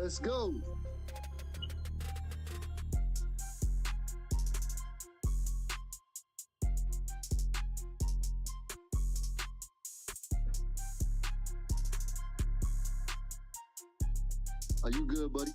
Let's go. Are you good, buddy?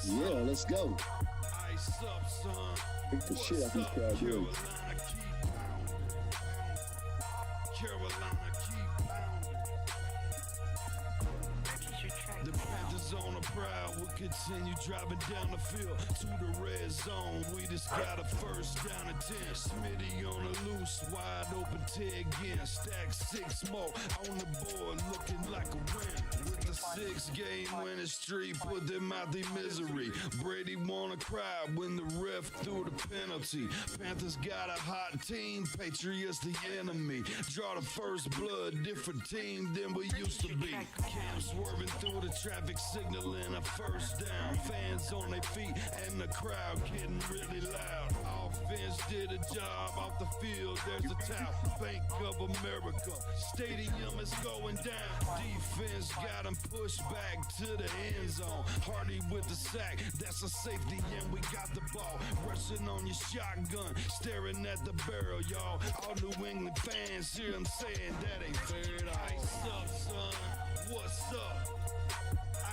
Yeah, let's go. Beat the shit out these Cowboys. The Panthers on the prowl will continue driving down the field to the red zone. We just got a first down and 10. Smitty on the loose, wide open Ted again. Stack 6 more on the board, looking like a win. With the 6-game winning streak, put them out their misery. Brady wanna cry when the ref threw the penalty. Panthers got a hot team, Patriots the enemy. Draw the first blood, different team than we used to be. Cam swerving through the traffic signal in a first down. Fans on their feet and the crowd getting really loud. Offense did a job off the field. There's a towel. Bank of America. Stadium is going down. Defense got him pushed back to the end zone. Hardy with the sack. That's a safety and we got the ball. Rushing on your shotgun. Staring at the barrel, y'all. All New England fans hear him saying that ain't fair at all. Ice up, son. What's up?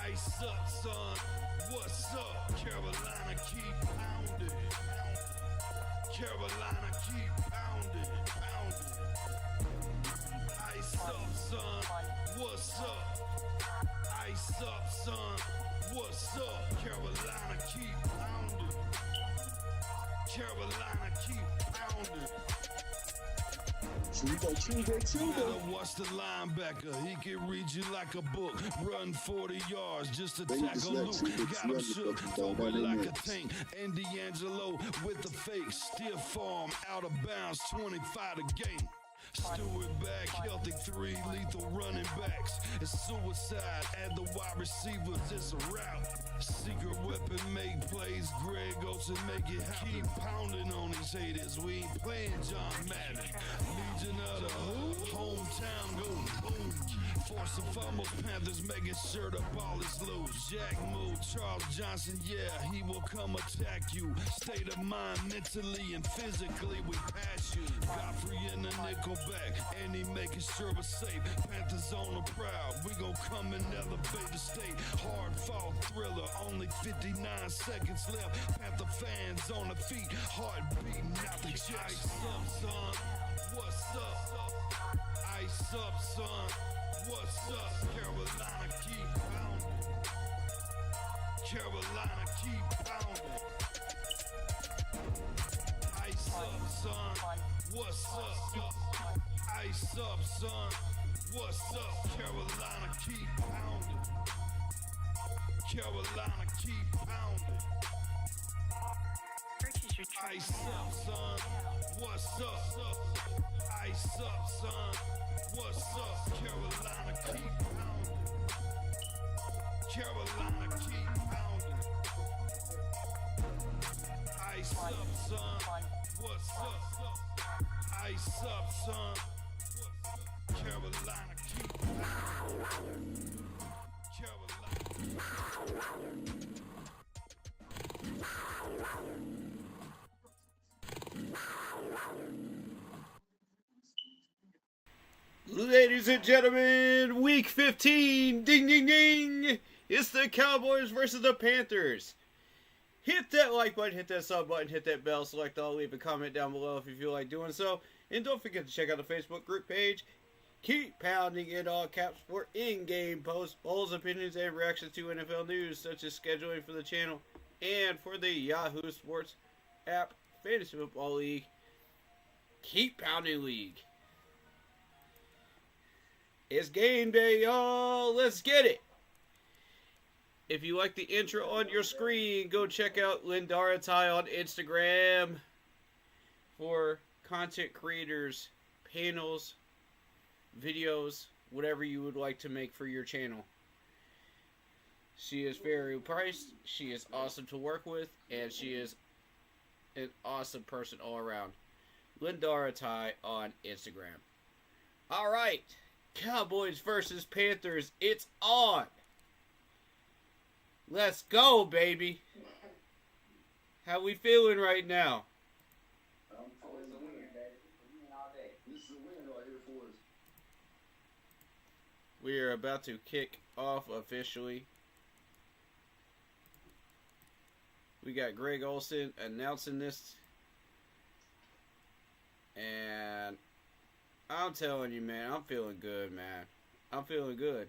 Ice up, son. What's up? Carolina keep pounding. Carolina keep pounding. Ice up, son. What's up? Ice up, son. What's up? Carolina keep pounding. Carolina keep pounding. Watch the linebacker, he can read you like a book. Run 40 yards just to tackle Luke. Got him shook, throw it like a tank. And D'Angelo with the fake, stiff arm, out of bounds, 25 a game. Stewart back, healthy 3 lethal running backs. It's suicide, add the wide receivers, it's a rout. Secret weapon, make plays, Greg Olsen, make it happen. Keep pounding on these haters, we ain't playing John Madden. Legion of the hometown go boom. Force and fumble, Panthers making sure the ball is loose. Jack move, Charles Johnson, yeah, he will come attack you. State of mind, mentally and physically, we pass you. Godfrey in the nickel back, and he making sure we're safe. Panthers on the prowl, we gon' come and elevate the state. Hard fought thriller, only 59 seconds left. Panther fans on the feet, heart beating out the chest. Ice up, son, what's up? Ice up, son, what's up? Carolina keep pounding. Carolina keep pounding. Ice up, son, what's up? Ice up, son, what's up? Carolina keep pounding. Carolina keep pounding. Ice up, son, what's up? Ice up, son, what's up? Carolina keep pounding. Carolina keep pounding. Ice up, son, what's up? Ice up, son. Carolina keep pounding. Carolina. Ladies and gentlemen, week 15, ding ding ding, it's the Cowboys versus the Panthers. Hit that like button, hit that sub button, hit that bell, select all, leave a comment down below if you feel like doing so. And don't forget to check out the Facebook group page. Keep pounding in all caps for in-game posts, polls, opinions, and reactions to NFL news, such as scheduling for the channel and for the Yahoo Sports app Fantasy Football League. Keep pounding league. It's game day, y'all. Let's get it. If you like the intro on your screen, go check out Lindara Ty on Instagram for content creators, panels, videos, whatever you would like to make for your channel. She is fairly priced, she is awesome to work with, and she is an awesome person all around. Lindara Ty on Instagram. Alright, Cowboys versus Panthers, it's on! Let's go, baby! How we feeling right now? I'm feeling the win, baby. This is a win right here for us. We are about to kick off officially. We got Greg Olsen announcing this. And I'm telling you, man, I'm feeling good, man. I'm feeling good.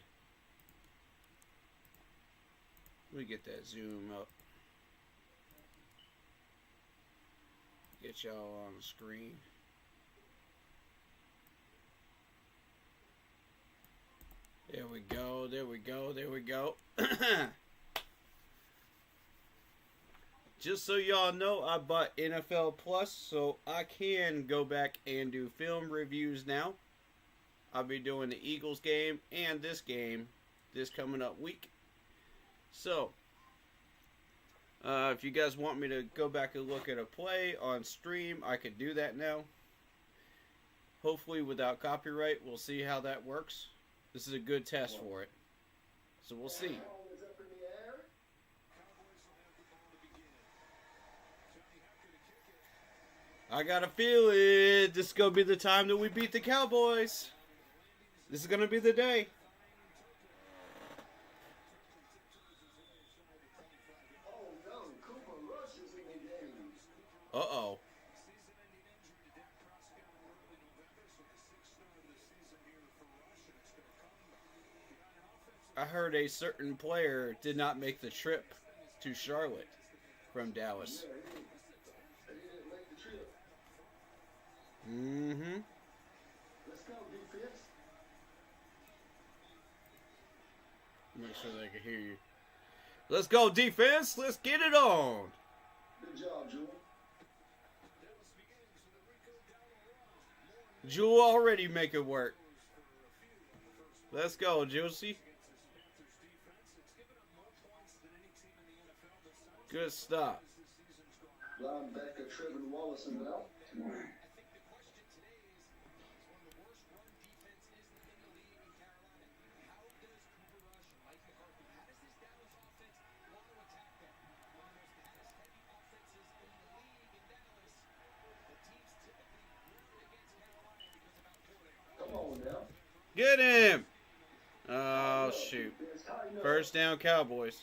Let me get that zoom up. Get y'all on the screen. There we go, there we go, there we go. Just so y'all know, I bought NFL Plus, so I can go back and do film reviews now. I'll be doing the Eagles game and this game this coming up week. So, if you guys want me to go back and look at a play on stream, I could do that now. Hopefully without copyright. We'll see how that works. This is a good test for it. So we'll see. I got a feeling this is going to be the time that we beat the Cowboys. This is going to be the day. Uh-oh. I heard a certain player did not make the trip to Charlotte from Dallas. Mm-hmm. Let's go, defense. Make sure they can hear you. Let's go, defense. Let's get it on. Good job, Jewel. Jewel already make it work. Let's go, Juicy. Good stop. Linebacker Trevor Wallace and now. Get him! Oh, shoot. First down, Cowboys.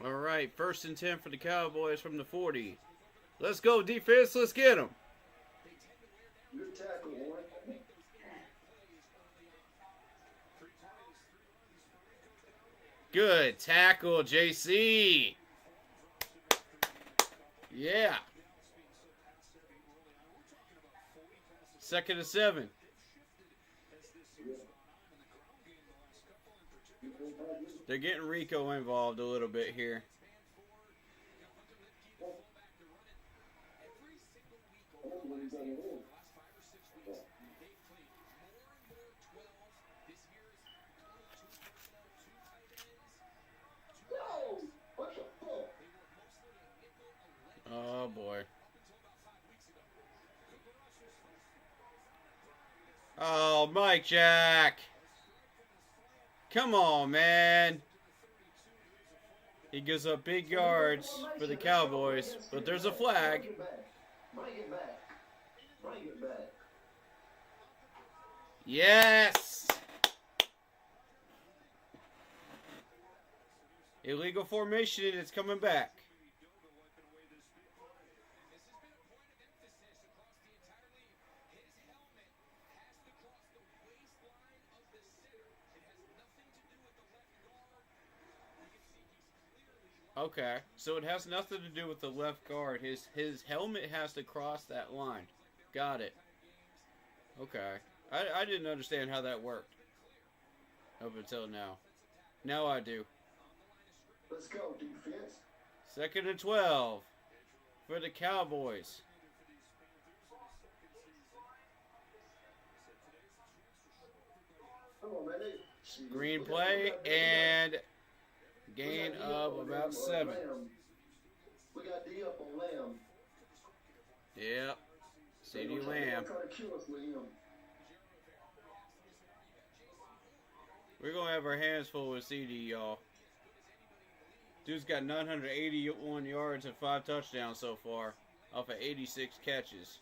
All right, 1st and 10 for the Cowboys from the 40. Let's go, defense. Let's get them. Good tackle, boy. Good tackle, JC. Yeah. 2nd and 7. They're getting Rico involved a little bit here. Mike Jack. Come on, man. He gives up big yards for the Cowboys, but there's a flag. Bring it back. Bring it back. Yes. Illegal formation, it's coming back. Okay, so it has nothing to do with the left guard. His helmet has to cross that line. Got it. Okay. I didn't understand how that worked up until now. Now I do. Let's go, defense. 2nd and 12 for the Cowboys. Come on, man. Green play and gain of about 7. We got D up on Lamb. Yep. CeeDee Lamb. We're going to have our hands full with CeeDee, y'all. Dude's got 981 yards and 5 touchdowns so far off of 86 catches.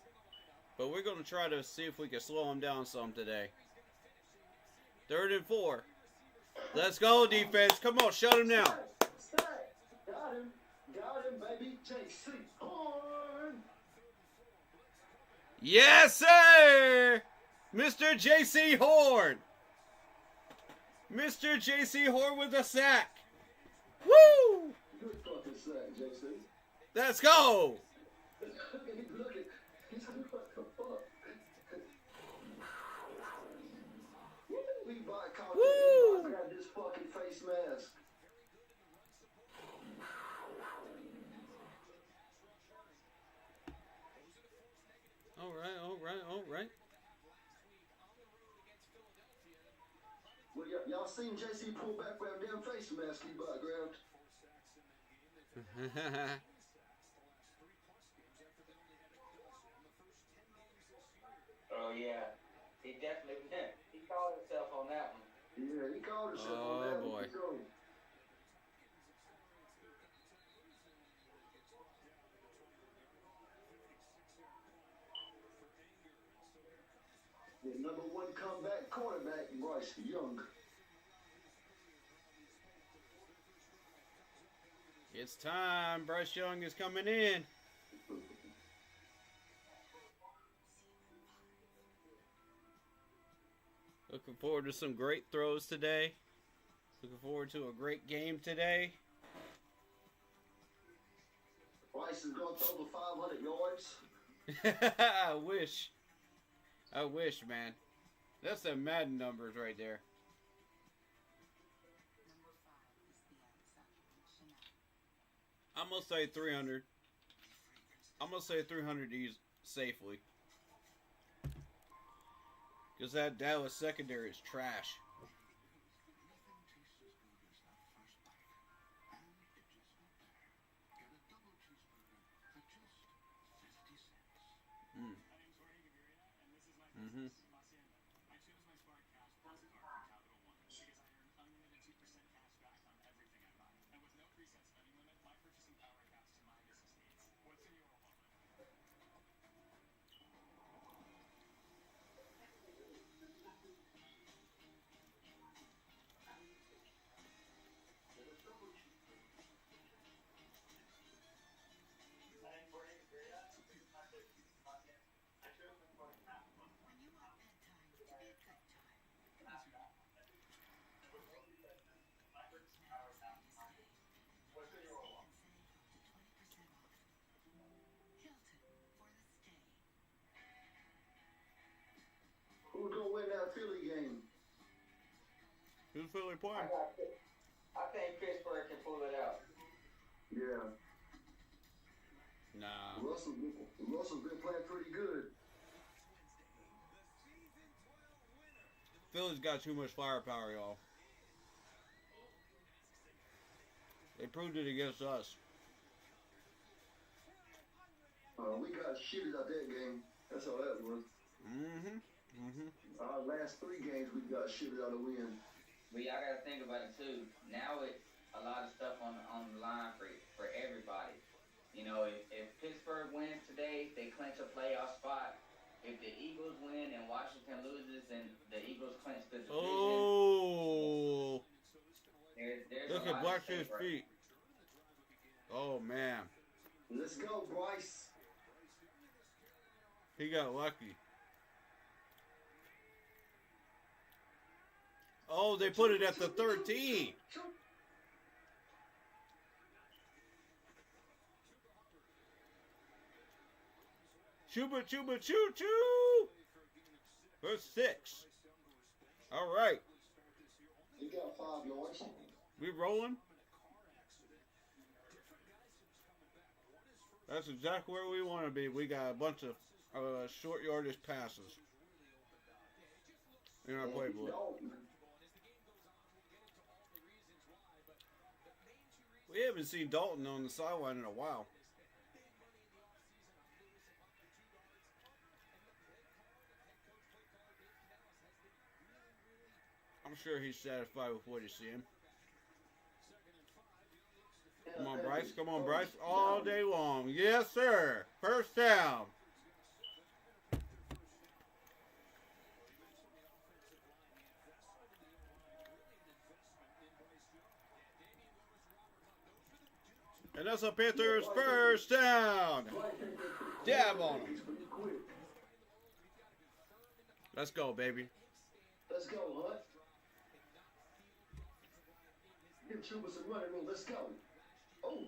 But we're going to try to see if we can slow him down some today. 3rd and 4. Let's go, defense. Come on, shut him down. Got him, baby. JC Horn. Yes, sir. Mr. JC Horn. Mr. JC Horn with a sack. Woo! Good fucking sack, JC. Let's go. Look at he's like, what the fuck? We boycotted. Woo! I got this fucking face mask. All right. Well, y'all seen JC pull back with that damn face mask in the background. Oh yeah, he definitely he called himself on that one. Yeah, he called himself Oh, on that boy. one. So, the number 1 comeback quarterback, Bryce Young. It's time. Bryce Young is coming in. Looking forward to some great throws today. Looking forward to a great game today. Bryce is going to throw the 500 yards. I wish, man. That's the Madden numbers right there. I'm going to say 300. I'm going to say 300 safely. Because that Dallas secondary is trash. Mm-hmm. Who's going to win that Philly game? Who's Philly playing? I think Pittsburgh can pull it out. Yeah. Nah. Russell's been playing pretty good. Philly's got too much firepower, y'all. They proved it against us. We got shitted out that game. That's all that was. Mm-hmm. Mm-hmm. Our last 3 games we got shitted out of win. But y'all gotta think about it too. Now it's a lot of stuff on the line for everybody. You know, if Pittsburgh wins today, they clinch a playoff spot. If the Eagles win and Washington loses, then the Eagles clinch the division. Oh, There's look a at lot Blackfield's at stake, feet. Oh man, Let's go, Bryce. he got lucky. Oh, they put it at the 13. Chuba, chuba, choo, choo. For 6. All right. You got 5 yards. We rolling? That's exactly where we want to be. We got a bunch of short yardage passes in our playbook. We haven't seen Dalton on the sideline in a while. I'm sure he's satisfied with what he's seeing. Come on, Bryce. Come on, Bryce. All day long. Yes, sir. First down. And that's a Panthers first down. Dab on him. Let's go, baby. Let's go, Hunt. Give Chuba some running room. Let's go. Oh.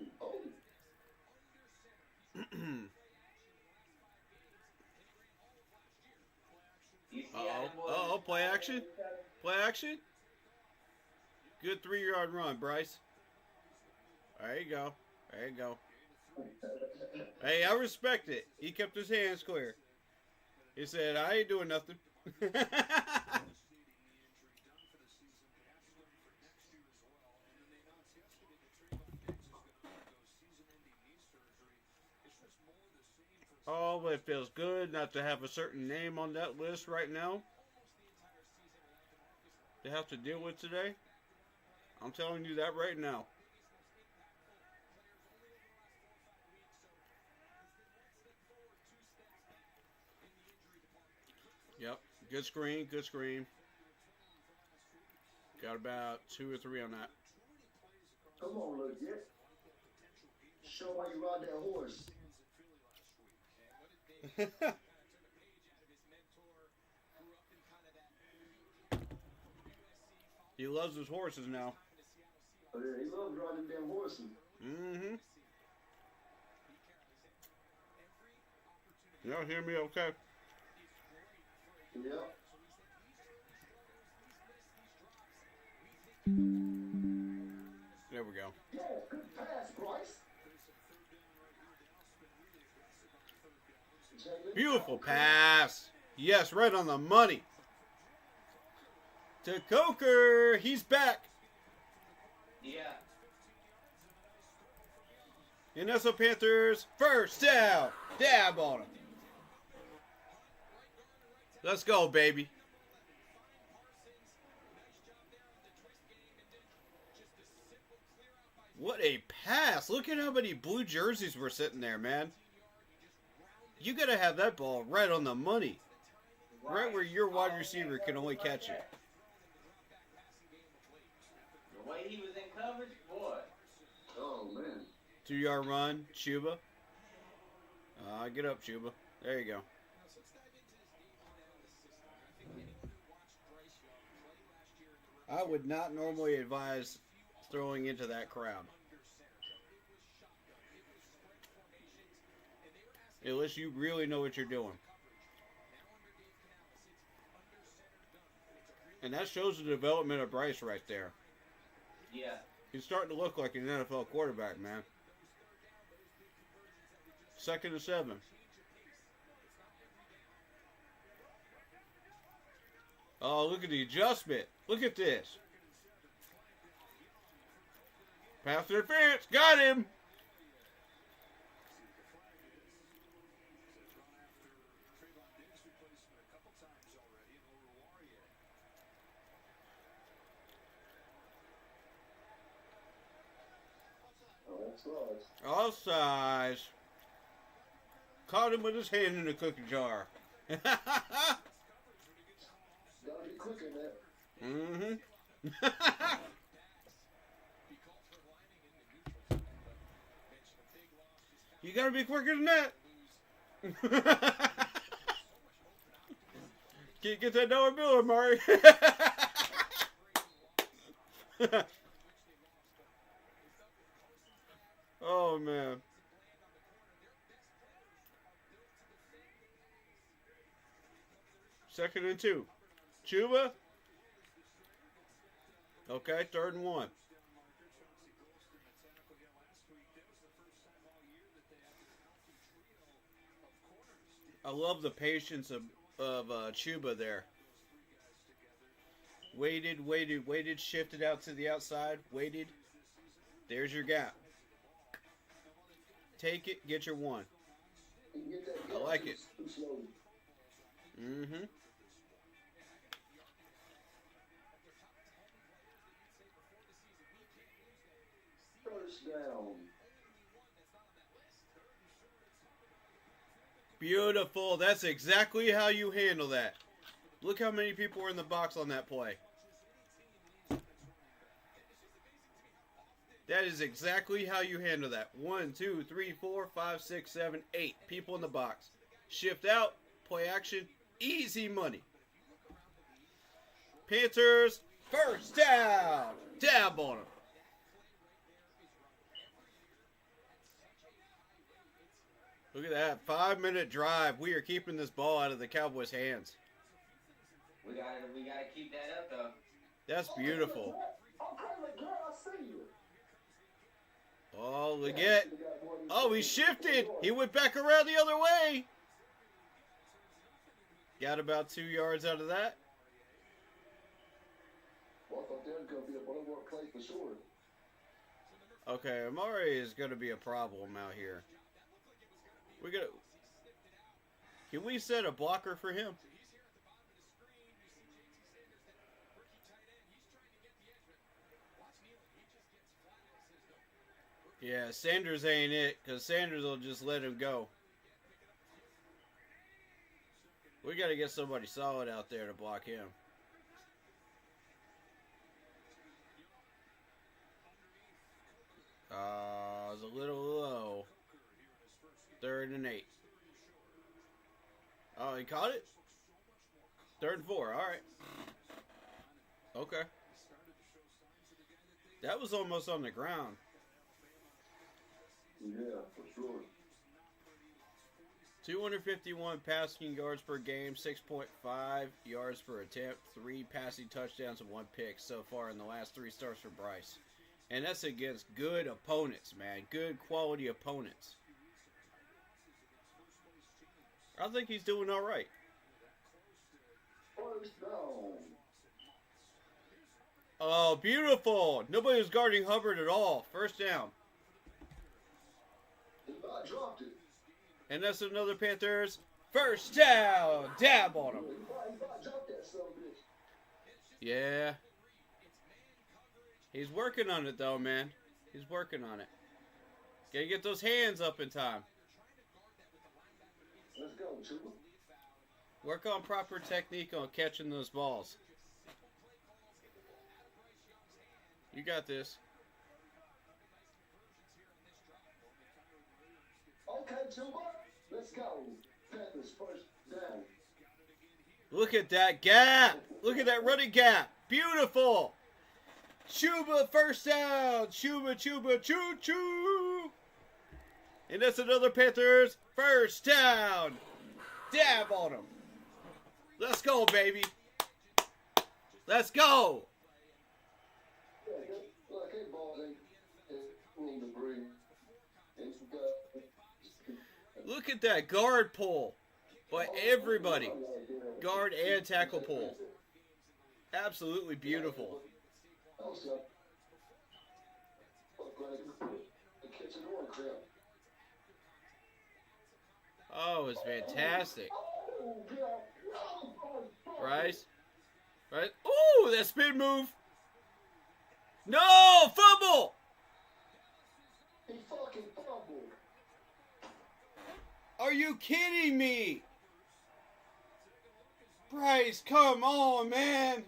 Uh-oh, play action. Play action. Good 3-yard run, Bryce. There you go. There you go. Hey, I respect it. He kept his hands clear. He said, I ain't doing nothing. Oh, but it feels good not to have a certain name on that list right now to have to deal with today. I'm telling you that right now. Yep, good screen, good screen. Got about 2 or 3 on that. Come on, little kid. Show why you ride that horse. He loves his horses now. Oh, yeah, he loves riding damn horses. Mm-hmm. Y'all hear me okay? Yep. There we go. Yeah, good pass, Bryce. Beautiful pass. Yes, right on the money. To Coker. He's back. Yeah. And that's the Panthers first down. Dab on him. Let's go, baby. What a pass. Look at how many blue jerseys were sitting there, man. You got to have that ball right on the money. Right where your wide receiver can only catch it. The way he was in coverage, boy. Oh, man. 2-yard run, Chuba. Get up, Chuba. There you go. I would not normally advise throwing into that crowd. Unless you really know what you're doing. And that shows the development of Bryce right there. Yeah. He's starting to look like an NFL quarterback, man. 2nd and 7. Oh, look at the adjustment. Look at this. Pass interference. Got him. Offsides. Caught him with his hand in the cookie jar. Gotta be quick in that. Mm-hmm. You gotta be quicker than that. Get that dollar bill, Murray. Oh, man. Second and 2. Chuba. Okay, 3rd and 1. I love the patience of Chuba there. Waited, shifted out to the outside, waited. There's your gap. Take it, get your 1. I like it. Mm-hmm. First down. Beautiful. That's exactly how you handle that. Look how many people were in the box on that play. That is exactly how you handle that. 1, 2, 3, 4, 5, 6, 7, 8 people in the box. Shift out, play action, easy money. Panthers, first down. Dab on them. Look at that, 5-minute drive. We are keeping this ball out of the Cowboys' hands. We gotta keep that up though. That's beautiful. Okay, Leggett, I see you. Oh, Leggett. Oh, he shifted. He went back around the other way. Got about 2 yards out of that. Well, I thought that was going to be a bulwark play for sure. Okay, Amari is going to be a problem out here. We're gonna. Can we set a blocker for him? Yeah, Sanders ain't it, because Sanders will just let him go. We got to get somebody solid out there to block him. It's a little low. 3rd and 8. Oh, he caught it? 3rd and 4. All right. Okay. That was almost on the ground. Yeah, for sure. 251 passing yards per game, 6.5 yards per attempt, 3 passing touchdowns and 1 pick so far in the last 3 starts for Bryce. And that's against good opponents, man. Good quality opponents. I think he's doing all right. First down. Oh, beautiful. Nobody was guarding Hubbard at all. First down. I dropped it. And that's another Panthers. First down. Dab on him. I dropped that son of a bitch. Yeah. He's working on it, though, man. He's working on it. Gotta get those hands up in time. Let's go, Chuba. Work on proper technique on catching those balls. You got this. Okay, Chuba. Let's go. Panthers first down. Look at that gap. Look at that running gap. Beautiful. Chuba first down. Chuba, choo-choo. And that's another Panthers first down. Dab on him. Let's go, baby. Let's go. Look, that ball ain't room to breathe. Look at that guard pull by everybody. Guard and tackle pull. Absolutely beautiful. Oh, it's fantastic. Rice. Right? Ooh, that spin move. No, fumble. He you kidding me? Bryce, come on, man.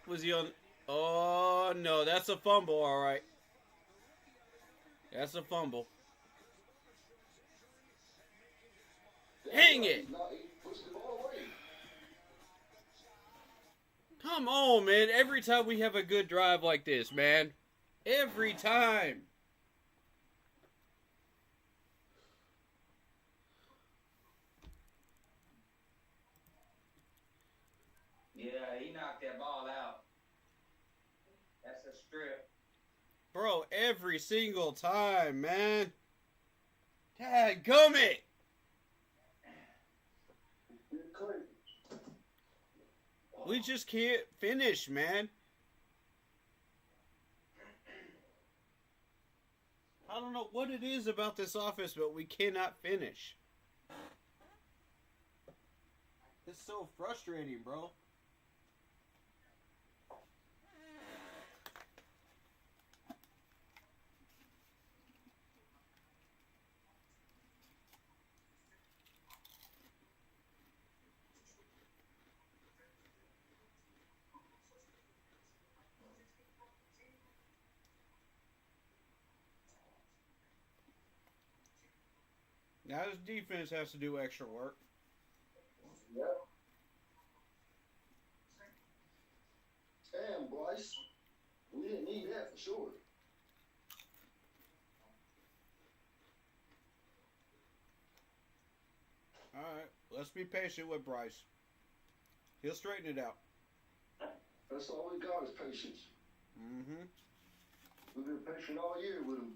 Was he on? Oh, no, that's a fumble, all right. That's a fumble. Hang it. Come on, man. Every time we have a good drive like this, man. Every time. Yeah, he knocked that ball out. That's a strip. Bro, every single time, man. Dadgummit. We just can't finish, man. I don't know what it is about this offense, but we cannot finish. It's so frustrating, bro. Now this defense has to do extra work. Yep. Damn, Bryce. We didn't need that for sure. Alright, let's be patient with Bryce. He'll straighten it out. That's all we got is patience. Mm-hmm. We've been patient all year with him.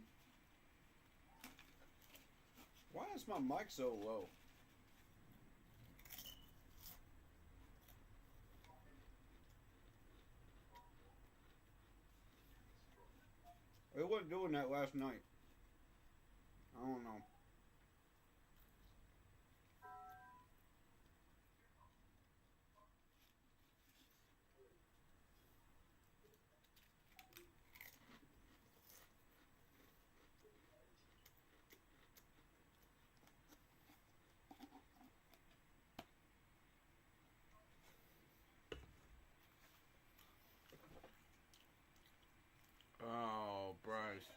Why is my mic so low? It wasn't doing that last night. I don't know. Oh, Bryce.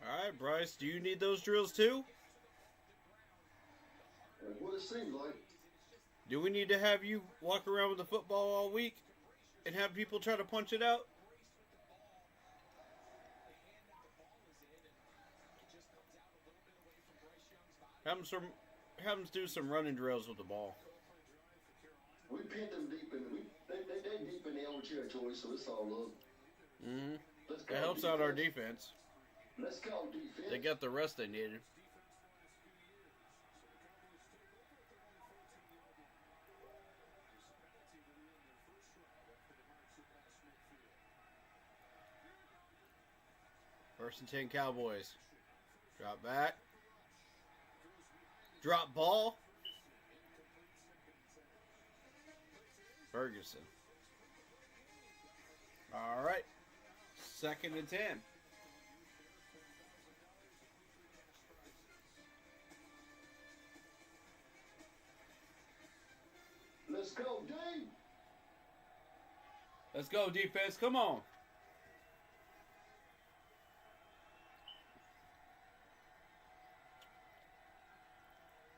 Alright, Bryce, do you need those drills too? That's what it seems like. Do we need to have you walk around with the football all week and have people try to punch it out? Have them do some running drills with the ball. We pinned them deep in they deep in their own territory, so it's all up. Mm-hmm. Let's go, It helps defense. out our defense. Let's go, defense. They got the rest they needed. First and 10 Cowboys. Drop back. Drop ball. Ferguson. All right. Second and 10. Let's go, D. Let's go, defense. Come on.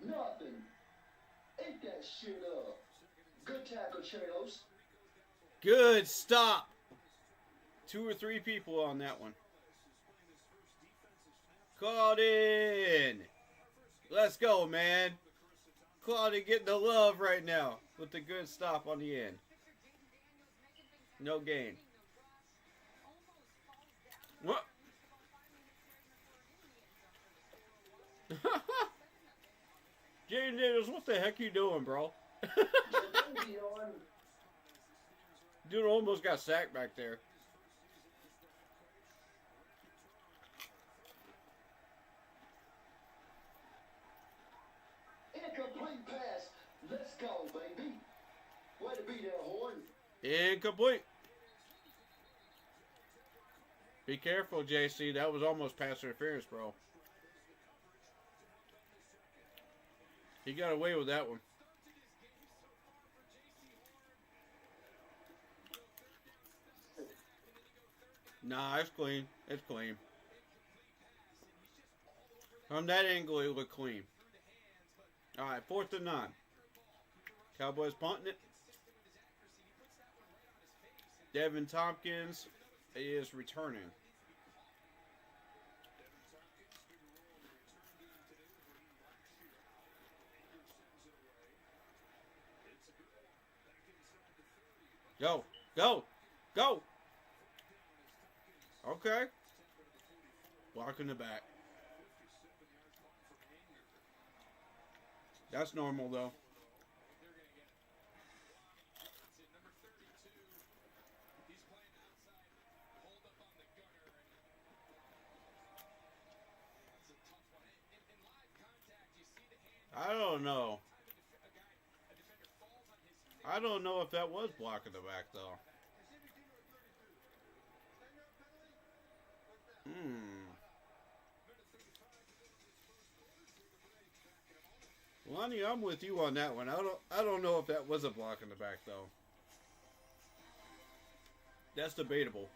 Nothing. Eat that shit up. Good tackle, Chalos. Good stop. 2 or 3 people on that one. Caught in. Let's go, man. Claudia getting the love right now with the good stop on the end. No gain. What? Jaden Daniels, what the heck you doing, bro? Dude almost got sacked back there. Incomplete. go, baby. Way to be there, Horn. Incomplete. Be careful, JC. That was almost pass interference, bro. He got away with that one. Nah, it's clean. It's clean. From that angle, it looked clean. All right, 4th and 9. Cowboys punting it. Devin Tompkins is returning. Go, go, go. Okay. Block in the back. That's normal, though. I don't know. I don't know if that was blocking the back, though. Lonnie, I'm with you on that one. I don't know if that was a block in the back, though. That's debatable.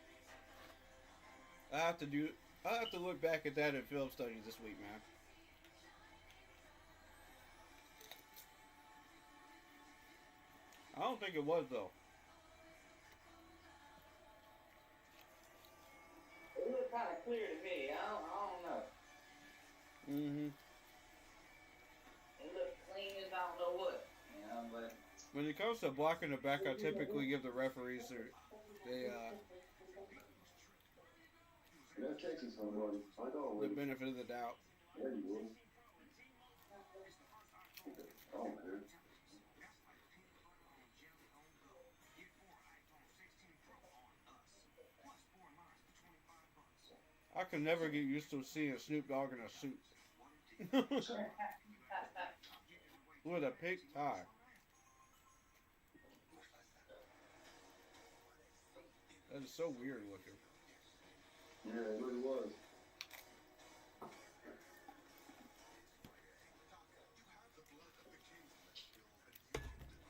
I have to look back at that in film studies this week, man. I don't think it was, though. It looked kind of clear to me. I don't know. Mm-hmm. It looked clean as I don't know what. You know, but When it comes to blocking the back, I typically give the referees the You're Texas, somebody. I know. benefit of the doubt. There you go. I don't care. I can never get used to seeing Snoop Dogg in a suit. With a pink tie. That is so weird looking. Yeah, it really was.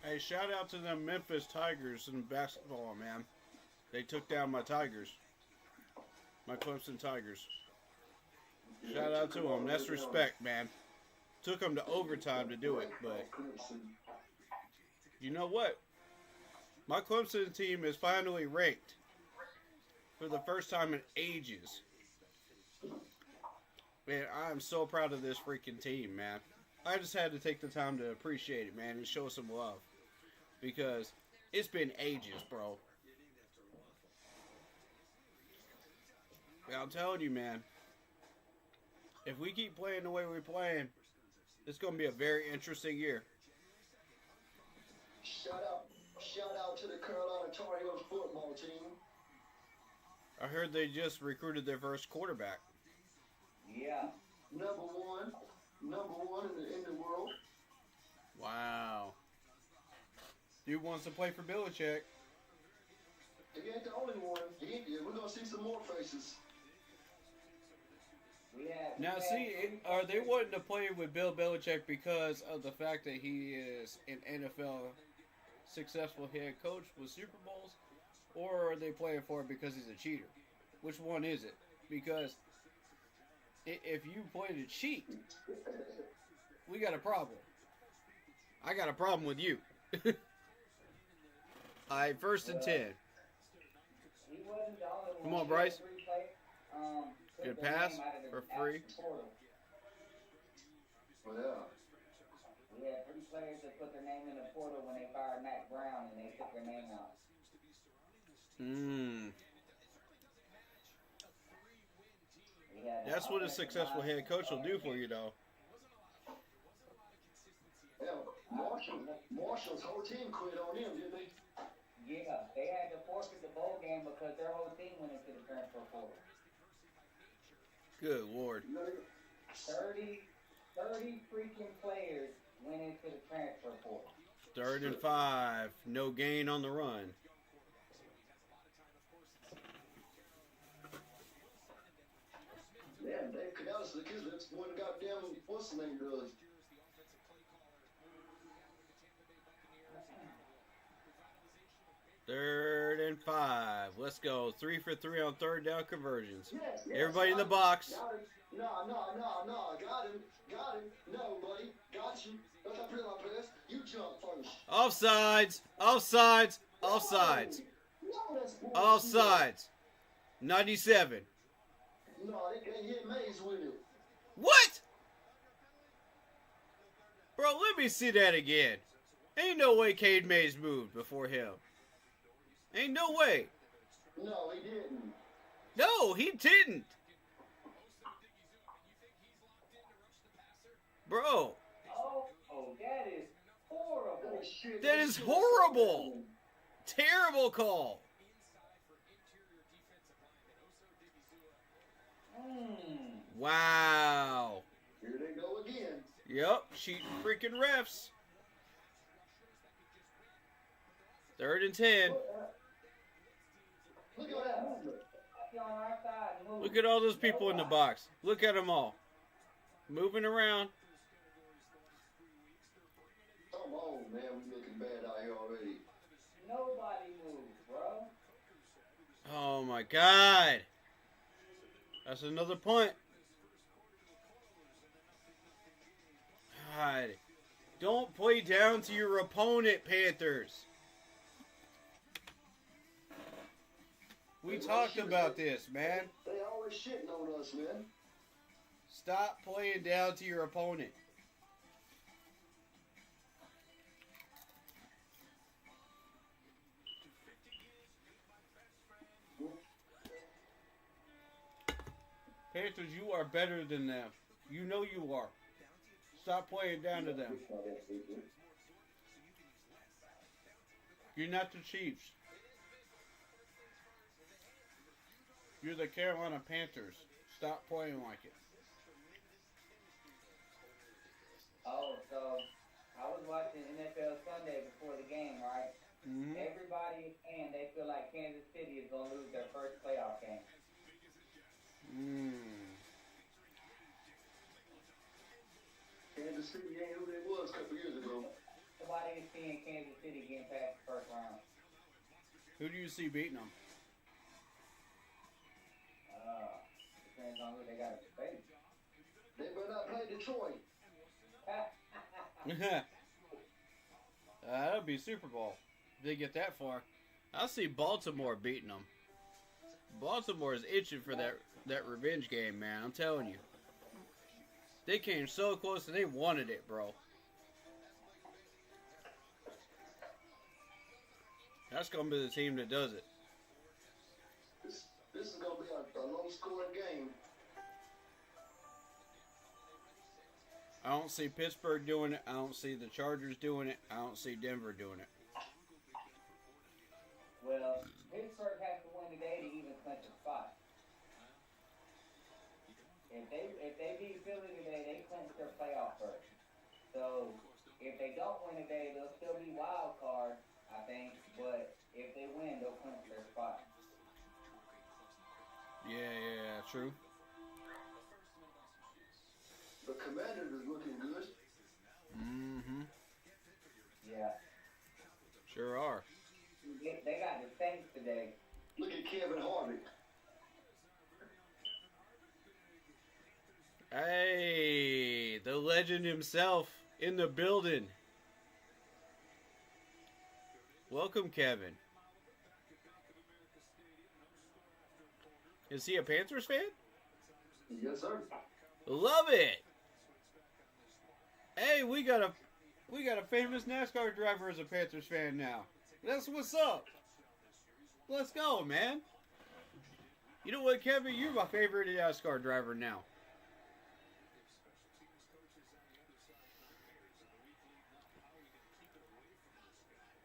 Hey, shout out to them Memphis Tigers in basketball, man. They took down my Tigers. My Clemson Tigers. Shout out to them. That's respect, man. Took them to overtime to do it, but you know what? My Clemson team is finally ranked for the first time in ages. Man, I'm so proud of this freaking team, man. I just had to take the time to appreciate it, man, and show some love. Because it's been ages, bro. I'm telling you, man. If we keep playing the way we're playing, it's going to be a very interesting year. Shout out to the Carolina Tar Heels football team. I heard they just recruited their first quarterback. yeah. Number one in the world. Wow. Dude wants to play for Belichick. He ain't the only one. We're gonna see some more faces. Now, see, are they wanting to play with Bill Belichick because of the fact that he is an NFL successful head coach with Super Bowls? Or are they playing for it because he's a cheater? Which one is it? Because if you play to cheat, we got a problem. I got a problem with you. All right, 1st and 10. Come on, Bryce. Good pass for free. Well, yeah. We had 3 players that put their name in the portal when they fired Matt Brown and they took their name out. That's what a successful head coach will do for you, though. Yeah, Marshall's whole team quit on him, didn't they? Yeah, they had to forfeit the bowl game because their whole team went into the transfer portal. Good Lord. 30 freaking players went into the transfer portal. 3rd and 5. No gain on the run. Yeah, Dave Canales, the kids, that's one goddamn, what's the name does? Third and 5. Let's go. 3 for 3 on 3rd down conversions. Yes, Everybody in the box. Got him. No. Got him. No, buddy. Got you. Don't I play my pass? You jump first. Offsides. No, that's bullshit. Offsides. 97. No, they can't hit Mays with it. What? Bro, let me see that again. Ain't no way Cade Mays moved before him. Ain't no way. No, he didn't. No, he didn't. Bro, Oh, that is horrible. Oh, shit. that is horrible. Terrible call. Wow. Here they go again. Yep, cheating freaking refs. 3rd and 10. Look at that movement. On our side, move. Look at all those people in the box. Look at them all. Moving around. Come on, man. We looking bad out here already. Nobody moves, bro. Oh my God. That's another punt. God. Don't play down to your opponent, Panthers. We talked about this, man. They always shitting on us, man. Stop playing down to your opponent. Panthers, you are better than them. You know you are. Stop playing down to them. You're not the Chiefs. You're the Carolina Panthers. Stop playing like it. Oh, so I was watching NFL Sunday before the game, right? Mm-hmm. Everybody and they feel like Kansas City is going to lose their first playoff game. Kansas City ain't who they was a couple years ago. Nobody is seeing Kansas City getting past the first round. Who do you see beating them? Depends on who they got to face. They better not play Detroit. That'll be Super Bowl. If they get that far. I see Baltimore beating them. Baltimore is itching for that revenge game, man. I'm telling you. They came so close and they wanted it, bro. That's going to be the team that does it. This is going to be a low-scoring game. I don't see Pittsburgh doing it. I don't see the Chargers doing it. I don't see Denver doing it. Well, Pittsburgh has to win today to even clinch a spot. If they beat Philly today, they clinch their playoff berth. So if they don't win today, they'll still be wild card, I think. But if they win, they'll clinch their spot. Yeah, true. The Commanders is looking good. Mm-hmm. Yeah. Sure are. They got the Saints today. Look at Kevin Harvick. Hey, the legend himself in the building. Welcome, Kevin. Is he a Panthers fan? Yes, sir. Love it. Hey, we got a famous NASCAR driver as a Panthers fan now. That's what's up. Let's go, man. You know what, Kevin? You're my favorite NASCAR driver now.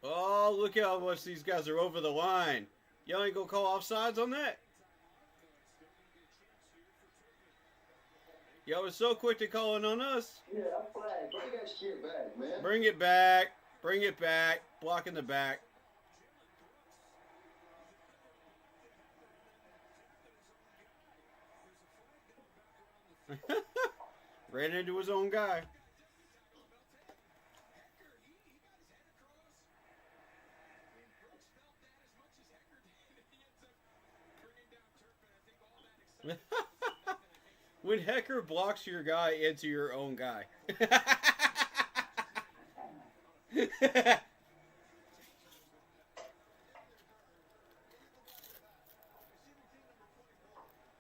Oh, look how much these guys are over the line. Y'all ain't gonna call offsides on that? Y'all was so quick to calling on us. Yeah, flag. Bring that shit back, man. Bring it back. Bring it back. Block in the back. Ran into his own guy. When Hecker blocks your guy into your own guy.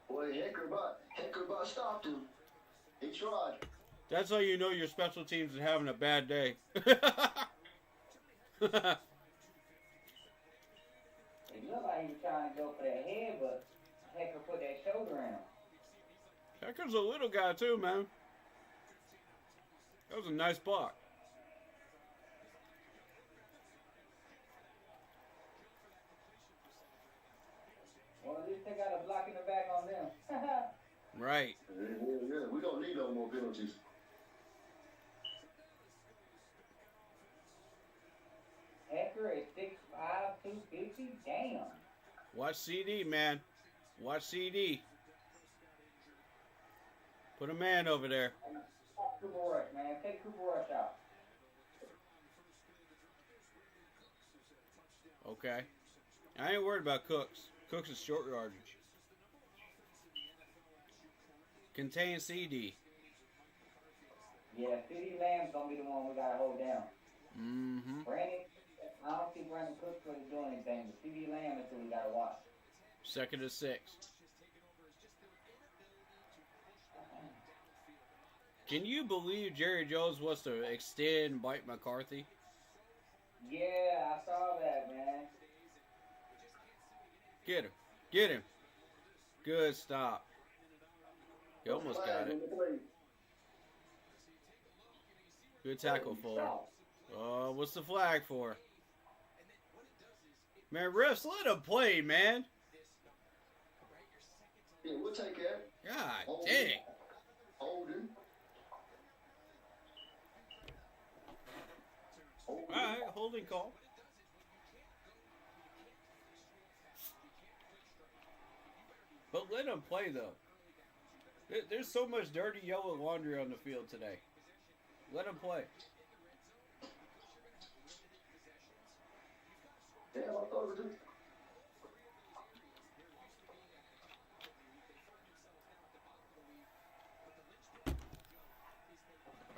Boy, Hecker butt stopped him. He tried. That's how you know your special teams is having a bad day. It looked like he was trying to go for that head, but Hecker put that shoulder in him. Hecker's a little guy too, man. That was a nice block. Well, at least they got a block in the back on them. Right. Yeah. We don't need no more penalties. Hecker is 6'5", 250. Damn. Watch CD, man. Watch CD. Put a man over there. Cooper Rush, man. Take Cooper Rush out. Okay. I ain't worried about Cooks. Cooks is short yardage. Contain CD. Yeah, CD Lamb's going to be the one we got to hold down. Mm-hmm. Brandon, I don't see Brandon Cooks really doing anything, but CD Lamb is who we got to watch. 2nd and 6. Can you believe Jerry Jones wants to extend Mike McCarthy? Yeah, I saw that, man. Get him. Get him. Good stop. He almost got it. Good tackle for him. Oh, what's the flag for? Man, refs, let him play, man. Yeah, we'll take that. God dang. Holding. Alright, holding call. But let him play, though. There's so much dirty yellow laundry on the field today. Let him play. Damn, I thought it was just...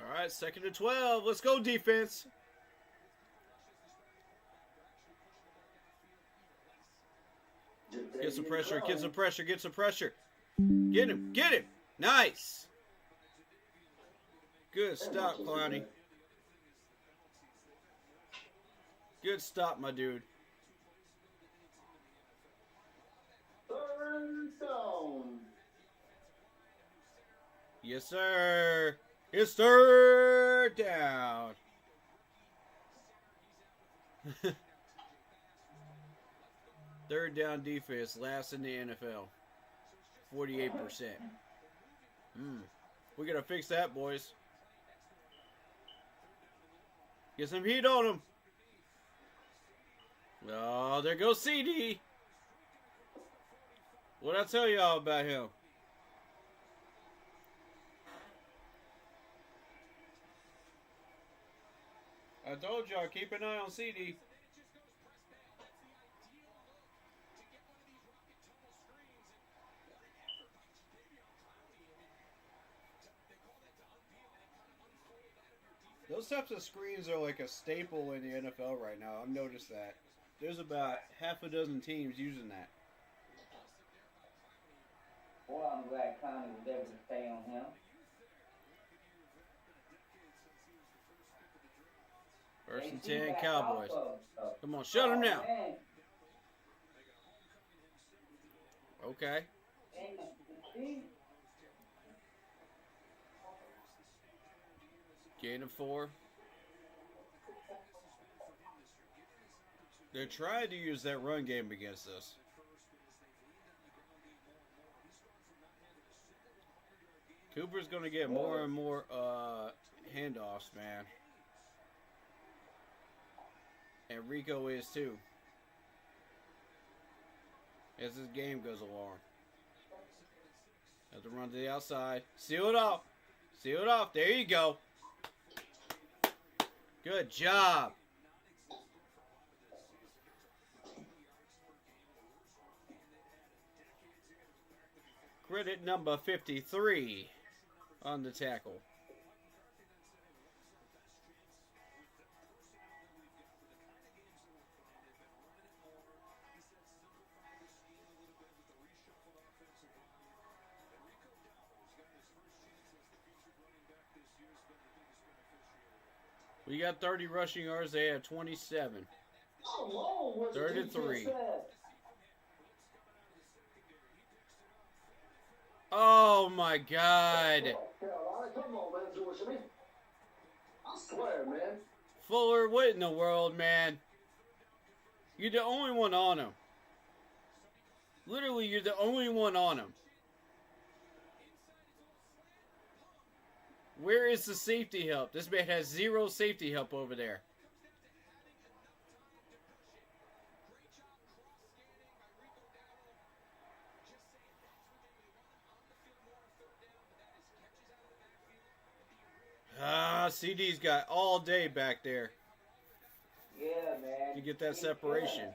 Alright, 2nd and 12. Let's go, defense. Get some pressure, get some pressure, get some pressure. Get him, get him. Nice. Good stop, Clowney. Good stop, my dude. 3rd down. Yes, sir. It's 3rd down. Third down defense, last in the NFL. 48%. We gotta fix that, boys. Get some heat on them. Oh, there goes CD. What'd I tell y'all about him? I told y'all, keep an eye on CD. Those types of screens are like a staple in the NFL right now. I've noticed that. There's about half a dozen teams using that. Boy, I'm glad Connie was able to stay on him. 1st and 10, Cowboys. Come on, shut him down. Man. Okay. Gain of 4. They're trying to use that run game against us. Cooper's going to get more and more handoffs, man. And Rico is too. As this game goes along. Have to run to the outside. Seal it off. Seal it off. There you go. Good job. Credit number 53 on the tackle. We got 30 rushing yards. They have 27. Third and 3. Oh my God. Carolina, come on, man, do what you mean. I swear, man. Fuller, what in the world, man? You're the only one on him. Literally, you're the only one on him. Where is the safety help? This man has 0 safety help over there. CD's got all day back there. Yeah, man. To get that separation.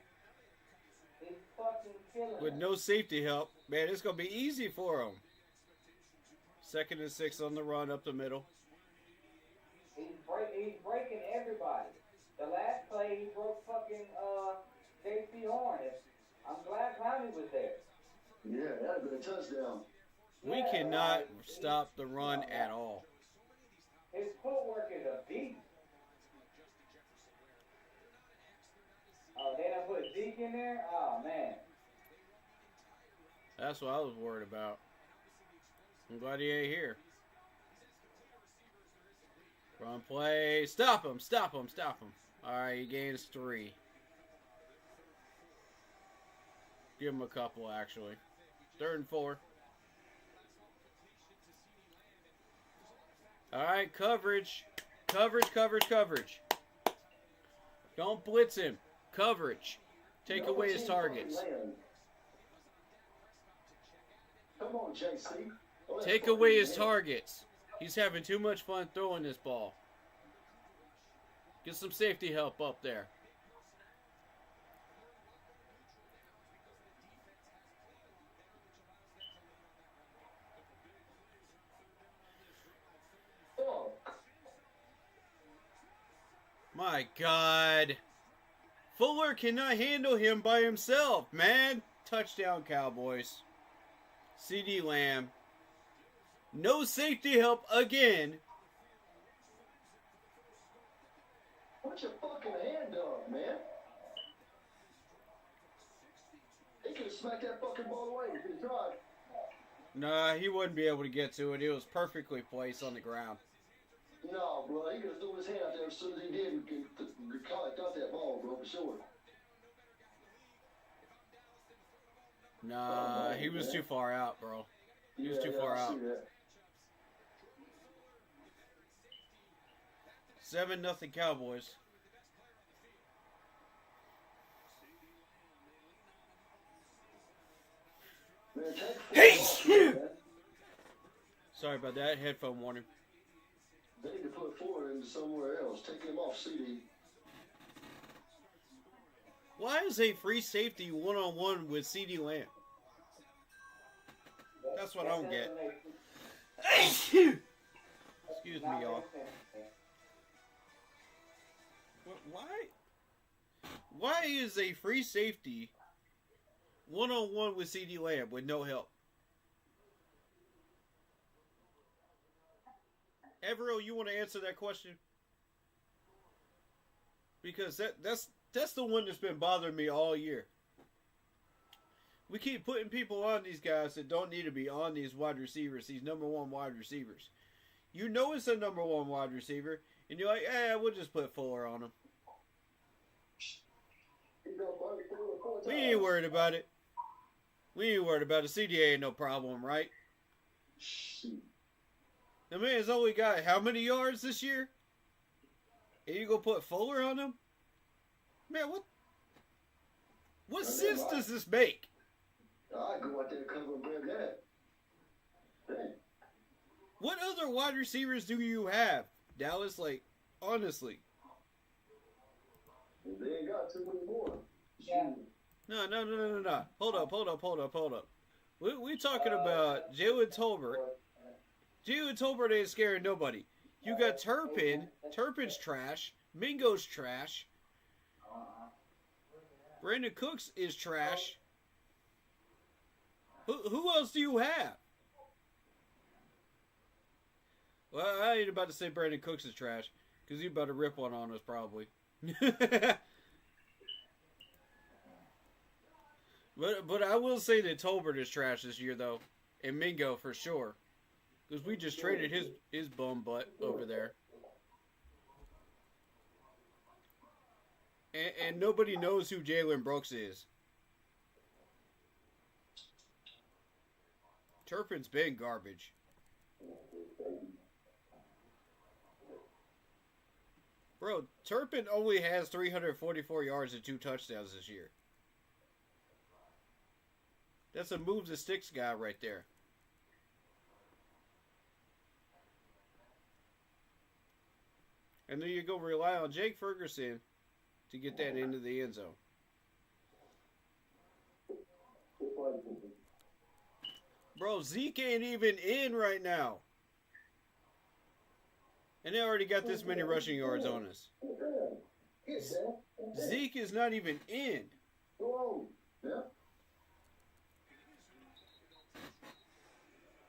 He's fucking killing With no safety help, man, it's going to be easy for him. 2nd and 6 on the run up the middle. He's breaking everybody. The last play, he broke fucking J.C. Horn. I'm glad Clowney was there. Yeah, that'd have been a touchdown. We cannot stop the run at all. His footwork is a beast. Oh, they done put Zeke in there? Oh, man. That's what I was worried about. I'm glad he ain't here. Run play. Stop him. Stop him. Stop him. All right, he gains 3. Give him a couple, actually. 3rd and 4. All right, coverage. Coverage, coverage, coverage. Don't blitz him. Coverage. Take away his targets. Come on, JC. Take away his targets. He's having too much fun throwing this ball. Get some safety help up there. My God. Fuller cannot handle him by himself, man. Touchdown, Cowboys. CD Lamb. No safety help again. Put your fucking hand up, man. He could have smacked that fucking ball away if he tried. Nah, he wouldn't be able to get to it. It was perfectly placed on the ground. No, bro, he could have threw his hand out there as soon as he did and got that ball, bro, for sure. Nah, he was too far out, bro. He was too far out. 7-0 Cowboys. Man, Hey! Sorry about that. Headphone warning. They need to put Ford into somewhere else. Take him off CD. Why is a free safety one-on-one with CD Lamb? That's what I don't get. Excuse me, y'all. Why is a free safety one-on-one with CD Lamb with no help? Evero, you want to answer that question? Because that's the one that's been bothering me all year. We keep putting people on these guys that don't need to be on these wide receivers, these number 1 wide receivers. You know it's a number 1 wide receiver, and you're like, we'll just put Fuller on him. We ain't worried about it. We ain't worried about it. CDA ain't no problem, right? The man's only got how many yards this year? And you go put Fuller on him? Man, what sense does this make? I go out there and cover Brad that. Dang. What other wide receivers do you have, Dallas? Like, honestly. They ain't got too many more. Yeah. No. Hold up. We talking about Jalen Tolbert. Jalen Tolbert ain't scaring nobody. You got Turpin. Turpin's trash. Mingo's trash. Brandon Cooks is trash. Who else do you have? Well, I ain't about to say Brandon Cooks is trash, because he's about to rip one on us probably. But I will say that Tolbert is trash this year, though. And Mingo, for sure. Because we just traded his bum butt over there. And nobody knows who Jalen Brooks is. Turpin's been garbage. Bro, Turpin only has 344 yards and 2 touchdowns this year. That's a move the sticks guy right there. And then you go rely on Jake Ferguson to get that into the end zone. Bro, Zeke ain't even in right now. And they already got this many rushing yards on us. Zeke is not even in.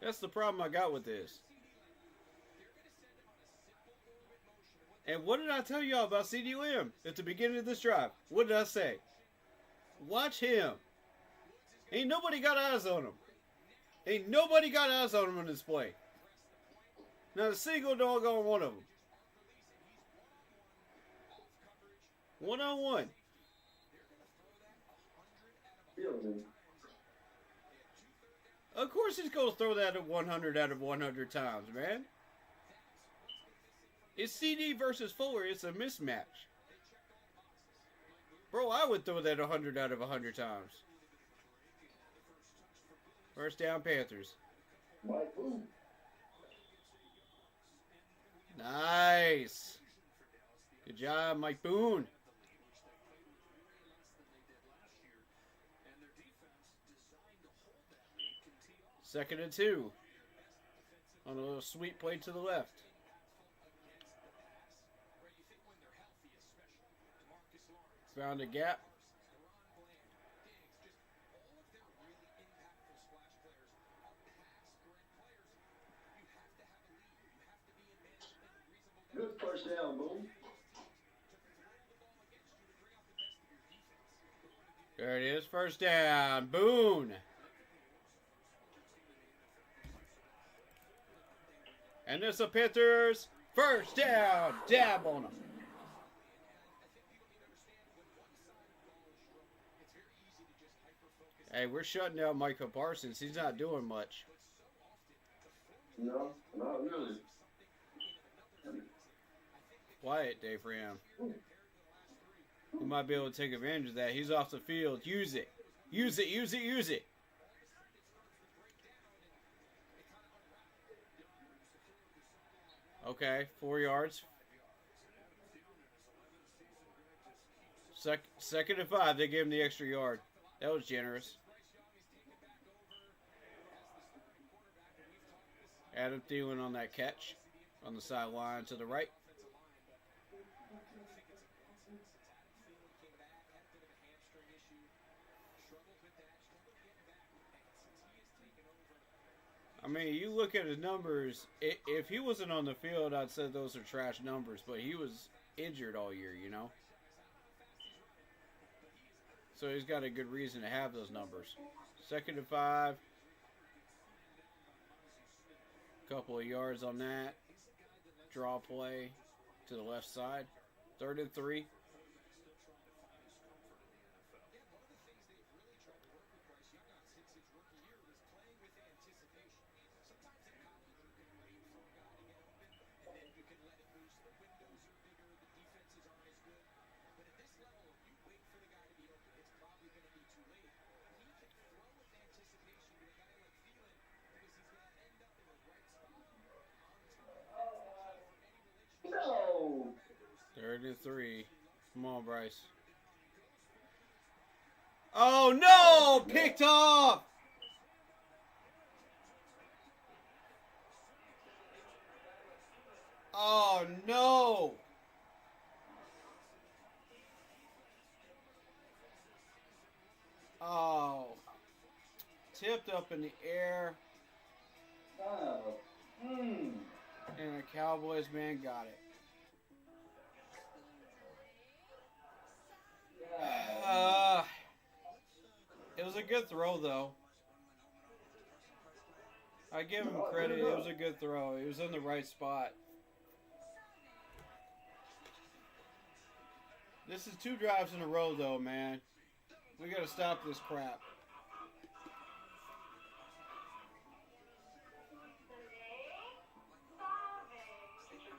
That's the problem I got with this. And what did I tell y'all about CeeDee Lamb at the beginning of this drive? What did I say? Watch him. Ain't nobody got eyes on him. Ain't nobody got eyes on him in this play. Not a single doggone one of them. One-on-one. Of course he's going to throw that at 100 out of 100 times, man. It's CD versus Fuller. It's a mismatch. Bro, I would throw that 100 out of 100 times. First down, Panthers. Nice. Good job, Mike Boone. Second and 2. On a little sweet play to the left. Found a gap. Good first down, Boone. There it is. First down. Boone. And there's the Panthers. First down. Dab on them. Hey, we're shutting down Micah Parsons. He's not doing much. No, not really. Quiet day for him. We might be able to take advantage of that. He's off the field. Use it. Use it, use it, use it. Okay, 4 yards. Second and 5. They gave him the extra yard. That was generous. Adam Thielen on that catch on the sideline to the right. I mean, you look at his numbers. If he wasn't on the field, I'd say those are trash numbers. But he was injured all year, you know. So he's got a good reason to have those numbers. Second and 5. Couple of yards on that. Draw play to the left side. Third and 3. and 3. Come on, Bryce. Oh, no! Picked off! Oh, no! Oh. Tipped up in the air. And the Cowboys, man, got it. It was a good throw, though. I give him credit. It was a good throw. It was in the right spot. This is 2 drives in a row, though, man. We got to stop this crap.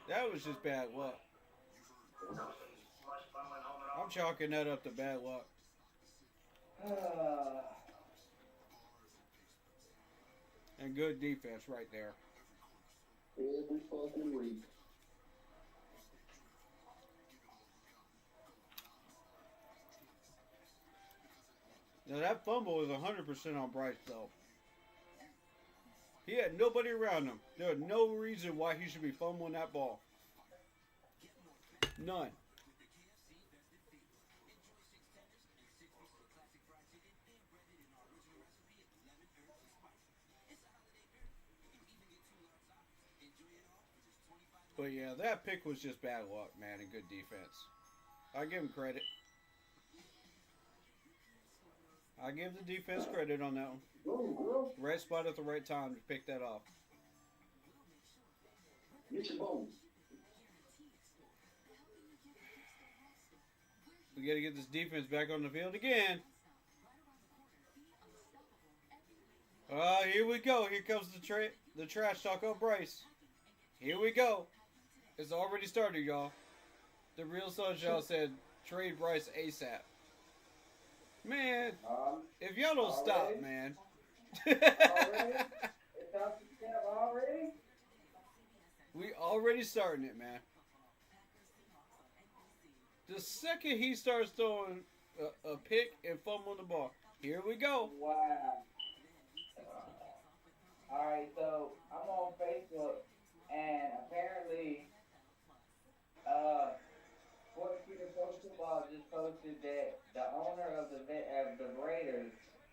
That was just bad luck. I'm chalking that up to bad luck. And good defense right there. Every fucking week. Now that fumble was 100% on Bryce, though. He had nobody around him. There was no reason why he should be fumbling that ball. None. But yeah, that pick was just bad luck, man, and good defense. I give him credit. I give the defense credit on that one. Right spot at the right time to pick that off. Get your bone. We got to get this defense back on the field again. Here we go. Here comes the trash talk on Bryce. Here we go. It's already started, y'all. The real Sunshine said, trade Bryce ASAP. Man, if y'all don't stop, man. Already? We already starting it, man. The second he starts throwing a pick and fumbling the ball, here we go. Wow. Alright, so I'm on Facebook, and apparently, Football just posted that the owner of the Raiders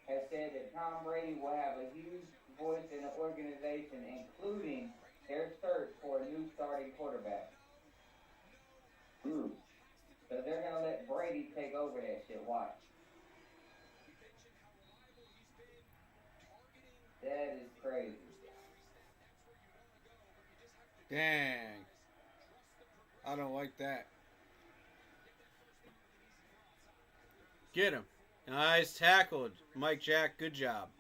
has said that Tom Brady will have a huge voice in the organization, including their search for a new starting quarterback. So they're going to let Brady take over that shit. Watch. That is crazy. Dang. I don't like that. Get him. Nice tackled. Mike Jack, good job.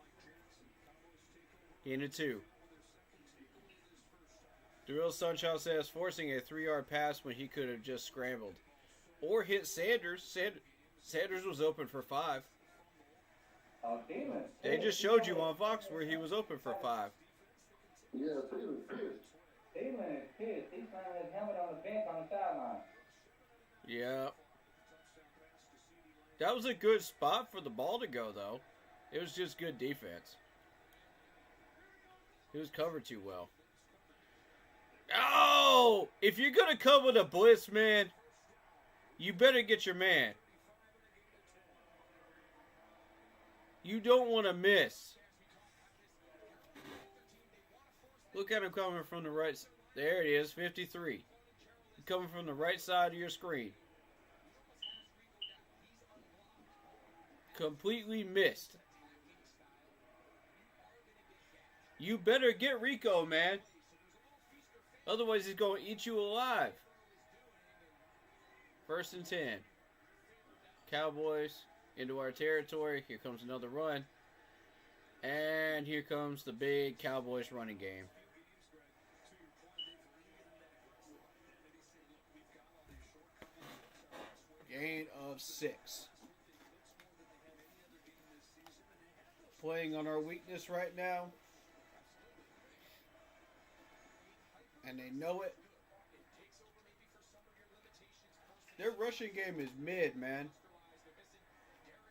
Gain of 2. The real Sunshine says forcing a 3-yard pass when he could have just scrambled. Or hit Sanders. Sanders was open for 5. They just showed you on Fox where he was open for 5. Yeah, Thielen pissed. Thielen is pissed. He's playing his helmet on the bench on the sideline. Yeah. That was a good spot for the ball to go, though. It was just good defense. He was covered too well. Oh! If you're going to come with a blitz, man, you better get your man. You don't want to miss. Look at him coming from the right. There it is, 53. Coming from the right side of your screen. Completely missed. You better get Rico, man. Otherwise, he's going to eat you alive. 1st and 10. Cowboys into our territory. Here comes another run. And here comes the big Cowboys running game. Gain of 6. Playing on our weakness right now. And they know it. Their rushing game is mid, man.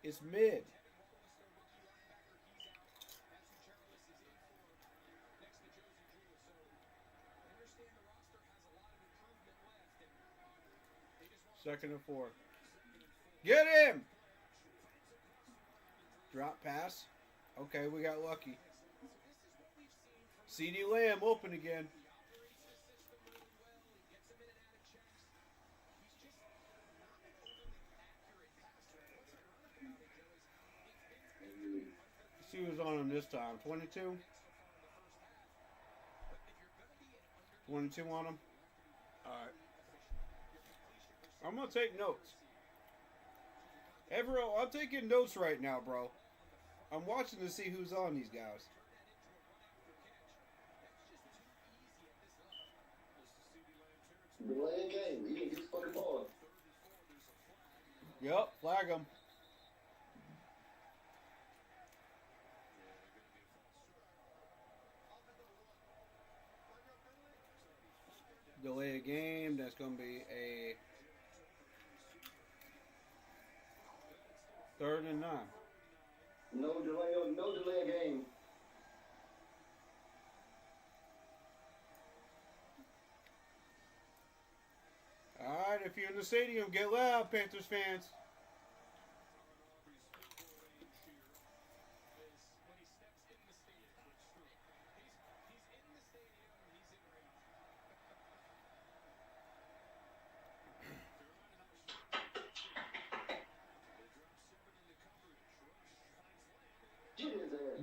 It's mid. Second and 4. Get him! Drop pass. Okay, we got lucky. CeeDee Lamb open again. Let's see who's on him this time. 22? 22 on him? Alright. I'm going to take notes. Evero, I'm taking notes right now, bro. I'm watching to see who's on these guys. Delay a game. He can get fucking ball. Yep, flag him. Delay a game. That's going to be a 3rd and 9. No delay a game. Alright, if you're in the stadium, get loud, Panthers fans.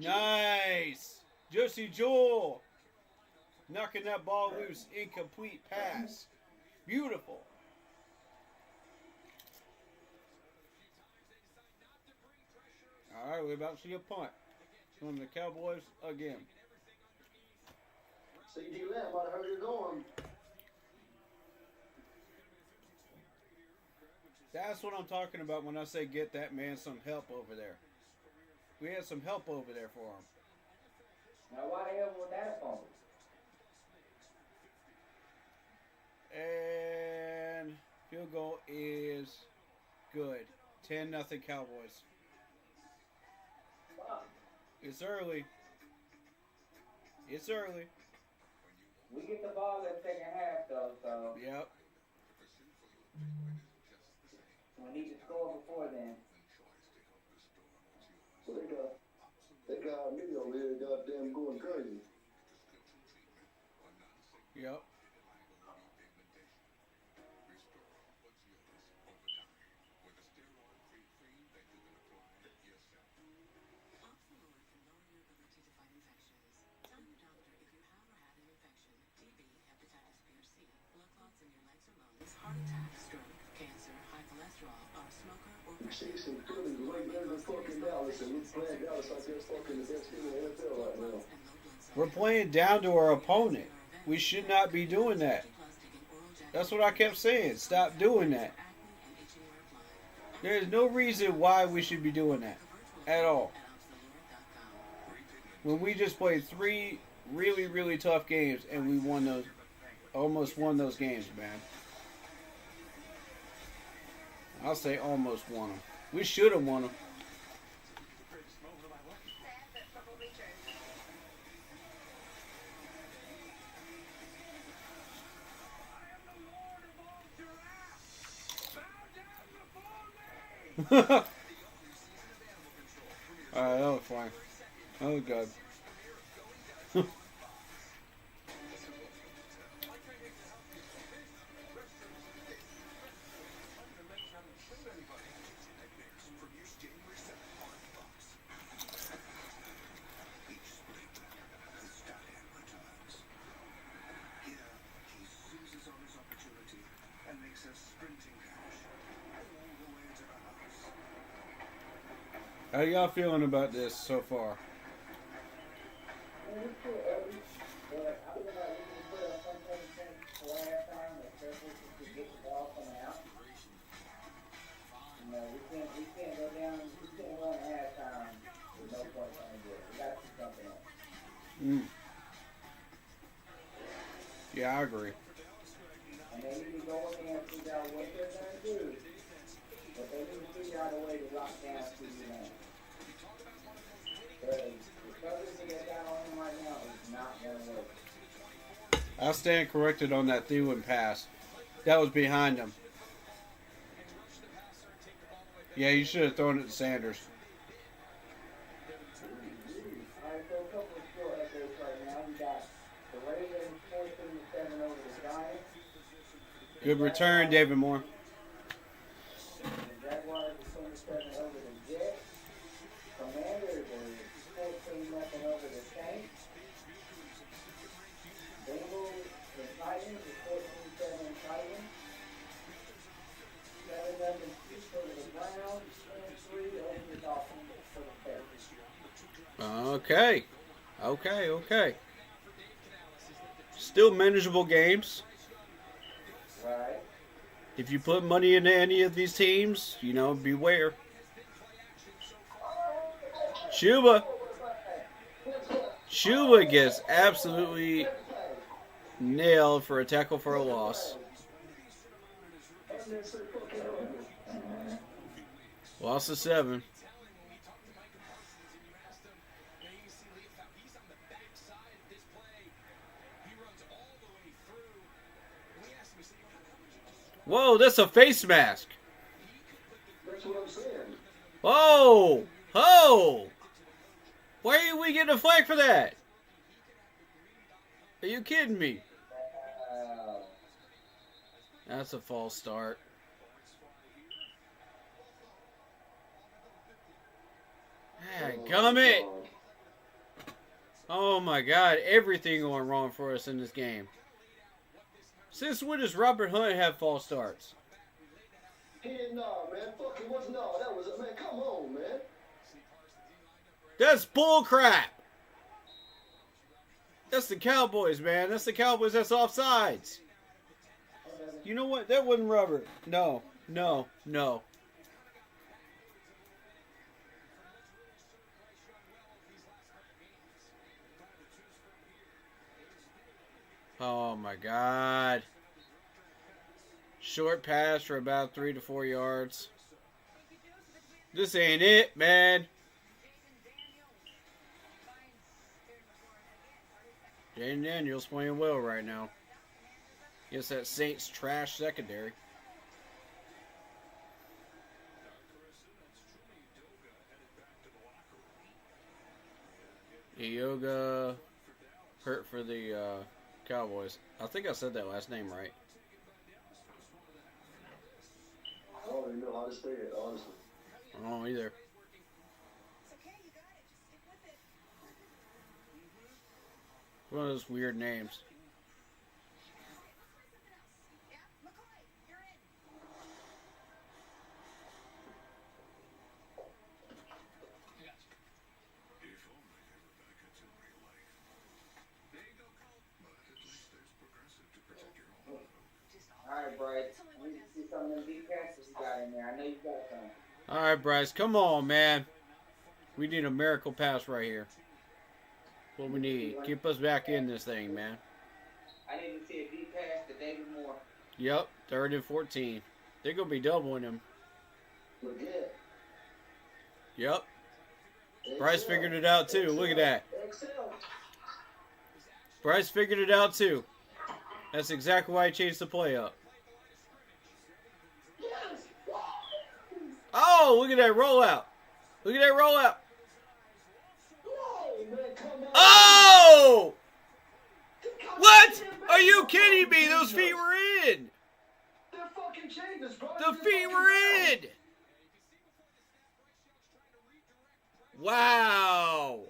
Nice! Josie Jewell knocking that ball loose. Incomplete pass. Beautiful. Alright, we're about to see a punt from the Cowboys again. CeeDee Lamb might have heard you going. That's what I'm talking about when I say get that man some help over there. We had some help over there for him. Now, why the hell was that a fumble? And field goal is good. 10-0 Cowboys. Fuck. It's early. It's early. We get the ball in the second half, though, so Yep. we need to score before then. So they got me over here goddamn going crazy. Yep. Heart attack, stroke, cancer, high cholesterol, or a smoker or Chiefs and Phillies way better than fucking Dallas, and we playing Dallas like they're fucking the best team in the NFL right now. We're playing down to our opponent. We should not be doing that. That's what I kept saying. Stop doing that. There is no reason why we should be doing that at all. When we just played 3 really, really tough games and we won those, almost won those games, man. I'll say almost won them. We should have won them. Alright, that was fine. That was good. How y'all feeling about this so far? Yeah, I agree. And they need to go in there and figure out what they're going to do. But they need to figure out a way to lock down CD Lamb. The coverage that they got on him right now is not going to work. I stand corrected on that Thielen pass. That was behind him. Yeah, you should have thrown it to Sanders. Alright, so a couple of score updates right now. We got the Ravens 14-7 over the Giants. Good return, David Moore. The Jaguars are 27 over the Jets. Commanders are 14-0 over the Saints. Bengals and Titans are 14-7 Titans. 7-0 Chiefs over the Browns. 10-3 over the Dolphins for the Patriots. Okay. Still manageable games. Right. If you put money into any of these teams, beware. Shuba gets absolutely nailed for a tackle for a loss. Loss of 7. Whoa, that's a face mask. That's what I'm saying. Oh! Why are we getting a flag for that? Are you kidding me? That's a false start. Gummit! Oh my God, everything going wrong for us in this game. Since when does Robert Hunt have false starts? No, man. Fucking what's no? That was man. Come on, man. That's bull crap. That's the Cowboys, man. That's the Cowboys. That's offsides. You know what? That wasn't rubber. No. Oh my God. Short pass for about 3 to 4 yards. This ain't it, man. Jaden Daniels playing well right now. Guess that Saints trash secondary. Yoga hurt for the Cowboys. I think I said that last name right. I don't even know how to say it, honestly. I don't know either. One of those weird names. Alright, Bryce. We need to see some of them deep passes you got in there. I know you got some. All right, Bryce, come on, man. We need a miracle pass right here. What we need. Keep us back in this thing, man. I need to see a deep pass to David Moore. Yep, 3rd and 14. They're going to be doubling him. Look at Yep. Bryce figured it out, too. Look at that. Bryce figured it out, too. That's exactly why he changed the play up. Oh, look at that rollout. Look at that rollout. Oh! What? Are you kidding me? Those feet were in. The feet were in. Wow.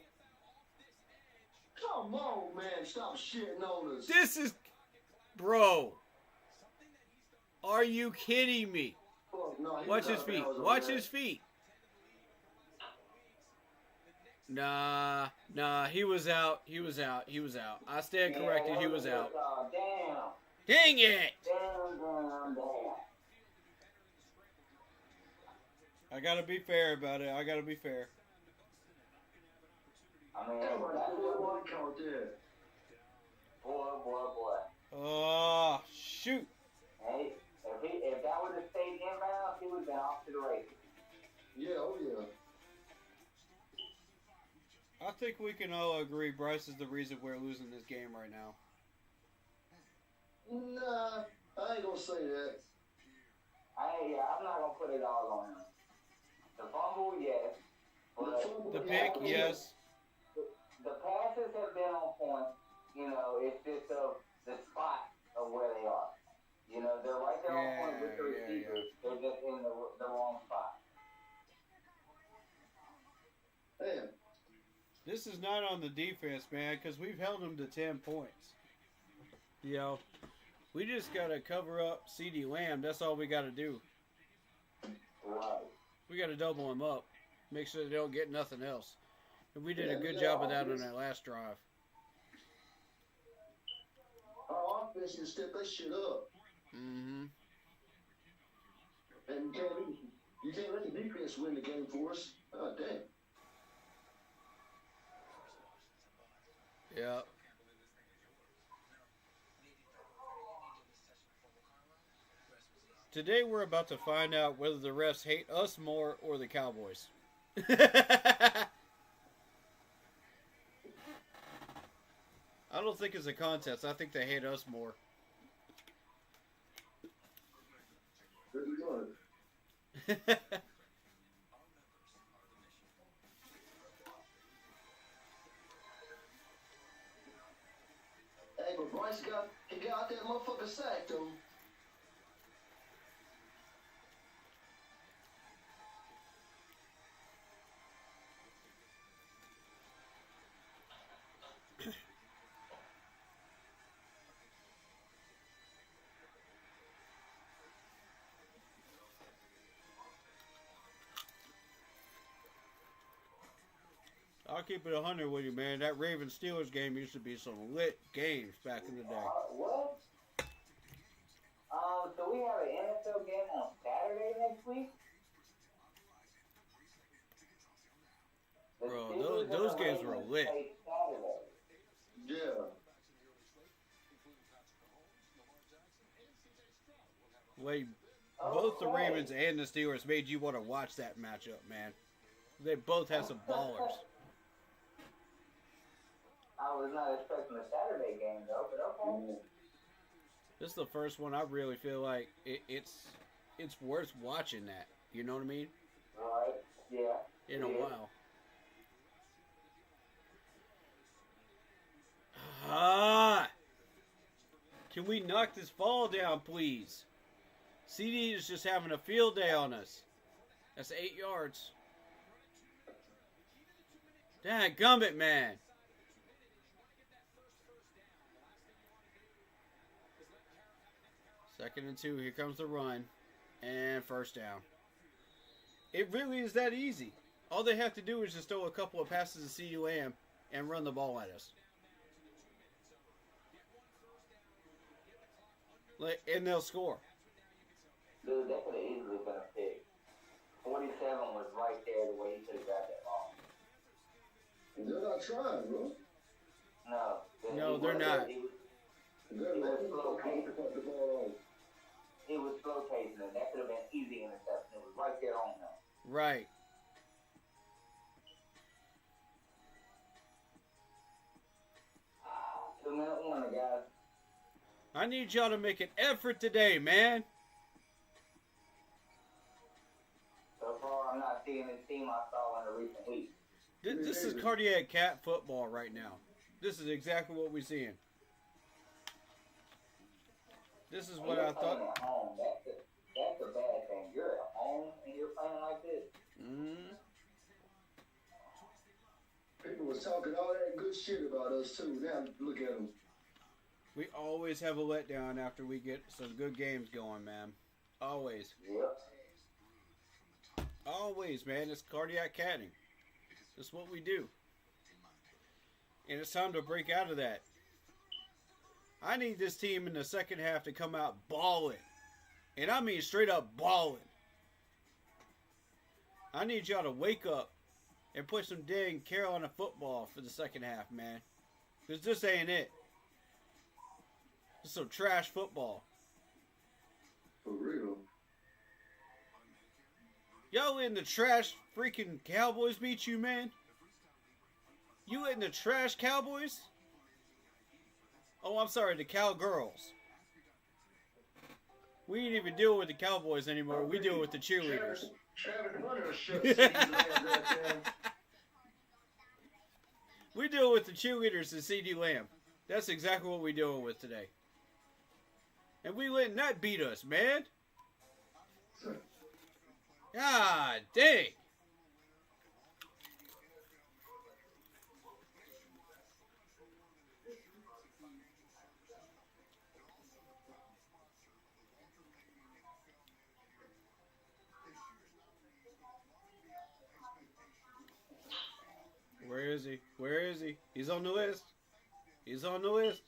Come on, man. Stop shitting on us. This is... Bro. Are you kidding me? Watch his feet. Watch his feet. Nah, he was out. He was out. I stand corrected. He was out. Dang it! I gotta be fair about it. I gotta be fair. Boy. Oh, shoot. think we can all agree Bryce is the reason we're losing this game right now. Nah, I ain't gonna say that. I'm not gonna put it all on him. The fumble, yes. But The pick, yes. The passes have been on point. You know, it's just the spot of where they are. You know, they're right there on point with the receivers. They're just in the wrong spot. Damn. This is not on the defense, man, because we've held them to 10 points. You know, we just got to cover up CeeDee Lamb. That's all we got to do. Right. We got to double them up. Make sure they don't get nothing else. And we did a good job of that on that last drive. Our offense can step that shit up. Mm-hmm. And you can't let the defense win the game for us. Oh, damn. Yeah. Today we're about to find out whether the refs hate us more or the Cowboys. I don't think it's a contest. I think they hate us more. Hey, but Bryce got that motherfucker sacked, though. I'll keep it 100 with you, man. That Ravens-Steelers game used to be some lit games back in the day. What? So we have an NFL game on Saturday next week? Bro, those games were lit. Yeah. Like, both the Ravens and the Steelers made you want to watch that matchup, man. They both have some ballers. I was not expecting a Saturday game, though, but okay. This is the first one I really feel like it's worth watching that. You know what I mean? Right, yeah. In a while. Can we knock this ball down, please? CD is just having a field day on us. That's 8 yards. Dadgummit, man. Second and 2. Here comes the run. And first down. It really is that easy. All they have to do is just throw a couple of passes to CeeDee Lamb and run the ball at us. And they'll score. Dude, that could have easily been a pick. 47 was right there the way he could have got that ball. They're not trying, bro. No, they're not. It was slow pacing, and that could have been easy interception. It was right there on them. Right. Two-minute warning, guys. I need y'all to make an effort today, man. So far, I'm not seeing the team I saw in the recent weeks. This is cardiac cat football right now. This is exactly what we're seeing. This is what I thought. At home. That's a bad thing. You're at home and you're playing like this. Mm-hmm. People was talking all that good shit about us, too. Now, look at them. We always have a letdown after we get some good games going, man. Always. Yep. Always, man. It's cardiac catting. That's what we do. And it's time to break out of that. I need this team in the second half to come out balling. And I mean straight up balling. I need y'all to wake up and play some dang Carolina football for the second half, man. Because this ain't it. This is some trash football. For real. Y'all in the trash freaking Cowboys beat you, man? You letting the trash Cowboys? Oh, I'm sorry, the Cowgirls. We ain't even deal with the Cowboys anymore. We deal with the cheerleaders. We deal with the cheerleaders and CD Lamb. That's exactly what we dealing with today. And we letting that beat us, man. God dang. Where is he? Where is he? He's on the list. He's on the list.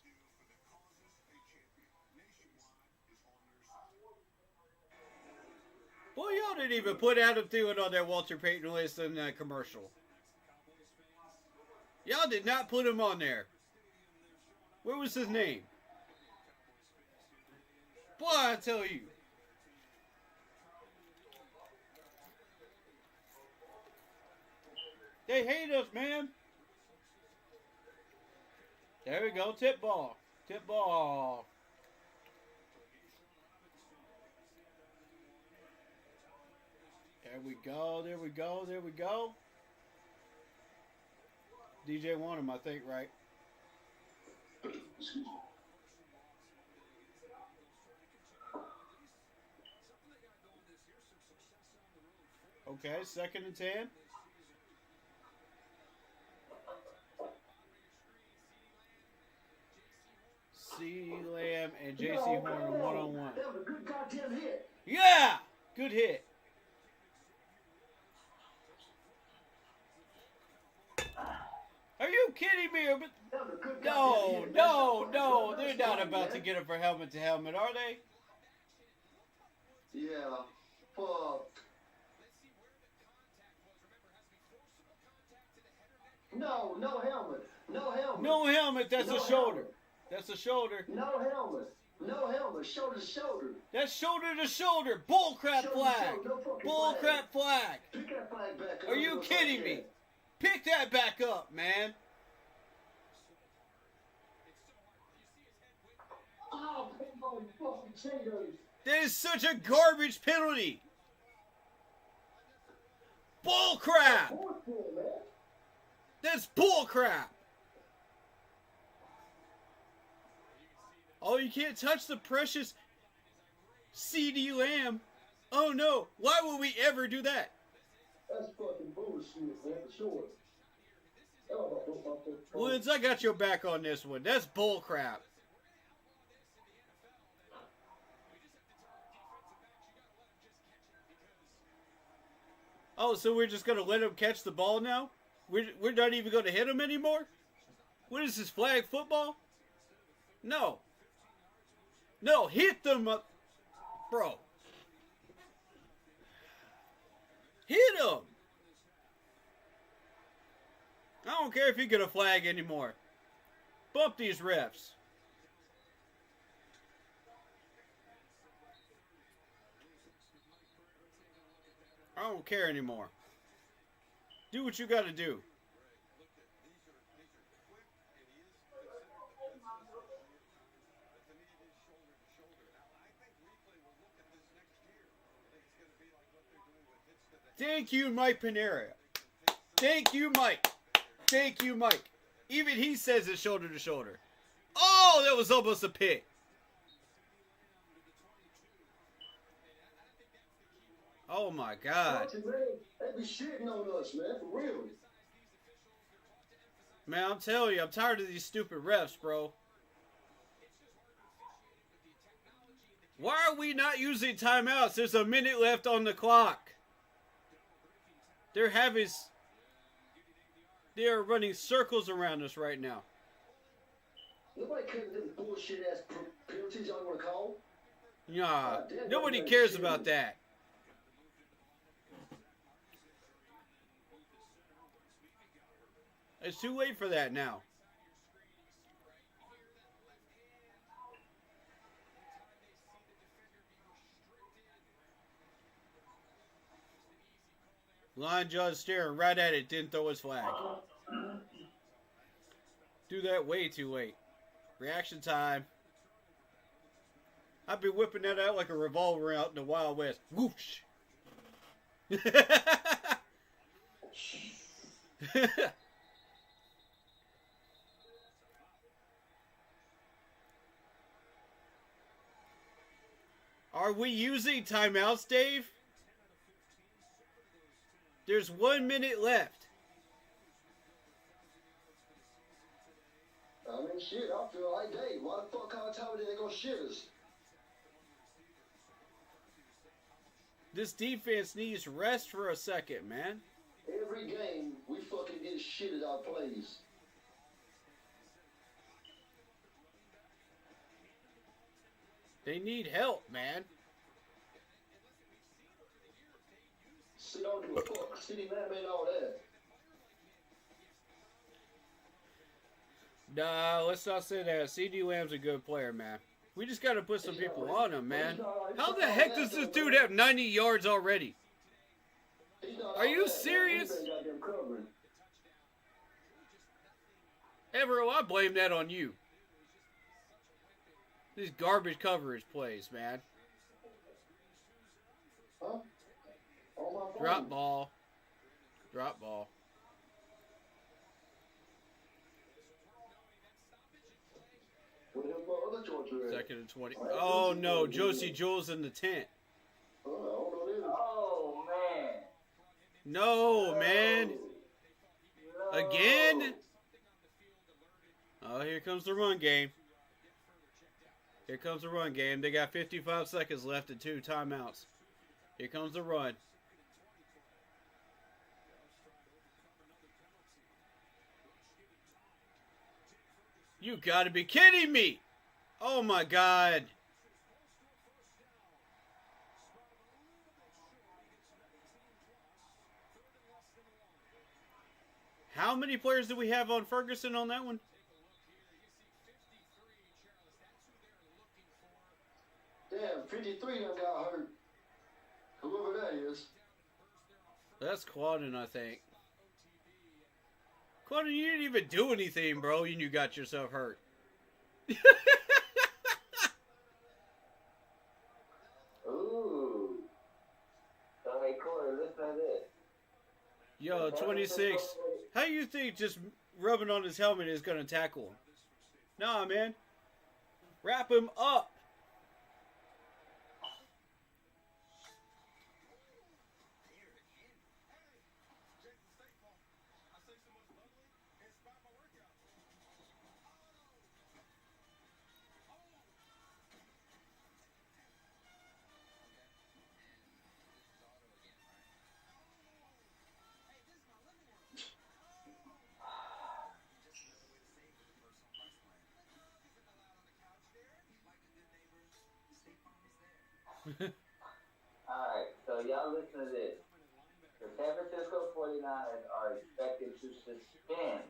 Boy, y'all didn't even put Adam Thielen on that Walter Payton list in that commercial. Y'all did not put him on there. What was his name? Boy, I tell you. They hate us, man. There we go. Tip ball. Tip ball. There we go. There we go. There we go. DJ won him, I think, right? Okay, 2nd and 10. C. Lamb and J.C. Horn one-on-one. That was a good goddamn hit. Yeah! Good hit. Are you kidding me? That was a good No, goddamn hit. no. They're not about to get up for helmet to helmet, are they? Yeah. Fuck. No helmet. No helmet. No helmet. That's No a shoulder. helmet. That's a shoulder. No helmet. No helmet. Shoulder to shoulder. That's shoulder to shoulder. Bull crap Shoulder to flag. shoulder. No fucking Bull flag. crap flag. Pick that flag back up. Are you kidding me? Pick that back up, man. Oh, fucking potatoes. That is such a garbage penalty. Bull crap. Fourth pull, man. That's bull crap. Oh, you can't touch the precious CD Lamb. Oh no, why would we ever do that? That's fucking bullshit, man, for sure. Woods, I got your back on this one. That's bull crap. Oh, so we're just going to let him catch the ball now? We're not even going to hit him anymore? What is this, flag football? No. No, hit them up. Bro. Hit him. I don't care if you get a flag anymore. Bump these refs. I don't care anymore. Do what you got to do. Thank you, Mike Panera. Thank you, Mike. Thank you, Mike. Even he says it's shoulder to shoulder. Oh, that was almost a pick. Oh my God. They be shitting on us, man, for real. Man, I'm telling you, I'm tired of these stupid refs, bro. Why are we not using timeouts? There's a minute left on the clock. They are running circles around us right now. Nobody cares about them bullshit ass penalties y'all want to call. Nah, damn, nobody nobody cares shit. about that. It's too late for that now. Line judge staring right at it, didn't throw his flag. Do that way too late. Reaction time. I'd be whipping that out like a revolver out in the Wild West. Whoosh! Are we using timeouts, Dave? There's 1 minute left. I mean, shit, I feel like, Dave, why the fuck kind of time they gonna shit us? This defense needs rest for a second, man. Every game, we fucking get shitted our plays. They need help, man. See, I don't give a fuck. City man and all that. Nah, let's not say that. CD Lamb's a good player, man. We just got to put some people on him, man. How the heck does this dude have 90 yards already? Are you serious? Evero, I blame that on you. These garbage coverage plays, man. Huh? Drop ball. Drop ball. Second and 20. Oh, no. Josie Jewell's in the tent. Oh, man. No, man. No. Again? Oh, here comes the run game. Here comes the run game. They got 55 seconds left and 2 timeouts. Here comes the run. You gotta be kidding me! Oh my God. How many players do we have on Ferguson on that one? Damn, 53 done got hurt. Whoever that is. That's Quaden, I think. Quaden, you didn't even do anything, bro, and you got yourself hurt. Ooh. So, hey, Corey, listen to this. Yo, 26. How you think just rubbing on his helmet is going to tackle him? Nah, man. Wrap him up. Alright, so y'all listen to this. The San Francisco 49ers are expected to suspend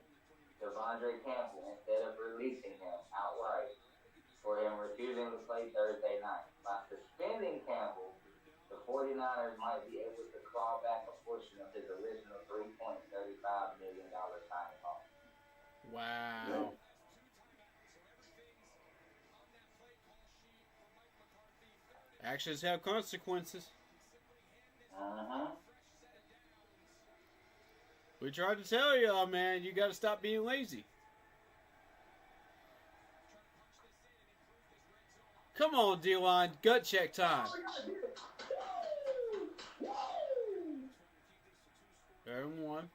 Devondre Campbell instead of releasing him outright for him refusing to play Thursday night. By suspending Campbell, the 49ers might be able to claw back a portion of his original $3.35 million signing offer. Wow. Actions have consequences. Uh-huh. We tried to tell y'all, man, you got to stop being lazy. Come on, D-line, gut check time. Third and 1.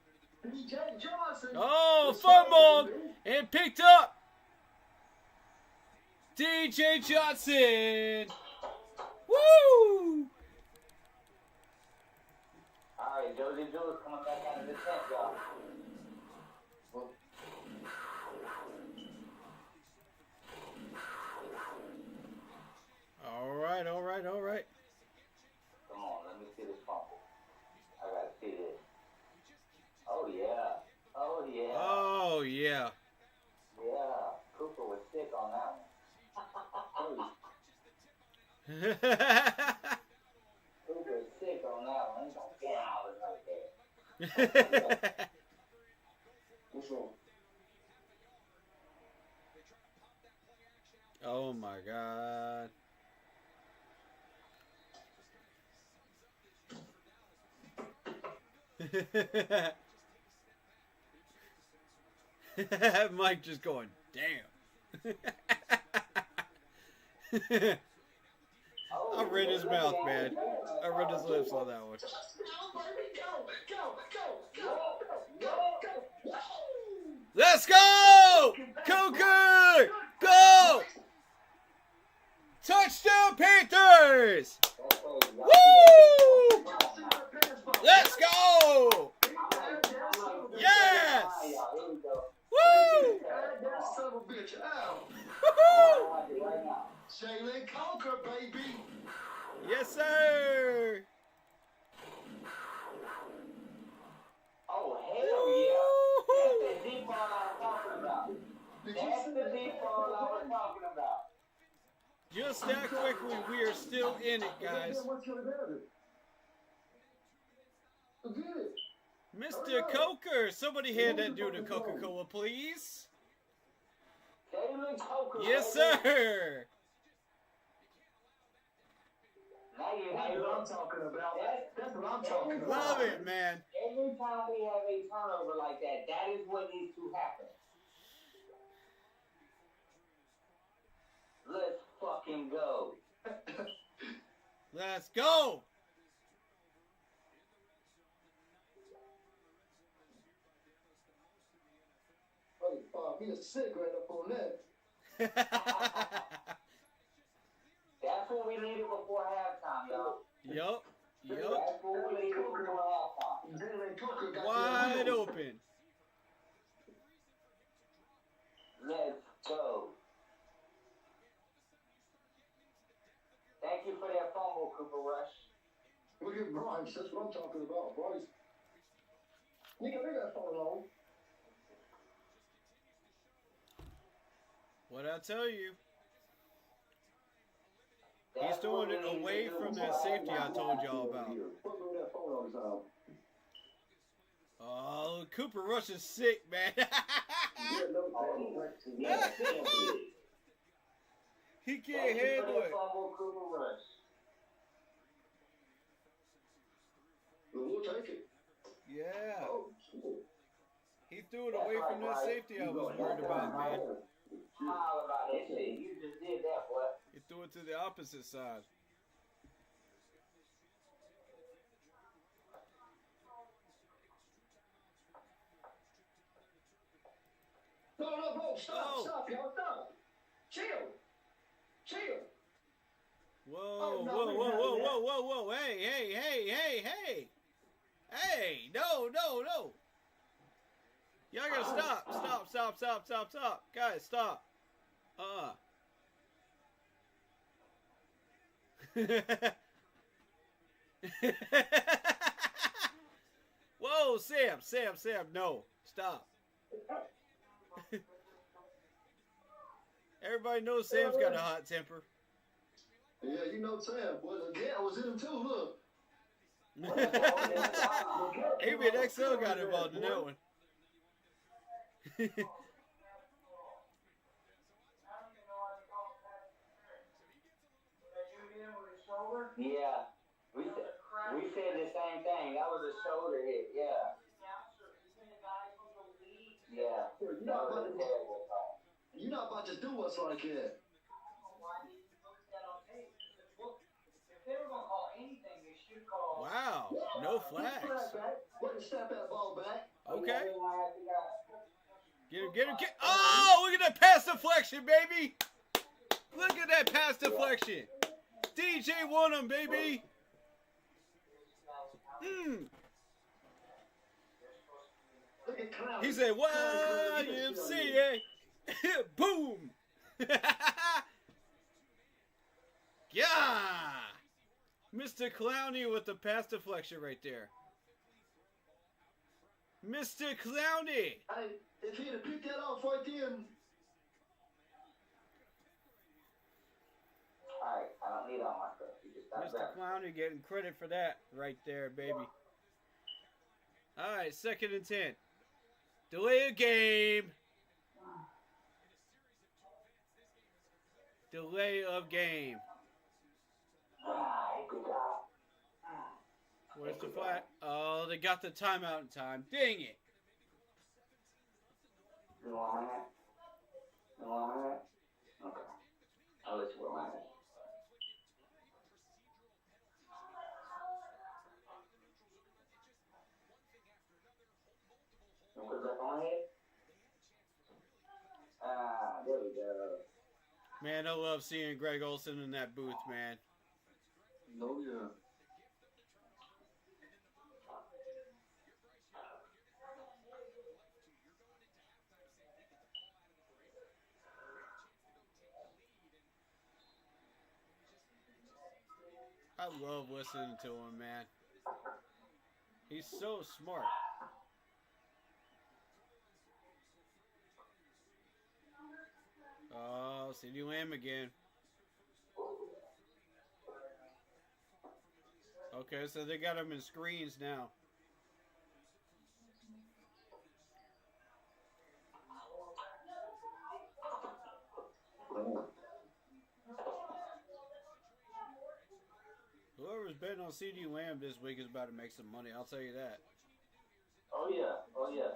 Oh, fumbled and picked up. DJ Johnson. Woo! Alright, Josie Jewell's coming back out of the tent, y'all. All right. Come on, let me see this fumble. I gotta see this. Oh, yeah. Oh, yeah. Yeah, Cooper was sick on that one. Cooper was sick on that one. He's gonna get out right there. What's wrong? God. Mike just going, damn. I read his mouth, man. I read his lips on that one. Let's go! Cougar! Go! Touchdown Panthers! Woo! Let's go! Yes! Woo! Jalen Conquer, baby. Yes, sir! Oh, hell yeah. That's the deep ball I was talking about. That's the deep ball I was talking about. Just that quickly, we are still in it, guys. Mr. Coker, somebody hand that dude a Coca-Cola, please. Jalen Coker. Yes, sir. That's what I'm talking about. That's what I'm talking about. Love it, man. Every time we have a turnover like that, that is what needs to happen. Let's fucking go. Let's go. Me a cigarette up on that. That's what we needed before halftime, y'all. Yup. That's what we needed before halftime. Jalen Conquer got Wide open. Let's go. Thank you for that fumble, Cooper Rush. Look at Bryce. That's what I'm talking about, Bryce. You can make that phone on. What'd I tell you? He's doing it away from that safety I told y'all about. Oh, Cooper Rush is sick, man. He can't handle it. We'll take it. Yeah. He threw it away from that safety I was worried about, man. Smile about that shit. You just did that, boy. He threw it to the opposite side. No, stop, y'all, stop. Chill. Whoa. Hey, no. Y'all gotta stop. Guys, stop. Whoa, Sam, no. Stop. Everybody knows Sam's got a hot temper. Yeah, you know Sam. Well, the gal was in him too, look. Even XL got involved in that one. Yeah, we said the same thing. That was a shoulder hit. Yeah. You're not about to do us like that. Wow, no flags. Step that ball back. Okay. Get him. Oh, look at that pass deflection, baby. Look at that pass deflection. DJ won him, baby. He said, YMCA. Boom. Yeah. Mr. Clowney with the pass deflection right there. Mr. Clowney. If he'd have picked that off right then. Alright, I don't need all my stuff. You just got Mr. Clowney getting credit for that right there, baby. Alright, 2nd and 10. Delay a game. Delay of game. Where's the flag? Oh, they got the timeout in time. Dang it. You want my hat? You want my hat? Okay. I'll let you wear my hat. You want to put it back on my head? Ah, there we go. Man, I love seeing Greg Olsen in that booth, man. No, yeah. I love listening to him, man. He's so smart. Oh, CeeDee Lamb again. Okay, so they got him in screens now. Whoever's betting on CeeDee Lamb this week is about to make some money. I'll tell you that. Oh, yeah. Oh, yeah.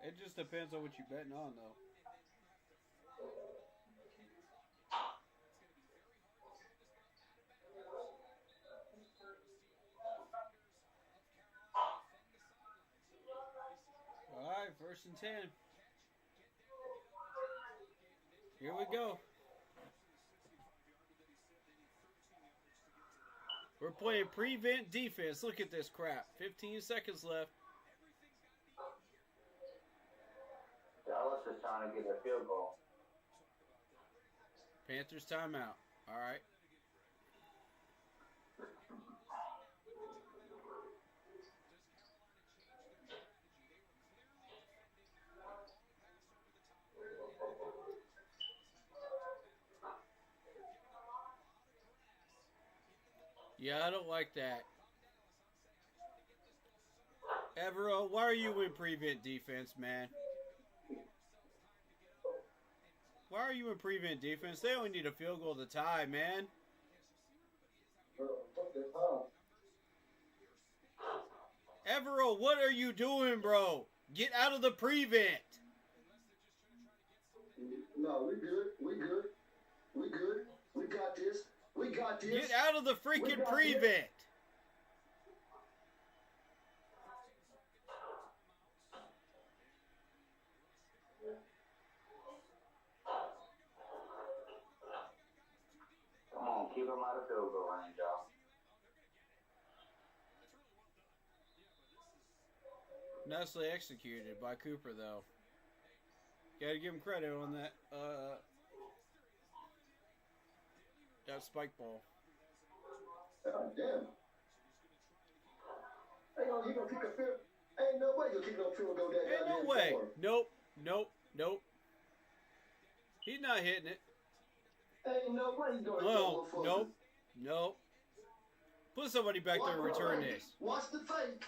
It just depends on what you're betting on, though. All right, 1st and 10. Here we go. We're playing prevent defense. Look at this crap. 15 seconds left. Dallas is trying to get a field goal. Panthers timeout. All right. Yeah, I don't like that. Evero, why are you in prevent defense, man? Why are you in prevent defense? They only need a field goal to tie, man. Evero, what are you doing, bro? Get out of the prevent. No, we good. We good. We good. We got this. We got this. Get out of the freaking prevent. Come on, keep him out of field goal range, y'all. Nicely executed by Cooper, though. Gotta give him credit on that. That spike ball. God damn. He gonna kick a field. Ain't no way he'll kick no field goal that Ain't no goddamn way. far. Nope. He's not hitting it. Ain't no way he's gonna go for it. Nope. Put somebody back there to return this. Watch the fake.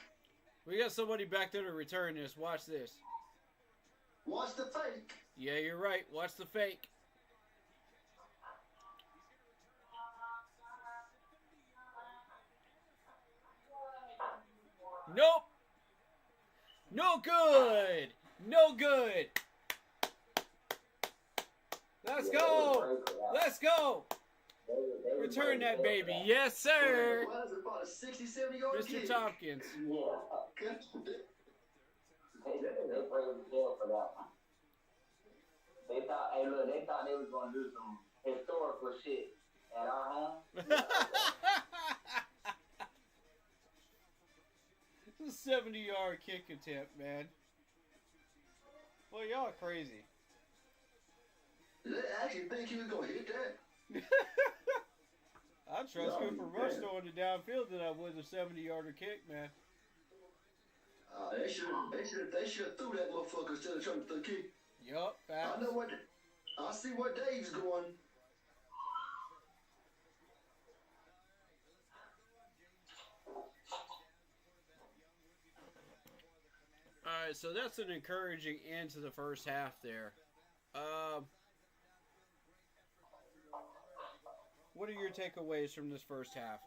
We got somebody back there to return this. Watch this. Watch the fake. Yeah, you're right. Watch the fake. Nope. No good. No good. Let's go. Let's go. Return that baby. Yes, sir. What is it, about a 60, 70-yard Mr. kick? Tompkins. Yeah. They played with jail for that one. They thought they was gonna do some historical shit at our home. 70-yard kick attempt, man. Boy, y'all crazy. Did they actually think he was gonna hit that? I trust Cooper Rush throwing it downfield than I would a 70-yarder kick, man. They should have threw that motherfucker instead of trying to throw the kick. Yup, facts. I see where Dave's going. right, so that's an encouraging end to the first half there. What are your takeaways from this first half?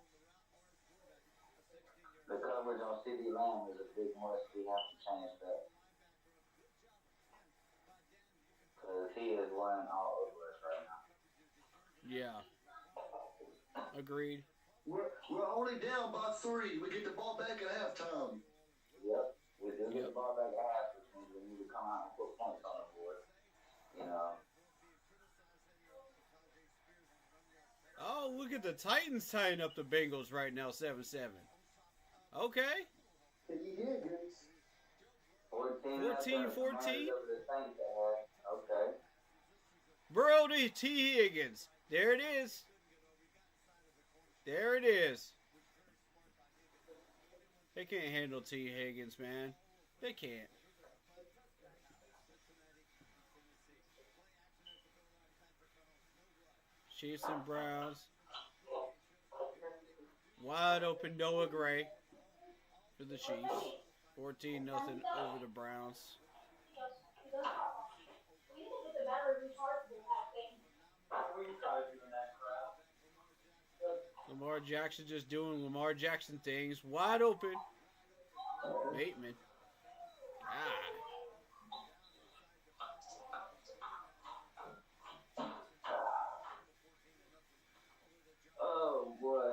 The coverage on CD Lamb is a big must. We have to change that. Because he is running all over us right now. Yeah. Agreed. We're only down by 3. We get the ball back at halftime. Yep. We do get the ball back at half, which means we need to come out and put points on the board. You know. Oh, look at the Titans tying up the Bengals right now, 7-7. Okay. Yeah, guys. 14-14. Okay. Brody T. Higgins. There it is. There it is. They can't handle T. Higgins, man. They can't. Chiefs and Browns. Wide open Noah Gray for the Chiefs. 14-0 over the Browns. Lamar Jackson just doing Lamar Jackson things. Wide open. Bateman. Oh, boy.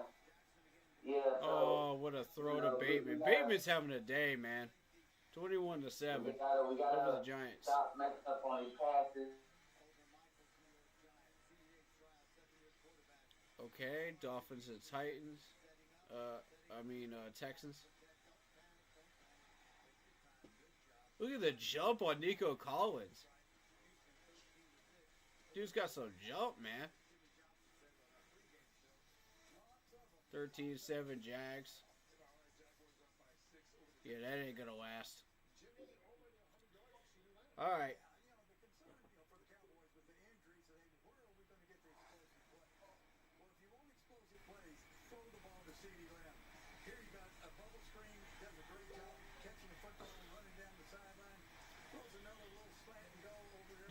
Yeah. Oh, what a throw to Bateman. Bateman's having a day, man. 21-7 we gotta over the Giants. Stop messing up on these passes. Okay, Dolphins and Titans. Texans. Look at the jump on Nico Collins. Dude's got some jump, man. 13-7 Jags. Yeah, that ain't gonna last. All right.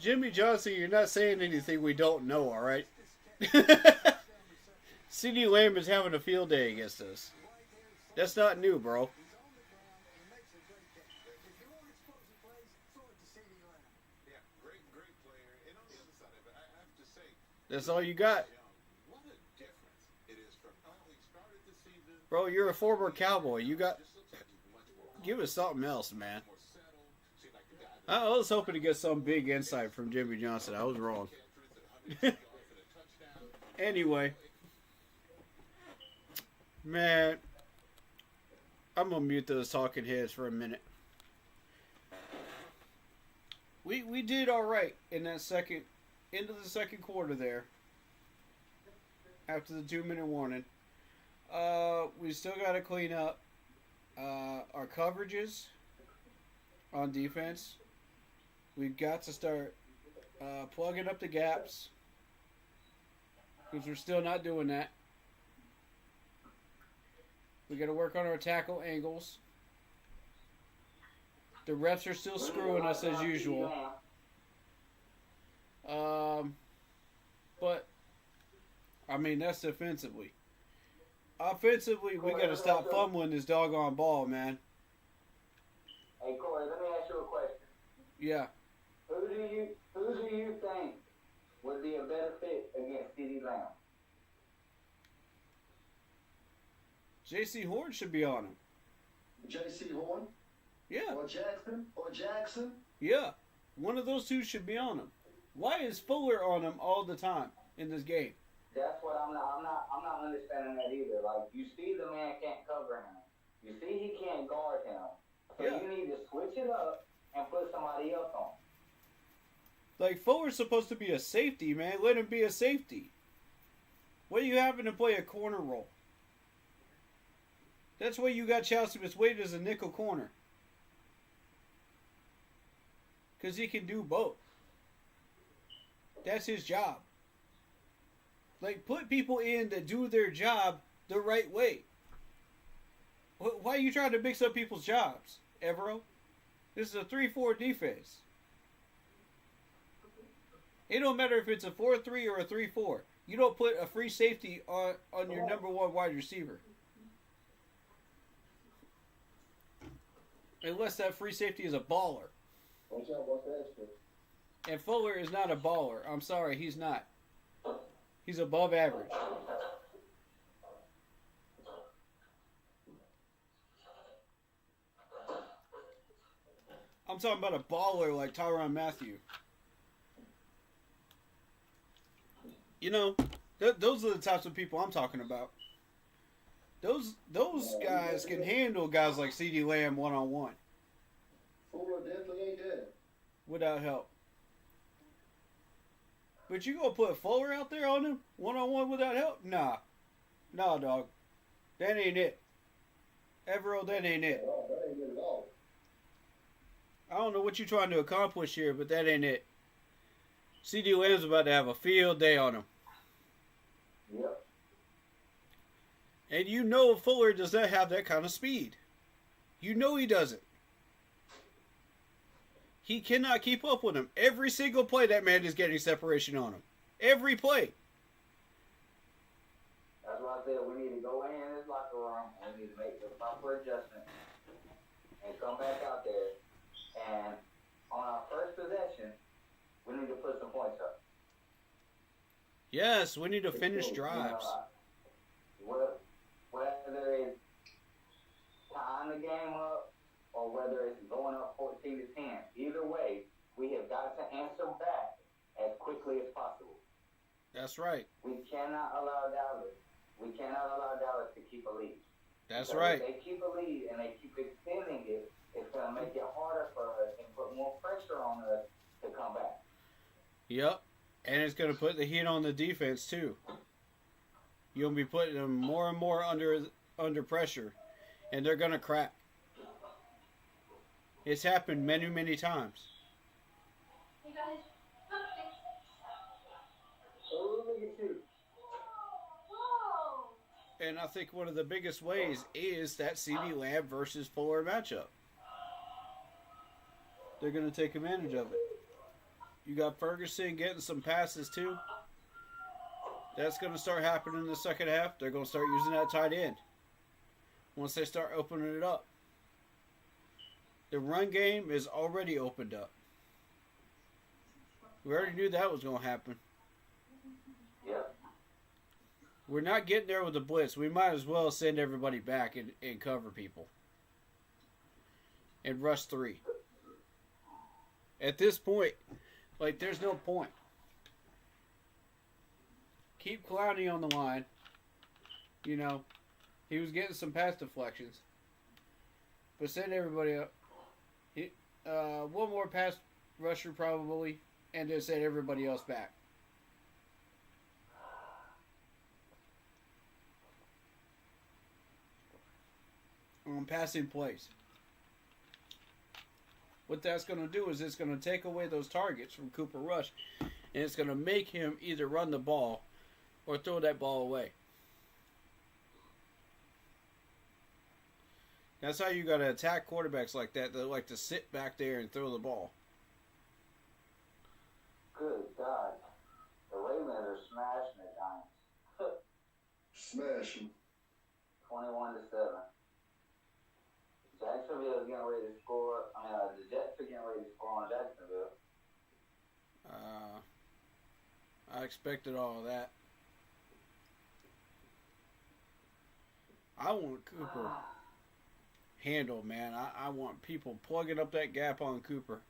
Jimmy Johnson, you're not saying anything we don't know, all right? CeeDee Lamb is having a field day against us. That's not new, bro. That's all you got. Bro, you're a former Cowboy. You got... Give us something else, man. I was hoping to get some big insight from Jimmy Johnson. I was wrong. Anyway. Man. I'm going to mute those talking heads for a minute. We did all right in that into the second quarter there. After the 2-minute warning. We still got to clean up our coverages on defense. We've got to start plugging up the gaps because we're still not doing that. We got to work on our tackle angles. The refs are still screwing us as usual. But I mean, that's defensively. Offensively, we got to stop fumbling this doggone ball, man. Hey, Corey, let me ask you a question. Yeah. Who do you think would be a better fit against CeeDee Lamb? J.C. Horn should be on him. J.C. Horn? Yeah. Or Jackson? Yeah. One of those two should be on him. Why is Fuller on him all the time in this game? That's what I'm not understanding that either. Like, you see the man can't cover him. You see he can't guard him. So you need to switch it up and put somebody else on. Like, Fuller's supposed to be a safety, man. Let him be a safety. What are you having to play a corner role? That's why you got Chelsea Wade as a nickel corner. Because he can do both. That's his job. Like, put people in that do their job the right way. Why are you trying to mix up people's jobs, Evero? This is a 3-4 defense. It don't matter if it's a 4-3 or a 3-4. You don't put a free safety on your number one wide receiver. Unless that free safety is a baller. And Fuller is not a baller. I'm sorry, he's not. He's above average. I'm talking about a baller like Tyrann Mathieu. You know, those are the types of people I'm talking about. Those guys can handle guys like CeeDee Lamb one-on-one. Fuller definitely ain't dead. Without help. But you gonna put Fuller out there on him one-on-one without help? Nah, dog. That ain't it. Evero, that ain't it. That ain't it at all. I don't know what you're trying to accomplish here, but that ain't it. CeeDee Lamb's about to have a field day on him. Yep. And you know Fuller does not have that kind of speed. You know he doesn't. He cannot keep up with him. Every single play, that man is getting separation on him. Every play. That's why I said we need to go in this locker room and we need to make the proper adjustment and come back out there. And on our first possession, we need to put some points up. Yes, we need to finish drives. Whether it's tying the game up or whether it's going up 14-10, either way, we have got to answer back as quickly as possible. That's right. We cannot allow Dallas to keep a lead. That's because right. If they keep a lead and they keep extending it, it's going to make it harder for us and put more pressure on us to come back. Yep. And it's going to put the heat on the defense, too. You'll be putting them more and more under pressure, and they're going to crack. It's happened many, many times. And I think one of the biggest ways is that CeeDee Lamb versus Fuller matchup. They're going to take advantage of it. You got Ferguson getting some passes too. That's going to start happening in the second half. They're going to start using that tight end once they start opening it up. The run game is already opened up. We already knew that was going to happen. Yeah. We're not getting there with the blitz. We might as well send everybody back and cover people. And rush 3. At this point, like, there's no point. Keep Clowney on the line. You know, he was getting some pass deflections. But send everybody up. One more pass rusher probably, and then send everybody else back. On passing plays. What that's going to do is it's going to take away those targets from Cooper Rush, and it's going to make him either run the ball or throw that ball away. That's how you got to attack quarterbacks like that. They like to sit back there and throw the ball. Good God. The Ravens are smashing the Giants. Smashing. 21-7. Jacksonville is getting ready to score. The Jets are getting ready to score on Jacksonville. I expected all of that. I want Cooper handled, man. I want people plugging up that gap on Cooper.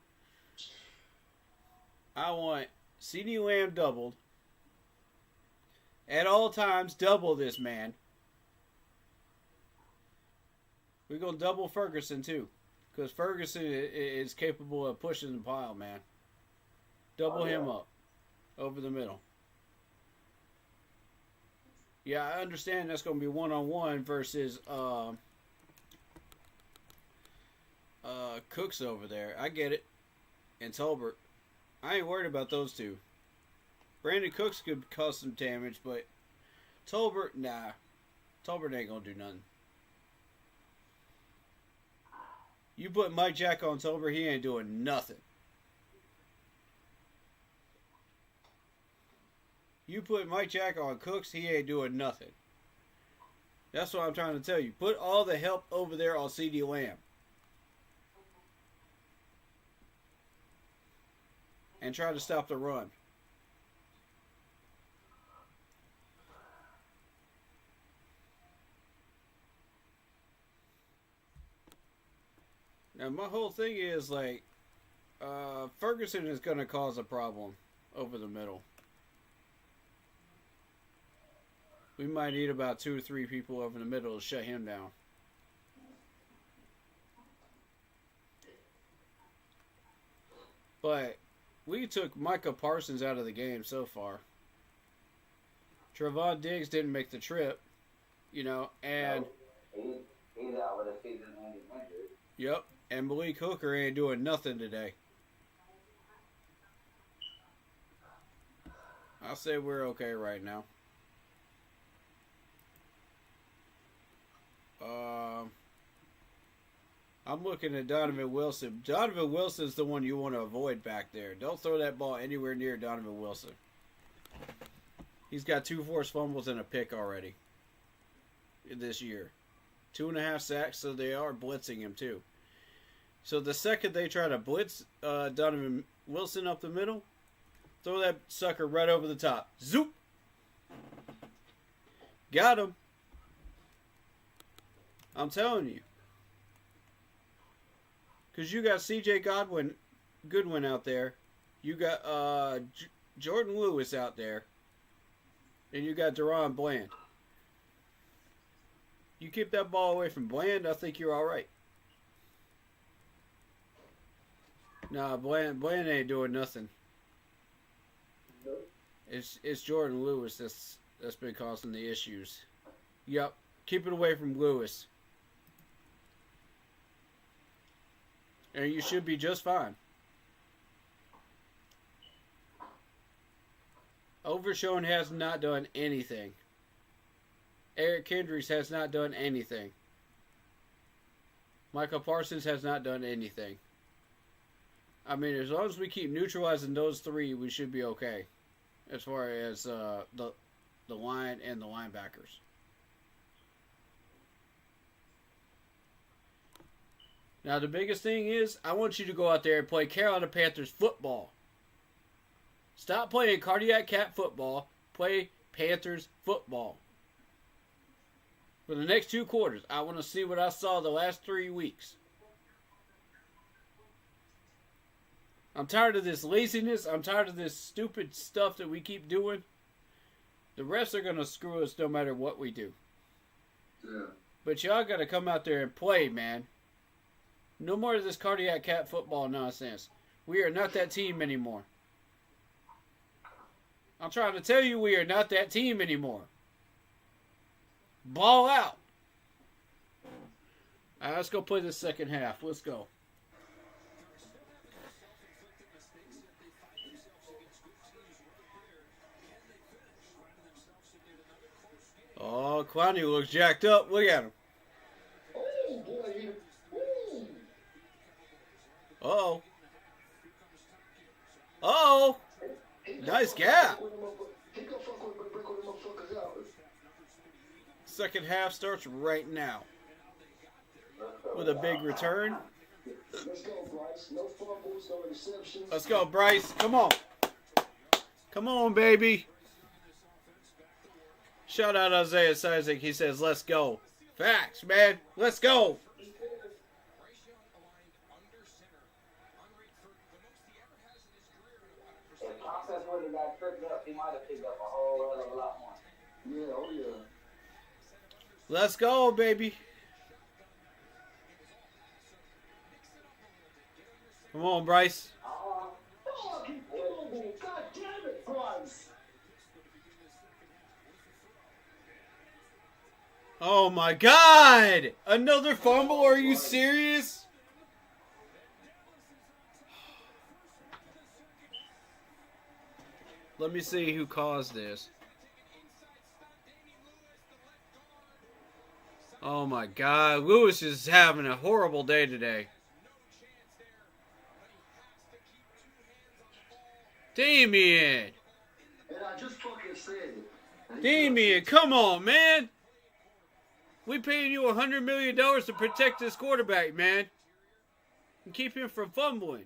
I want CeeDee Lamb doubled. At all times, double this man. We're going to double Ferguson, too. Because Ferguson is capable of pushing the pile, man. Double him up. Over the middle. Yeah, I understand that's going to be one-on-one versus Cooks over there. I get it. And Tolbert. I ain't worried about those two. Brandon Cooks could cause some damage, but Tolbert, nah. Tolbert ain't going to do nothing. You put Mike Jack on Tober, he ain't doing nothing. You put Mike Jack on Cooks, he ain't doing nothing. That's what I'm trying to tell you. Put all the help over there on CeeDee Lamb. And try to stop the run. Now, my whole thing is, like, Ferguson is going to cause a problem over the middle. We might need about 2 or 3 people over the middle to shut him down. But we took Micah Parsons out of the game so far. Trevon Diggs didn't make the trip, you know, and... No, he's out with a season-ending injury. Yep, and Malik Hooker ain't doing nothing today. I'll say we're okay right now. I'm looking at Donovan Wilson. Donovan Wilson's the one you want to avoid back there. Don't throw that ball anywhere near Donovan Wilson. He's got 2 forced fumbles and a pick already this year. 2.5 sacks, so they are blitzing him too. So the second they try to blitz Donovan Wilson up the middle, throw that sucker right over the top. Zoop! Got him. I'm telling you. Because you got C.J. Goodwin out there. You got Jordan Lewis out there. And you got Deron Bland. You keep that ball away from Bland, I think you're all right. Nah, Bland ain't doing nothing. It's Jordan Lewis that's been causing the issues. Yep, keep it away from Lewis. And you should be just fine. Overshown has not done anything. Eric Kendricks has not done anything. Michael Parsons has not done anything. I mean, as long as we keep neutralizing those 3, we should be okay. As far as the line and the linebackers. Now, the biggest thing is, I want you to go out there and play Carolina Panthers football. Stop playing cardiac cat football. Play Panthers football. For the next 2 quarters, I want to see what I saw the last 3 weeks. I'm tired of this laziness. I'm tired of this stupid stuff that we keep doing. The refs are going to screw us no matter what we do. Yeah. But y'all got to come out there and play, man. No more of this cardiac cat football nonsense. We are not that team anymore. I'm trying to tell you we are not that team anymore. Ball out. All right, let's go play the second half. Let's go. Oh, Clowney looks jacked up. Look at him. Oh, boy. Ooh. Uh-oh. Uh-oh. Nice gap. Second half starts right now. With a big return. Let's go, Bryce. No fumbles, no interceptions. Let's go, Bryce. Come on. Come on, baby. Shout out Isaiah Isaac. He says, let's go. Facts, man. Let's go. If Thompson would have got tripped up, he might have picked up a whole hell of a lot more. Yeah, oh yeah. Let's go, baby. Come on, Bryce. Fucking fumble. God damn it, Bryce. Oh my God! Another fumble? Are you serious? Let me see who caused this. Oh my God, Lewis is having a horrible day today. Damian! And I just fucking said it. Damian, come on, man! We paying you $100 million to protect this quarterback, man. And keep him from fumbling.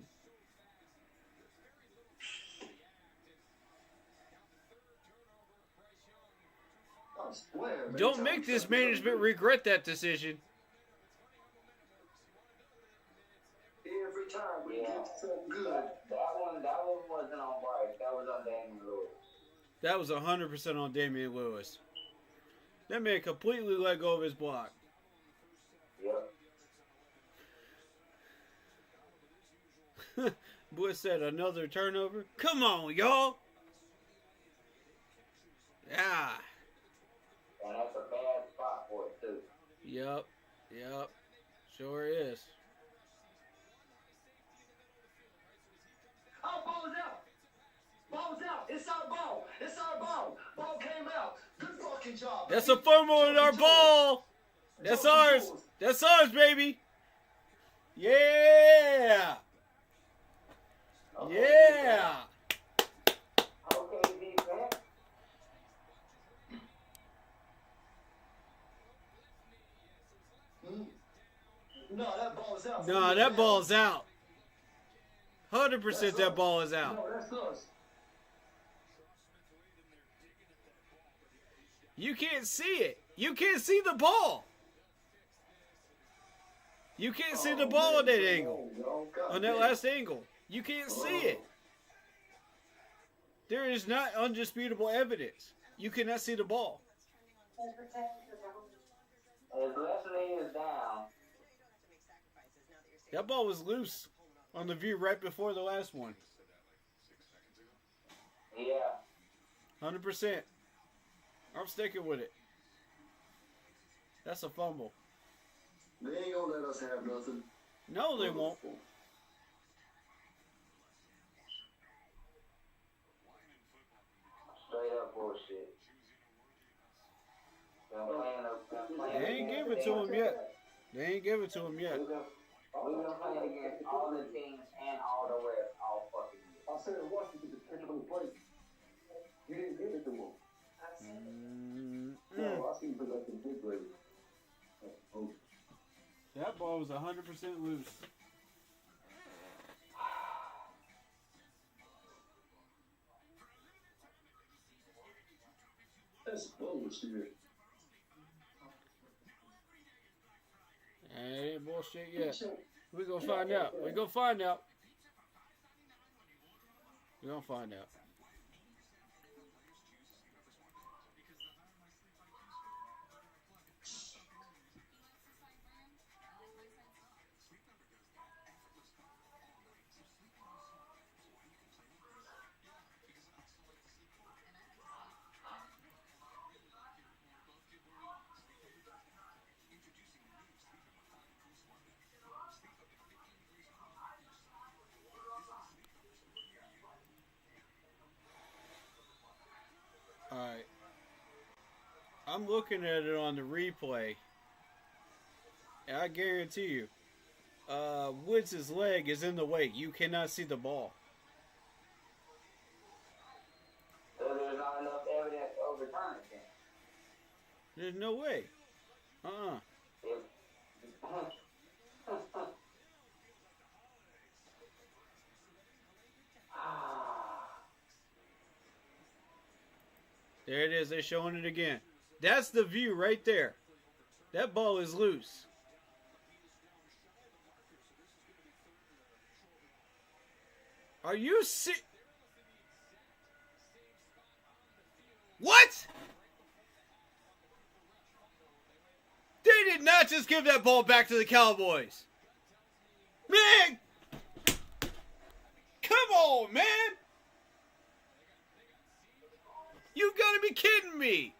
I swear, man. Don't make this management regret that decision. Every time we get something good. That one wasn't on Bryce. That was on Damian Lewis. That was 100% on Damian Lewis. That man completely let go of his block. Yep. Bush said another turnover. Come on, y'all. Yeah. And that's a bad spot for it, too. Yep. Sure is. Oh, ball is out. Ball's out. It's our ball. It's our ball. Ball came out. Good fucking job. That's a fumble in our ball. That's ours. That's ours, baby. Yeah. Yeah. Okay, defense. No, that ball is out. No, that ball's out. 100% that ball is out. No, that's us. You can't see it. You can't see the ball. You can't see the ball on that angle. On that last angle. You can't see it. There is not undisputable evidence. You cannot see the ball. His left knee is down. That ball was loose on the view right before the last one. Yeah. 100%. I'm sticking with it. That's a fumble. They ain't gonna let us have nothing. No, they won't. Straight up bullshit. They ain't give it to him yet. They ain't give it to him yet. We've been playing against all the teams and all the refs all fucking year. I said Washington to catch on the plate. You didn't give it to him. No, I see you put that in big grade. Oh. That ball was 100% loose. That's bullshit. Ain't bullshit yet. We're gonna find out. We're gonna find out. We're gonna find out. Alright. I'm looking at it on the replay. And I guarantee you, Woods' leg is in the way. You cannot see the ball. So there's not enough evidence to overturn it then. There's no way. There it is. They're showing it again. That's the view right there. That ball is loose. Are you What? They did not just give that ball back to the Cowboys. Man! Come on, man! You gotta be kidding me!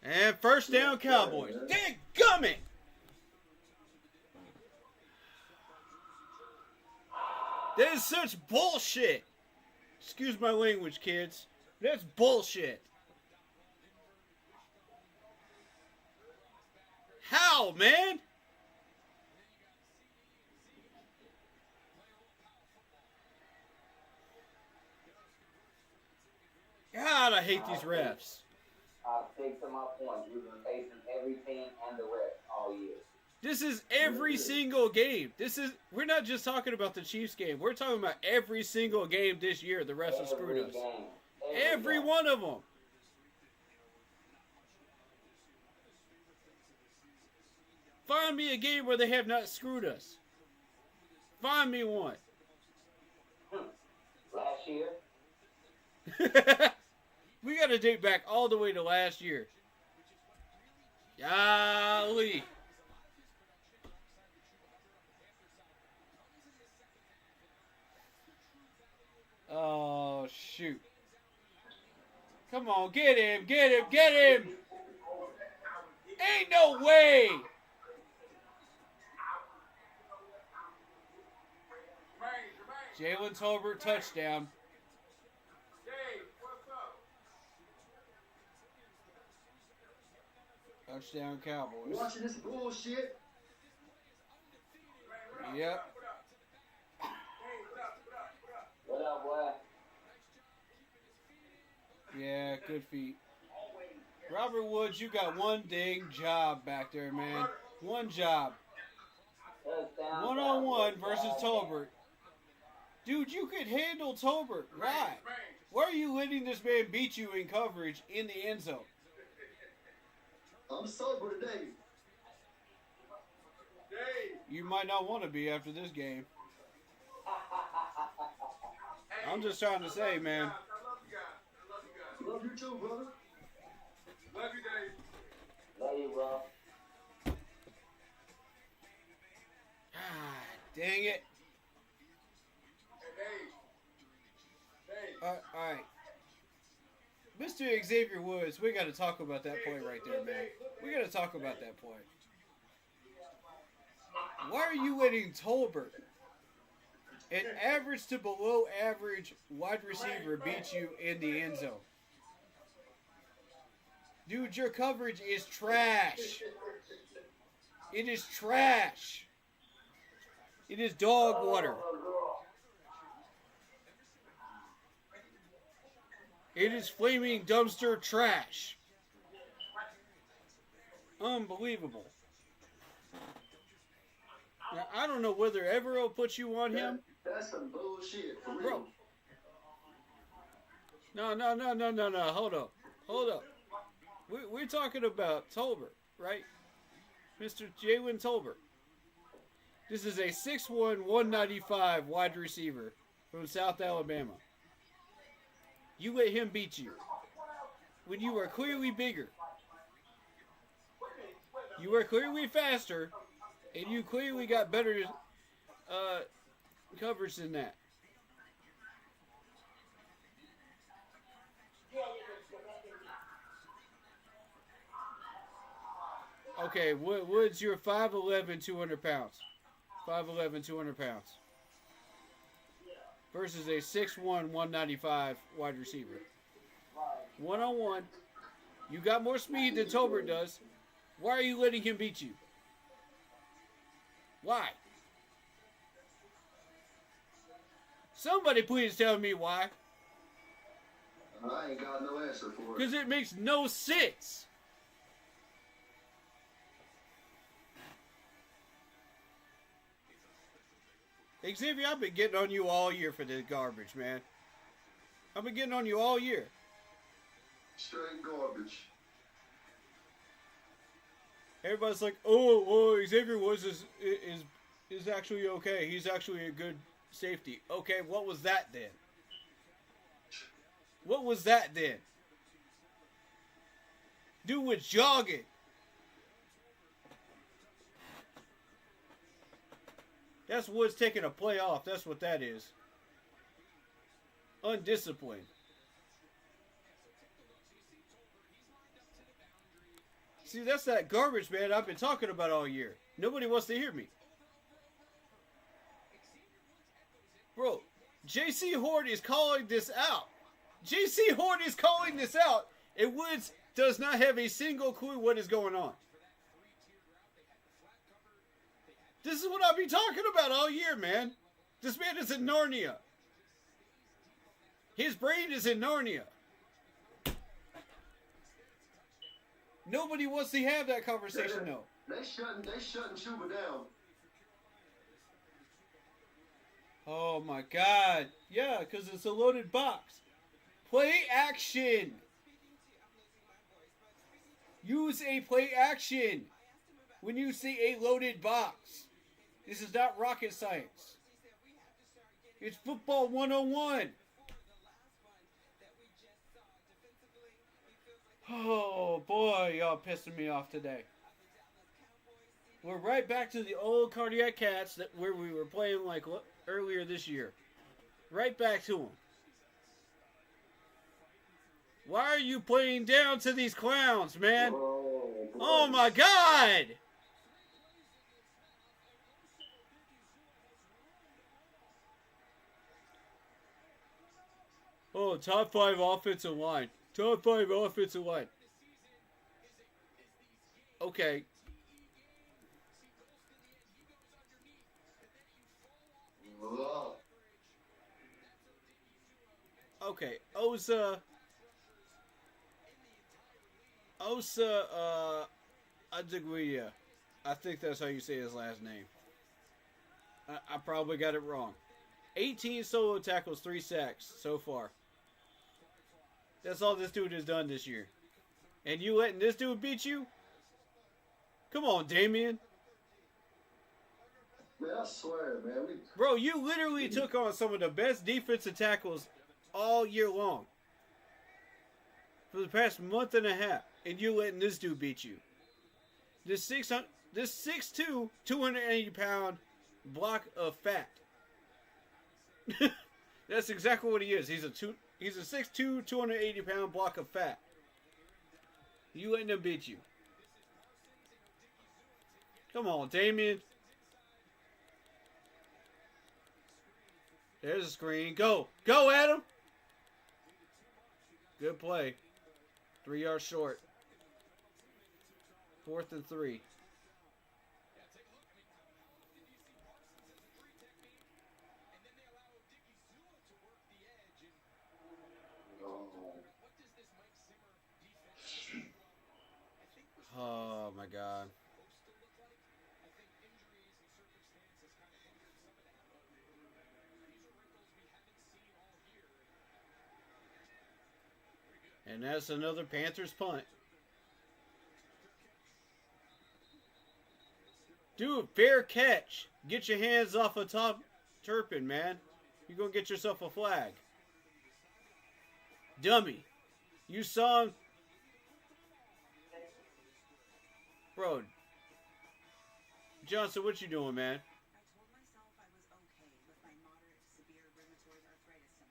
And first down, Cowboys. Dadgummit! That is such bullshit. Excuse my language, kids. That's bullshit. How, man? hate these refs. I'll stick to my point. We've been facing every team and the refs all year. This is every single game. We're not just talking about the Chiefs game. We're talking about every single game this year. The refs have screwed us. Every one of them. Find me a game where they have not screwed us. Find me one. Last year. We got to date back all the way to last year. Golly. Oh, shoot. Come on, get him, get him, get him. Ain't no way. Jalen Tolbert touchdown. Touchdown Cowboys. Watching this bullshit. Yep. What up, boy? Yeah, good feet. Robert Woods, you got one dang job back there, man. One job. One-on-one versus Tolbert. Dude, you could handle Tolbert. Why? Why are you letting this man beat you in coverage in the end zone? I'm sober today. You might not want to be after this game. I'm just trying to say, man. Love you too, brother. Love you, Dave. Love you, bro. Ah, dang it. All right. Mr. Xavier Woods, we got to talk about that play right there, man. We got to talk about that play. Why are you letting Tolbert, an average to below average wide receiver, beat you in the end zone? Dude, your coverage is trash. It is trash. It is dog water. It is flaming dumpster trash. Unbelievable. Now, I don't know whether ever will put you on him. That's some bullshit, for real. Bro. No. Hold up. We're talking about Tolbert, right? Mr. Jalen Tolbert. This is a 6'1", 195 wide receiver from South Alabama. You let him beat you when you are clearly bigger. You are clearly faster, and you clearly got better coverage than that. Okay, Woods, you're 5'11", 200 pounds. 5'11", 200 pounds. Versus a 6'1", 195 wide receiver. One-on-one. You got more speed than Tolbert does. Why are you letting him beat you? Why? Somebody please tell me why. I ain't got no answer for it. Because it makes no sense. Xavier, I've been getting on you all year for this garbage, man. I've been getting on you all year. Straight garbage. Everybody's like, oh, Xavier Woods is actually okay. He's actually a good safety. Okay, what was that then? What was that then? Dude was jogging. That's Woods taking a play off. That's what that is. Undisciplined. See, that's that garbage, man, I've been talking about all year. Nobody wants to hear me. Bro, J.C. Horn is calling this out. J.C. Horn is calling this out, and Woods does not have a single clue what is going on. This is what I've been talking about all year, man. This man is in Narnia. His brain is in Narnia. Nobody wants to have that conversation, though. They shutting Chuba down. Oh my God. Yeah, because it's a loaded box. Play action. Use a play action when you see a loaded box. This is not rocket science. It's football 101. Oh boy, y'all pissing me off today. We're right back to the old cardiac cats where we were playing like earlier this year. Right back to them. Why are you playing down to these clowns, man? Oh my God! Oh, top 5 offensive line. Top 5 offensive line. Okay. Okay, Osa Adegwia. I think that's how you say his last name. I probably got it wrong. 18 solo tackles, 3 sacks so far. That's all this dude has done this year. And you letting this dude beat you? Come on, Damian. Man, I swear, man. Bro, you literally took on some of the best defensive tackles all year long. For the past month and a half. And you letting this dude beat you. This 6'2", 280-pound block of fat. That's exactly what he is. He's a 6'2", 280-pound block of fat. You letting him beat you. Come on, Damian. There's a screen. Go. Go, Adam. Good play. 3 yards short. 4th and 3. Oh my God. And that's another Panthers punt. Dude, fair catch. Get your hands off of Top Turpin, man. You're going to get yourself a flag. Dummy. You saw him. Bro. Johnson, what you doing, man?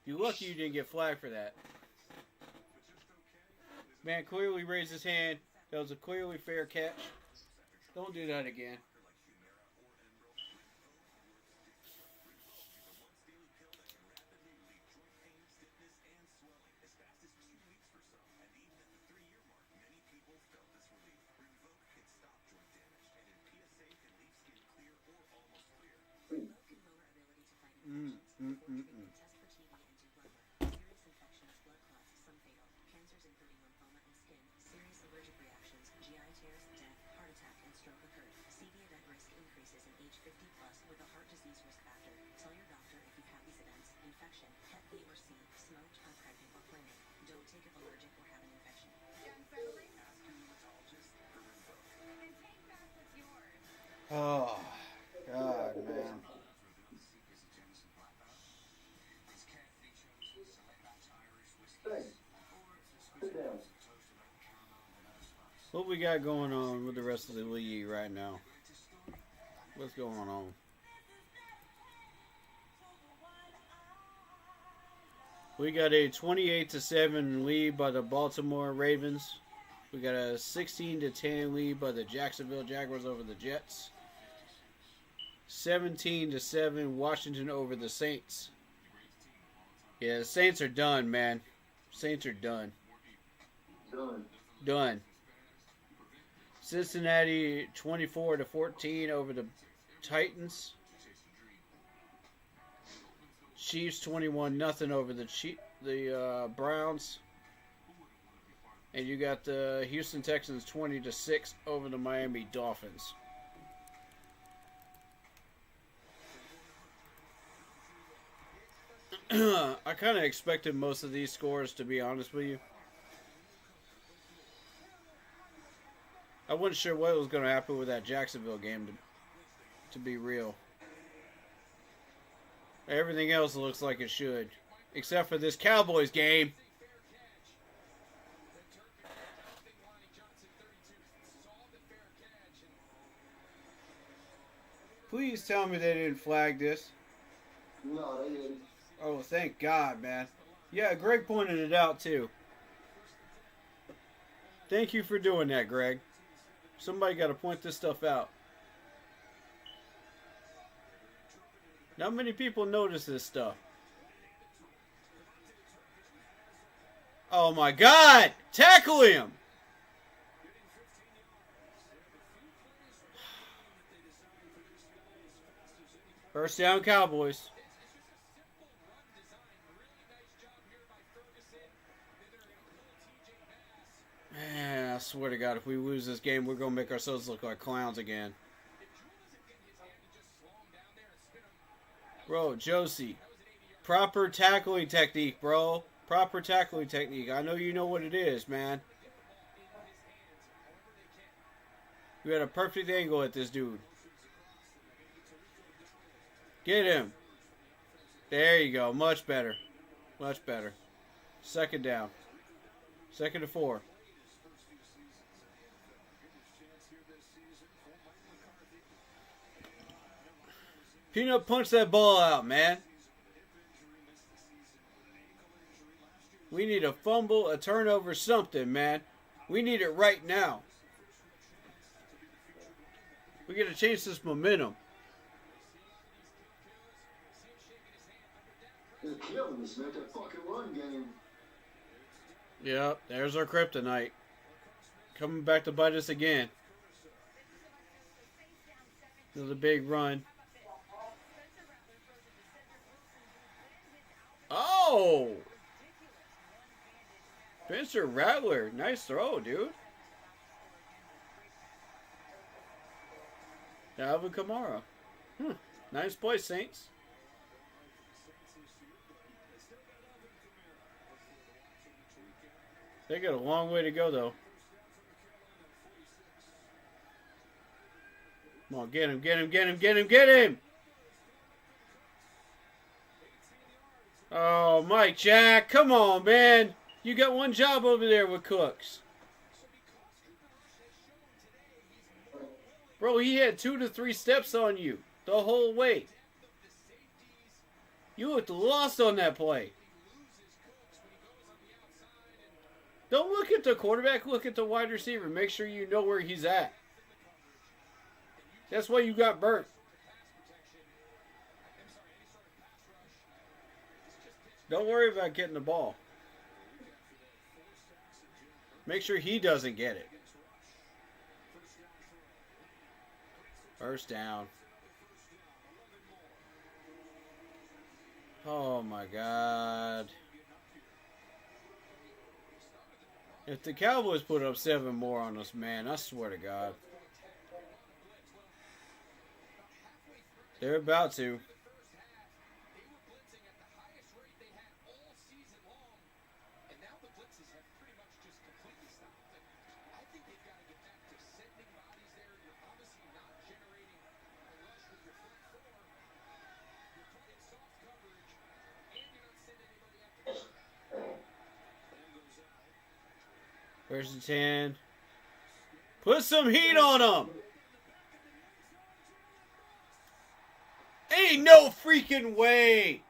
You're lucky you didn't get flagged for that. Man clearly raised his hand. That was a clearly fair catch. Don't do that again. Oh, God, man. What we got going on with the rest of the league right now? What's going on? We got a 28-7 lead by the Baltimore Ravens. We got a 16-10 lead by the Jacksonville Jaguars over the Jets. 17-7 Washington over the Saints. Yeah, the Saints are done, man. Saints are done. Done. Cincinnati 24-14 over the Titans. Chiefs 21-0 over the Browns. And you got the Houston Texans 20-6 over the Miami Dolphins. I kind of expected most of these scores, to be honest with you. I wasn't sure what was going to happen with that Jacksonville game, to be real. Everything else looks like it should, except for this Cowboys game. Please tell me they didn't flag this. No, they didn't. Oh, thank God, man. Yeah, Greg pointed it out, too. Thank you for doing that, Greg. Somebody got to point this stuff out. Not many people notice this stuff. Oh, my God! Tackle him! First down, Cowboys. Man, I swear to God, if we lose this game, we're going to make ourselves look like clowns again. Bro, Josie. Proper tackling technique, bro. Proper tackling technique. I know you know what it is, man. You had a perfect angle at this dude. Get him. There you go. Much better. Much better. Second down. 2nd and 4. Peanut, punch that ball out, man. We need a fumble, a turnover, something, man. We need it right now. We got to change this momentum. They're killing us, man. That fucking run game. Yep, there's our kryptonite. Coming back to bite us again. Another big run. Oh! Spencer Rattler. Nice throw, dude. Alvin Kamara. Nice play, Saints. They got a long way to go, though. Come on, get him, get him, get him, get him, get him! Oh, Mike Jack, come on, man. You got one job over there with Cooks. Bro, he had 2 to 3 steps on you the whole way. You looked lost on that play. Don't look at the quarterback, look at the wide receiver. Make sure you know where he's at. That's why you got burnt. Don't worry about getting the ball. Make sure he doesn't get it. First down. Oh my God. If the Cowboys put up 7 more on us, man, I swear to God. They're about to. First and 10. Put some heat on them. Ain't no freaking way.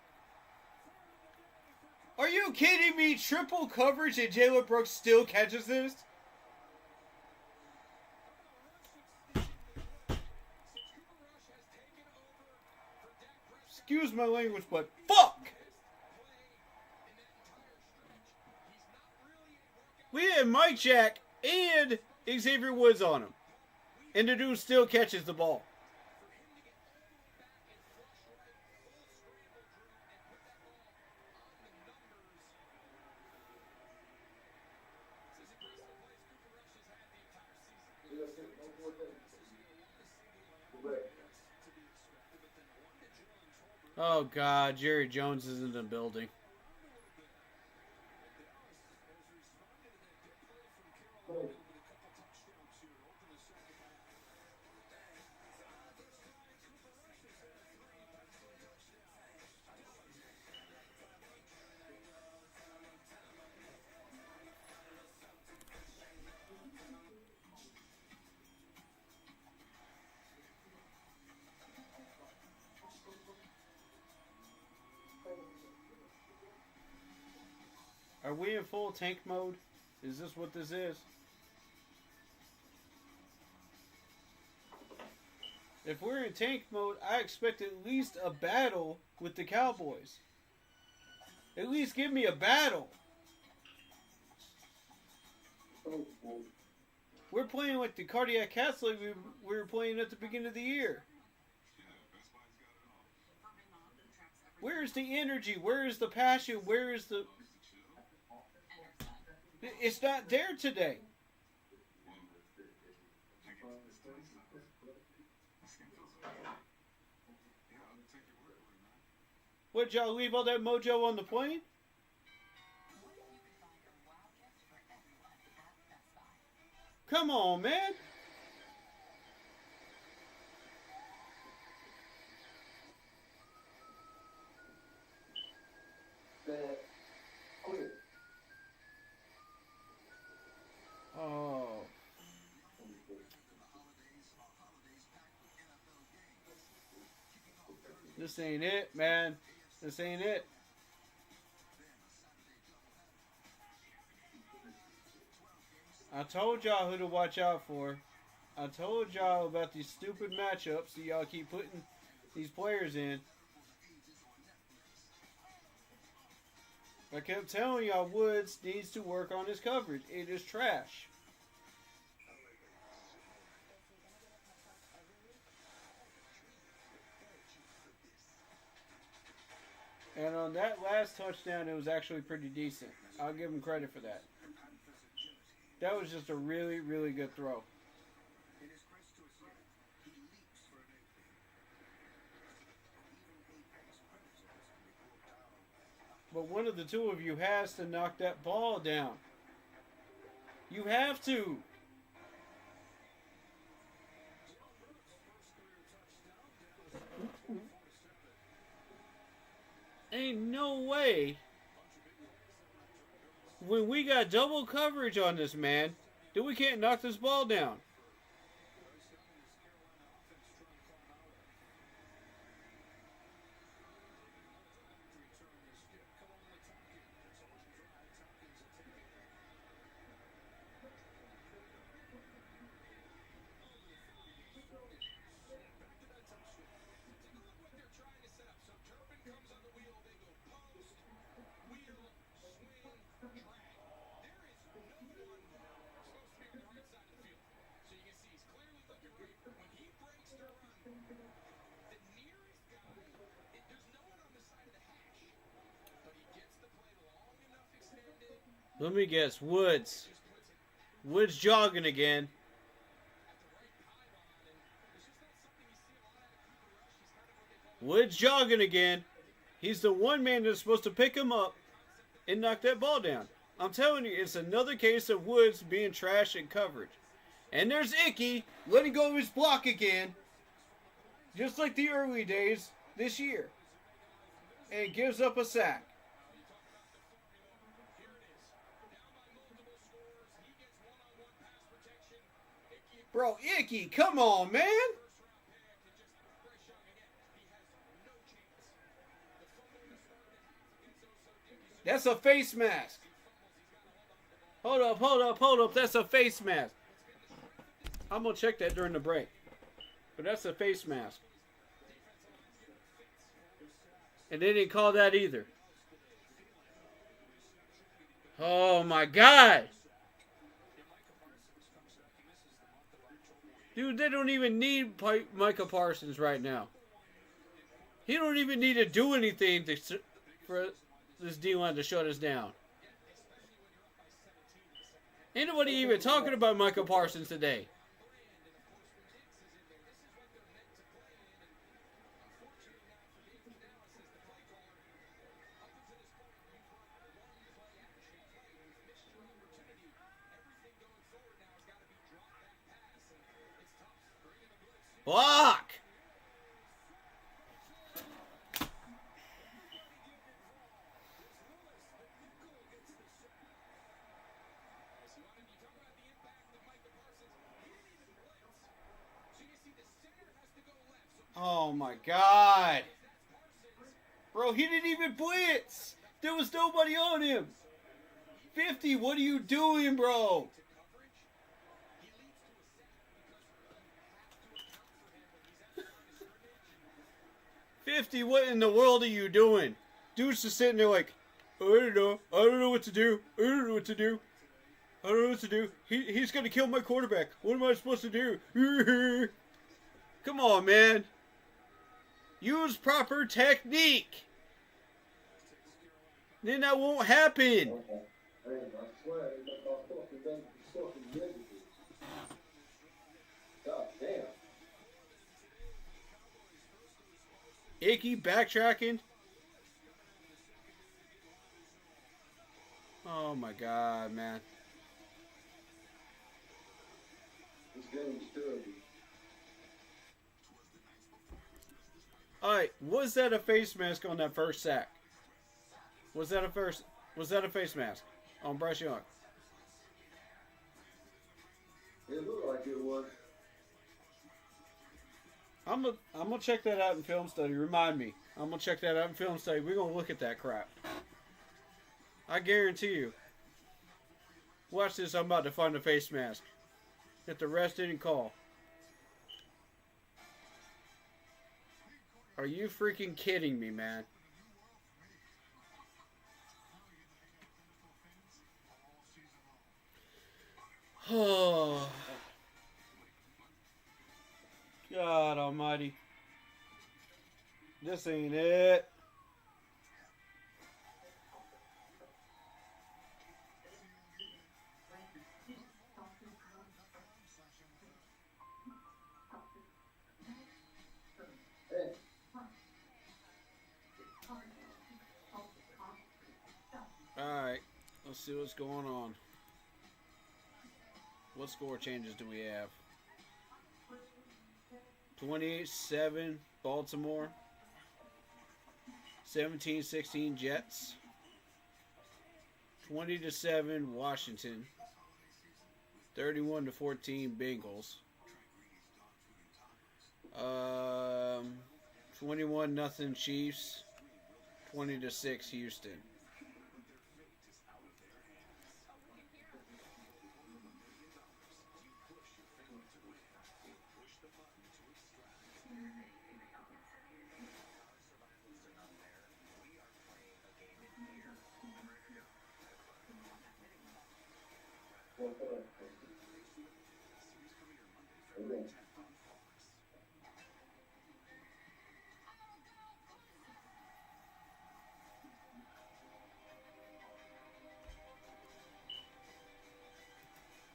Are you kidding me? Triple coverage and Jalen Brooks still catches this? Excuse my language, but fuck! We had Mike Jack and Xavier Woods on him. And the dude still catches the ball. Oh, God. Jerry Jones is in the building. Are we in full tank mode? Is this what this is? If we're in tank mode, I expect at least a battle with the Cowboys. At least give me a battle. We're playing like the Cardiac Cats like we were playing at the beginning of the year. Where is the energy? Where is the passion? Where is the... It's not there today. What, y'all leave all that mojo on the plane? Come on, man. Oh. This ain't it, man. This ain't it. I told y'all who to watch out for. I told y'all about these stupid matchups that y'all keep putting these players in. I kept telling y'all Woods needs to work on his coverage. It is trash. And on that last touchdown, it was actually pretty decent. I'll give him credit for that. That was just a really, really good throw. But one of the two of you has to knock that ball down. You have to. Ain't no way. When we got double coverage on this man, that we can't knock this ball down. Let me guess, Woods. Woods jogging again. Woods jogging again. He's the one man that's supposed to pick him up and knock that ball down. I'm telling you, it's another case of Woods being trash in coverage. And there's Icky letting go of his block again. Just like the early days this year. And gives up a sack. Bro, Icky, come on, man. That's a face mask. Hold up. That's a face mask. I'm going to check that during the break. But that's a face mask. And they didn't call that either. Oh, my God. Dude, they don't even need Micah Parsons right now. He don't even need to do anything for this D-line to shut us down. Ain't nobody even talking about Micah Parsons today. Oh my God. Bro, he didn't even blitz. There was nobody on him. 50, what are you doing, bro? "50, what in the world are you doing?" Dude's just sitting there like, "I don't know. I don't know what to do. I don't know what to do. I don't know what to do. He's going to kill my quarterback. What am I supposed to do?" Come on, man. Use proper technique. Then that won't happen. Hey, I swear, my fucking negative. God damn. Icky backtracking. Oh my God, man. This game's terrible. Alright, was that a face mask on that first sack? Was that a face mask on Bryce Young? It looked like it was. I'm gonna check that out in film study. Remind me. I'm gonna check that out in film study. We're gonna look at that crap. I guarantee you. Watch this. I'm about to find a face mask that the refs didn't call. Are you freaking kidding me, man? Oh, God almighty. This ain't it. Hey, Alright, let's see what's going on. What score changes do we have? 28-7 Baltimore. 17-16 Jets. 20-7 Washington. 31-14 Bengals. 21-0 Chiefs. 20-6 Houston.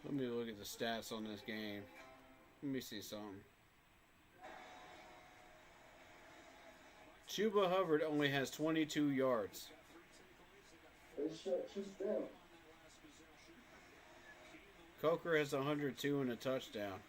Let me look at the stats on this game. Let me see something. Chuba Hubbard only has 22 yards. they shut you down. Coker has 102 and a touchdown.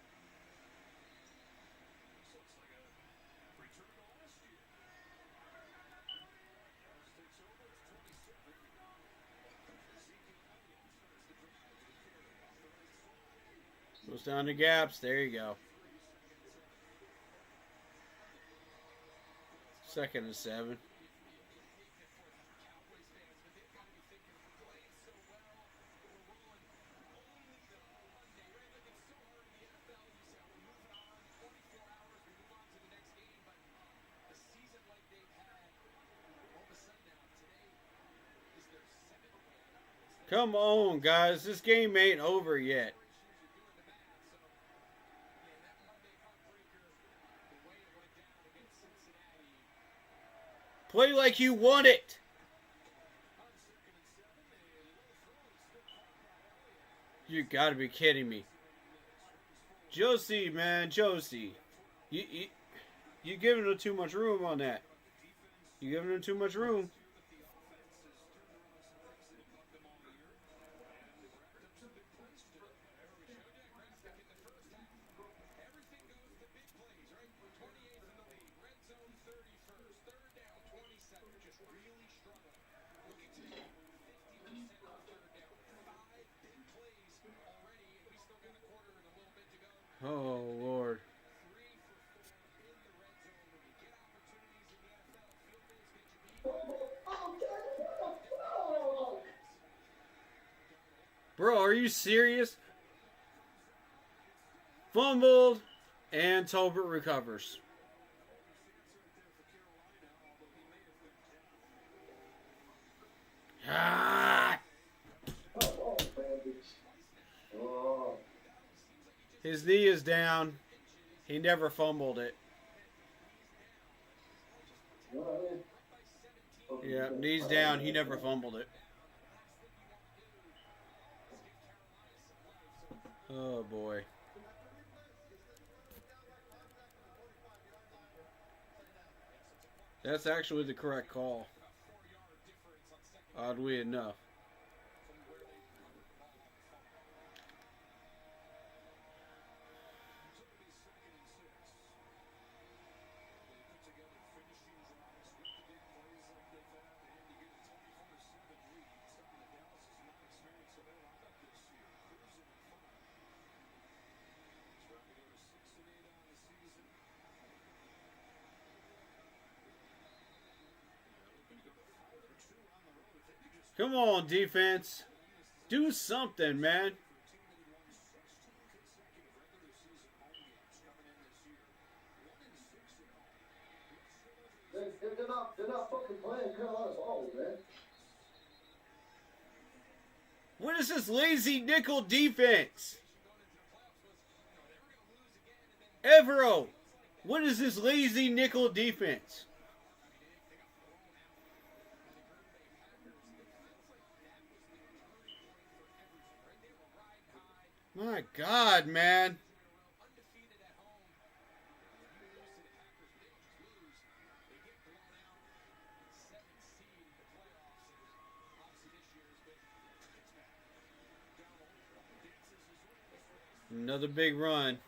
Goes down to gaps. There you go. 2nd and 7. Come on, guys. This game ain't over yet. Play like you want it. You gotta be kidding me. Josie, man, Josie. You giving them too much room on that. You giving them too much room. Oh, Lord. are you serious? Fumbled, and Tolbert recovers. Ah! His knee is down. He never fumbled it. Yeah, knee's down. He never fumbled it. Oh, boy. That's actually the correct call. Oddly enough. Come on, defense. Do something, man. They're not fucking playing Carolina's ball, man. What is this lazy nickel defense? Evero, what is this lazy nickel defense? My God, man. Another big run.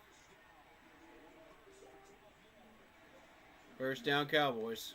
First down, Cowboys.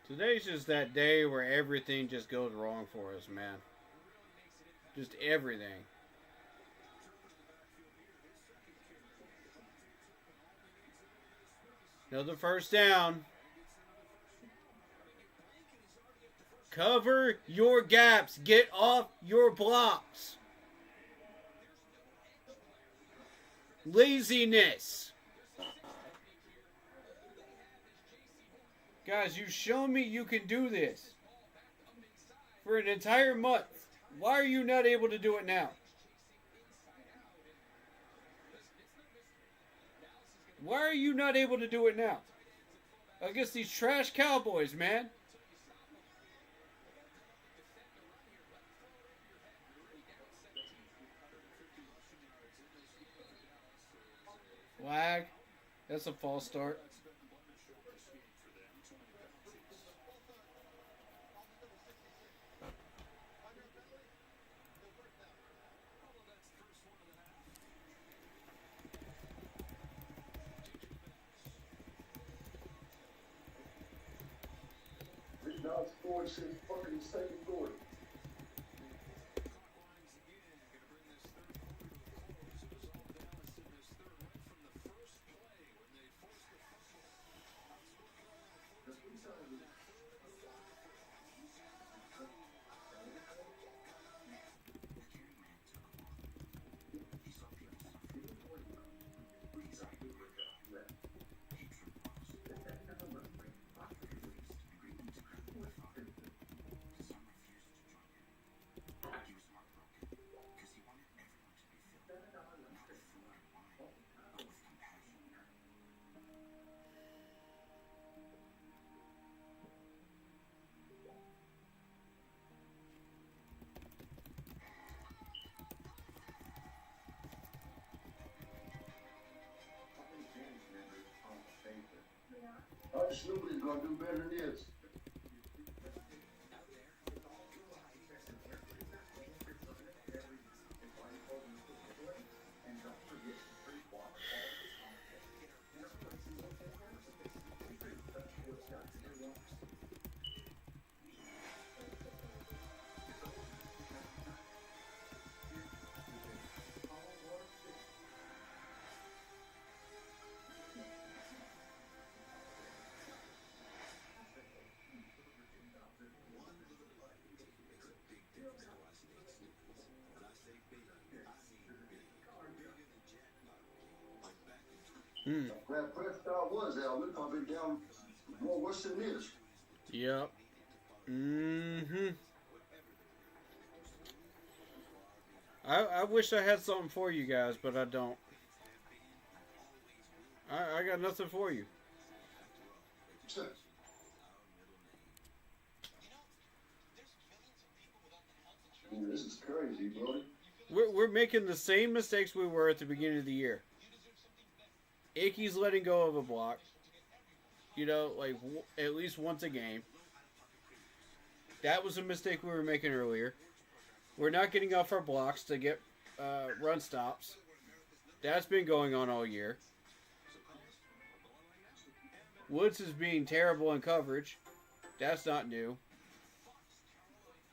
Today's just that day where everything just goes wrong for us, man. Just everything. Another first down. Cover your gaps. Get off your blocks. Laziness. Guys, you show me you can do this for an entire month. Why are you not able to do it now? Why are you not able to do it now? Against these trash Cowboys, man. Flag. That's a false start. Now scored since fucking second quarter. I just knew he was gonna do better than this. That Prescott was out. We'd probably be down more worse than this. Yep. Mm-hmm. I wish I had something for you guys, but I don't. I got nothing for you. This is crazy, buddy. We're making the same mistakes we were at the beginning of the year. Ickey's letting go of a block. You know, like at least once a game. That was a mistake we were making earlier. We're not getting off our blocks to get run stops. That's been going on all year. Woods is being terrible in coverage. That's not new.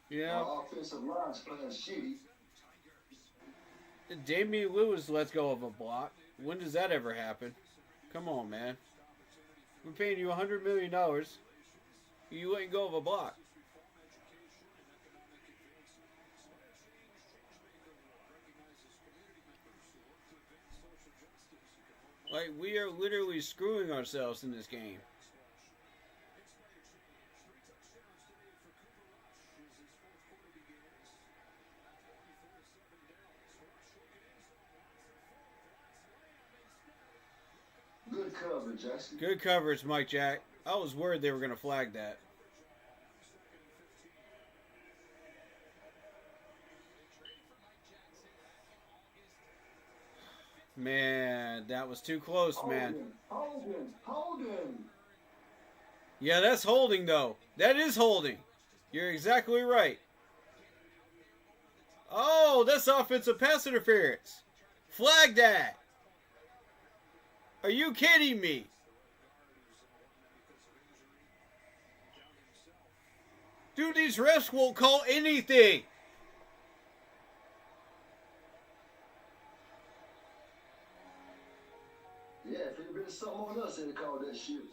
You know, Our offensive line's playing shitty. Damian Lewis lets go of a block. When does that ever happen? Come on, man. We're paying you $100 million. You letting go of a block. Like, we are literally screwing ourselves in this game. Good coverage, Jackson. Good coverage, Mike Jack. I was worried they were going to flag that. Man, that was too close, man. Holding. Yeah, that's holding, though. That is holding. You're exactly right. Oh, that's offensive pass interference. Flag that. Are you kidding me? Dude, these refs won't call anything. Yeah, if it had been something on us, they'd have called that shit.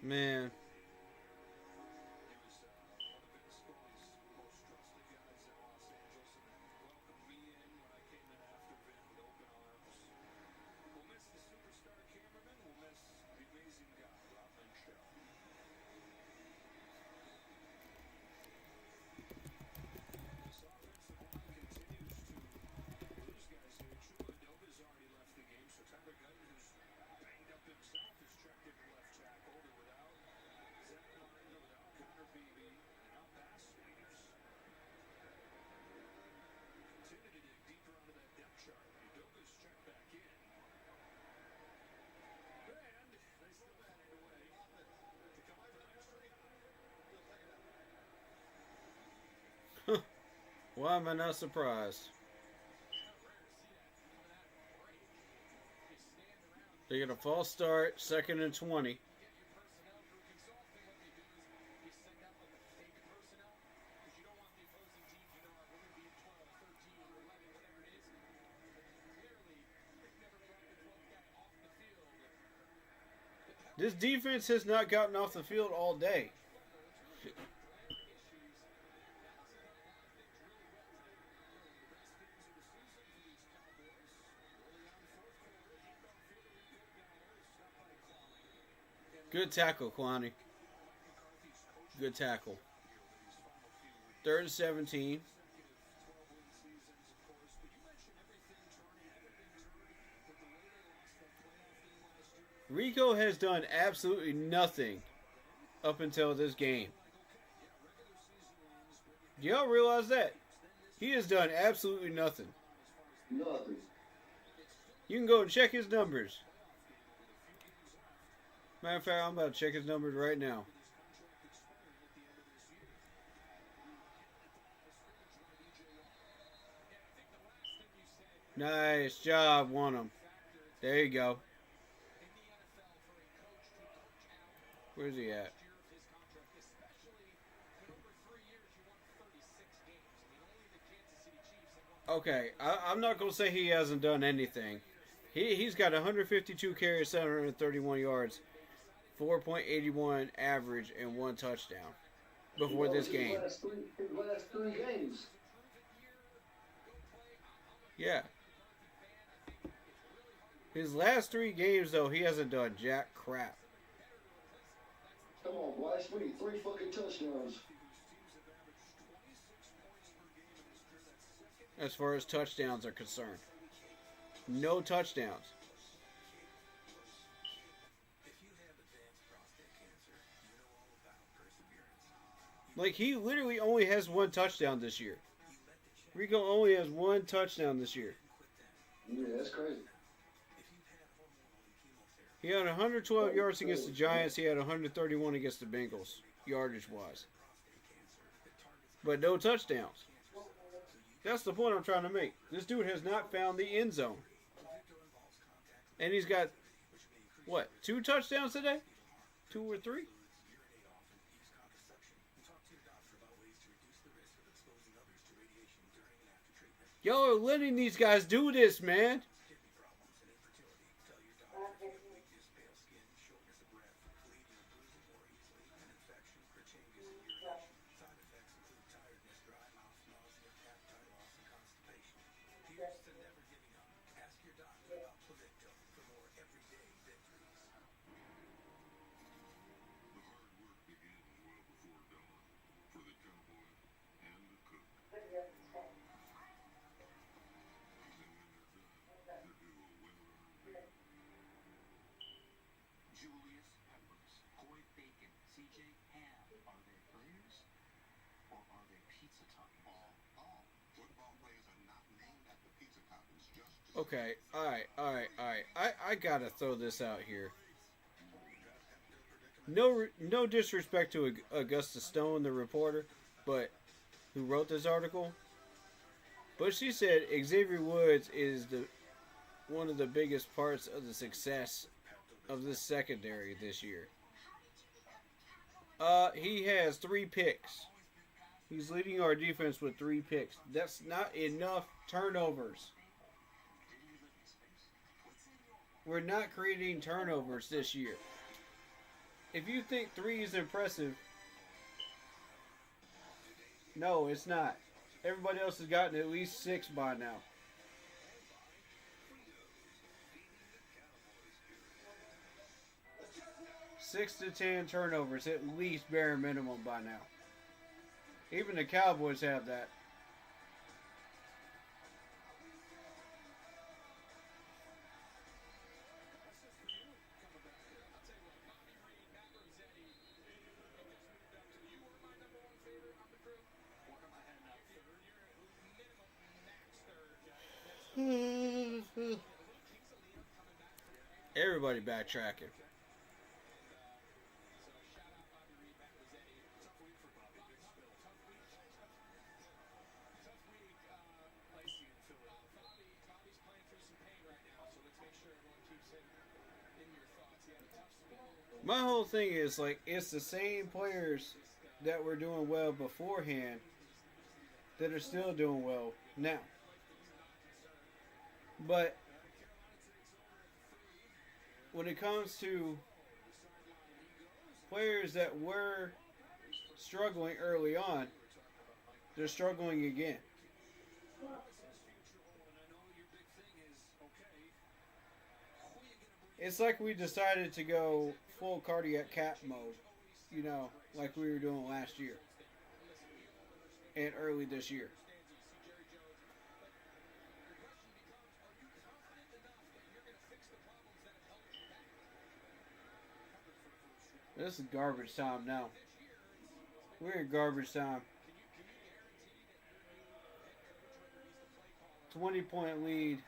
Man. Why am I not surprised? They get a false start, 2nd and 20. This defense has not gotten off the field all day. Good tackle, Kwani. Good tackle. 3rd and 17. Rico has done absolutely nothing up until this game. Do y'all realize that? He has done absolutely nothing. Nothing. You can go and check his numbers. Matter of fact, I'm about to check his numbers right now. Nice job, won him. There you go. Where's he at? Okay, I'm not going to say he hasn't done anything. He's got 152 carries, 731 yards, 4.81 average, and 1 touchdown before this game. His last three games. Yeah. His last 3 games, though, he hasn't done jack crap. Come on, Bryce. We need 3 fucking touchdowns. As far as touchdowns are concerned. No touchdowns. Like, he literally only has 1 touchdown this year. Rico only has 1 touchdown this year. Yeah, that's crazy. He had 112 yards against the Giants. He had 131 against the Bengals, yardage-wise. But no touchdowns. That's the point I'm trying to make. This dude has not found the end zone. And he's got, what, 2 touchdowns today? 2 or 3? Y'all are letting these guys do this, man. Okay, alright. I gotta throw this out here. No disrespect to Augusta Stone, the reporter, but who wrote this article. But she said Xavier Woods is one of the biggest parts of the success of this secondary this year. He has 3 picks. He's leading our defense with 3 picks. That's not enough turnovers. We're not creating turnovers this year. If you think 3 is impressive, no, it's not. Everybody else has gotten at least 6 by now. Six to 10 turnovers at least, bare minimum by now. Even the Cowboys have that. Everybody backtracking. My whole thing is, like, it's the same players that were doing well beforehand that are still doing well now. But when it comes to players that were struggling early on, they're struggling again. It's like we decided to go full cardiac cap mode, you know, like we were doing last year and early this year. This is garbage time now. We're in garbage time. 20-point lead.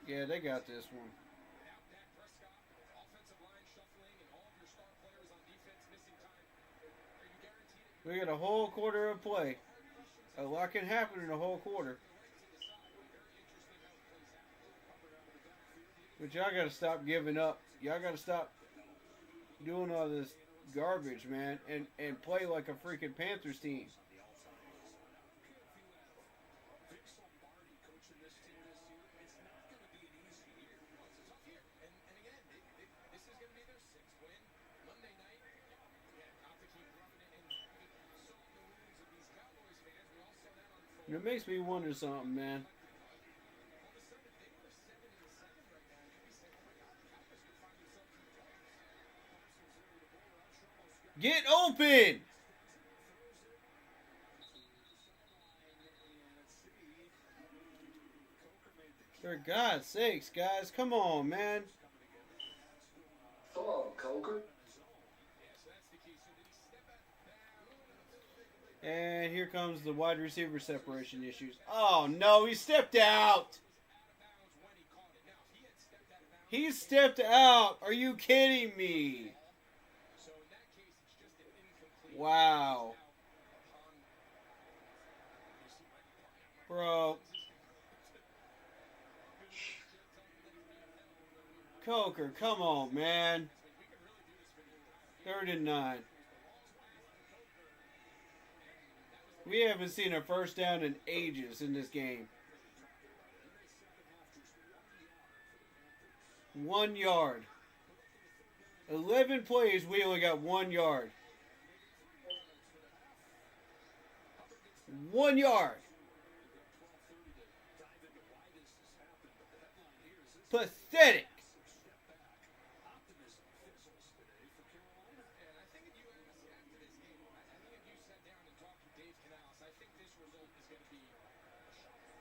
Yeah, they got this one. We got a whole quarter of play. A lot can happen in a whole quarter. But y'all gotta stop giving up. Y'all gotta stop doing all this garbage, man, and play like a freaking Panthers team. It makes me wonder something, man. Get open! For God's sakes, guys, come on, man. Oh, Coker. And here comes the wide receiver separation issues. Oh, no, he stepped out. He stepped out. Are you kidding me? Wow. Bro. Coker, come on, man. 3rd and 9. We haven't seen a first down in ages in this game. 1 yard. 11 plays, we only got 1 yard. 1 yard. Pathetic.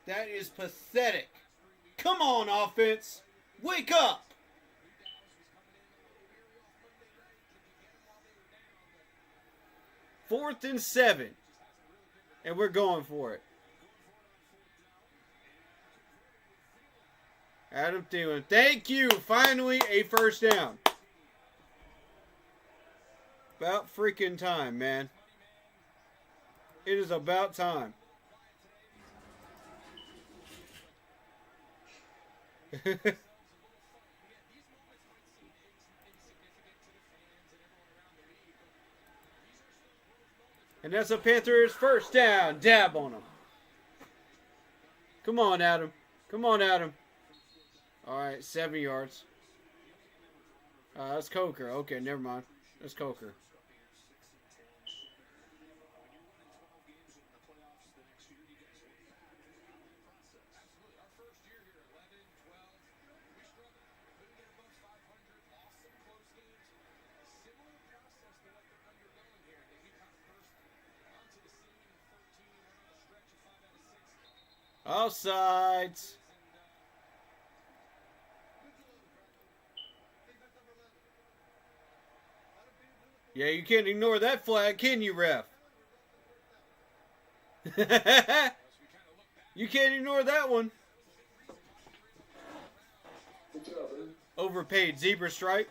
That is pathetic. Come on, offense. Wake up. Fourth and 7. And we're going for it. Adam Thielen. Thank you. Finally, a first down. About freaking time, man. It is about time. And that's a Panthers first down. Dab on him. Come on, Adam. Come on, Adam. All right, 7 yards. That's Coker. Okay, never mind. That's Coker. Offsides. Yeah, you can't ignore that flag, can you, ref? You can't ignore that one. Good job, man. Overpaid zebra stripe.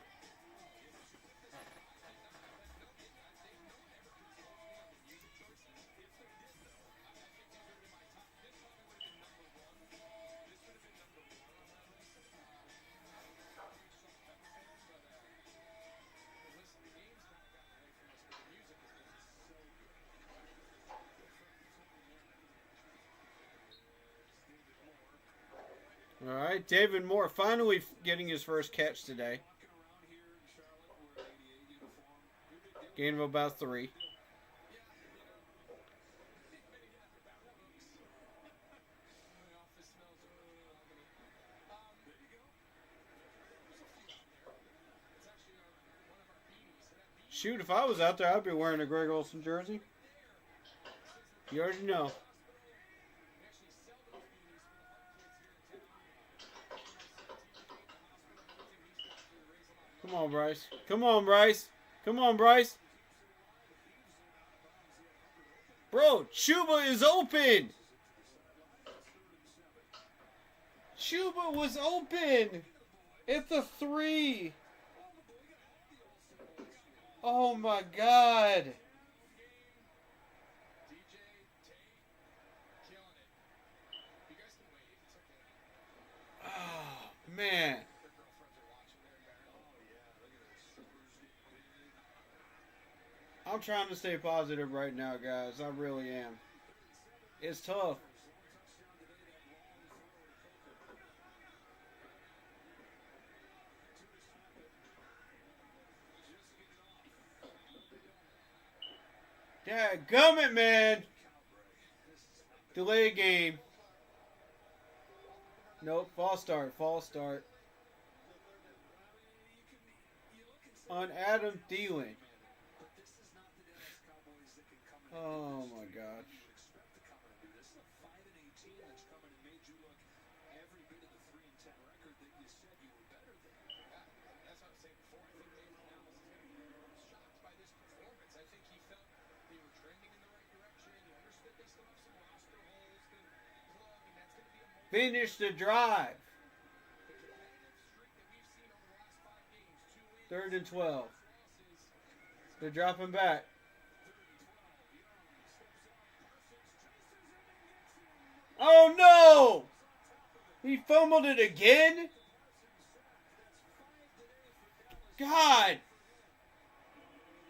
All right, David Moore finally getting his first catch today. Gain of about 3. Shoot, if I was out there, I'd be wearing a Greg Olsen jersey. You already know. Come on, Bryce. Come on, Bryce. Come on, Bryce. Bro, Chuba is open. Chuba was open. It's a 3. Oh, my God. Oh, man. I'm trying to stay positive right now, guys. I really am. It's tough. Dadgummit, man. Delay game. Nope, false start, false start. On Adam Thielen. Oh my gosh. Finish the drive. 3rd and 12. They're dropping back. Oh no! He fumbled it again? God!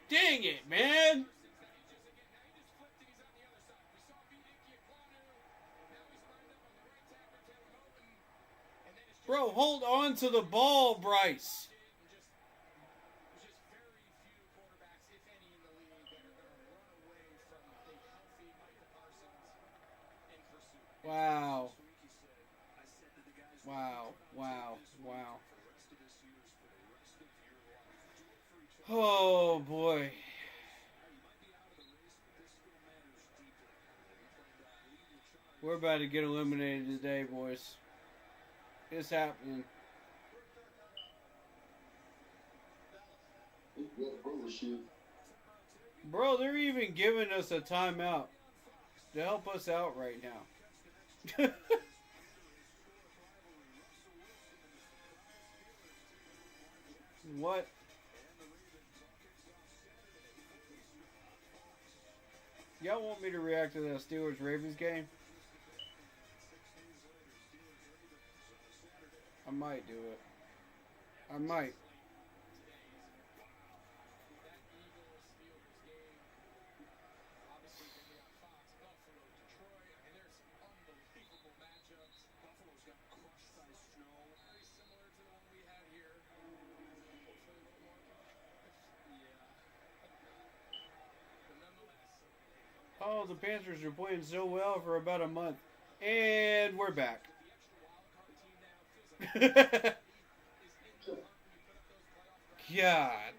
Dang it, man! Bro, hold on to the ball, Bryce. Wow. Wow, wow, wow. Oh, boy. We're about to get eliminated today, boys. It's happening. Bro, they're even giving us a timeout to help us out right now. What? Y'all want me to react to that Steelers-Ravens game? I might do it. I might. Oh, the Panthers are playing so well for about a month. And we're back. God.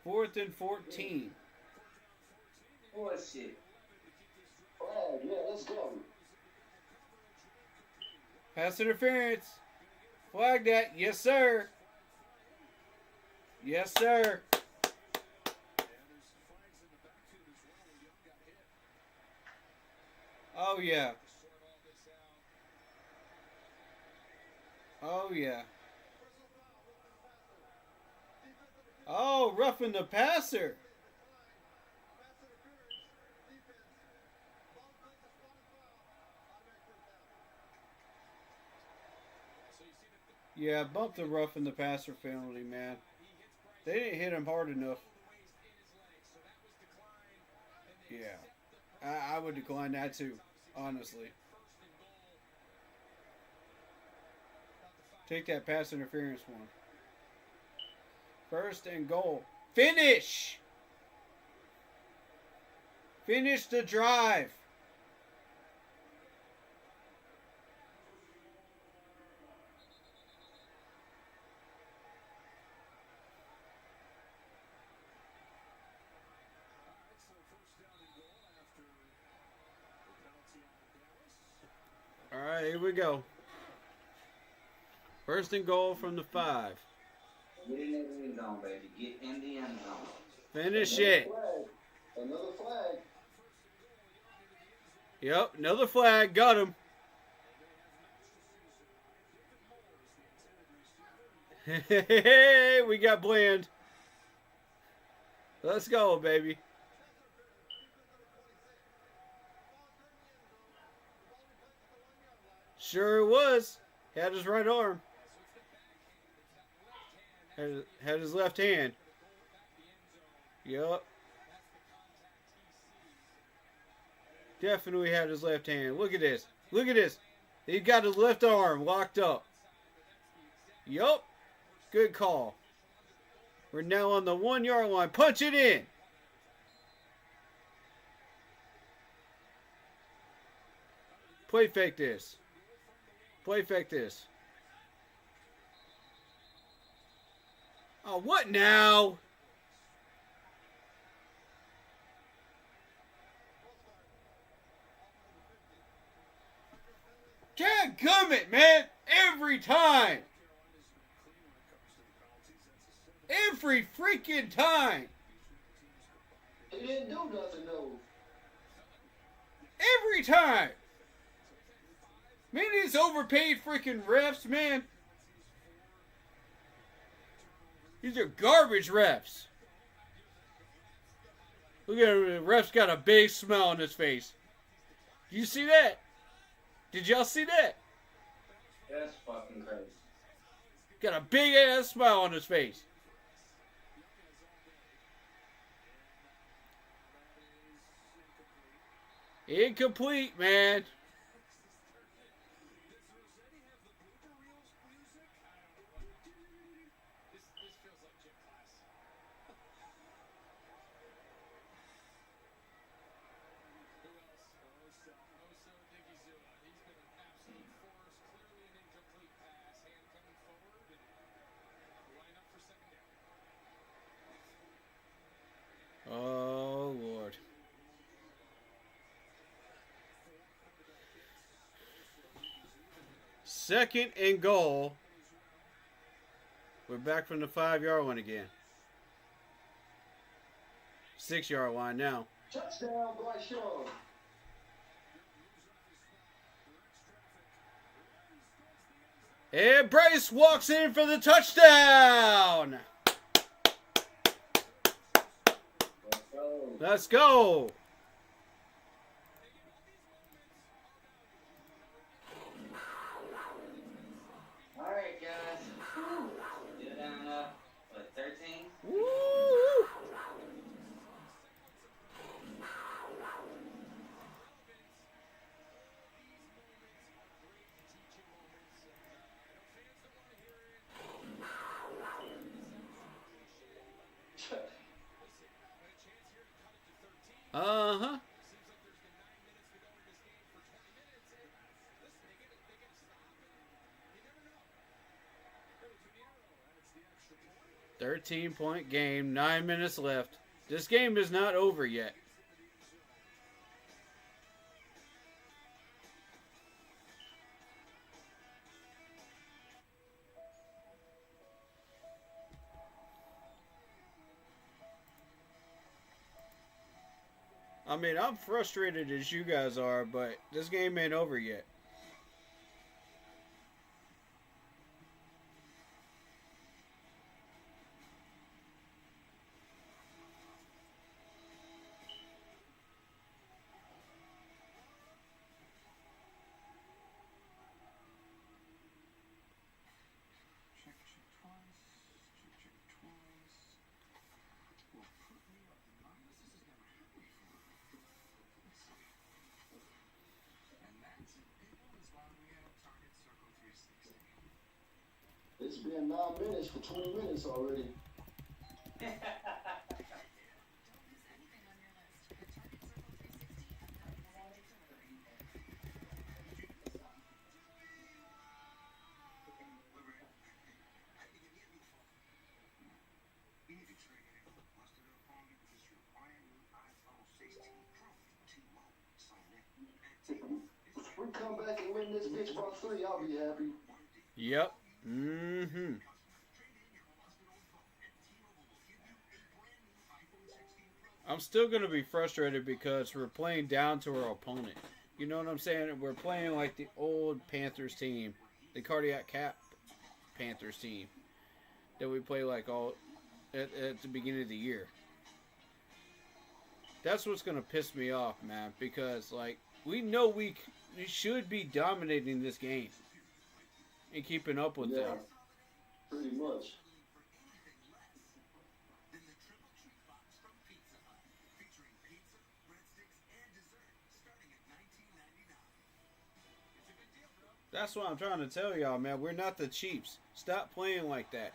4th and 14. Bullshit. Oh, yeah, let's go. Pass interference. Flag that. Yes, sir. Yes, sir. Oh, yeah. Oh, yeah. Oh, roughing the passer. Yeah, bump the roughing the passer penalty, man. They didn't hit him hard enough. Yeah. I would decline that too, honestly. Take that pass interference one. 1st and goal. Finish! Finish the drive. All right, here we go. 1st and goal from the 5. Get in the end zone, baby. Get in the end zone. Finish it. Another flag. Yep, another flag. Got him. Hey, we got Bland. Let's go, baby. Sure was. Had his right arm. Had his left hand. Yup. Definitely had his left hand. Look at this. Look at this. He got his left arm locked up. Yup. Good call. We're now on the 1 yard line. Punch it in. Play fake this. Play fake this. Oh, what now? Dadgummit, man. Every time. Every freaking time. He didn't do nothing, though. Every time. Man, these overpaid freaking refs, man. These are garbage refs. Look at him. The ref's got a big smile on his face. You see that? Did y'all see that? That's fucking crazy. Got a big ass smile on his face. Incomplete, man. Oh, Lord. Second and goal. We're back from the 5 yard line again. 6 yard line now. Touchdown, Bryce Young. And Bryce walks in for the touchdown. Let's go. All right, guys. You're down, what, 13? Woo! Uh-huh. $13-point game, 9 minutes left. This game is not over yet. I mean, I'm frustrated as you guys are, but this game ain't over yet. It's been 9 minutes for 20 minutes already. If we come back and win this bitch by 3, I'll be happy. Yep. Mm-hmm. I'm still going to be frustrated because we're playing down to our opponent. You know what I'm saying? We're playing like the old Panthers team. The Cardiac Cap Panthers team. That we play like all at the beginning of the year. That's what's going to piss me off, man. Because, like, we know we should be dominating this game. And keeping up with them. Pretty much. That's what I'm trying to tell y'all, man. We're not the Chiefs. Stop playing like that.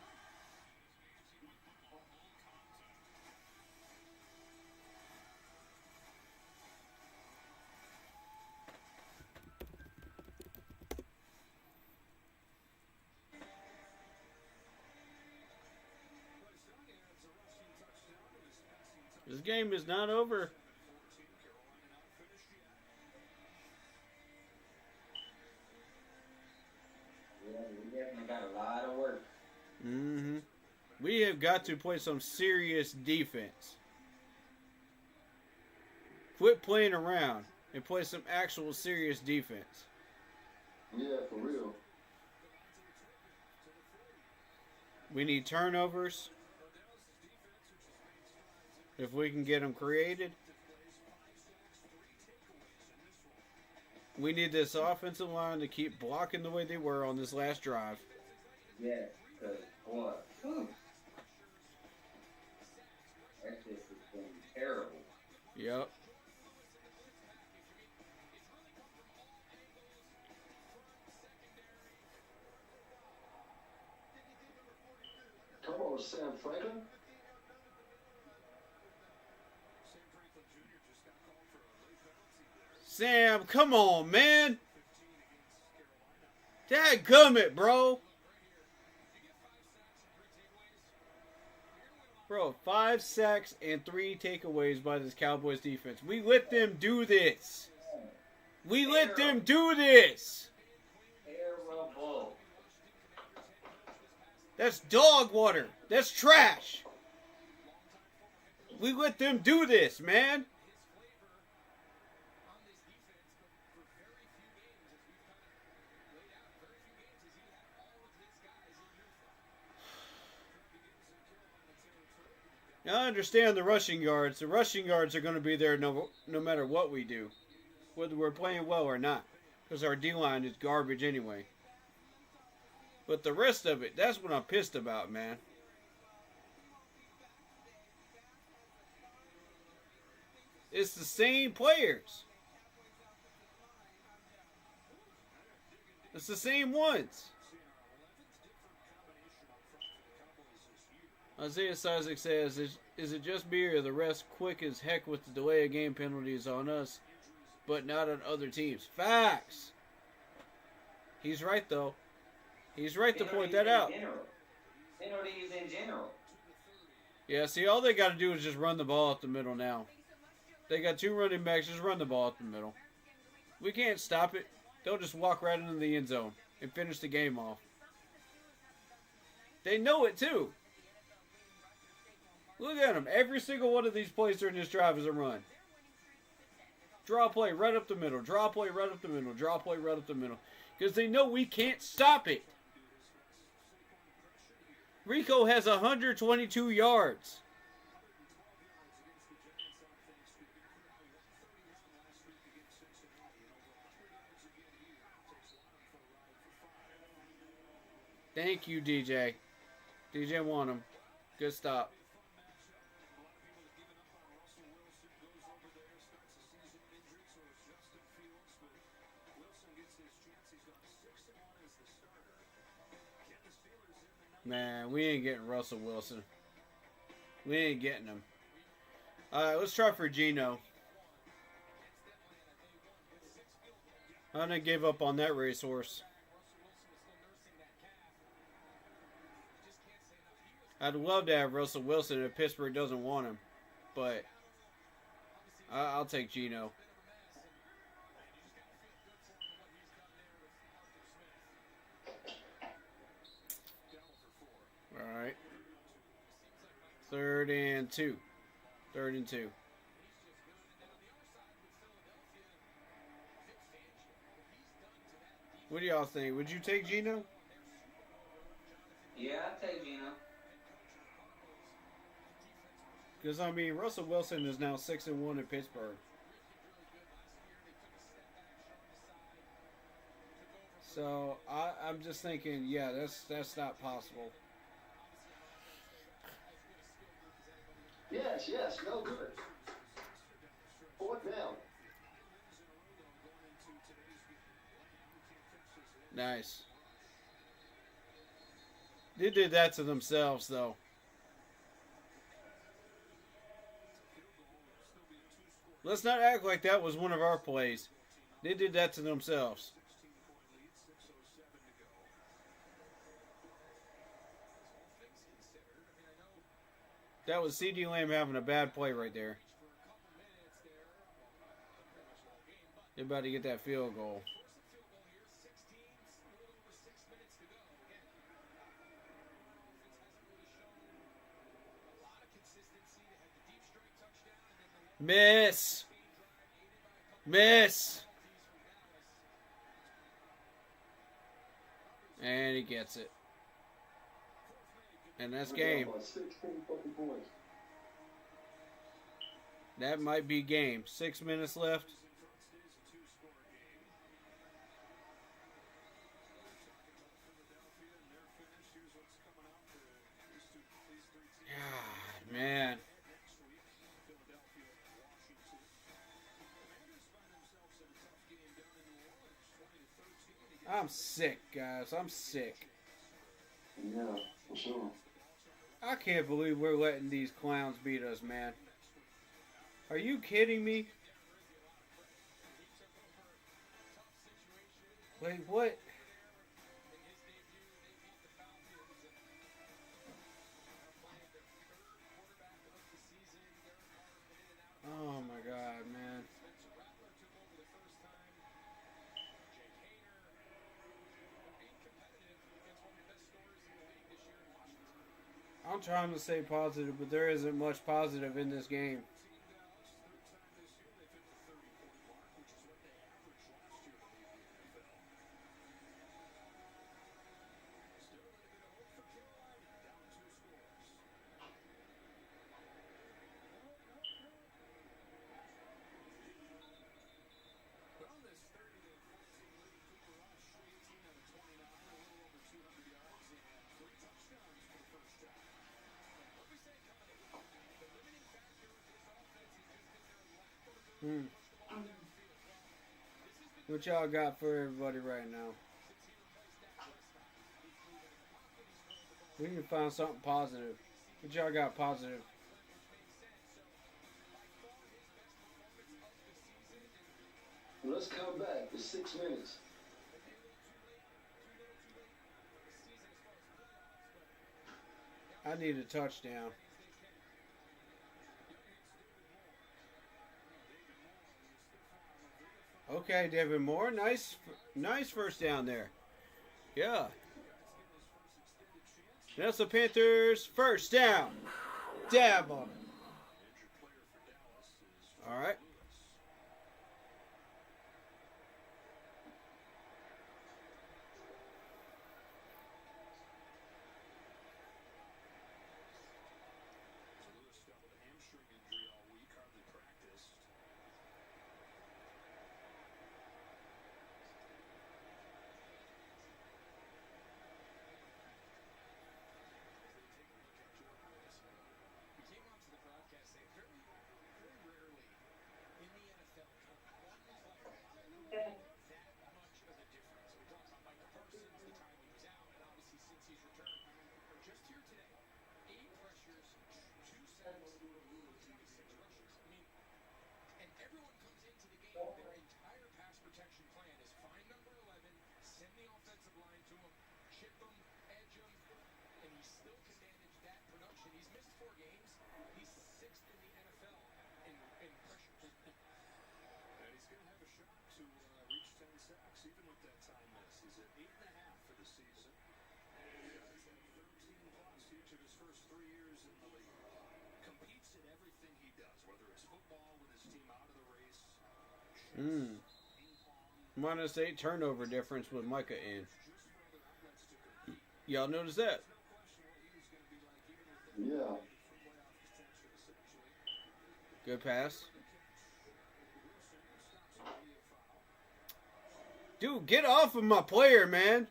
This game is not over. Yeah, we definitely got a lot of work. Mm-hmm. We have got to play some serious defense. Quit playing around and play some actual serious defense. Yeah, for real. We need turnovers. If we can get them created. We need this offensive line to keep blocking the way they were on this last drive. Yes, because, boy, that just has been terrible. Yep. Come on, Sam Franklin. Sam, come on, man. Dadgummit, bro. Bro, 5 sacks and 3 takeaways by this Cowboys defense. We let them do this. We let them do this. Terrible. That's dog water. That's trash. We let them do this, man. Now, I understand the rushing yards. The rushing yards are going to be there no matter what we do, whether we're playing well or not, because our D-line is garbage anyway. But the rest of it, that's what I'm pissed about, man. It's the same players. It's the same ones. Isaiah Sizik says, is it just me or the rest quick as heck with the delay of game penalties on us, but not on other teams? Facts. He's right, though. He's right to point that out. Penalties in general. Yeah, see, all they got to do is just run the ball up the middle now. They got 2 running backs, just run the ball up the middle. We can't stop it. They'll just walk right into the end zone and finish the game off. They know it, too. Look at them. Every single one of these plays during this drive is a run. Draw play right up the middle. Draw play right up the middle. Draw play right up the middle. Because they know we can't stop it. Rico has 122 yards. Thank you, DJ. DJ won him. Good stop. Man, we ain't getting Russell Wilson. We ain't getting him. Alright, let's try for Geno. I didn't give up on that racehorse. I'd love to have Russell Wilson if Pittsburgh doesn't want him. But I'll take Geno. Alright. 3rd and 2. 3rd and 2. What do y'all think? Would you take Geno? Yeah, I'd take Geno. Because, I mean, Russell Wilson is now 6-1 in Pittsburgh. So, I'm just thinking, yeah, that's not possible. Yes, no good. 4th down. Nice. They did that to themselves, though. Let's not act like that was one of our plays. They did that to themselves. That was C.D. Lamb having a bad play right there. They're about to get that field goal. Miss. Miss. And he gets it. And that's game. That might be game. 6 minutes left. God, man. I'm sick, guys. I'm sick. Yeah, for sure. I can't believe we're letting these clowns beat us, man. Are you kidding me? Wait, what? Oh my God, man. I'm trying to stay positive, but there isn't much positive in this game. What y'all got for everybody right now? We need to find something positive. What y'all got positive? Let's come back. It's 6 minutes. I need a touchdown. Okay, David Moore. Nice first down there. Yeah. That's the Panthers' first down. Dab on it. All right. -8 turnover difference with Micah in. Y'all notice that? Yeah. Good pass. Dude, get off of my player, man.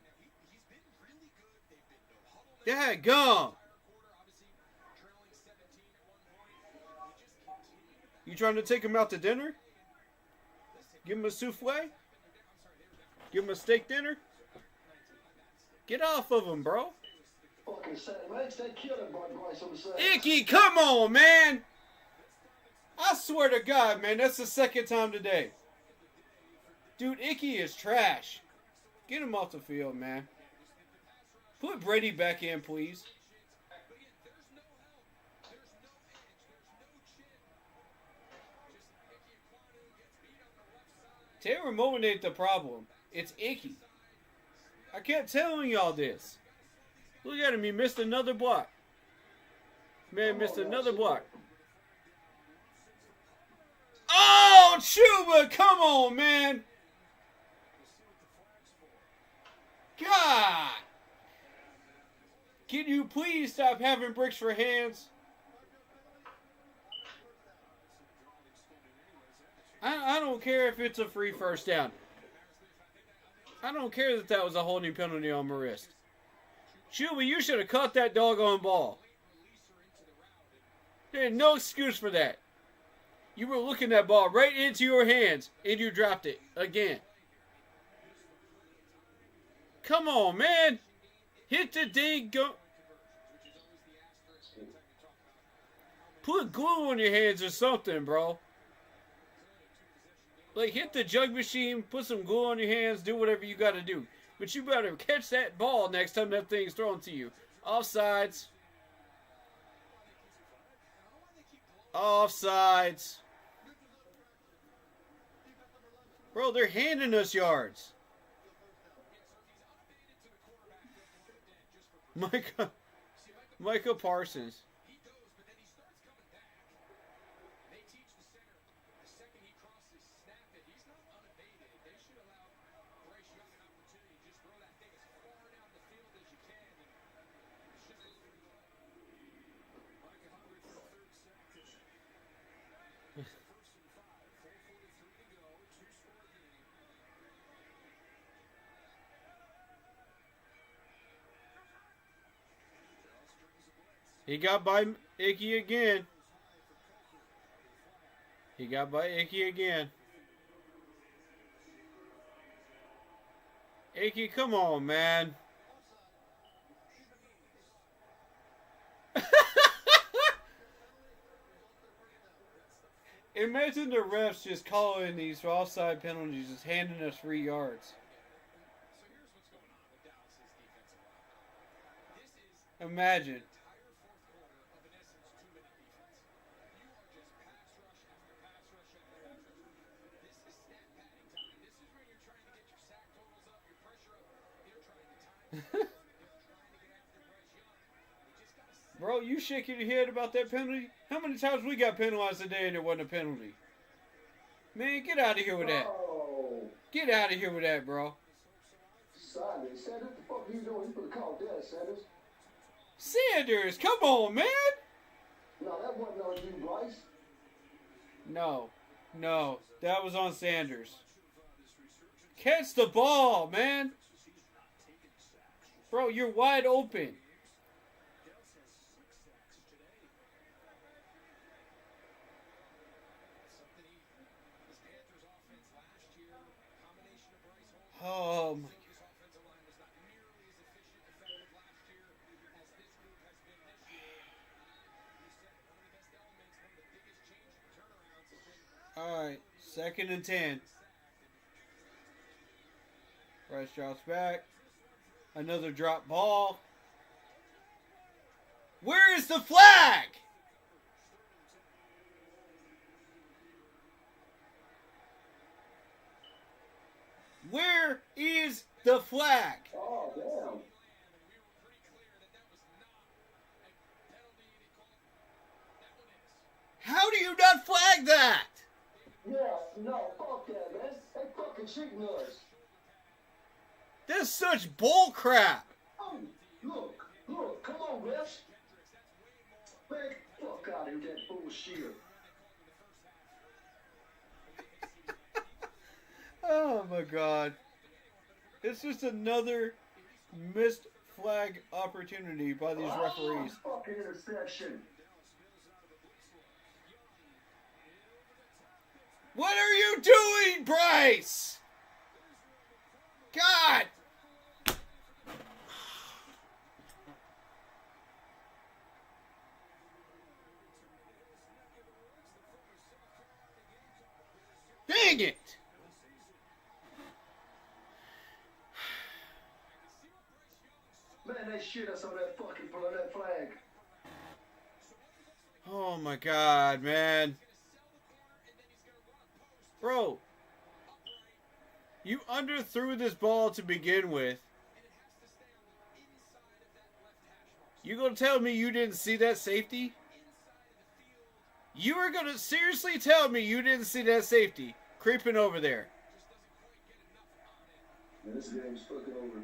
Dadgum. You trying to take him out to dinner? Give him a souffle? Give him a steak dinner? Get off of him, bro. Fucking sad. Man, they killed him, Bryce on the side. Icky, come on, man. I swear to God, man, that's the second time today. Dude, Icky is trash. Get him off the field, man. Put Brady back in, please. Taylor Moen ain't the problem. It's Icky. I kept telling y'all this. Look at him. He missed another block. Man missed another block. Oh, Chuba, come on, man. God. Can you please stop having bricks for hands? I don't care if it's a free first down. I don't care that was a holding penalty on my wrist. Chuba, you should have caught that doggone ball. There's no excuse for that. You were looking that ball right into your hands, and you dropped it again. Come on, man. Hit the dang go. Put glue on your hands or something, bro. Like, hit the jug machine, put some glue on your hands, do whatever you got to do. But you better catch that ball next time that thing's thrown to you. Offsides. Offsides. Bro, they're handing us yards. Micah Parsons. He got by Icky again. He got by Icky again. Icky, come on, man. Imagine the refs just calling these offside penalties, just handing us 3 yards. Imagine. Bro, you shaking your head about that penalty? How many times we got penalized today and it wasn't a penalty? Man, get out of here with that. Oh. Get out of here with that, bro. Sanders, what the fuck are you doing? You could have called that, Sanders. Sanders, come on, man. No, that wasn't on you, Bryce. No, that was on Sanders. Catch the ball, man. Bro, you're wide open. Oh my God. Alright, 2nd and 10. Bryce drops back. Another drop ball. Where is the flag? Where is the flag? Oh, damn. How do you not flag that? Yeah, no, fuck that, man. They fucking cheating us. That's such bull crap. Oh, look, come on, refs. Man, fuck out of here, that bullshit. Oh my God. It's just another missed flag opportunity by these referees. Fucking interception. What are you doing, Bryce? God! Dang it! Man, they shit us on that fucking that flag. Oh my god, man. Bro, you underthrew this ball to begin with. You gonna tell me you didn't see that safety? You are gonna seriously tell me you didn't see that safety creeping over there? Man, this game's fucking over.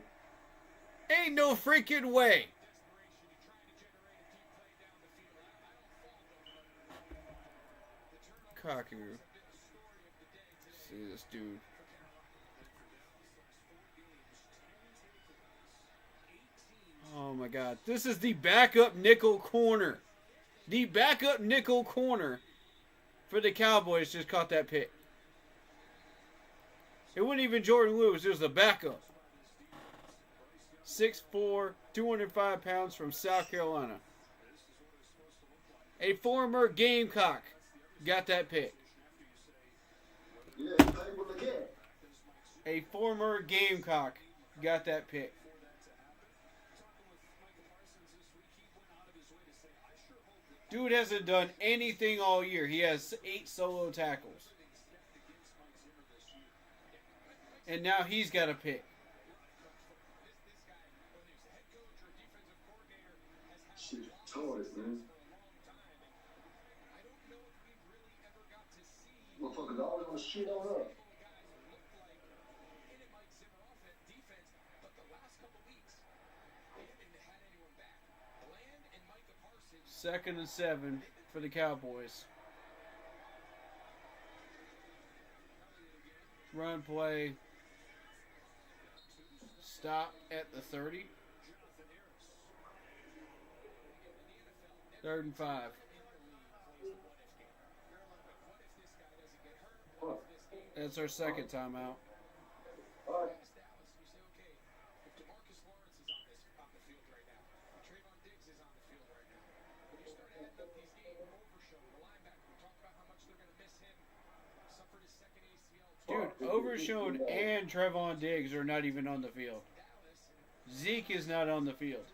Ain't no freaking way. Cocky. See this dude. Oh my god. This is the backup nickel corner. The backup nickel corner for the Cowboys just caught that pick. It wasn't even Jordan Lewis. It was the backup. 6'4", 205 pounds from South Carolina. A former Gamecock got that pick. Yeah, he played with again. A former Gamecock got that pick. Dude hasn't done anything all year. He has 8 solo tackles. And now he's got a pick. Shit, toys, man. Motherfuckers always want to shit on us. Second and 7 for the Cowboys. Run play. Stop at the 30. 3rd and 5. That's our second timeout. All right. Dude, Overshown and Trevon Diggs are not even on the field. Zeke is not on the field.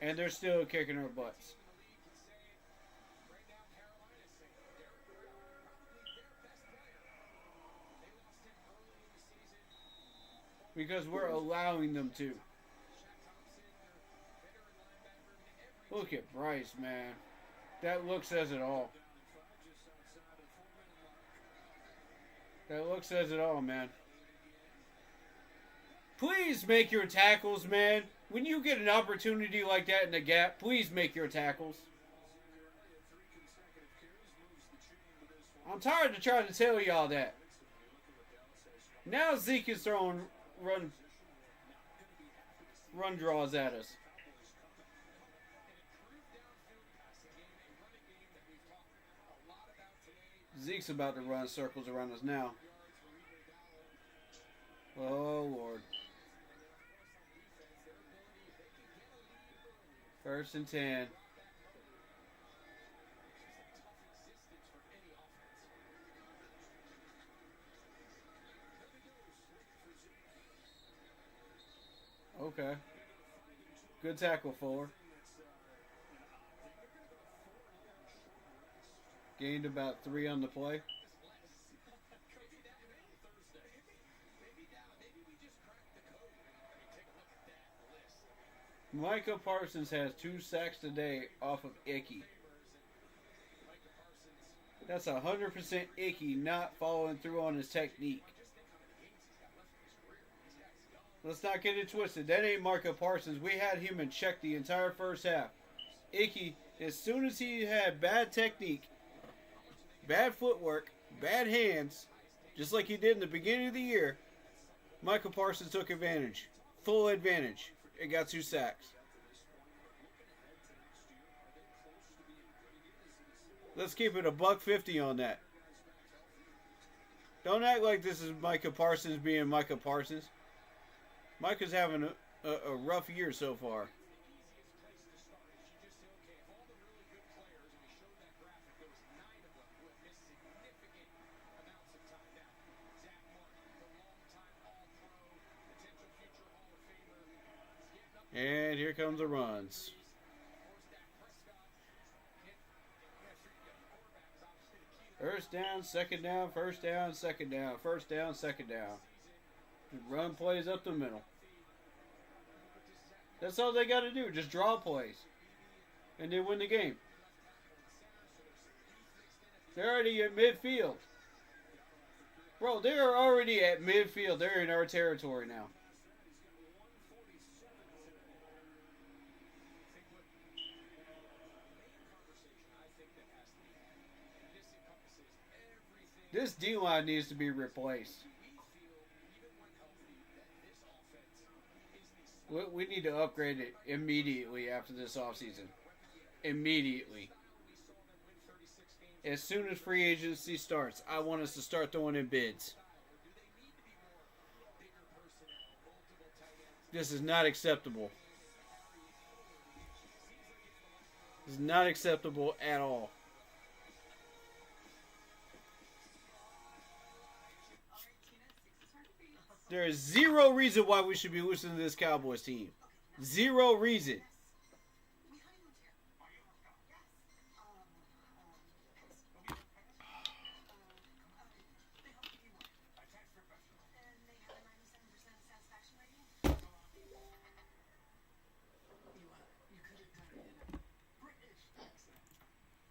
And they're still kicking our butts. Because we're allowing them to. Look at Bryce, man. That look says it all. That look says it all, man. Please make your tackles, man. When you get an opportunity like that in the gap, please make your tackles. I'm tired of trying to tell y'all that. Now Zeke is throwing run draws at us. Zeke's about to run circles around us now. Oh, Lord. 1st and 10. Okay. Good tackle, Fuller. Gained about 3 on the play. Micah Parsons has 2 sacks today off of Icky. That's 100% Icky not following through on his technique. Let's not get it twisted. That ain't Micah Parsons. We had him in check the entire first half. Icky, as soon as he had bad technique, bad footwork, bad hands, just like he did in the beginning of the year, Micah Parsons took advantage. Full advantage. It got 2 sacks. Let's keep it $150 on that. Don't act like this is Micah Parsons being Micah Parsons. Micah's having a rough year so far. And here comes the runs. First down, second down, first down, second down, first down, second down. Run plays up the middle. That's all they got to do. Just draw plays. And then win the game. They're already at midfield. Bro, they're already at midfield. They're in our territory now. This D-line needs to be replaced. We need to upgrade it immediately after this offseason. Immediately. As soon as free agency starts, I want us to start throwing in bids. This is not acceptable. This is not acceptable at all. There is zero reason why we should be losing to this Cowboys team. Zero reason.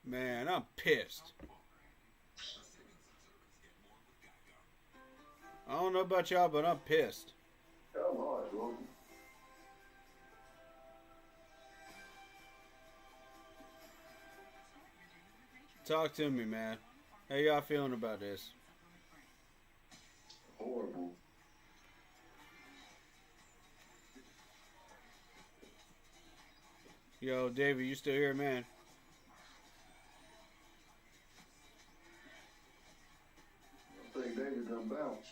Man, I'm pissed. I don't know about y'all, but I'm pissed. Come on, Logan. Talk to me, man. How y'all feeling about this? Horrible. Yo, David, you still here, man? I think David done bounced.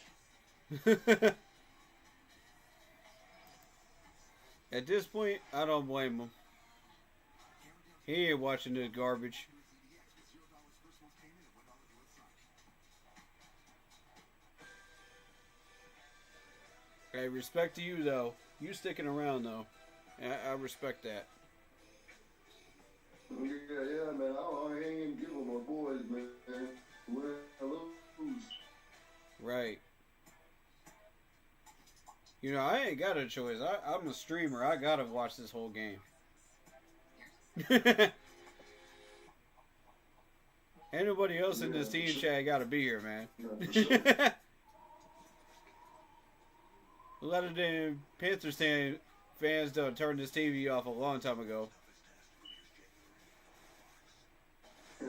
At this point, I don't blame him. He ain't watching this garbage. Hey, respect to you, though. You sticking around, though. I respect that. Yeah, man. I ain't even give them my boys, man. Win or lose. Right. You know, I ain't got a choice. I'm a streamer. I gotta watch this whole game. Anybody else in this team chat gotta be here, man. A lot of them Panthers fans done turned this TV off a long time ago. Yeah,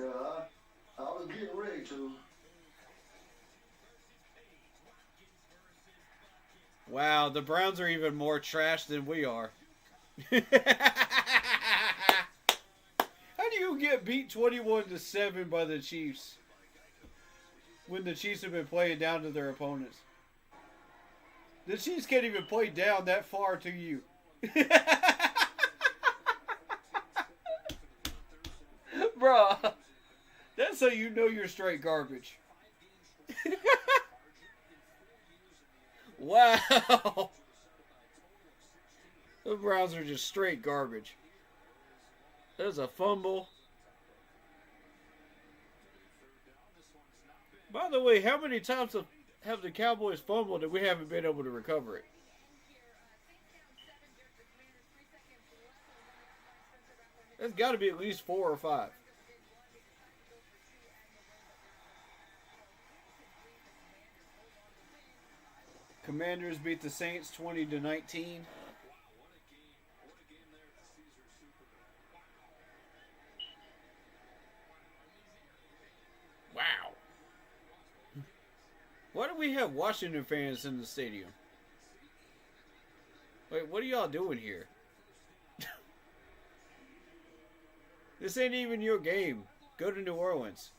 I was getting ready to. Wow, the Browns are even more trash than we are. How do you get beat 21-7 by the Chiefs when the Chiefs have been playing down to their opponents? The Chiefs can't even play down that far to you. Bruh, that's how you know you're straight garbage. Wow. The Browns are just straight garbage. There's a fumble. By the way, how many times have the Cowboys fumbled and we haven't been able to recover it? There's got to be at least 4 or 5. Commanders beat the Saints 20-19. Wow. Why do we have Washington fans in the stadium? Wait, what are y'all doing here? This ain't even your game. Go to New Orleans.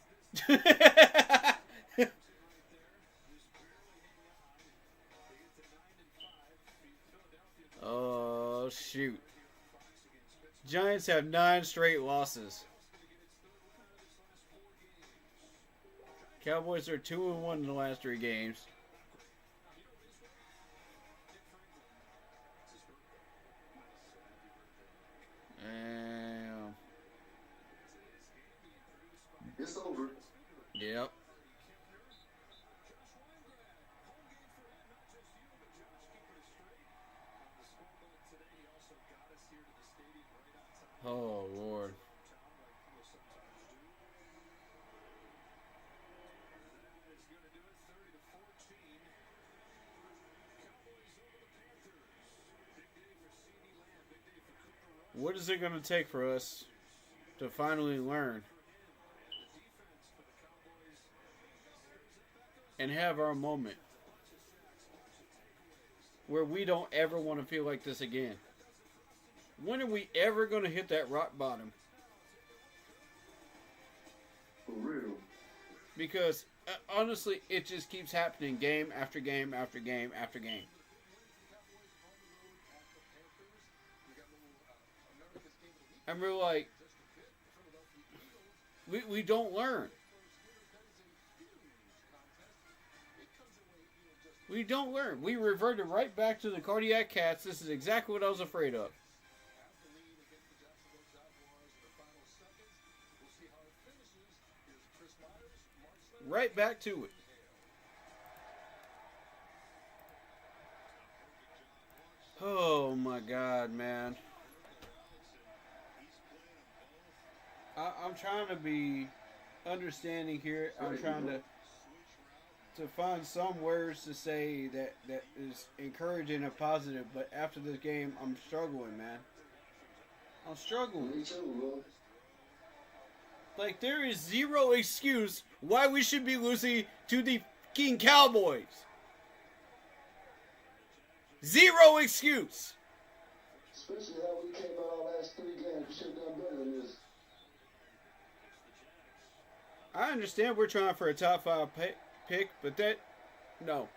Oh, shoot. Giants have 9 straight losses. Cowboys are 2-1 in the last 3 games. It's over. Yep. Oh, Lord. What is it going to take for us to finally learn and have our moment where we don't ever want to feel like this again? When are we ever going to hit that rock bottom? For real. Because honestly, it just keeps happening game after game after game after game. And we're like, we don't learn. We don't learn. We reverted right back to the cardiac cats. This is exactly what I was afraid of. Right back to it. Oh my God, man. I'm trying to be understanding here. I'm trying to find some words to say that is encouraging and positive. But after this game, I'm struggling, man. I'm struggling. Me too, bro. Like, there is zero excuse why we should be losing to the fucking Cowboys. Zero excuse. Especially how we came out our last 3 games. We should have done better than this. I understand we're trying for a top 5 pick, but that, no.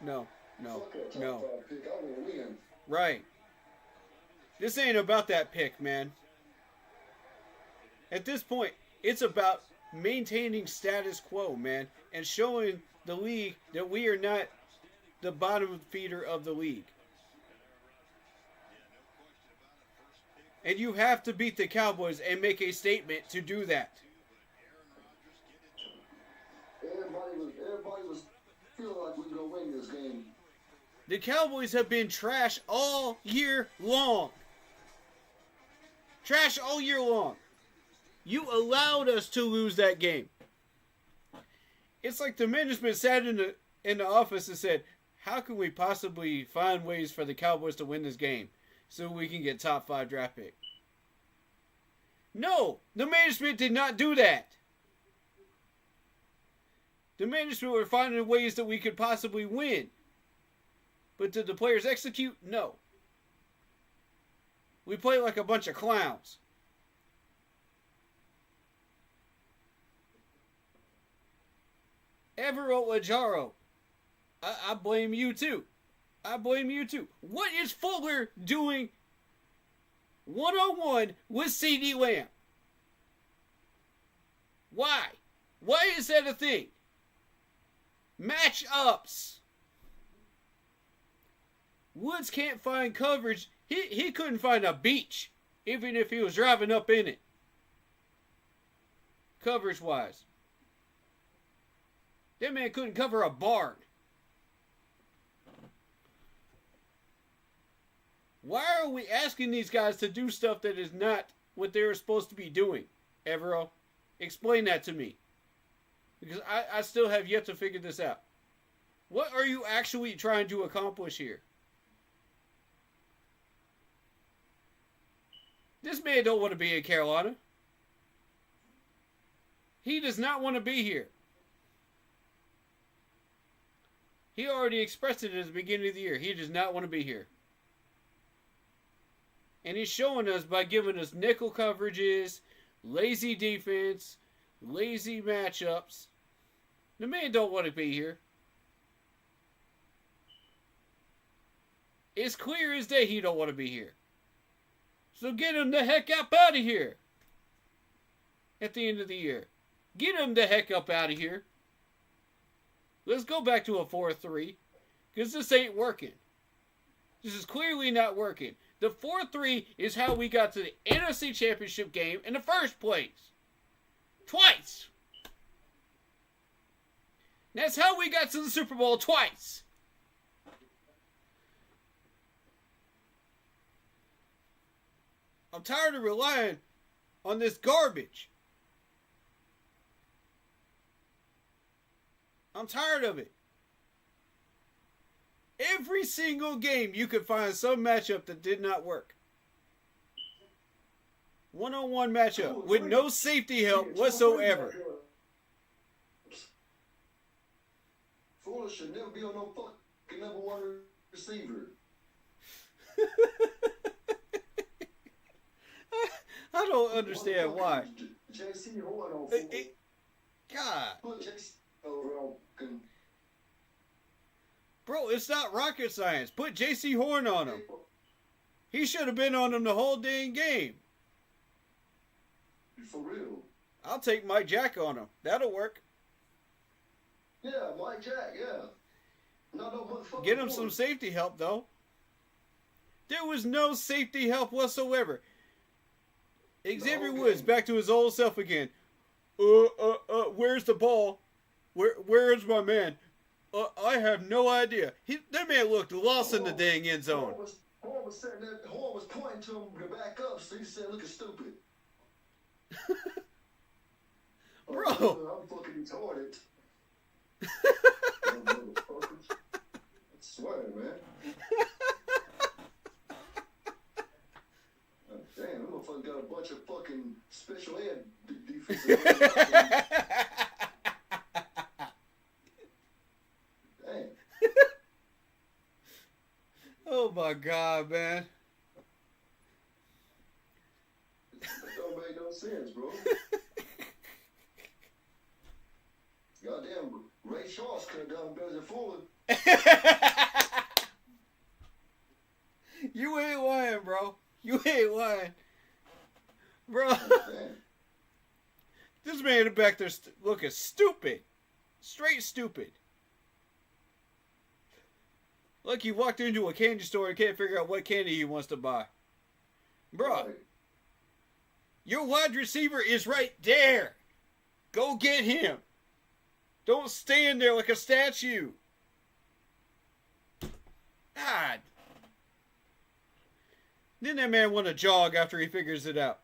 Fuck that top 5 pick. I want to win. Right. This ain't about that pick, man. At this point, it's about maintaining status quo, man, and showing the league that we are not the bottom feeder of the league. And you have to beat the Cowboys and make a statement to do that. Everybody was feeling like we were going to win this game. The Cowboys have been trash all year long. Trash all year long. You allowed us to lose that game. It's like the management sat in the office and said, how can we possibly find ways for the Cowboys to win this game so we can get top 5 draft pick? No, the management did not do that. The management were finding ways that we could possibly win. But did the players execute? No. We play like a bunch of clowns. Evero Ajaro, I blame you too. I blame you too. What is Fuller doing one-on-one with CeeDee Lamb? Why? Why is that a thing? Matchups. Woods can't find coverage. He couldn't find a beach, even if he was driving up in it. Coverage-wise. That man couldn't cover a barn. Why are we asking these guys to do stuff that is not what they're supposed to be doing? Evero, explain that to me. Because I still have yet to figure this out. What are you actually trying to accomplish here? This man don't want to be in Carolina. He does not want to be here. He already expressed it at the beginning of the year. He does not want to be here. And he's showing us by giving us nickel coverages, lazy defense, lazy matchups. The man don't want to be here. It's clear as day he don't want to be here. So get him the heck up out of here. At the end of the year. Get him the heck up out of here. Let's go back to a 4-3. Because this ain't working. This is clearly not working. The 4-3 is how we got to the NFC Championship game in the first place. Twice. That's how we got to the Super Bowl twice. I'm tired of relying on this garbage. I'm tired of it. Every single game you could find some matchup that did not work. One-on-one matchup with no safety help whatsoever. Fuller should never be on no fucking number one receiver. I don't understand why. JC Horn on God. Put JC on. Bro, it's not rocket science. Put JC Horn on him. He should have been on him the whole dang game. For real. I'll take Mike Jack on him. That'll work. Yeah, Mike Jack, yeah. No motherfucker. Get him some safety help, though. There was no safety help whatsoever. Xavier Woods back to his old self again. Where's the ball? Where's my man? I have no idea. That man looked lost in the dang end zone. Horn was sitting there. Horn was pointing to him to back up, so he said, "Looking stupid." Bro. I'm fucking retarded. I swear, man. Damn, that motherfucker got a bunch of fucking special ed defensive. Damn. Oh my God, man. That don't make no sense, bro. Goddamn, Ray Charles could have done better than Fuller. You ain't lying, bro. You ain't lying. Bro. This man back there looking stupid. Straight stupid. Like he walked into a candy store and can't figure out what candy he wants to buy. Bro. Right. Your wide receiver is right there. Go get him. Don't stand there like a statue. God. Then that man want to jog after he figures it out.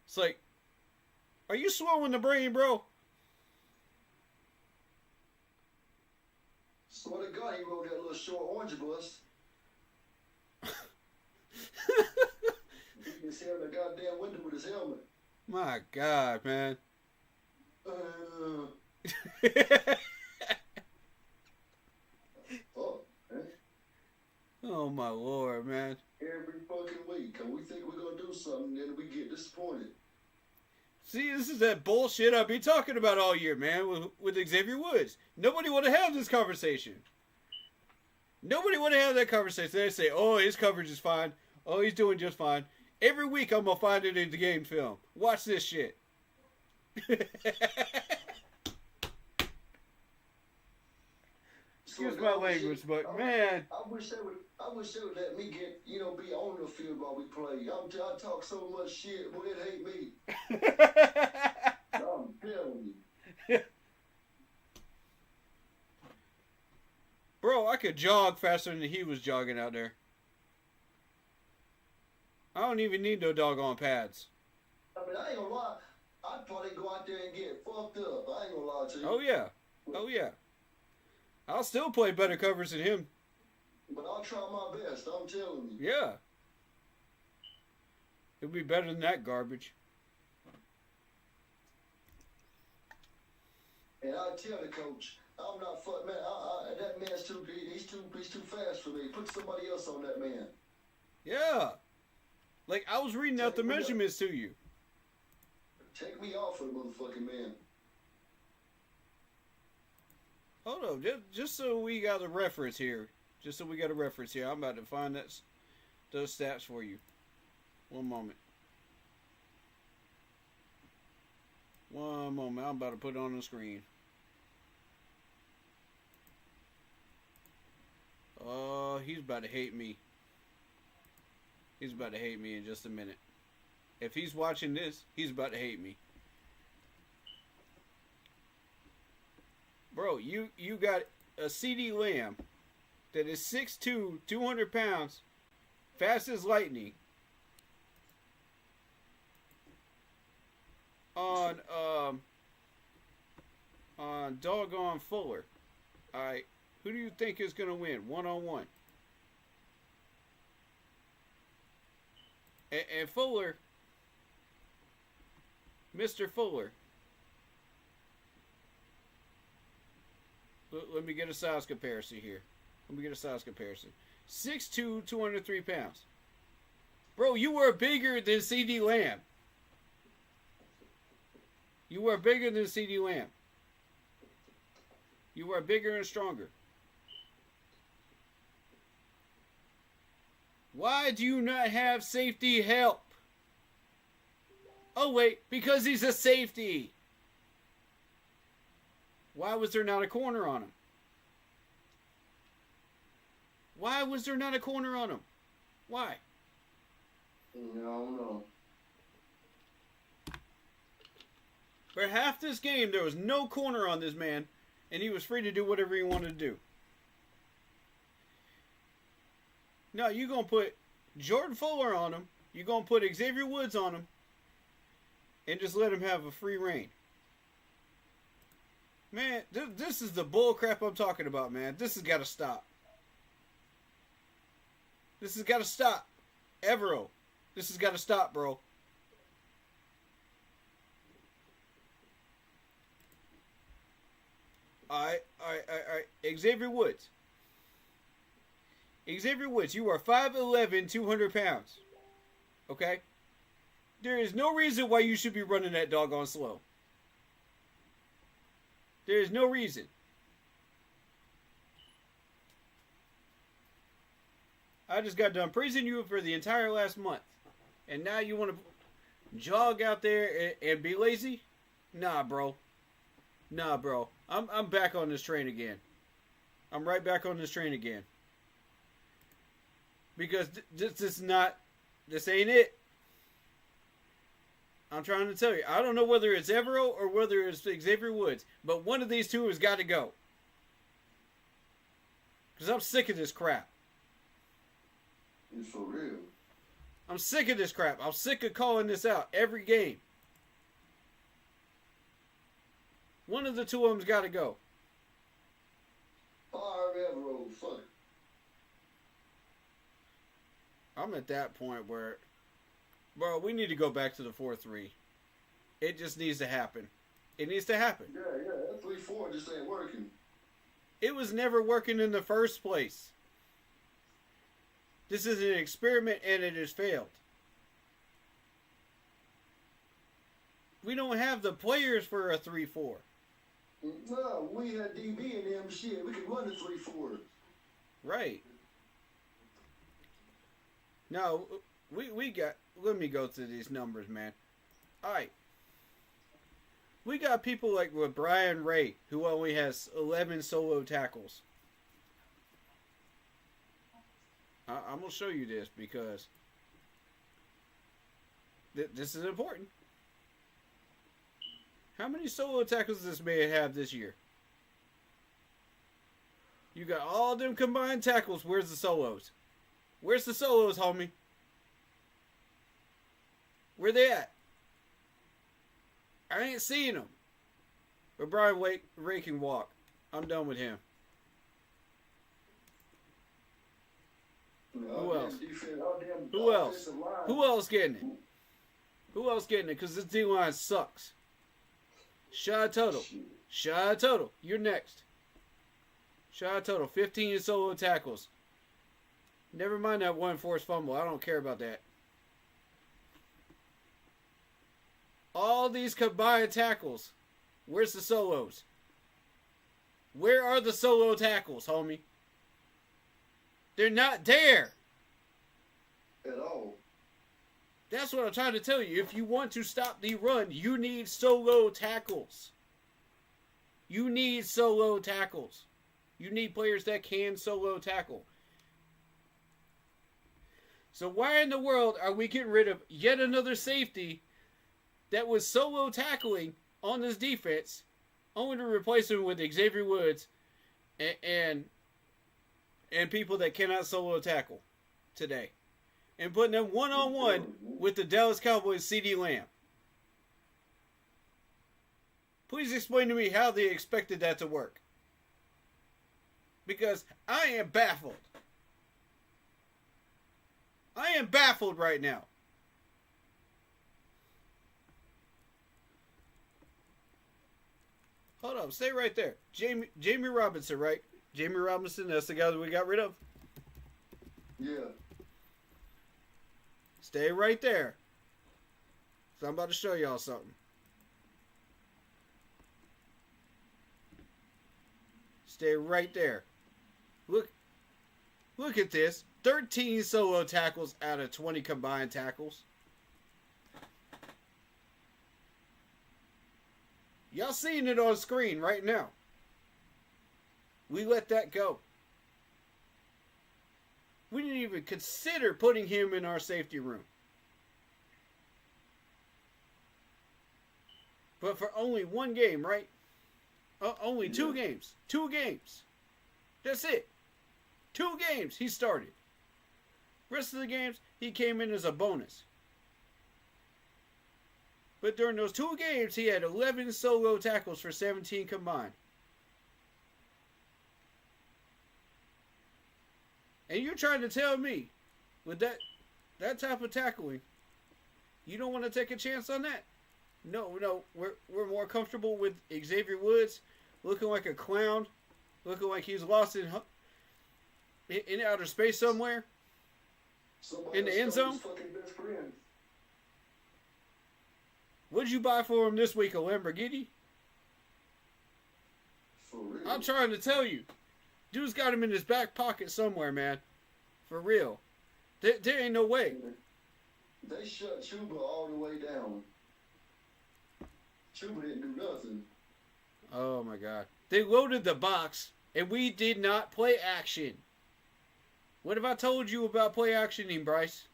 It's like, are you swallowing the brain, bro? Swear to God, he rode that little short orange bus. He can see out the goddamn window with his helmet. My God, man. Fuck, man. Oh, my Lord, man. Every fucking week, and we think we're gonna do something, then we get disappointed. See, this is that bullshit I've been talking about all year, man, with Xavier Woods. Nobody want to have this conversation. Nobody want to have that conversation. They say, oh, his coverage is fine. Oh, he's doing just fine. Every week I'm going to find it in the game film. Watch this shit. Excuse my language, but man. I wish they would let me get, be on the field while we play. I talk so much shit, boy, it hate me. I'm telling you. Bro, I could jog faster than he was jogging out there. I don't even need no doggone pads. I mean, I ain't gonna lie. I'd probably go out there and get fucked up. I ain't gonna lie to you. Oh, yeah. Oh, yeah. I'll still play better covers than him. But I'll try my best, I'm telling you. Yeah. It'll be better than that garbage. And I tell the coach, I'm not man. That man's too big. He's too fast for me. Put somebody else on that man. Yeah. Like, I was reading out the measurements to you. Take me off of the motherfucking man. Hold on, just so we got a reference here. I'm about to find those stats for you. One moment. I'm about to put it on the screen. Oh, he's about to hate me. He's about to hate me in just a minute. If he's watching this, he's about to hate me. Bro, Bro, you got a CD Lamb that is 6'2", 200 pounds, fast as lightning, on doggone Fuller. Alright, who do you think is going to win 1-on-1? And Fuller, Mr. Fuller, let me get a size comparison here. 6'2", 203 pounds. Bro, you were bigger than CD Lamb. You were bigger than CD Lamb. You were bigger and stronger. Why do you not have safety help? Oh wait, because he's a safety. Why was there not a corner on him? Why was there not a corner on him? Why? No. For half this game, there was no corner on this man, and he was free to do whatever he wanted to do. No, you're going to put Jordan Fuller on him, you're going to put Xavier Woods on him, and just let him have a free reign. Man, this is the bull crap I'm talking about, man. This has got to stop. This has got to stop. Evero, this has got to stop, bro. Alright. Xavier Woods. Xavier Woods, you are 5'11", 200 pounds. Okay? There is no reason why you should be running that doggone slow. There is no reason. I just got done praising you for the entire last month. And now you want to jog out there and be lazy? Nah, bro. I'm back on this train again. I'm right back on this train again. Because this ain't it. I'm trying to tell you. I don't know whether it's Evero or whether it's Xavier Woods. But one of these two has got to go. Because I'm sick of this crap. It's for real. I'm sick of this crap. I'm sick of calling this out every game. One of the two of them's got to go. Fire Evero, fuck it. I'm at that point where, bro, we need to go back to the 4-3. It just needs to happen. It needs to happen. Yeah, that 3-4 just ain't working. It was never working in the first place. This is an experiment and it has failed. We don't have the players for a 3-4. No, we had DB in them shit. We could run a 3-4. Right. No, we got... Let me go through these numbers, man. Alright. We got people like with Brian Ray, who only has 11 solo tackles. I'm going to show you this because this is important. How many solo tackles does this man have this year? You got all them combined tackles. Where's the solos? Where's the solos, homie? Where they at? I ain't seeing them. But Brian Ray can walk. I'm done with him. Who else? Who else? Who else getting it? Who else getting it? Because this D-line sucks. Shy Total. You're next. Shy Total. 15 solo tackles. Never mind that one forced fumble. I don't care about that. All these combined tackles. Where's the solos? Where are the solo tackles, homie? They're not there. At all. That's what I'm trying to tell you. If you want to stop the run, you need solo tackles. You need solo tackles. You need players that can solo tackle. So why in the world are we getting rid of yet another safety that was solo tackling on this defense only to replace him with Xavier Woods and people that cannot solo tackle today, and putting them one-on-one with the Dallas Cowboys' CeeDee Lamb. Please explain to me how they expected that to work. Because I am baffled. I am baffled right now. Hold up, stay right there. Jamie Robinson, right? Jamie Robinson, that's the guy that we got rid of. Yeah. Stay right there. So I'm about to show y'all something. Stay right there. Look at this. 13 solo tackles out of 20 combined tackles. Y'all seeing it on screen right now. We let that go. We didn't even consider putting him in our safety room. But for only one game, right? Only 2 games. 2 games. That's it. 2 games he started. Rest of the games, he came in as a bonus. But during those 2 games, he had 11 solo tackles for 17 combined. And you're trying to tell me, with that type of tackling, you don't want to take a chance on that? No, we're more comfortable with Xavier Woods looking like a clown, looking like he's lost in outer space somewhere, in the end zone. What'd you buy for him this week, a Lamborghini? For real. I'm trying to tell you. Dude's got him in his back pocket somewhere, man. For real. There ain't no way. They shut Chuba all the way down. Chuba didn't do nothing. Oh, my God. They loaded the box, and we did not play action. What have I told you about play actioning, Bryce?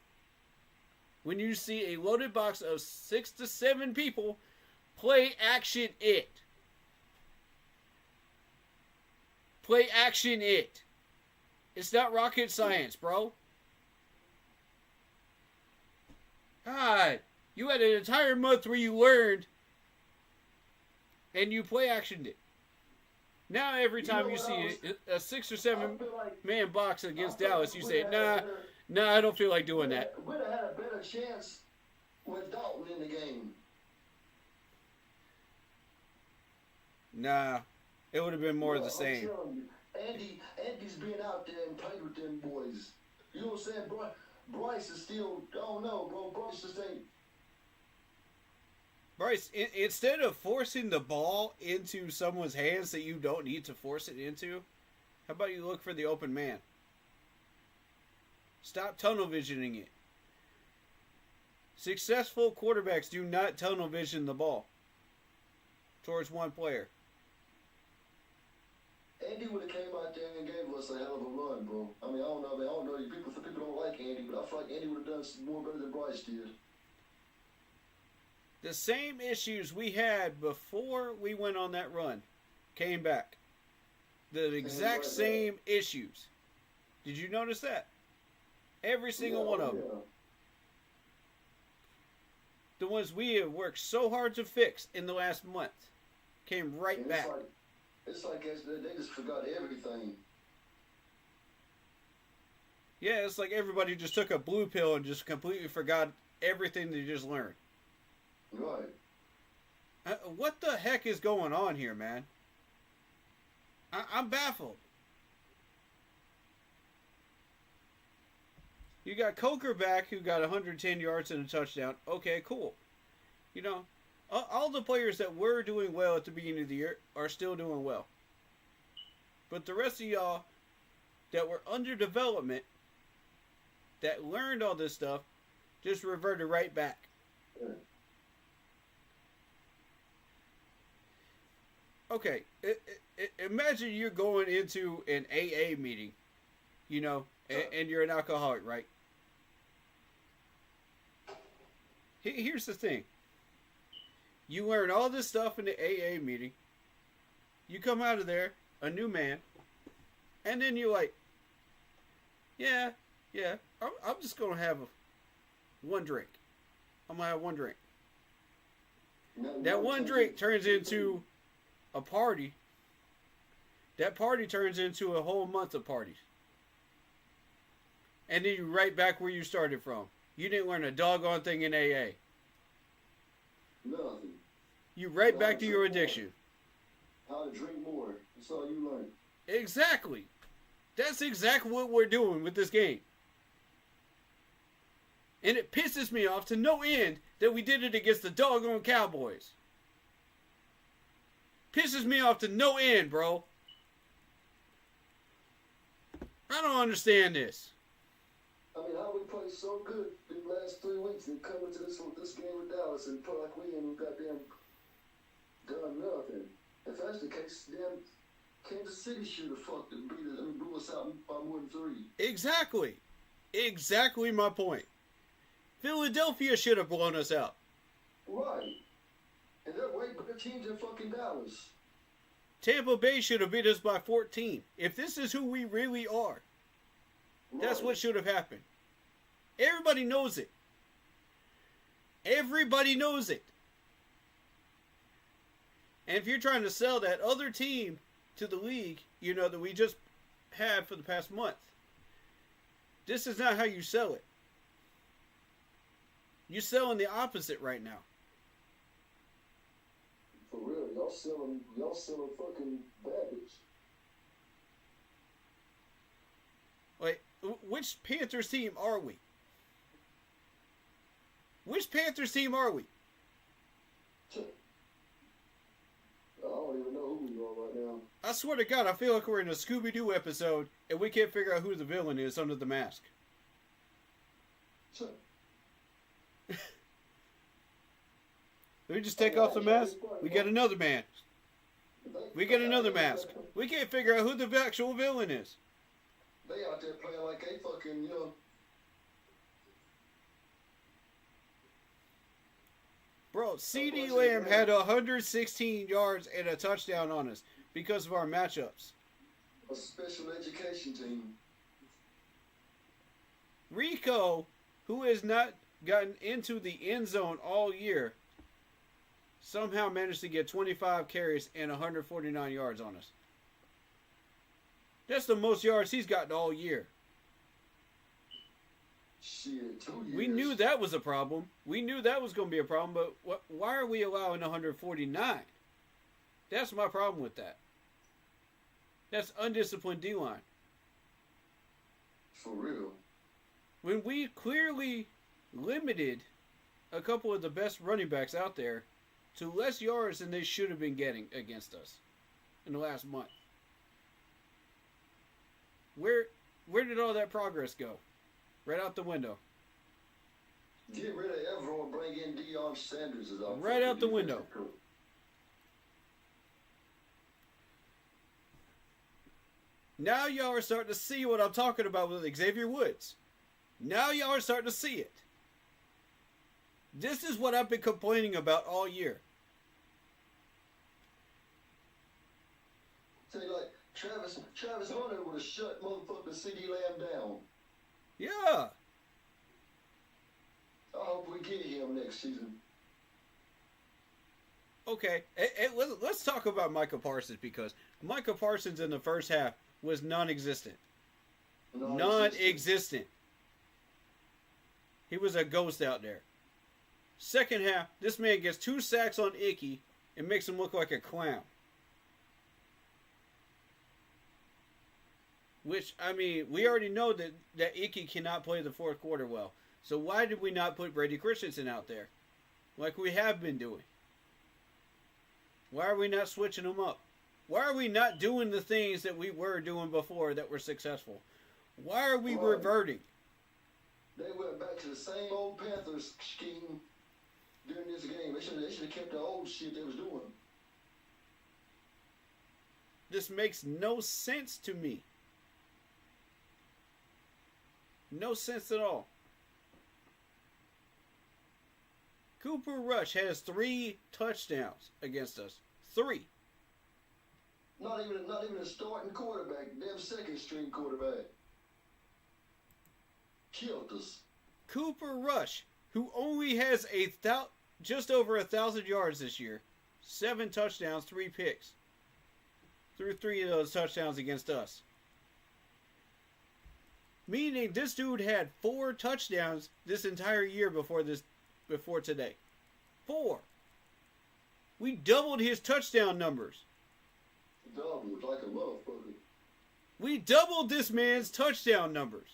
When you see a loaded box of 6 to 7 people, play action it. Play action it. It's not rocket science, bro. God, you had an entire month where you learned and you play actioned it. Now every time you see a 6 or 7 man box against Dallas, you say, nah, I don't feel like doing that. We'd have had a better chance with Dalton in the game. Nah, it would have been more of the same. I'm telling you, Andy's been out there and played with them boys. You know what I'm saying? Bryce is still, I don't know, bro. Bryce just ain't. Bryce, instead of forcing the ball into someone's hands that you don't need to force it into, how about you look for the open man? Stop tunnel visioning it. Successful quarterbacks do not tunnel vision the ball towards one player. Andy would have came out there and gave us a hell of a run, bro. I mean, I don't know. Some people don't like Andy, but I feel like Andy would have done more better than Bryce did. The same issues we had before we went on that run came back. The exact same issues. Did you notice that? Every single one of them. The ones we have worked so hard to fix in the last month came right back. It's like they just forgot everything. Yeah, it's like everybody just took a blue pill and just completely forgot everything they just learned. Right. What the heck is going on here, man? I'm baffled. You got Coker back, who got 110 yards and a touchdown. Okay, cool. You know, all the players that were doing well at the beginning of the year are still doing well. But the rest of y'all that were under development, that learned all this stuff, just reverted right back. Okay, imagine you're going into an AA meeting, you know, and you're an alcoholic, right? Here's the thing. You learn all this stuff in the AA meeting, You come out of there a new man, and then you're like, yeah, I'm just gonna have one drink. I'm gonna have one drink. That one drink turns into a party. That party turns into a whole month of parties. And then you're right back where you started from. You didn't learn a doggone thing in AA. Nothing. You right back to your addiction. How to drink more. That's all you learn. Exactly. That's exactly what we're doing with this game. And it pisses me off to no end that we did it against the doggone Cowboys. Pisses me off to no end, bro. I don't understand this. I mean, how we played so good the last 3 weeks and come into this game with Dallas and play like we ain't goddamn done nothing. If that's the case, damn Kansas City should have fucked and blew us out by more than 3. Exactly. Exactly my point. Philadelphia should have blown us out. Right. And they're way better teams than fucking Dallas. Tampa Bay should have beat us by 14. If this is who we really are, that's what should have happened. Everybody knows it. Everybody knows it. And if you're trying to sell that other team to the league, you know, that we just had for the past month, this is not how you sell it. You're selling the opposite right now. For real, y'all selling fucking baggage. Wait, which Panthers team are we? Which Panthers team are we? I don't even know who we are right now. I swear to God, I feel like we're in a Scooby-Doo episode and we can't figure out who the villain is under the mask. We just take off the mask. We get another mask. We get another mask. We can't figure out who the actual villain is. They out there playing like they fucking, you know. Bro, CD Lamb had 116 yards and a touchdown on us because of our matchups. A special education team. Rico, who has not gotten into the end zone all year, somehow managed to get 25 carries and 149 yards on us. That's the most yards he's gotten all year. Shit, 2 years. We knew that was a problem. We knew that was going to be a problem, but why are we allowing 149? That's my problem with that. That's undisciplined D-line. For real. When we clearly limited a couple of the best running backs out there to less yards than they should have been getting against us in the last month. Where did all that progress go? Right out the window. Get rid of Everett and bring in Deion Sanders as our Right out the window. Now y'all are starting to see what I'm talking about with Xavier Woods. Now y'all are starting to see it. This is what I've been complaining about all year. Say like Travis Hunter would have shut motherfucking CD Lamb down. Yeah. I hope we get him next season. Okay, let's talk about Micah Parsons, because Micah Parsons in the first half was non-existent. Non-existent. He was a ghost out there. Second half, this man gets 2 sacks on Icky and makes him look like a clown. Which, I mean, we already know that Icky cannot play the fourth quarter well. So why did we not put Brady Christensen out there like we have been doing? Why are we not switching them up? Why are we not doing the things that we were doing before that were successful? Why are we reverting? They went back to the same old Panthers scheme during this game. They should have kept the old shit they was doing. This makes no sense to me. No sense at all. Cooper Rush has 3 touchdowns against us. 3. Not even a starting quarterback. Damn second string quarterback. Killed us. Cooper Rush, who only has just over 1,000 yards this year, 7 touchdowns, 3 picks. Threw 3 of those touchdowns against us. Meaning this dude had 4 touchdowns this entire year before today. 4. We doubled his touchdown numbers. Doubled like a motherfucker. We doubled this man's touchdown numbers.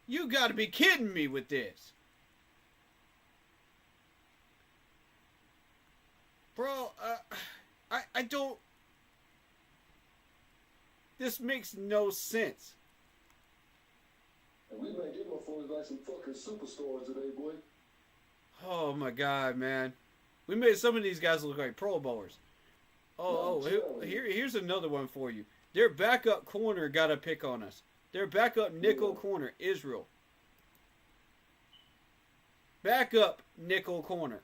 You gotta be kidding me with this. Bro, I don't... This makes no sense. And we made them motherfuckers like some fucking superstars today, boy. Oh my god, man. We made some of these guys look like Pro Bowlers. Here's another one for you. Their backup corner got a pick on us. Their backup nickel corner, Israel. Backup nickel corner.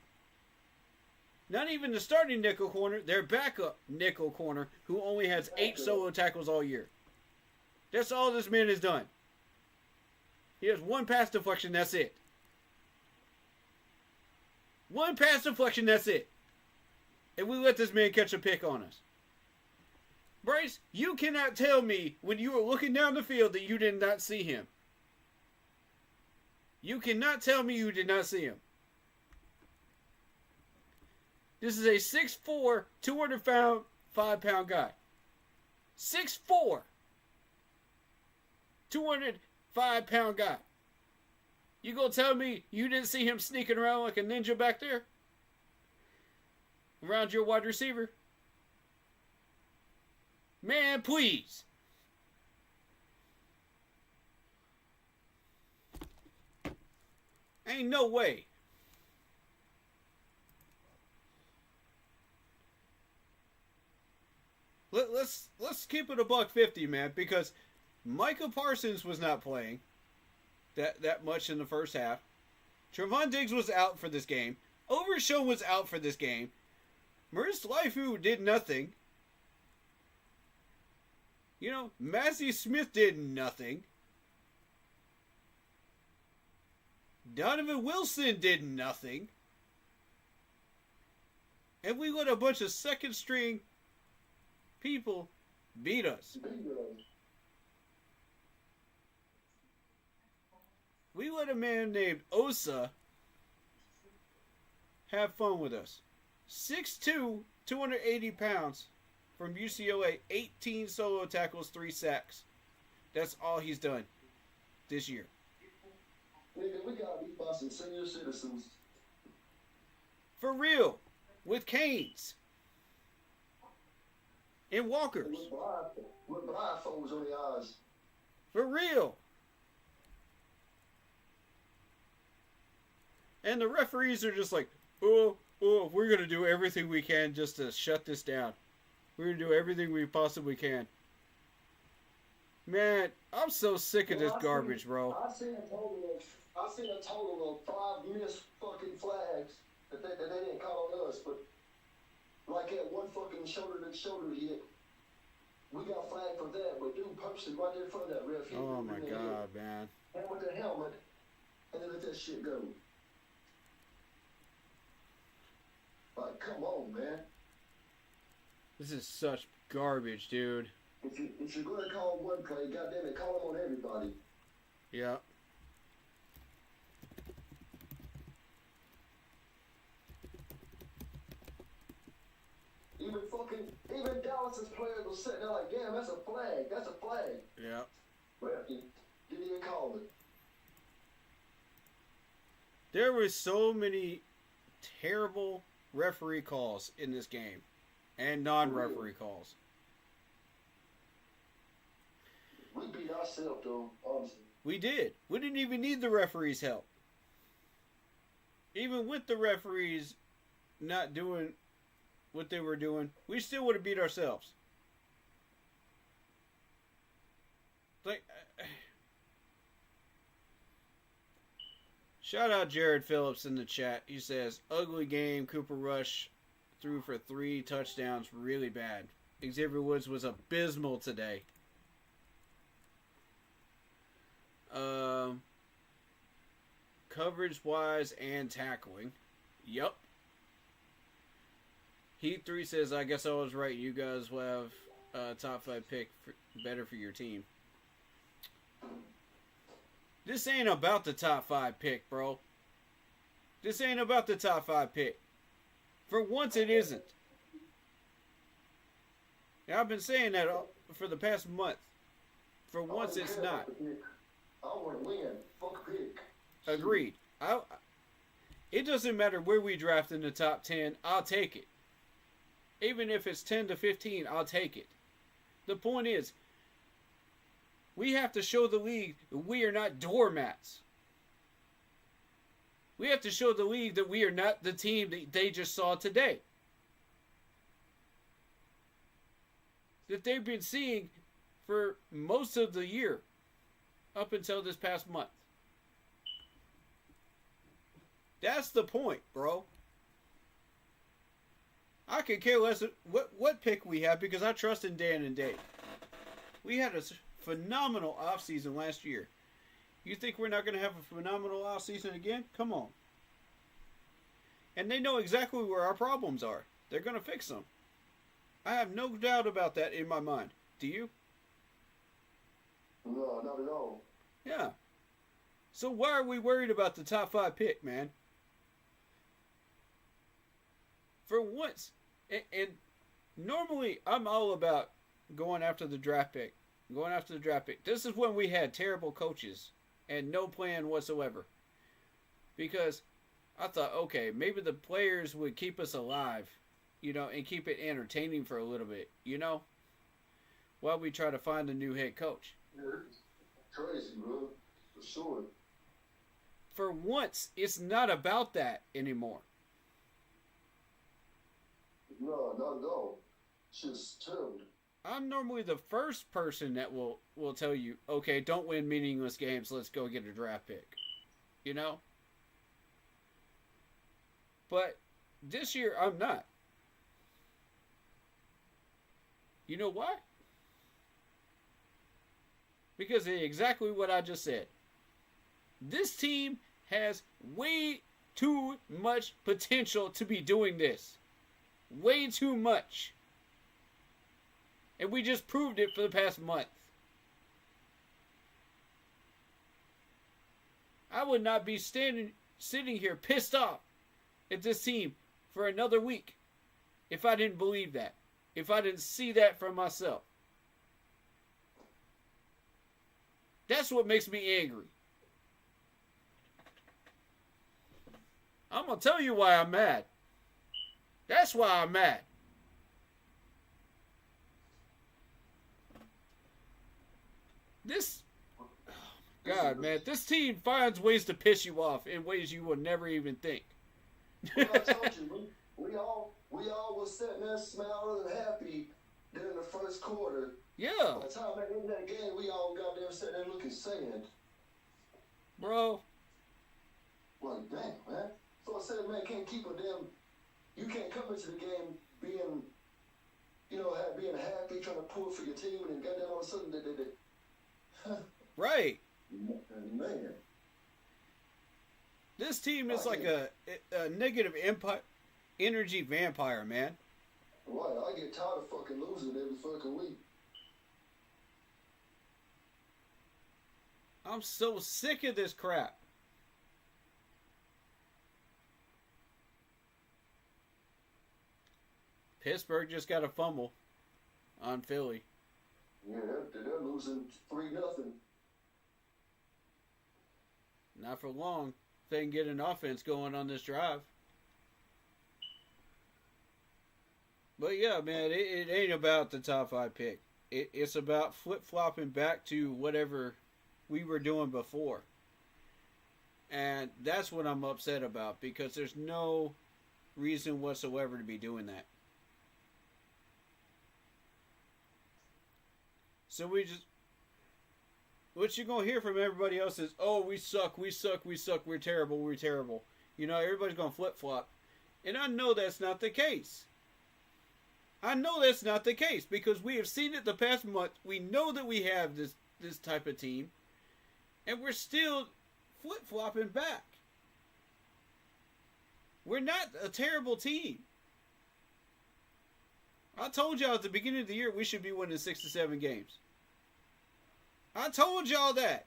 Not even the starting nickel corner, their backup nickel corner, who only has 8 solo tackles all year. That's all this man has done. He has 1 pass deflection, that's it. 1 pass deflection, that's it. And we let this man catch a pick on us. Bryce, you cannot tell me when you were looking down the field that you did not see him. You cannot tell me you did not see him. This is a 6'4", 205-pound guy. 6'4", 205-pound guy. You gonna tell me you didn't see him sneaking around like a ninja back there? Around your wide receiver? Man, please. Ain't no way. Let's keep it $150, man, because Micah Parsons was not playing that much in the first half. Trevon Diggs was out for this game. Overshown was out for this game. Maurice Lifu did nothing. You know, Massey Smith did nothing. Donovan Wilson did nothing. And we let a bunch of second string people beat us. We let a man named Osa have fun with us. 6'2", 280 pounds from UCLA, 18 solo tackles, 3 sacks. That's all he's done this year. Nigga, we got beat by some senior citizens. For real. With canes. And walkers. With blindfolds on the eyes. For real. And the referees are just like, we're going to do everything we can just to shut this down. We're going to do everything we possibly can. Man, I'm so sick of this garbage, bro. I seen a total of 5 missed fucking flags that they didn't call on us, but like that one fucking shoulder hit, we got flagged for that, but dude posted right there in front of that ref. Oh my god, man. And with the helmet, and then let that shit go. Like, come on, man. This is such garbage, dude. If you're gonna call one play, goddamn it, call them on everybody. Yeah. Even Dallas's players were sitting there like, damn, that's a flag. That's a flag. Yeah. Well, he didn't even call it. There were so many terrible referee calls in this game. And non-referee calls. We beat ourselves, though, honestly. We did. We didn't even need the referees' help. Even with the referees not doing what they were doing, we still would have beat ourselves. Like, shout out Jared Phillips in the chat. He says, ugly game, Cooper Rush threw for 3 touchdowns really bad. Xavier Woods was abysmal today. Coverage-wise and tackling. Yup. Heat 3 says, I guess I was right. You guys will have a top 5 pick better for your team. This ain't about the top 5 pick, bro. This ain't about the top 5 pick. For once, it isn't. Now, I've been saying that for the past month. For once, it's not. I want to win. Fuck pick. Agreed. It doesn't matter where we draft in the top 10. I'll take it. Even if it's 10 to 15, I'll take it. The point is, we have to show the league that we are not doormats. We have to show the league that we are not the team that they just saw today. That they've been seeing for most of the year. Up until this past month. That's the point, bro. I could care less what pick we have because I trust in Dan and Dave. We had a phenomenal offseason last year. You think we're not going to have a phenomenal offseason again? Come on. And they know exactly where our problems are. They're going to fix them. I have no doubt about that in my mind. Do you? No, not at all. Yeah. So why are we worried about the top 5 pick, man? For once, and normally I'm all about going after the draft pick. Going after the draft pick. This is when we had terrible coaches and no plan whatsoever. Because I thought, okay, maybe the players would keep us alive, and keep it entertaining for a little bit, while we try to find a new head coach. Yeah, crazy, bro. For sure. For once, it's not about that anymore. No, not at all. Just terrible. I'm normally the first person that will tell you, okay, don't win meaningless games. Let's go get a draft pick. But this year, I'm not. You know why? Because of exactly what I just said. This team has way too much potential to be doing this. Way too much. And we just proved it for the past month. I would not be sitting here pissed off at this team for another week if I didn't believe that. If I didn't see that for myself. That's what makes me angry. I'm going to tell you why I'm mad. That's why I'm mad. God, man, this team finds ways to piss you off in ways you would never even think. Well, I told you, we all was sitting there smiling and happy during the first quarter. Yeah. By the time I ended that game, we all got there sitting there looking sad. Bro. Like, damn, man. So I said, man, you can't come into the game being happy, trying to pull for your team, and then goddamn all of a sudden, Right. Man. This team is like a negative energy vampire, man. Right, I get tired of fucking losing every fucking week. I'm so sick of this crap. Pittsburgh just got a fumble on Philly. Yeah, they're losing 3-0. Not for long. If they can get an offense going on this drive. But yeah, man, it ain't about the top 5 pick. It's about flip-flopping back to whatever we were doing before. And that's what I'm upset about, because there's no reason whatsoever to be doing that. So what you're going to hear from everybody else is, oh, we suck, we're terrible. Everybody's going to flip-flop. And I know that's not the case. I know that's not the case because we have seen it the past month. We know that we have this type of team, and we're still flip-flopping back. We're not a terrible team. I told y'all at the beginning of the year we should be winning 6 to 7 games. I told y'all that.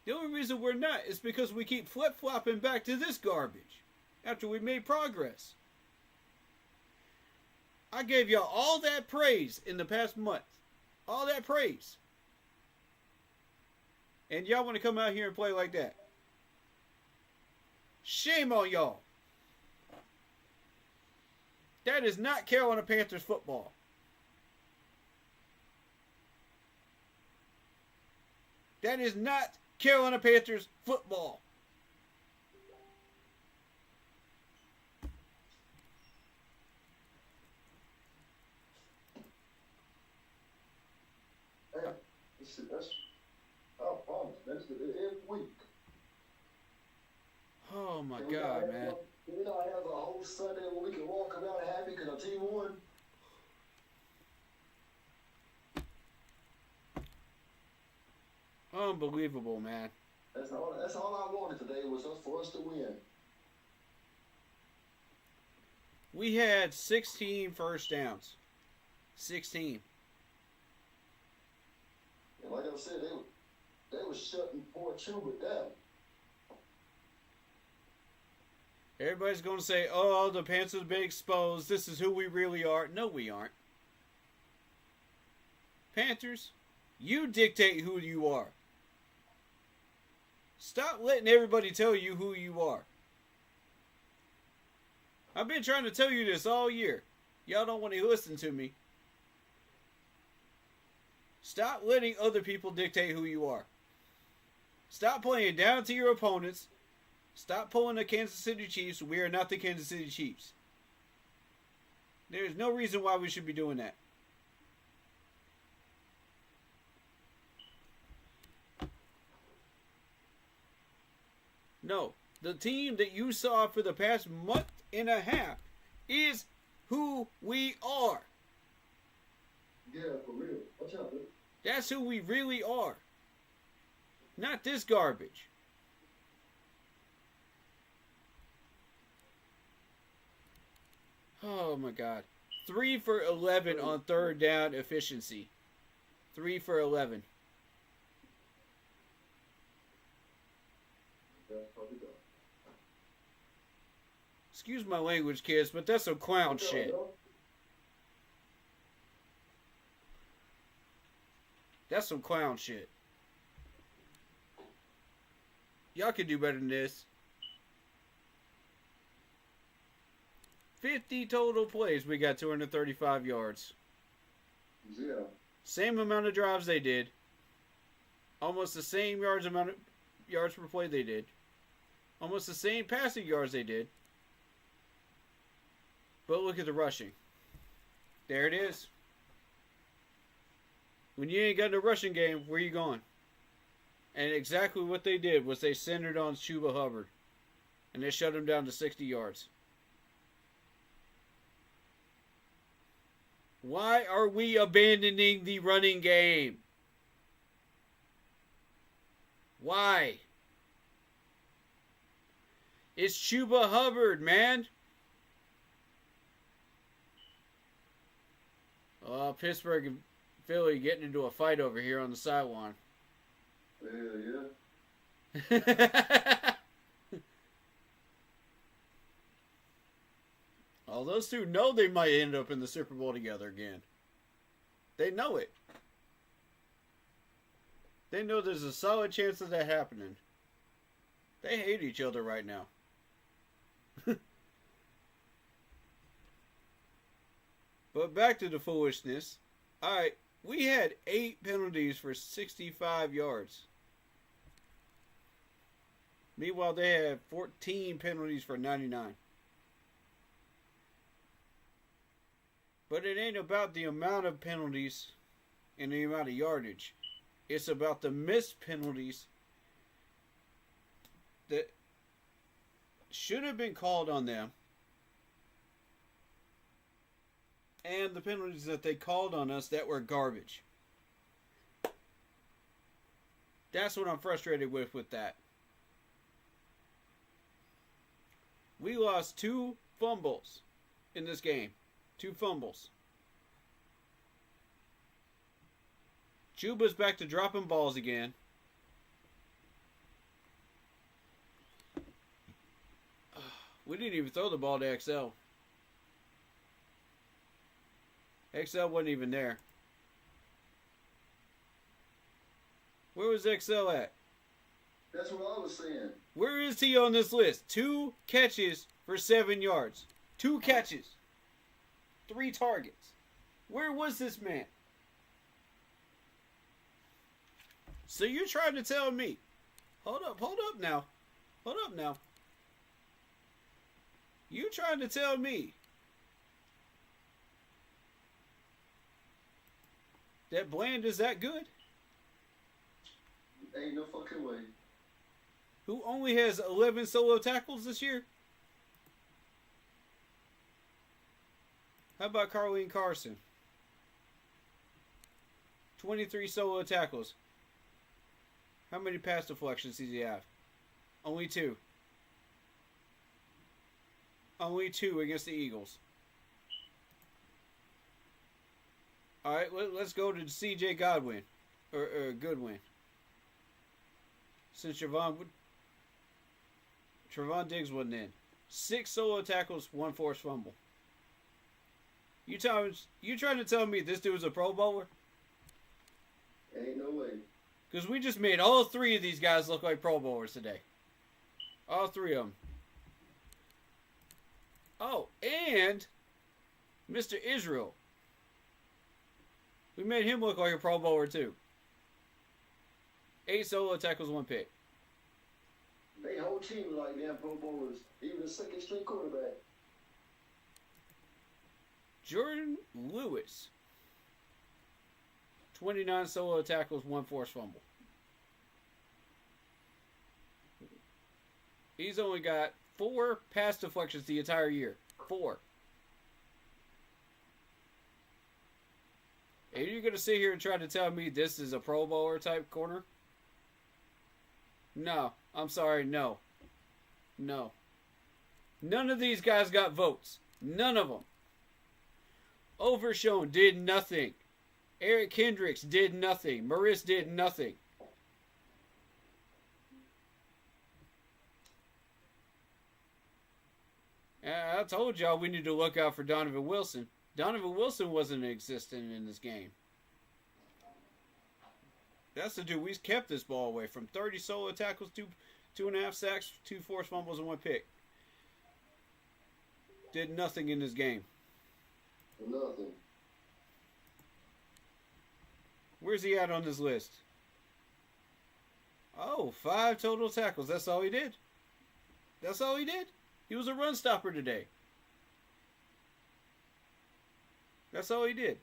The only reason we're not is because we keep flip-flopping back to this garbage after we made progress. I gave y'all all that praise in the past month. All that praise. And y'all want to come out here and play like that. Shame on y'all. That is not Carolina Panthers football. That is not Carolina Panthers football. Hey, that's our problem. That's every week. Oh my God, man. We don't have a whole Sunday where we can walk around happy because our team won. Unbelievable, man. That's all I wanted today was for us to win. We had 16 first downs. 16. And like I said, they were shutting poor Chuba down. Everybody's going to say, oh, the Panthers have been exposed. This is who we really are. No, we aren't. Panthers, you dictate who you are. Stop letting everybody tell you who you are. I've been trying to tell you this all year. Y'all don't want to listen to me. Stop letting other people dictate who you are. Stop playing down to your opponents. Stop pulling the Kansas City Chiefs. We are not the Kansas City Chiefs. There's no reason why we should be doing that. No. The team that you saw for the past month and a half is who we are. Yeah, for real. Watch out, dude. That's who we really are. Not this garbage. Oh my God. 3 for 11 on third down efficiency. 3 for 11. Excuse my language, kids, but that's some clown shit. That's some clown shit. Y'all can do better than this. 50 total plays. We got 235 yards. Yeah. Same amount of drives they did. Almost the same yards per play they did. Almost the same passing yards they did. But look at the rushing. There it is. When you ain't got no rushing game, where you going? And exactly what they did was they centered on Chuba Hubbard. And they shut him down to 60 yards. Why are we abandoning the running game? Why? It's Chuba Hubbard, man. Pittsburgh and Philly getting into a fight over here on the sideline. Yeah. Oh, those two know they might end up in the Super Bowl together again. They know it. They know there's a solid chance of that happening. They hate each other right now. But back to the foolishness. Alright, we had 8 penalties for 65 yards. Meanwhile, they had 14 penalties for 99. But it ain't about the amount of penalties and the amount of yardage. It's about the missed penalties that should have been called on them and the penalties that they called on us that were garbage. That's what I'm frustrated with that. We lost 2 fumbles in this game. 2 fumbles. Chuba's back to dropping balls again. We didn't even throw the ball to XL. XL wasn't even there. Where was XL at? That's what I was saying. Where is he on this list? 2 catches for 7 yards. 2 catches. 3 targets. Where was this man? So you're trying to tell me. Hold up now. You trying to tell me that Bland is that good? Ain't no fucking way. Who only has 11 solo tackles this year? How about Carleen Carson? 23 solo tackles. How many pass deflections does he have? Only 2. Only 2 against the Eagles. Alright, let's go to CJ Godwin. Or Goodwin. Since Trevon Diggs wasn't in. 6 solo tackles, 1 forced fumble. You trying to tell me this dude was a Pro Bowler? Ain't no way. Because we just made all 3 of these guys look like Pro Bowlers today. All 3 of them. Oh, and Mr. Israel. We made him look like a Pro Bowler too. 8 solo tackles, 1 pick. They whole team like damn Pro Bowlers. Even the second string quarterback. Jordan Lewis. 29 solo tackles, 1 forced fumble. He's only got 4 pass deflections the entire year. 4. And you're going to sit here and try to tell me this is a Pro Bowler type corner? No. I'm sorry, no. No. None of these guys got votes. None of them. Overshown did nothing. Eric Kendricks did nothing. Maris did nothing. I told y'all we need to look out for Donovan Wilson. Donovan Wilson wasn't existent in this game. That's the dude we kept this ball away from. 30 solo tackles, 2.5 sacks, 2 forced fumbles, and 1 pick. Did nothing in this game. Nothing. Where's he at on this list? Oh, 5 total tackles. That's all he did. That's all he did. He was a run stopper today. That's all he did.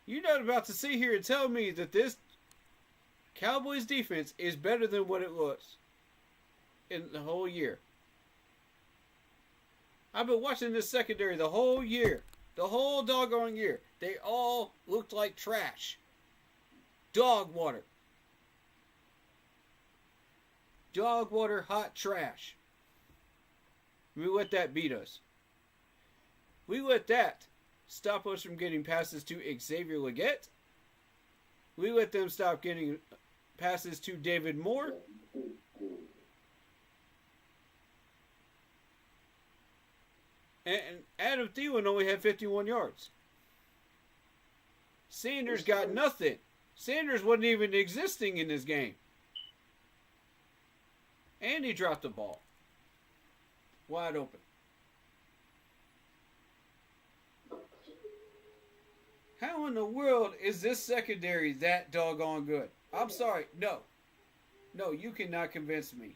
You're not about to sit here and tell me that this Cowboys defense is better than what it was in the whole year. I've been watching this secondary the whole year. The whole doggone year. They all looked like trash. Dog water. Dog water, hot trash. We let that beat us. We let that stop us from getting passes to Xavier Legette. We let them stop getting passes to David Moore. And Adam Thielen only had 51 yards. Sanders got nothing. Sanders wasn't even existing in this game. And he dropped the ball. Wide open. How in the world is this secondary that doggone good? I'm sorry. No. No, you cannot convince me.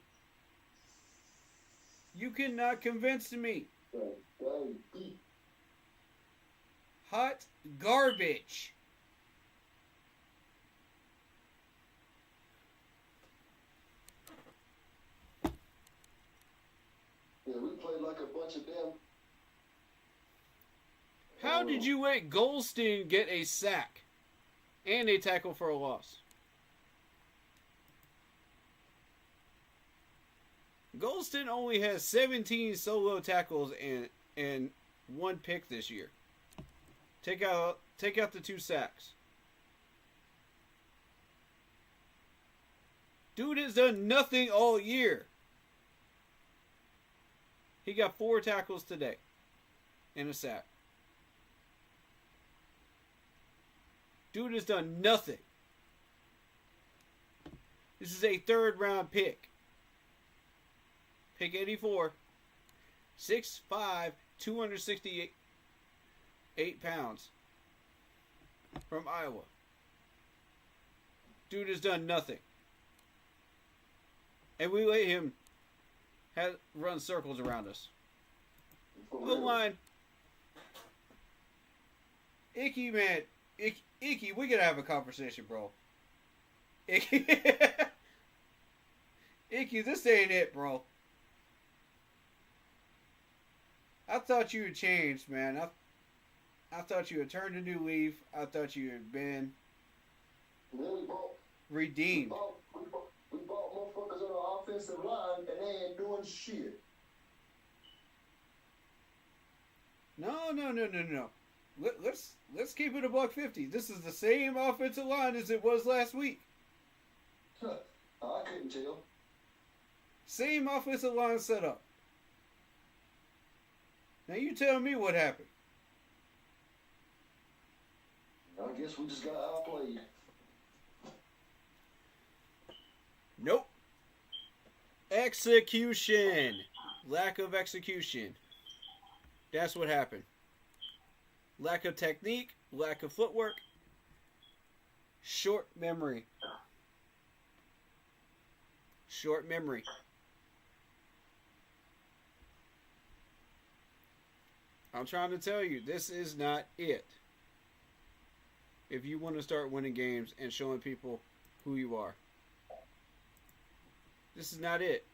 You cannot convince me. Hot garbage. Yeah, we played like a bunch of damn How did you let Goldstein get a sack and a tackle for a loss? Goldstein only has 17 solo tackles and 1 pick this year. Take out the 2 sacks. Dude has done nothing all year. He got 4 tackles today and a sack. Dude has done nothing. This is a 3rd round pick. Pick 84. 6'5", 268 pounds. From Iowa. Dude has done nothing. And we let him run circles around us. O-line. Icky, man. Icky, we gotta have a conversation, bro. Icky. Icky, this ain't it, bro. I thought you had changed, man. I thought you had turned a new leaf. I thought you had been redeemed. We bought motherfuckers on the offensive line, and they ain't doing shit. No. Let's keep it $150. This is the same offensive line as it was last week. I couldn't tell. Same offensive line setup. Now you tell me what happened. I guess we just got outplayed. Nope. Execution. Lack of execution. That's what happened. Lack of technique, lack of footwork, short memory. Short memory. I'm trying to tell you, this is not it. If you want to start winning games and showing people who you are. This is not it.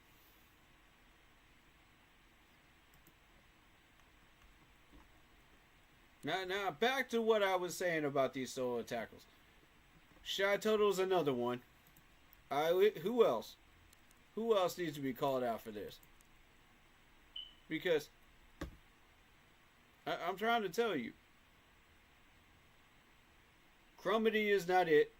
Now back to what I was saying about these solo tackles. Shy Total is another one. Who else? Who else needs to be called out for this? Because I'm trying to tell you. Crumity is not it.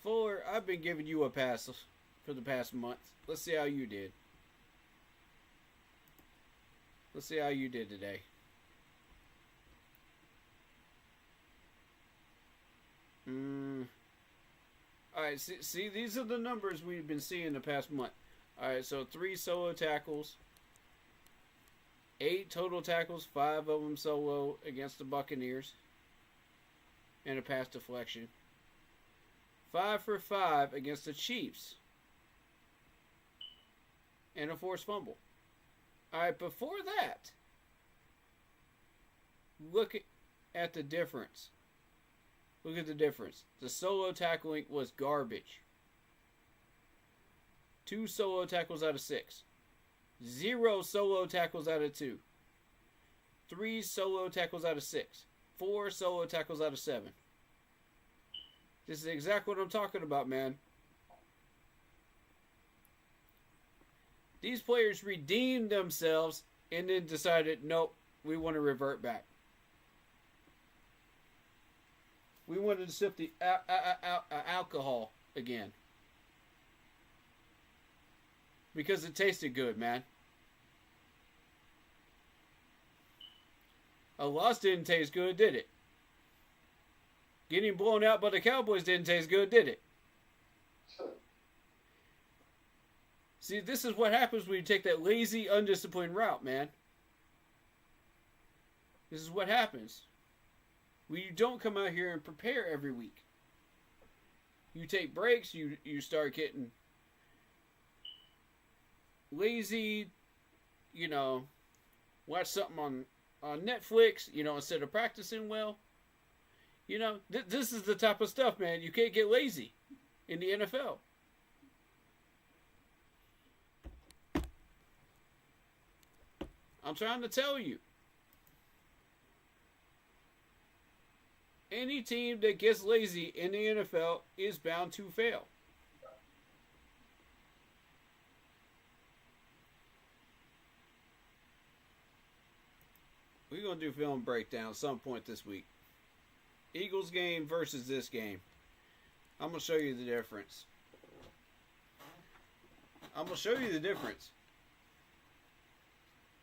Fuller, I've been giving you a pass for the past month. Let's see how you did. Let's see how you did today. Alright, see, these are the numbers we've been seeing the past month. Alright, so 3 solo tackles. 8 total tackles, 5 of them solo against the Buccaneers. And a pass deflection. 5 for 5 against the Chiefs. And a forced fumble. Alright, before that, look at the difference. Look at the difference. The solo tackling was garbage. 2 solo tackles out of 6. 0 solo tackles out of 2. 3 solo tackles out of 6. 4 solo tackles out of 7. This is exactly what I'm talking about, man. These players redeemed themselves and then decided, nope, we want to revert back. We wanted to sip the alcohol again. Because it tasted good, man. A loss didn't taste good, did it? Getting blown out by the Cowboys didn't taste good, did it? See, this is what happens when you take that lazy, undisciplined route, man. This is what happens. When you don't come out here and prepare every week. You take breaks, you start getting lazy, watch something on Netflix, instead of practicing well. This is the type of stuff, man. You can't get lazy in the NFL. I'm trying to tell you. Any team that gets lazy in the NFL is bound to fail. We're going to do film breakdown some point this week. Eagles game versus this game. I'm going to show you the difference.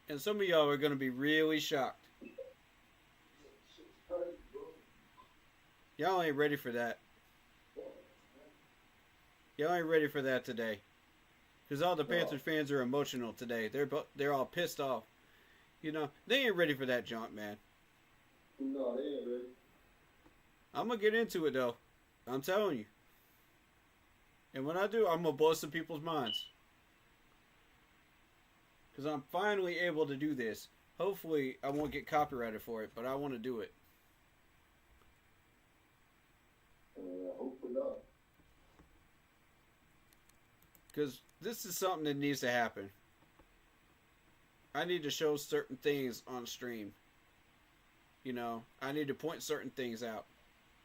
And some of y'all are going to be really shocked. Y'all ain't ready for that. Y'all ain't ready for that today. Because all the Panthers fans are emotional today. They're all pissed off. You know, they ain't ready for that junk, man. No, they ain't ready. I'm going to get into it, though. I'm telling you. And when I do, I'm going to blow some people's minds. Because I'm finally able to do this. Hopefully, I won't get copyrighted for it, but I want to do it. Hopefully not. Because this is something that needs to happen. I need to show certain things on stream. You know, I need to point certain things out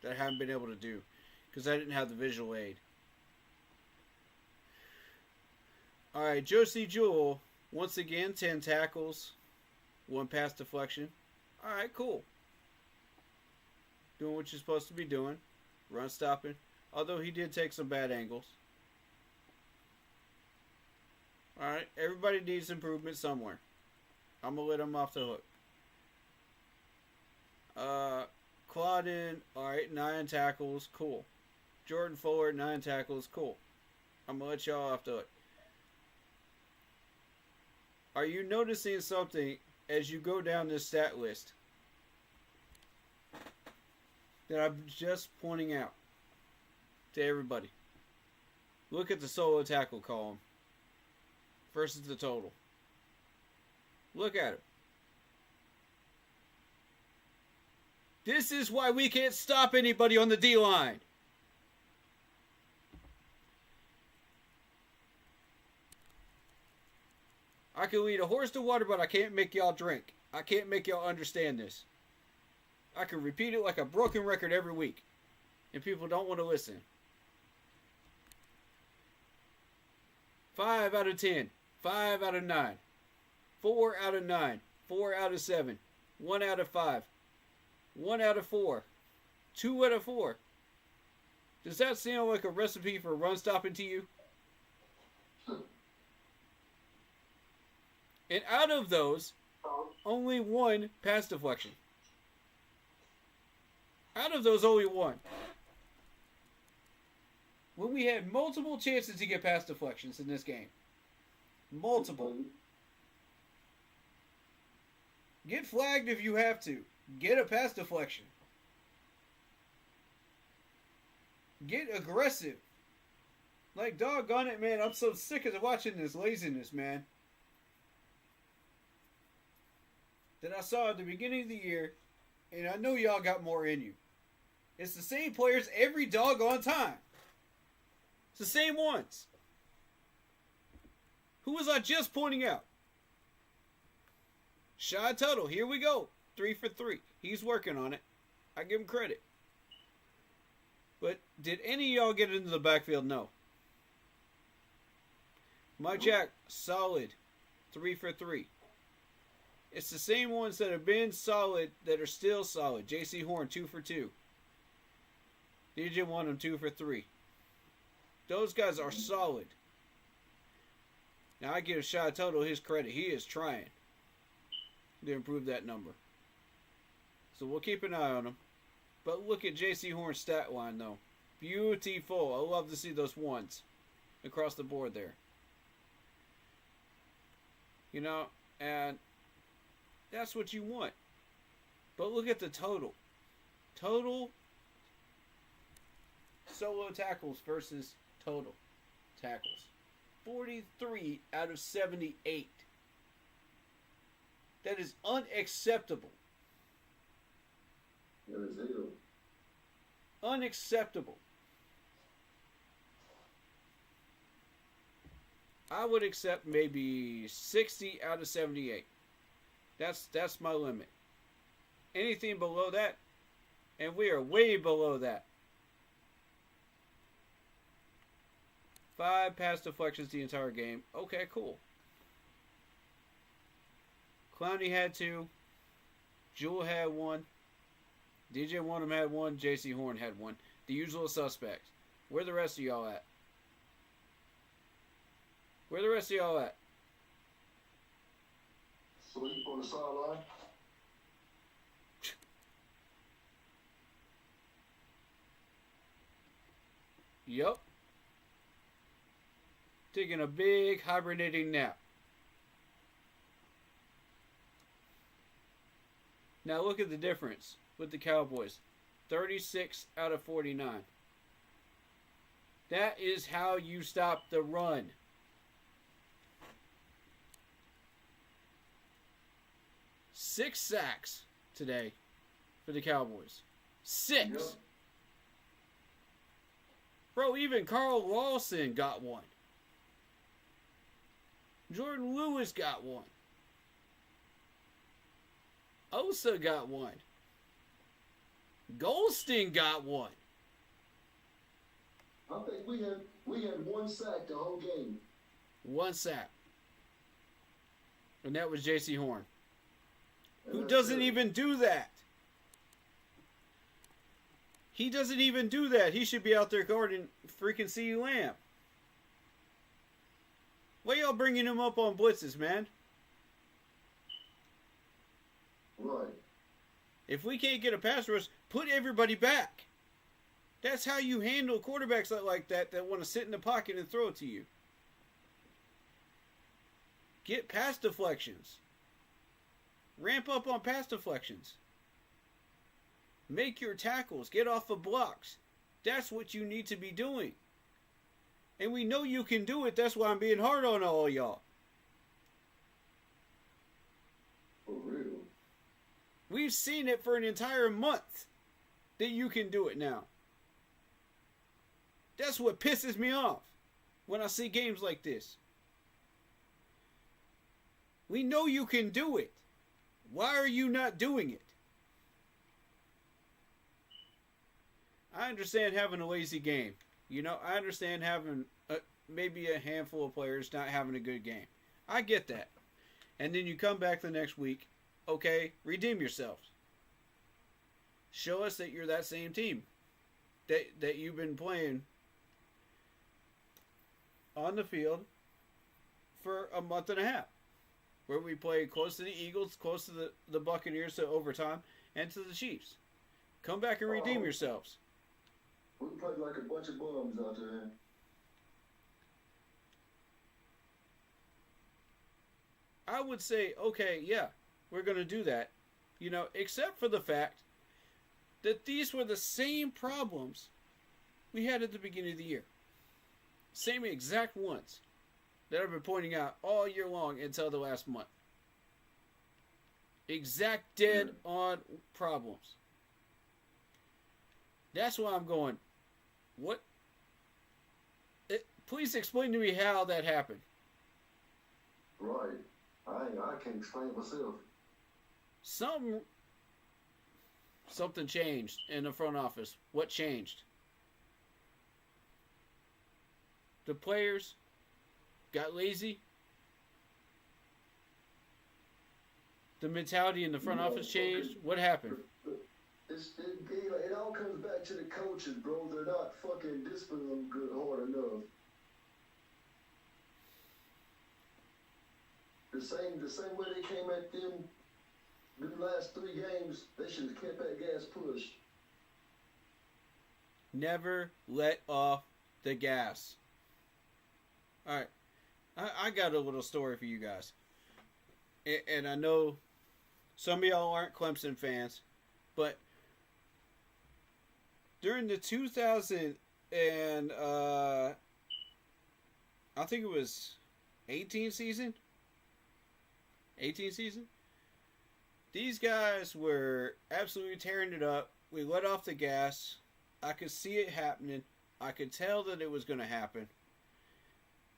that I haven't been able to do. Because I didn't have the visual aid. Alright, Josie Jewell. Once again, 10 tackles. 1 pass deflection. Alright, cool. Doing what you're supposed to be doing. Run stopping. Although he did take some bad angles. Alright, everybody needs improvement somewhere. I'm going to let him off the hook. Claudin, alright, 9 tackles, cool. Jordan Fuller, 9 tackles, cool. I'm going to let y'all off the hook. Are you noticing something as you go down this stat list that I'm just pointing out to everybody? Look at the solo tackle column versus the total. Look at it. This is why we can't stop anybody on the D-line. I can lead a horse to water, but I can't make y'all drink. I can't make y'all understand this. I can repeat it like a broken record every week. And people don't want to listen. 5 out of 10. 5 out of 9. 4 out of 9. 4 out of 7. 1 out of 5. 1 out of 4. 2 out of 4. Does that sound like a recipe for run stopping to you? And out of those, only 1 pass deflection. Out of those, only 1. When we had multiple chances to get pass deflections in this game. Multiple. Get flagged if you have to. Get a pass deflection. Get aggressive. Like, doggone it, man. I'm so sick of watching this laziness, man. That I saw at the beginning of the year, and I know y'all got more in you. It's the same players every doggone time. It's the same ones. Who was I just pointing out? Shy Tuttle, here we go. 3 for 3. He's working on it. I give him credit. But did any of y'all get into the backfield? No. Mike Jack, solid. 3 for 3. It's the same ones that have been solid that are still solid. J.C. Horn, 2 for 2. DJ Wonnum, 2 for 3. Those guys are solid. Now I give Shy Tuttle his credit. He is trying to improve that number. So we'll keep an eye on him. But look at J.C. Horn's stat line, though. Beautiful. I love to see those ones across the board there. You know, and that's what you want. But look at the total. Total solo tackles versus total tackles. 43 out of 78. That is unacceptable. Unacceptable. I would accept maybe 60 out of 78. That's my limit. Anything below that, and we are way below that. 5 pass deflections the entire game. Okay, cool. Clowney had 2. Jewel had 1. DJ Wonnum had 1. JC Horn had 1. The usual suspects. Where the rest of y'all at? Where the rest of y'all at? Sleep on the sideline. Yup. Taking a big hibernating nap. Now look at the difference with the Cowboys. 36 out of 49. That is how you stop the run. Six sacks today for the Cowboys. 6. Yep. Bro, even Carl Lawson got 1. Jordan Lewis got 1. Osa got 1. Golston got 1. I think we had 1 sack the whole game. 1 sack. And that was JC Horn. And Who that's doesn't it. even do that? He doesn't even do that. He should be out there guarding freaking CeeDee Lamb. Why y'all bringing him up on blitzes, man? Right. If we can't get a pass rush, put everybody back. That's how you handle quarterbacks like that want to sit in the pocket and throw it to you. Get pass deflections. Ramp up on pass deflections. Make your tackles. Get off of blocks. That's what you need to be doing. And we know you can do it. That's why I'm being hard on all y'all. For real. We've seen it for an entire month that you can do it now. That's what pisses me off when I see games like this. We know you can do it. Why are you not doing it? I understand having a lazy game. You know, I understand having maybe a handful of players not having a good game. I get that. And then you come back the next week. Okay, redeem yourselves. Show us that you're that same team that you've been playing on the field for a month and a half, where we played close to the Eagles, close to the Buccaneers to overtime, and to the Chiefs. Come back and redeem yourselves. We played like a bunch of bums out there. I would say, okay, yeah, we're going to do that. You know, except for the fact that these were the same problems we had at the beginning of the year. Same exact ones that I've been pointing out all year long until the last month. Exact dead on problems. That's why I'm going, what? Please explain to me how that happened. Right. I can't explain it myself. Something changed in the front office. What changed? The players got lazy. The mentality in the front office changed. What happened? It all comes back to the coaches, bro. They're not fucking disciplining them good hard enough. The same way they came at them last 3 games, they should have kept that gas pushed. Never let off the gas. Alright. I got a little story for you guys. And I know some of y'all aren't Clemson fans, but during the 2000 and I think it was 18 season, these guys were absolutely tearing it up. We let off the gas. I could see it happening. I could tell that it was going to happen.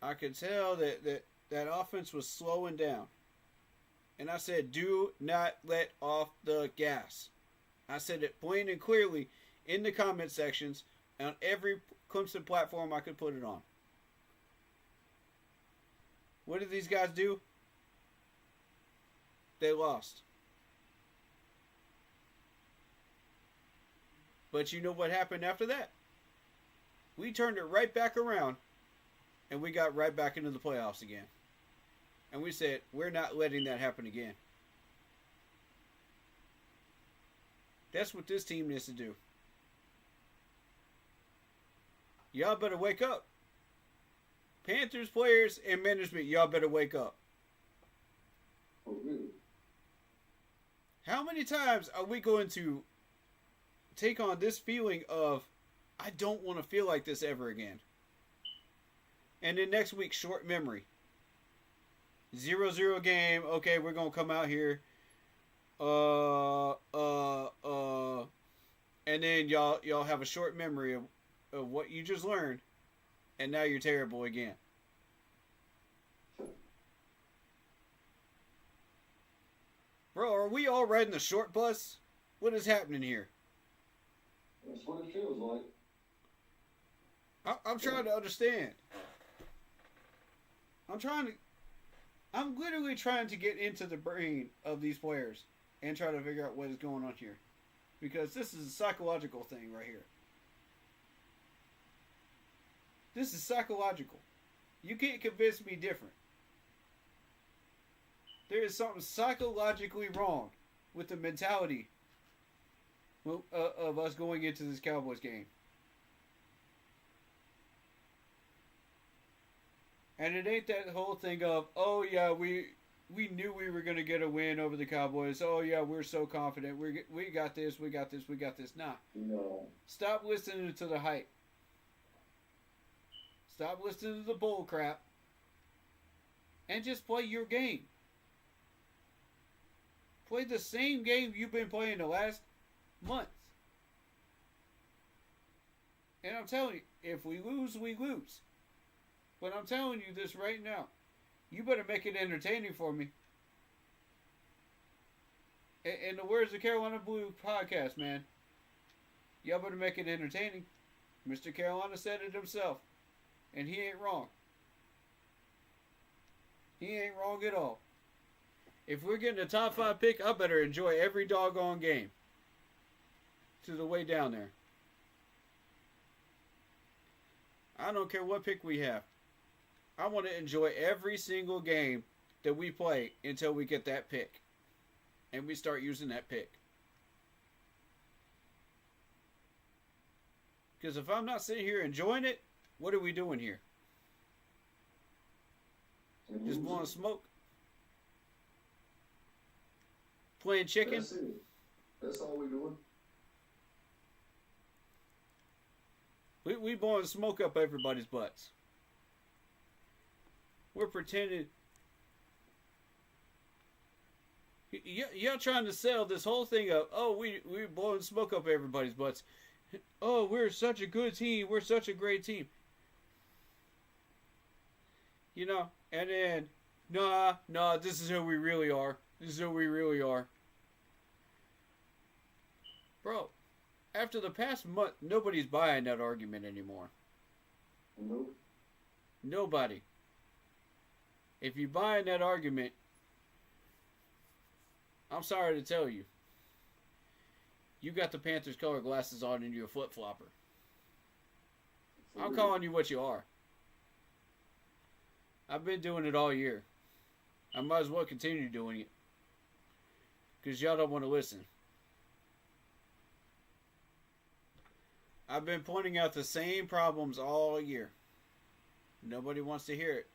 I could tell that offense was slowing down. And I said, do not let off the gas. I said it plain and clearly in the comment sections on every Clemson platform I could put it on. What did these guys do? They lost. But you know what happened after that? We turned it right back around, and we got right back into the playoffs again. And we said, we're not letting that happen again. That's what this team needs to do. Y'all better wake up. Panthers players and management, y'all better wake up. Oh, really? How many times are we going to take on this feeling of, I don't want to feel like this ever again? And then next week, short memory. 0-0 game. Okay, we're going to come out here. And then y'all have a short memory of what you just learned. And now you're terrible again. Bro, are we all riding the short bus? What is happening here? That's what it feels like. I'm trying to understand. I'm literally trying to get into the brain of these players and try to figure out what is going on here. Because this is a psychological thing right here. This is psychological. You can't convince me different. There is something psychologically wrong with the mentality of us going into this Cowboys game. And it ain't that whole thing of, oh yeah, we knew we were going to get a win over the Cowboys. Oh yeah, we're so confident. We got this. Nah. No. Stop listening to the hype. Stop listening to the bull crap. And just play your game. Play the same game you've been playing the last month. And I'm telling you, if we lose, we lose. But I'm telling you this right now. You better make it entertaining for me. In the words of Carolina Blue podcast, man. Y'all better make it entertaining. Mr. Carolina said it himself. And he ain't wrong. He ain't wrong at all. If we're getting a top 5 pick, I better enjoy every doggone game. To the way down there. I don't care what pick we have. I want to enjoy every single game that we play until we get that pick. And we start using that pick. Because if I'm not sitting here enjoying it, what are we doing here? Just blowing smoke? Playing chicken? That's it. That's all we're doing. We blowing smoke up everybody's butts. We're pretending. Y'all trying to sell this whole thing up. Oh, we blowing smoke up everybody's butts. Oh, we're such a good team. We're such a great team. You know, and then, nah, this is who we really are. This is who we really are. Bro, after the past month, nobody's buying that argument anymore. Nope. Nobody. If you're buying that argument, I'm sorry to tell you, you got the Panthers color glasses on and you're a flip-flopper. I'm calling you what you are. I've been doing it all year. I might as well continue doing it. Because y'all don't want to listen. I've been pointing out the same problems all year. Nobody wants to hear it.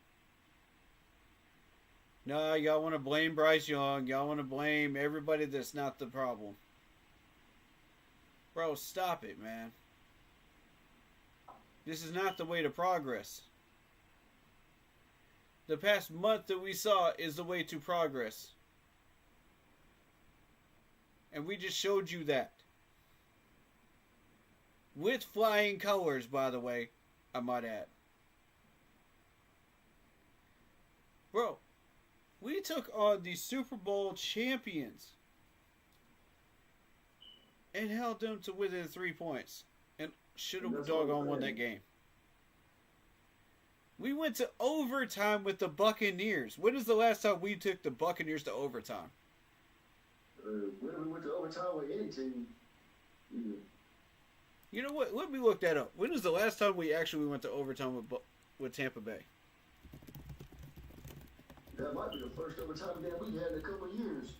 No, y'all want to blame Bryce Young. Y'all want to blame everybody that's not the problem. Bro, stop it, man. This is not the way to progress. The past month that we saw is the way to progress. And we just showed you that. With flying colors, by the way, I might add. Bro, We took on the Super Bowl champions and held them to within 3 points. And should have doggone won that game. We went to overtime with the Buccaneers. When is the last time we took the Buccaneers to overtime? When we went to overtime with any team. Yeah. You know what? Let me look that up. When is the last time we actually went to overtime with Tampa Bay? That might be the first overtime game we had in a couple of years.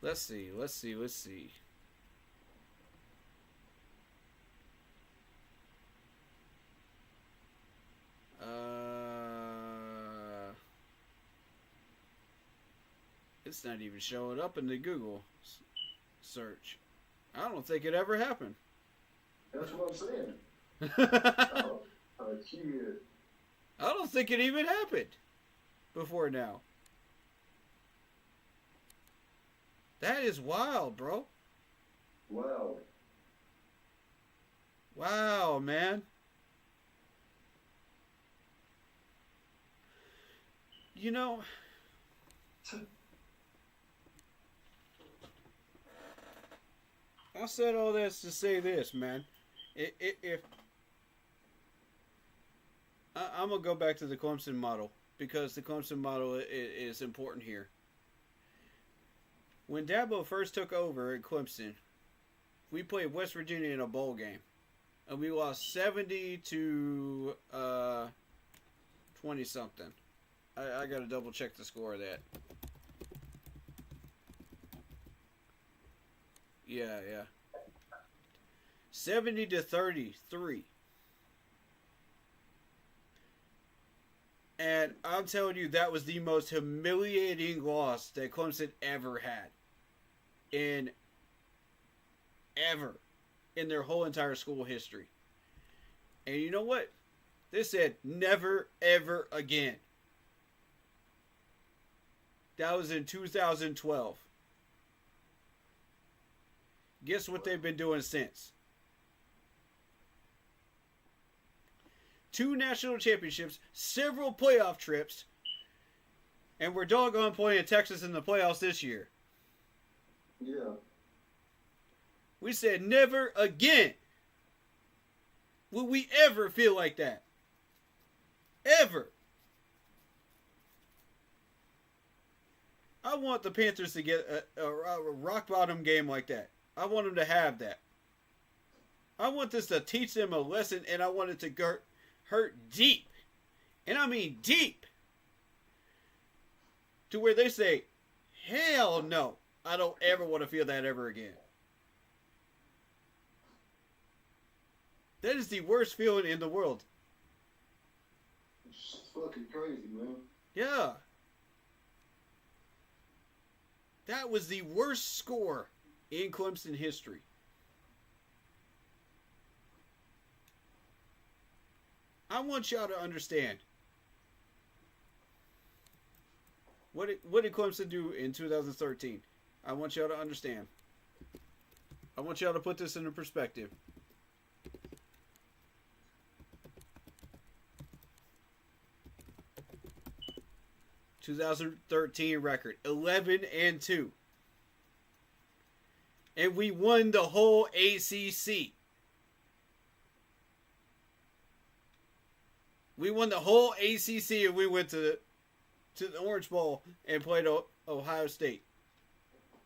Let's see. It's not even showing up in the Google search. I don't think it ever happened. That's what I'm saying. Shit. I don't think it even happened before now. That is wild, bro. Wow. Wow, man. You know, I said all this to say this, man. If I'm gonna go back to the Clemson model because the Clemson model is important here. When Dabo first took over at Clemson, we played West Virginia in a bowl game, and we lost 70 to 20 something. I gotta double check the score of that. Yeah. 70 to 33. And I'm telling you, that was the most humiliating loss that Clemson ever had. Ever. In their whole entire school history. And you know what? They said, never, ever again. That was in 2012. Guess what they've been doing since? 2 national championships, several playoff trips, and we're doggone playing Texas in the playoffs this year. Yeah. We said never again will we ever feel like that. Ever. I want the Panthers to get a rock bottom game like that. I want them to have that. I want this to teach them a lesson, and I want it to hurt deep. And I mean deep. To where they say, hell no, I don't ever want to feel that ever again. That is the worst feeling in the world. It's fucking crazy, man. Yeah. That was the worst score in Clemson history. I want y'all to understand. What did Clemson do in 2013? I want y'all to understand. I want y'all to put this into perspective. ...2013 record, 11-2. And we won the whole ACC. We won the whole ACC and we went to the Orange Bowl and played Ohio State.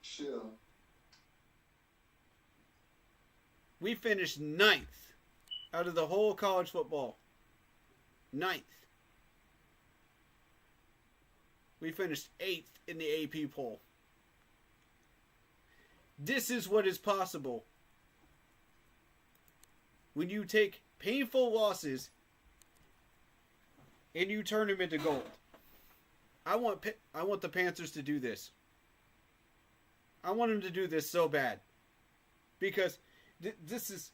Sure. We finished 9th out of the whole college football. 9th. We finished 8th in the AP poll. This is what is possible when you take painful losses and you turn them into gold. I want the Panthers to do this. I want them to do this so bad. Because this is...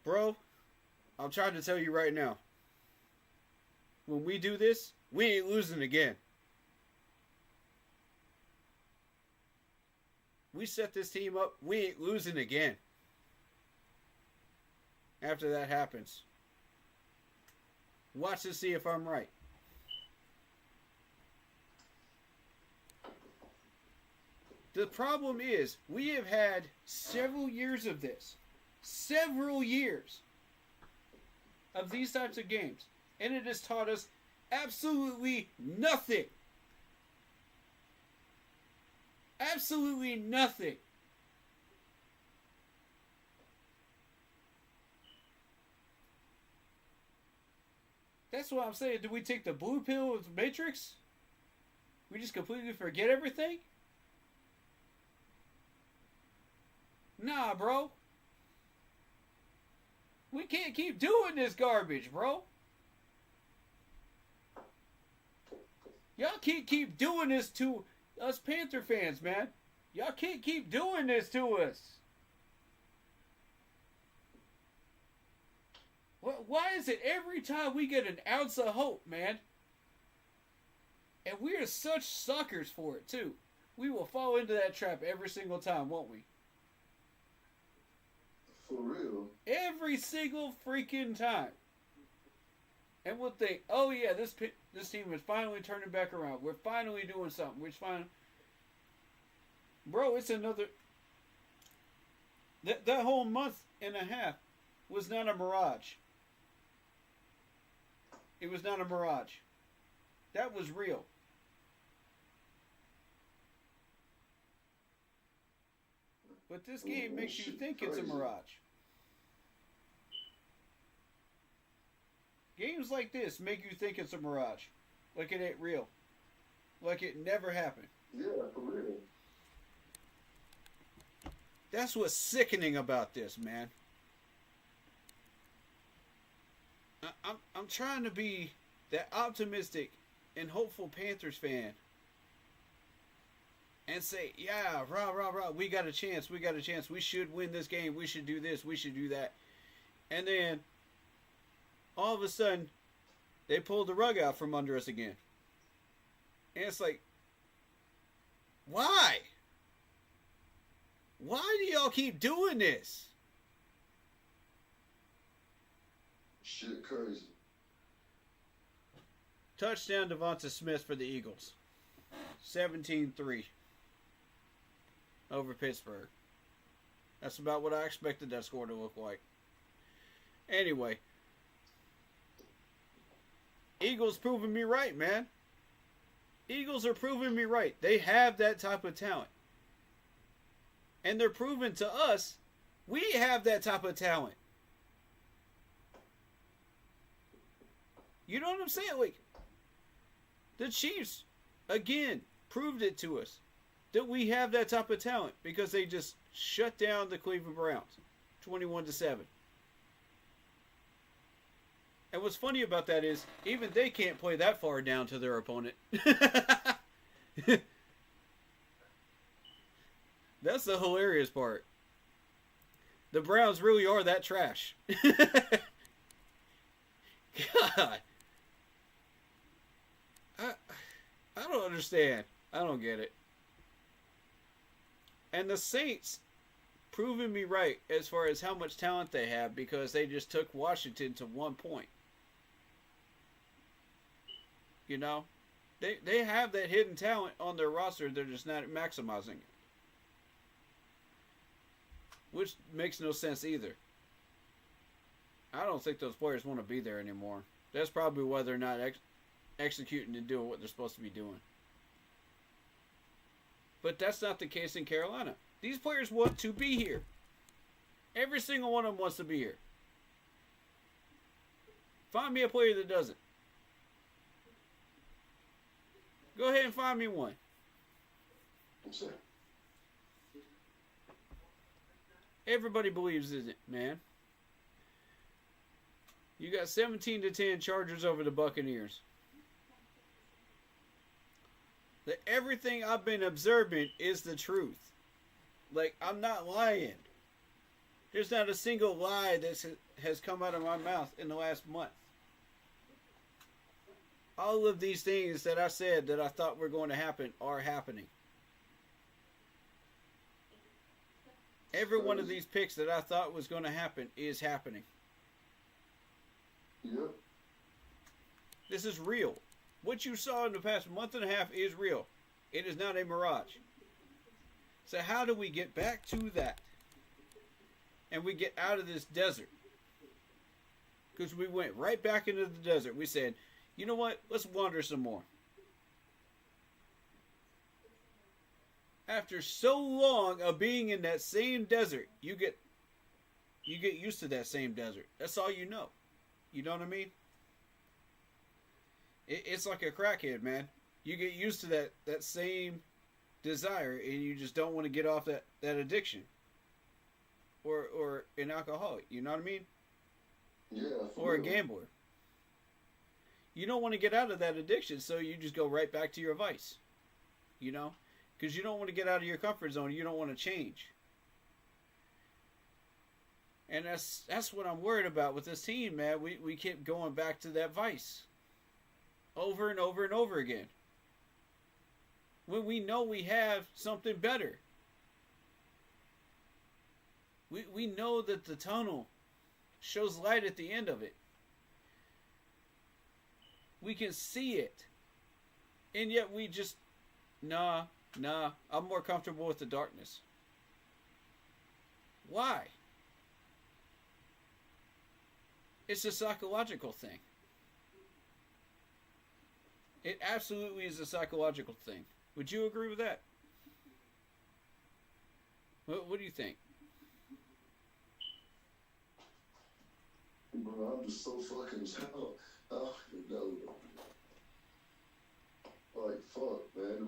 Bro, I'm trying to tell you right now. When we do this, we ain't losing again. We set this team up, we ain't losing again. after that happens. Watch to see if I'm right. The problem is, we have had several years of this. Several years of these types of games. And it has taught us absolutely nothing. Absolutely nothing. That's what I'm saying. Do we take the blue pill of the Matrix? We just completely forget everything? Nah, bro. We can't keep doing this garbage, bro. Y'all can't keep doing this to us Panther fans, man. Y'all can't keep doing this to us. Why is it every time we get an ounce of hope, man? And we are such suckers for it, too. We will fall into that trap every single time, won't we? For real. Every single freaking time. And we'll think, oh yeah, this team is finally turning back around. We're finally doing something. We're finally... Bro, it's another... That whole month and a half was not a mirage. It was not a mirage. That was real. But this game makes you think it's a mirage. Games like this make you think it's a mirage. Like it ain't real. Like it never happened. Yeah, for real. That's what's sickening about this, man. I'm trying to be that optimistic and hopeful Panthers fan. And say, yeah, rah, rah, rah, we got a chance, we got a chance. We should win this game. We should do this. We should do that. And then, all of a sudden, they pulled the rug out from under us again. And it's like, why? Why do y'all keep doing this? Shit crazy. Touchdown Devonta Smith for the Eagles. 17-3 over Pittsburgh. That's about what I expected that score to look like. Anyway. Eagles proving me right, man. Eagles are proving me right. They have that type of talent. And they're proving to us we have that type of talent. You know what I'm saying? Like, the Chiefs, again, proved it to us that we have that type of talent because they just shut down the Cleveland Browns 21-7. And what's funny about that is even they can't play that far down to their opponent. That's the hilarious part. The Browns really are that trash. God. I don't understand. I don't get it. And the Saints proving me right as far as how much talent they have because they just took Washington to 1 point. You know? They have that hidden talent on their roster. They're just not maximizing it. Which makes no sense either. I don't think those players want to be there anymore. That's probably why they're not executing and doing what they're supposed to be doing. But that's not the case in Carolina. These players want to be here. Every single one of them wants to be here. Find me a player that doesn't. Go ahead and find me one. What's that? Everybody believes in it, man. You got 17-10 Chargers over the Buccaneers. Everything I've been observing is the truth. Like, I'm not lying. There's not a single lie that has come out of my mouth in the last month. All of these things that I said that I thought were going to happen are happening. Every one of these picks that I thought was going to happen is happening. Yep. This is real. What you saw in the past month and a half is real. It is not a mirage. So how do we get back to that? And we get out of this desert? Because we went right back into the desert. We said, you know what? Let's wander some more. After so long of being in that same desert, you get used to that same desert. That's all you know. You know what I mean? It's like a crackhead, man. You get used to that same desire, and you just don't want to get off that addiction. Or an alcoholic, you know what I mean? Yeah. Or a gambler. You don't want to get out of that addiction, so you just go right back to your vice. You know? Because you don't want to get out of your comfort zone. You don't want to change. And that's what I'm worried about with this team, man. We keep going back to that vice. Over and over and over again. When we know we have something better. We know that the tunnel shows light at the end of it. We can see it. And yet we just, nah, I'm more comfortable with the darkness. Why? It's a psychological thing. It absolutely is a psychological thing. Would you agree with that? What do you think? Bro, I'm just so fucking hell. Oh, no. Like, fuck, man.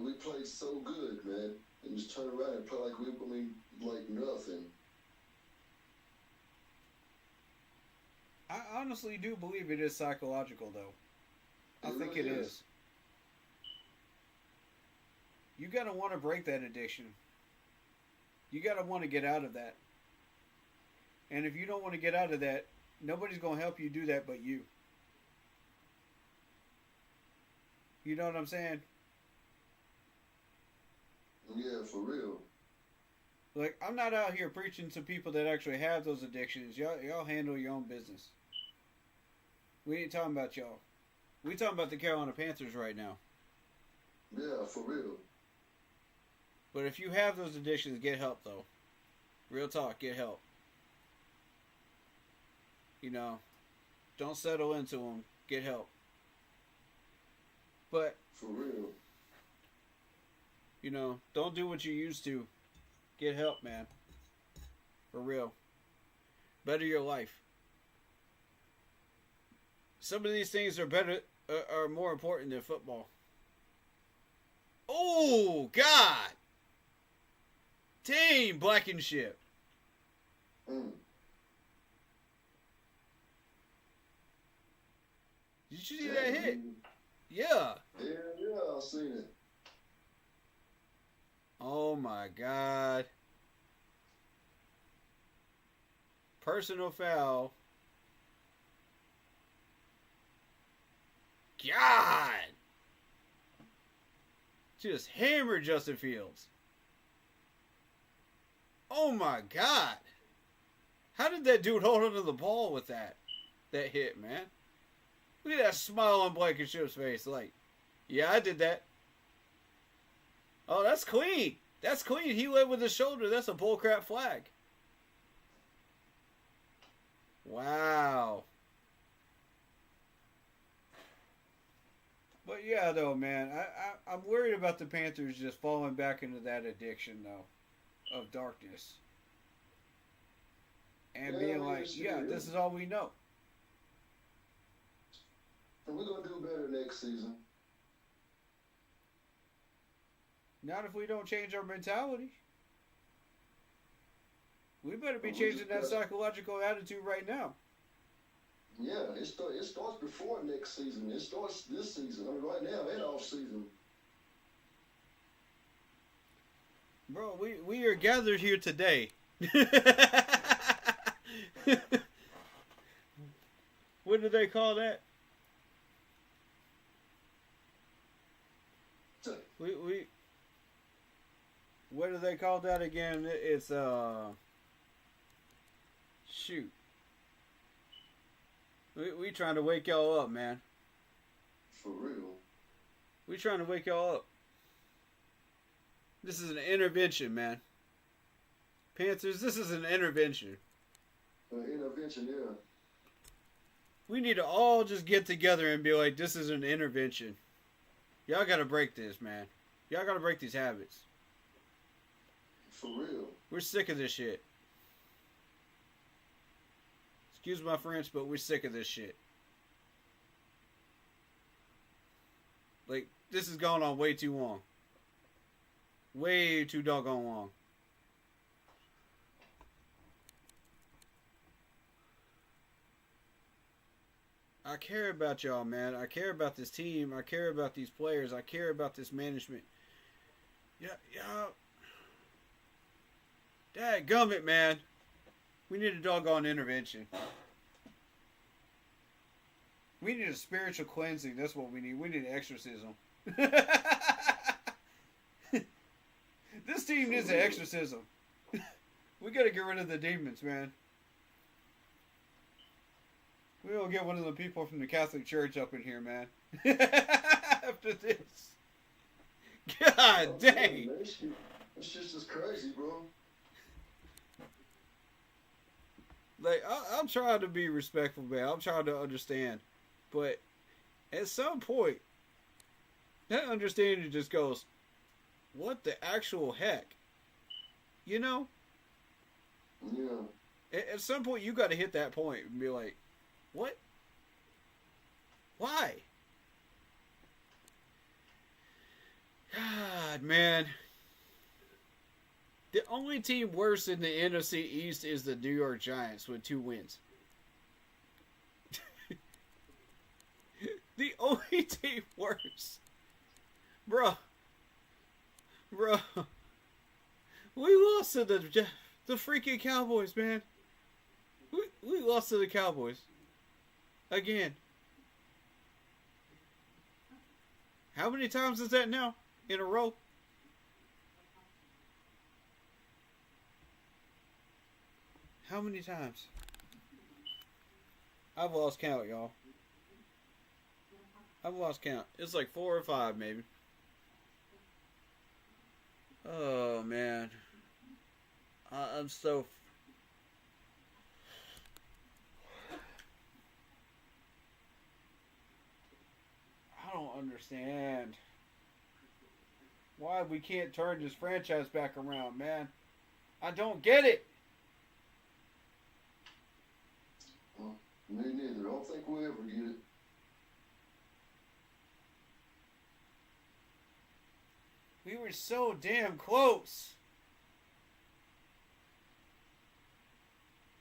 We played so good, man. And just turn around and play like nothing. I honestly do believe it is psychological, though. I think it is. You gotta want to break that addiction. You gotta want to get out of that. And if you don't want to get out of that, nobody's gonna help you do that but you. You know what I'm saying? Yeah, for real. Like, I'm not out here preaching to people that actually have those addictions. Y'all handle your own business. We ain't talking about y'all. We talking about the Carolina Panthers right now. Yeah, for real. But if you have those addictions, get help, though. Real talk, get help. You know, don't settle into them. Get help. But, For real. you know, don't do what you used to. Get help, man. For real. Better your life. Some of these things are more important than football. Oh, God! Dang, Blankenship. Mm. Did you see that hit? Yeah. Yeah, I seen it. Oh, my God. Personal foul. God! Just hammered Justin Fields. Oh my God! How did that dude hold onto the ball with that hit, man? Look at that smile on Blankenship's face. Like, yeah, I did that. Oh, that's clean. That's clean. He led with his shoulder. That's a bullcrap flag. Wow. But yeah, though, man, I'm worried about the Panthers just falling back into that addiction, though, of darkness. And being like, yeah, this is all we know. And we're going to do better next season. Not if we don't change our mentality. We better be changing that psychological attitude right now. Yeah, it starts before next season. It starts this season. I mean, right now, and off season. Bro, we are gathered here today. What do they call that? We what do they call that again? It's shoot. We trying to wake y'all up, man. For real. We trying to wake y'all up. This is an intervention, man. Panthers, this is an intervention. Intervention, yeah. We need to all just get together and be like, this is an intervention. Y'all gotta break this, man. Y'all gotta break these habits. For real. We're sick of this shit. Excuse my French, but we're sick of this shit. Like, this has gone on way too long. Way too doggone long. I care about y'all, man. I care about this team. I care about these players. I care about this management. Yeah. Dadgummit, man. We need a doggone intervention. We need a spiritual cleansing. That's what we need. We need an exorcism. This team needs an exorcism. We gotta get rid of the demons, man. We'll get one of the people from the Catholic Church up in here, man. After this. God dang. It's just as crazy, bro. Like, I'm trying to be respectful, man. I'm trying to understand. But at some point, that understanding just goes, what the actual heck? You know? Yeah. At some point, you got to hit that point and be like, what? Why? God, man. The only team worse in the NFC East is the New York Giants with 2 wins. The only team worse. Bro. We lost to the freaking Cowboys, man. We lost to the Cowboys. Again. How many times is that now? In a row? How many times? I've lost count, y'all. I've lost count. It's like 4 or 5, maybe. Oh, man. I'm so... I don't understand why we can't turn this franchise back around, man. I don't get it. Well, me neither. I don't think we'll ever get it. We were so damn close.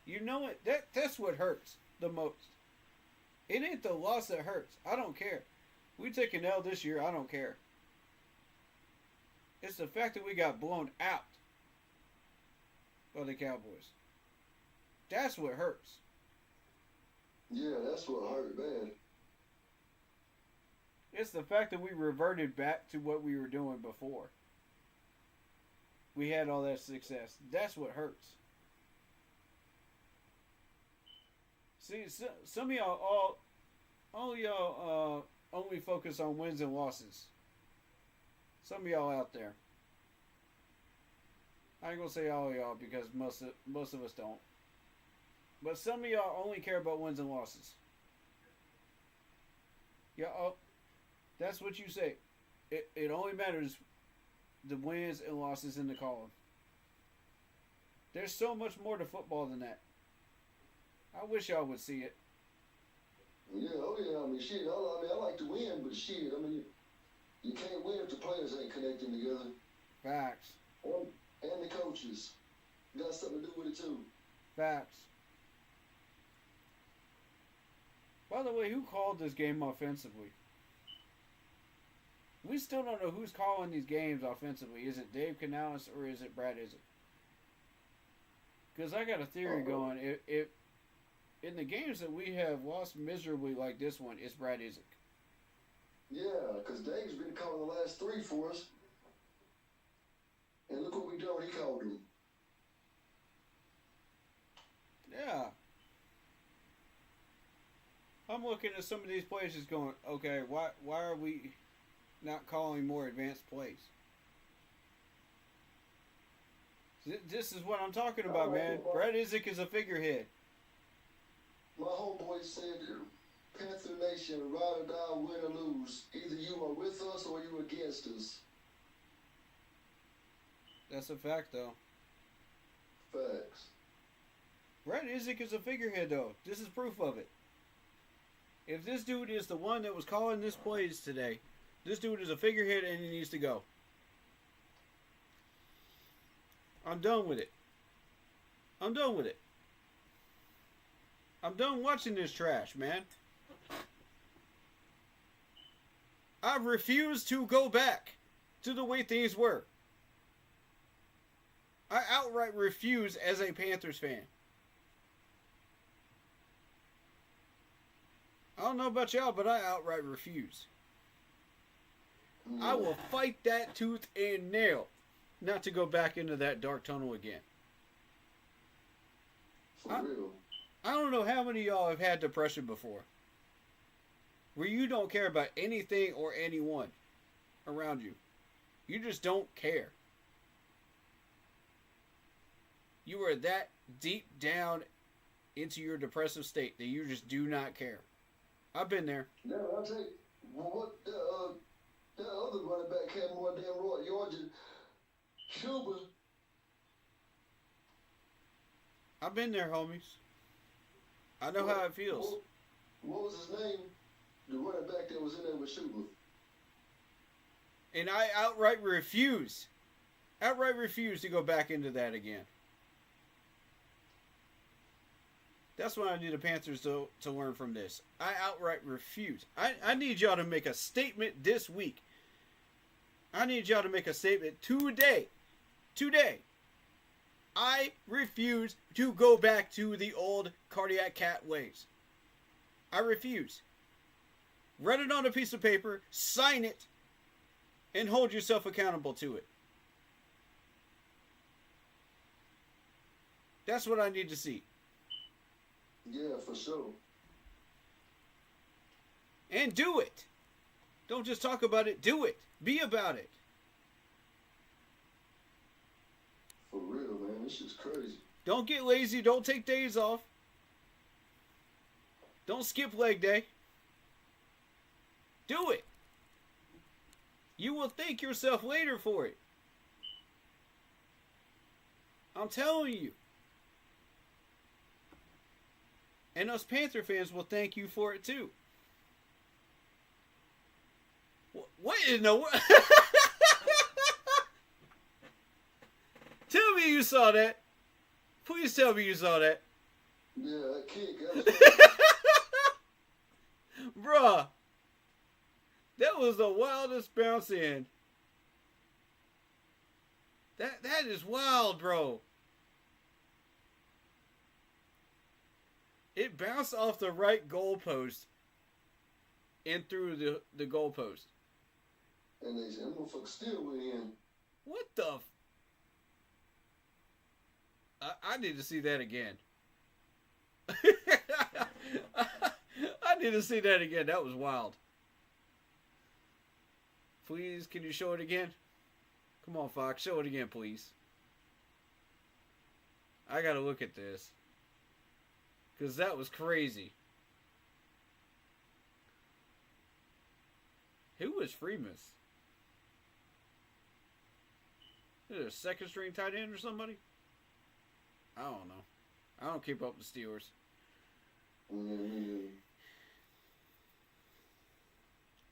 You know what? That's what hurts the most. It ain't the loss that hurts. I don't care. We take an L this year. I don't care. It's the fact that we got blown out by the Cowboys. That's what hurts. Yeah, that's what hurt bad. It's the fact that we reverted back to what we were doing before. We had all that success. That's what hurts. See, some of y'all, all y'all only focus on wins and losses. Some of y'all out there. I ain't gonna say all of y'all because most of us don't. But some of y'all only care about wins and losses. Y'all, that's what you say. It only matters the wins and losses in the column. There's so much more to football than that. I wish y'all would see it. Yeah, oh yeah. I mean, shit. I like to win, but shit. I mean, you can't win if the players ain't connecting together. Facts. And the coaches got something to do with it too. Facts. By the way, who called this game offensively? We still don't know who's calling these games offensively. Is it Dave Canales or is it Brad Izzett? Because I got a theory going. If in the games that we have lost miserably like this one, it's Brad Izzett. Yeah, because Dave's been calling the last 3 for us. And look what we done when he called them. Yeah. I'm looking at some of these plays just going, okay, why are we not calling more advanced plays? This is what I'm talking about, man. Brett Isaac is a figurehead. My homeboy said, Panther Nation, ride or die, win or lose. Either you are with us or you against us. That's a fact, though. Facts. Brett Isaac is a figurehead, though. This is proof of it. If this dude is the one that was calling this plays today, this dude is a figurehead and he needs to go. I'm done with it. I'm done with it. I'm done watching this trash, man. I refuse to go back to the way things were. I outright refuse as a Panthers fan. I don't know about y'all, but I outright refuse. I will fight that tooth and nail not to go back into that dark tunnel again. For real. I don't know how many of y'all have had depression before, where you don't care about anything or anyone around you. You just don't care. You are that deep down into your depressive state that you just do not care. I've been there. Yeah, I'll tell you, what that other running back had more damn yards than Cuba. I've been there, homies. I know how it feels. What was his name? The running back that was in there with Schuber. And I outright refuse to go back into that again. That's what I need the Panthers to learn from this. I outright refuse. I need y'all to make a statement this week. I need y'all to make a statement today. Today. I refuse to go back to the old cardiac cat ways. I refuse. Write it on a piece of paper, sign it, and hold yourself accountable to it. That's what I need to see. Yeah, for sure. And do it. Don't just talk about it, do it. Be about it. For real, man. This shit's crazy. Don't get lazy. Don't take days off. Don't skip leg day. Do it. You will thank yourself later for it. I'm telling you. And us Panther fans will thank you for it too. What in the world? Tell me you saw that. Please tell me you saw that. Yeah, that kick. Bruh. That was the wildest bounce in. That is wild, bro. It bounced off the right goalpost and through the goalpost. And they said, that motherfucker still went in. What the? I need to see that again. I need to see that again. That was wild. Please, can you show it again? Come on, Fox. Show it again, please. I gotta look at this. Because that was crazy. Who was Freemus? Is it a second string tight end or somebody? I don't know. I don't keep up with the Steelers. Mm-hmm.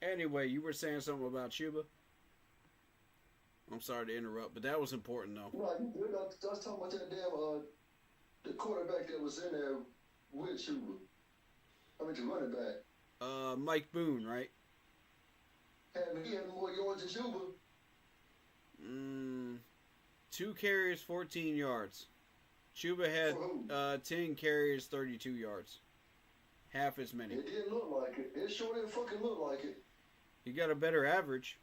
Anyway, you were saying something about Chuba? I'm sorry to interrupt, but that was important though. Right, I was talking about that damn the quarterback that was in there with Schuber. I mean, the running back. Mike Boone, right? He had more yards than Schuber. 2 carries, 14 yards. Chuba had 10 carries, 32 yards. Half as many. It didn't look like it. It sure didn't fucking look like it. He got a better average.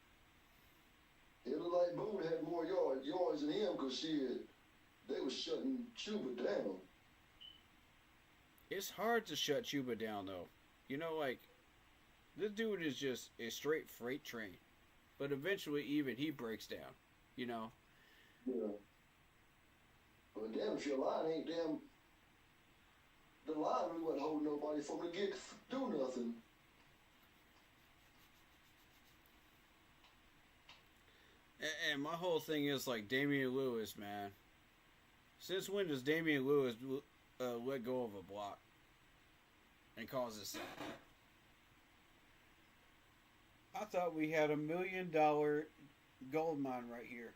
It looked like Boone had more yards than him because they was shutting Chuba down. It's hard to shut Chuba down, though. You know, like, this dude is just a straight freight train. But eventually, even he breaks down, you know? Yeah. But damn, if your line ain't damn... The line really wasn't holding nobody from to do nothing. And my whole thing is, like, Damian Lewis, man. Since when does Damian Lewis let go of a block and cause a sack? I thought we had $1 million gold mine right here.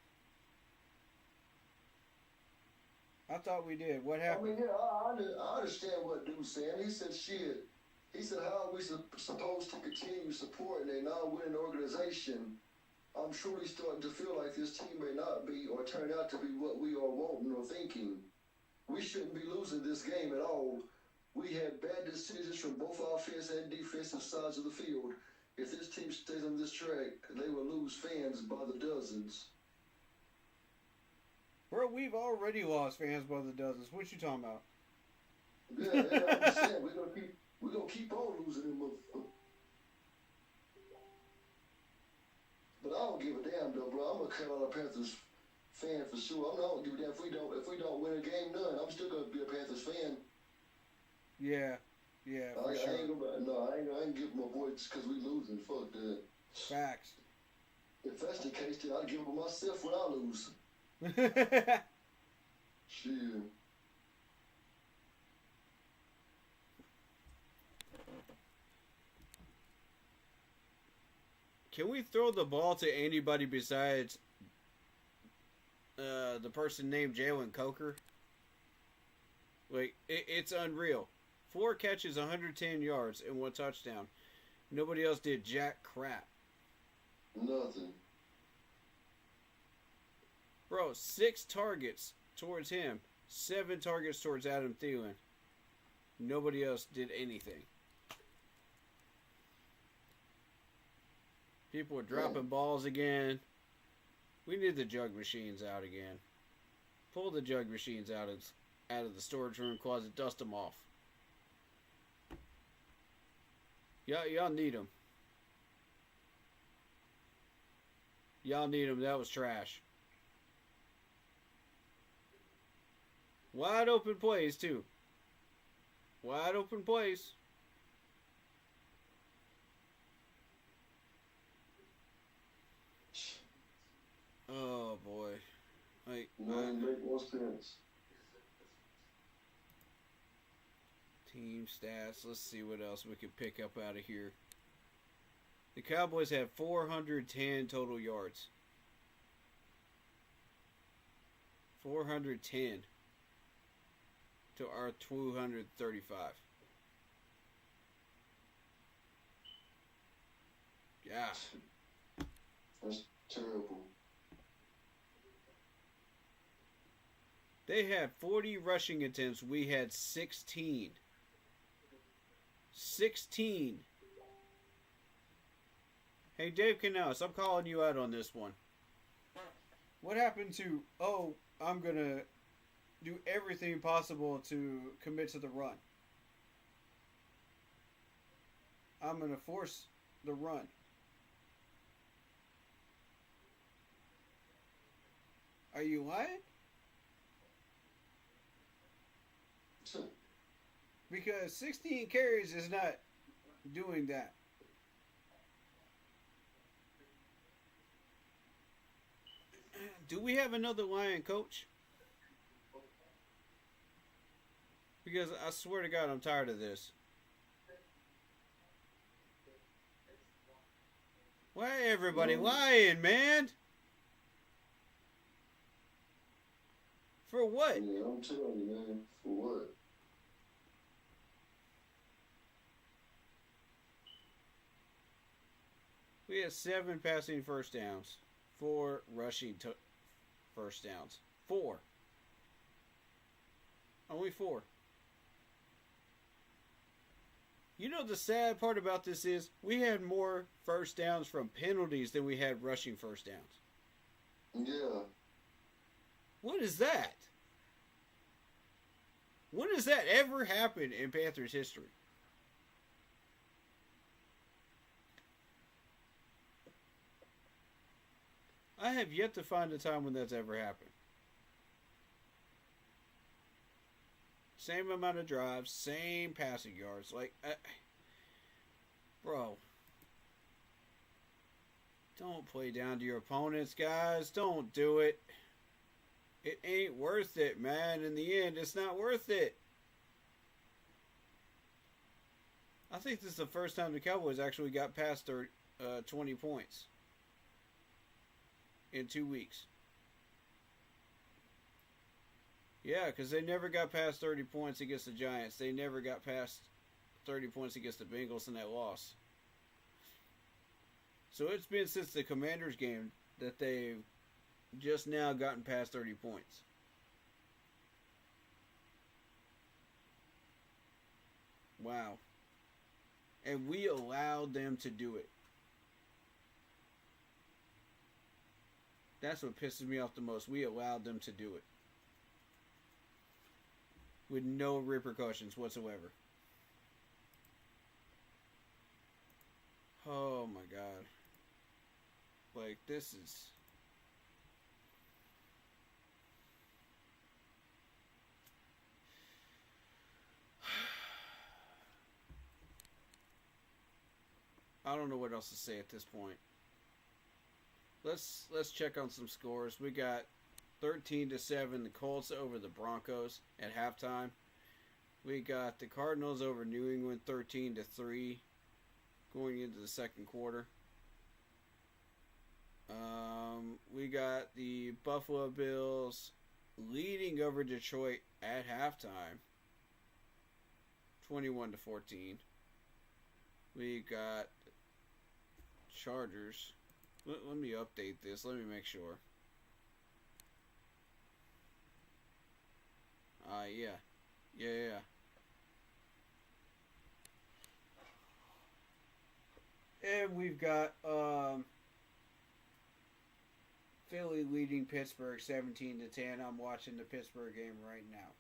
I thought we did. What happened? I mean, yeah, I understand what dude's saying. He said, shit. He said, how are we supposed to continue supporting a non-winning organization? I'm truly starting to feel like this team may not be or turn out to be what we are wanting or thinking. We shouldn't be losing this game at all. We had bad decisions from both offense and defensive sides of the field. If this team stays on this track, they will lose fans by the dozens. Bro, we've already lost fans by the dozens. What you talking about? Yeah, I'm just saying, we're gonna keep on losing them. But I don't give a damn though, bro. I'm a Carolina Panthers fan for sure. I don't give a damn if we don't win a game none. I'm still gonna be a Panthers fan. Yeah, for sure. I ain't giving my boy just because we losing. Fuck that. Facts. If that's the case, then I'd give it myself when I lose. Shit. Can we throw the ball to anybody besides the person named Jalen Coker? Like, it's unreal. 4 catches, 110 yards, and 1 touchdown. Nobody else did jack crap. Nothing. Bro, 6 targets towards him. 7 targets towards Adam Thielen. Nobody else did anything. People are dropping balls again. We need the jug machines out again. Pull the jug machines out of the storage room closet. Dust them off. Y'all need them. Y'all need them. That was trash. Wide open plays, too. Wide open plays. Oh, boy. Like, Doesn't make no sense. Team stats. Let's see what else we can pick up out of here. The Cowboys have 410 total yards. 410 to our 235. Yeah. That's terrible. They had 40 rushing attempts. We had 16. 16. Hey, Dave Canales, I'm calling you out on this one. What happened to, I'm going to do everything possible to commit to the run? I'm going to force the run. Are you lying? Because 16 carries is not doing that. Do we have another Lion coach? Because I swear to God, I'm tired of this. Why everybody lying, man? For what? Yeah, I'm telling you, man. For what? We had 7 passing first downs, 4 rushing first downs. 4. Only 4. You know the sad part about this is we had more first downs from penalties than we had rushing first downs. Yeah. What is that? When has that ever happened in Panthers history? I have yet to find a time when that's ever happened. Same amount of drives, same passing yards. Like, bro, don't play down to your opponents, guys. Don't do it. It ain't worth it, man. In the end, it's not worth it. I think this is the first time the Cowboys actually got past their 20 points in 2 weeks. Yeah, because they never got past 30 points against the Giants. They never got past 30 points against the Bengals in that loss. So it's been since the Commanders game that they've just now gotten past 30 points. Wow. And we allowed them to do it. That's what pisses me off the most. We allowed them to do it. With no repercussions whatsoever. Oh my God. Like, this is... I don't know what else to say at this point. Let's check on some scores. We got 13-7 the Colts over the Broncos at halftime. We got the Cardinals over New England 13-3 going into the second quarter. We got the Buffalo Bills leading over Detroit at halftime 21-14. We got Chargers. Let me update this. Let me make sure. Yeah. And we've got Philly leading Pittsburgh 17-10. I'm watching the Pittsburgh game right now.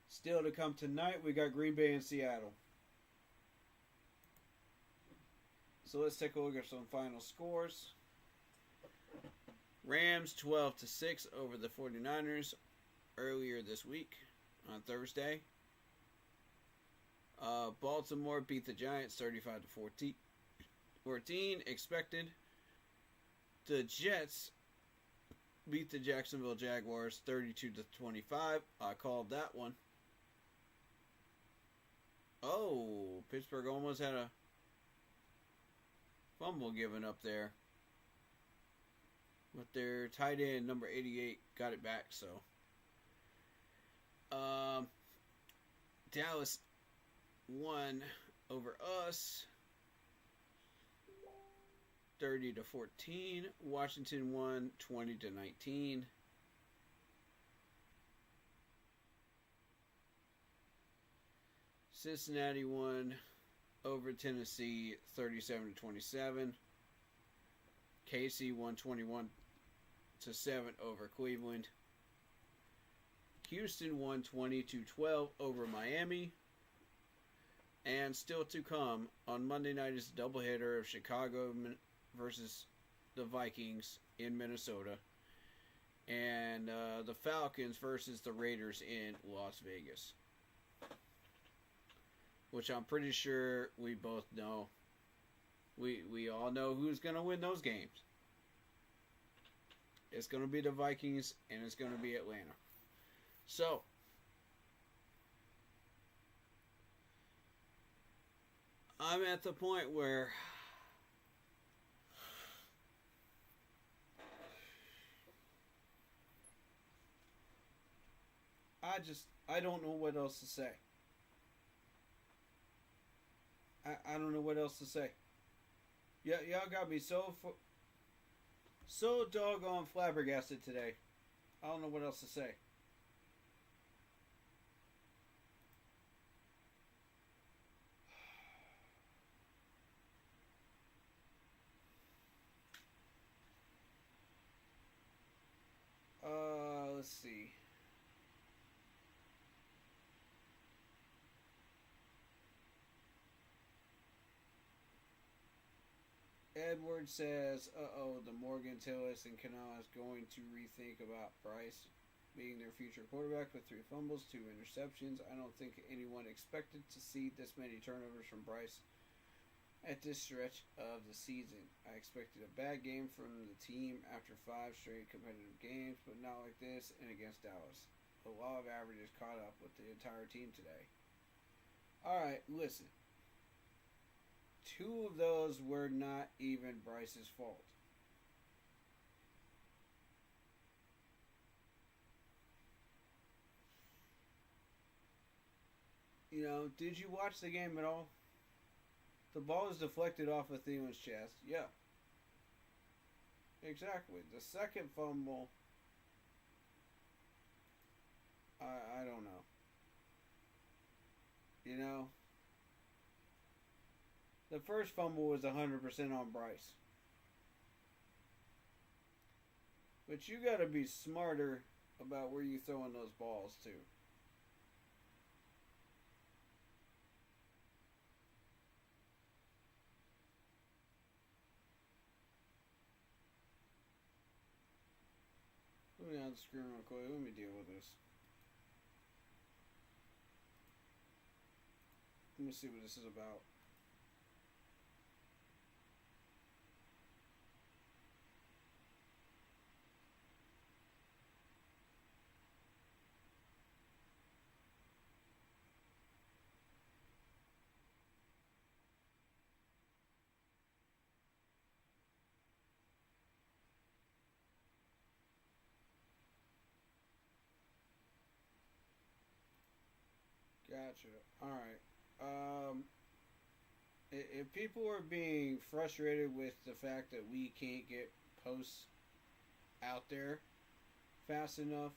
Still to come tonight, we got Green Bay and Seattle. So let's take a look at some final scores. Rams 12-6 over the 49ers earlier this week on Thursday. Baltimore beat the Giants 35-14 expected. The Jets beat the Jacksonville Jaguars 32-25. I called that one. Oh, Pittsburgh almost had a fumble given up there. But their tight end, number 88, got it back, so. Dallas won over us 30-14. Washington won 20-19. Cincinnati won over Tennessee 37-27. KC won 21-7 over Cleveland. Houston won 20-12 over Miami. And still to come on Monday night is a doubleheader of Chicago versus the Vikings in Minnesota. And the Falcons versus the Raiders in Las Vegas. Which I'm pretty sure we both know. We all know who's going to win those games. It's going to be the Vikings and it's going to be Atlanta. So, I'm at the point where I don't know what else to say. I don't know what else to say. Yeah, y'all got me so doggone flabbergasted today. I don't know what else to say. Let's see. Edwards says, the Morgan Tillis and Kanaa is going to rethink about Bryce being their future quarterback with 3 fumbles, 2 interceptions. I don't think anyone expected to see this many turnovers from Bryce at this stretch of the season. I expected a bad game from the team after 5 straight competitive games, but not like this and against Dallas. The law of averages caught up with the entire team today. Alright, listen. 2 of those were not even Bryce's fault. You know, did you watch the game at all? The ball is deflected off of Thielen's chest. Yeah. Exactly. The second fumble, I don't know. You know, the first fumble was 100% on Bryce. But you got to be smarter about where you're throwing those balls to. Let me on the screen real quick. Let me deal with this. Let me see what this is about. Gotcha. Alright. If people are being frustrated with the fact that we can't get posts out there fast enough,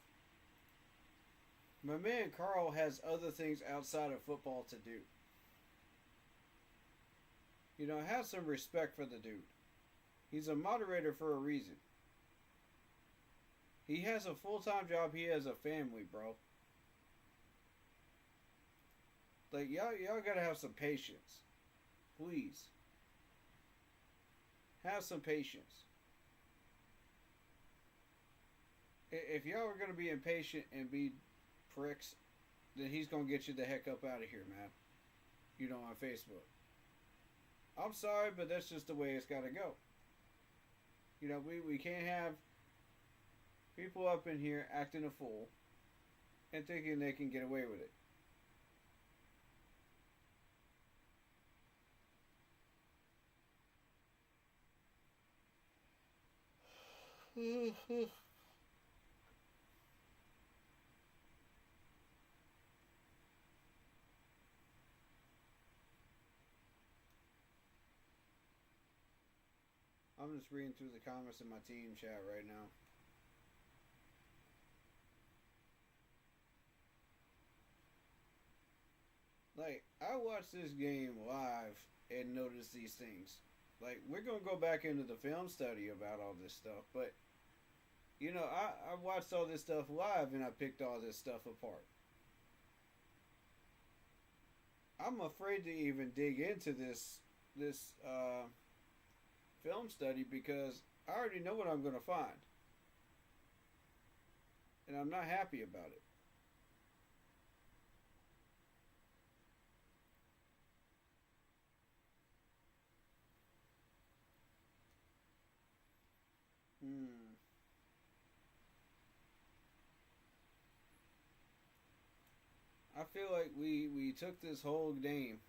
my man Carl has other things outside of football to do. You know, have some respect for the dude. He's a moderator for a reason. He has a full-time job. He has a family, bro. Like, y'all gotta have some patience. Please. Have some patience. If y'all are gonna be impatient and be pricks, then he's gonna get you the heck up out of here, man. You know, on Facebook. I'm sorry, but that's just the way it's gotta go. You know, we can't have people up in here acting a fool and thinking they can get away with it. I'm just reading through the comments in my team chat right now. Like, I watched this game live and noticed these things. Like, we're going to go back into the film study about all this stuff, but you know, I watched all this stuff live and I picked all this stuff apart. I'm afraid to even dig into this film study because I already know what I'm going to find. And I'm not happy about it. I feel like we took this whole game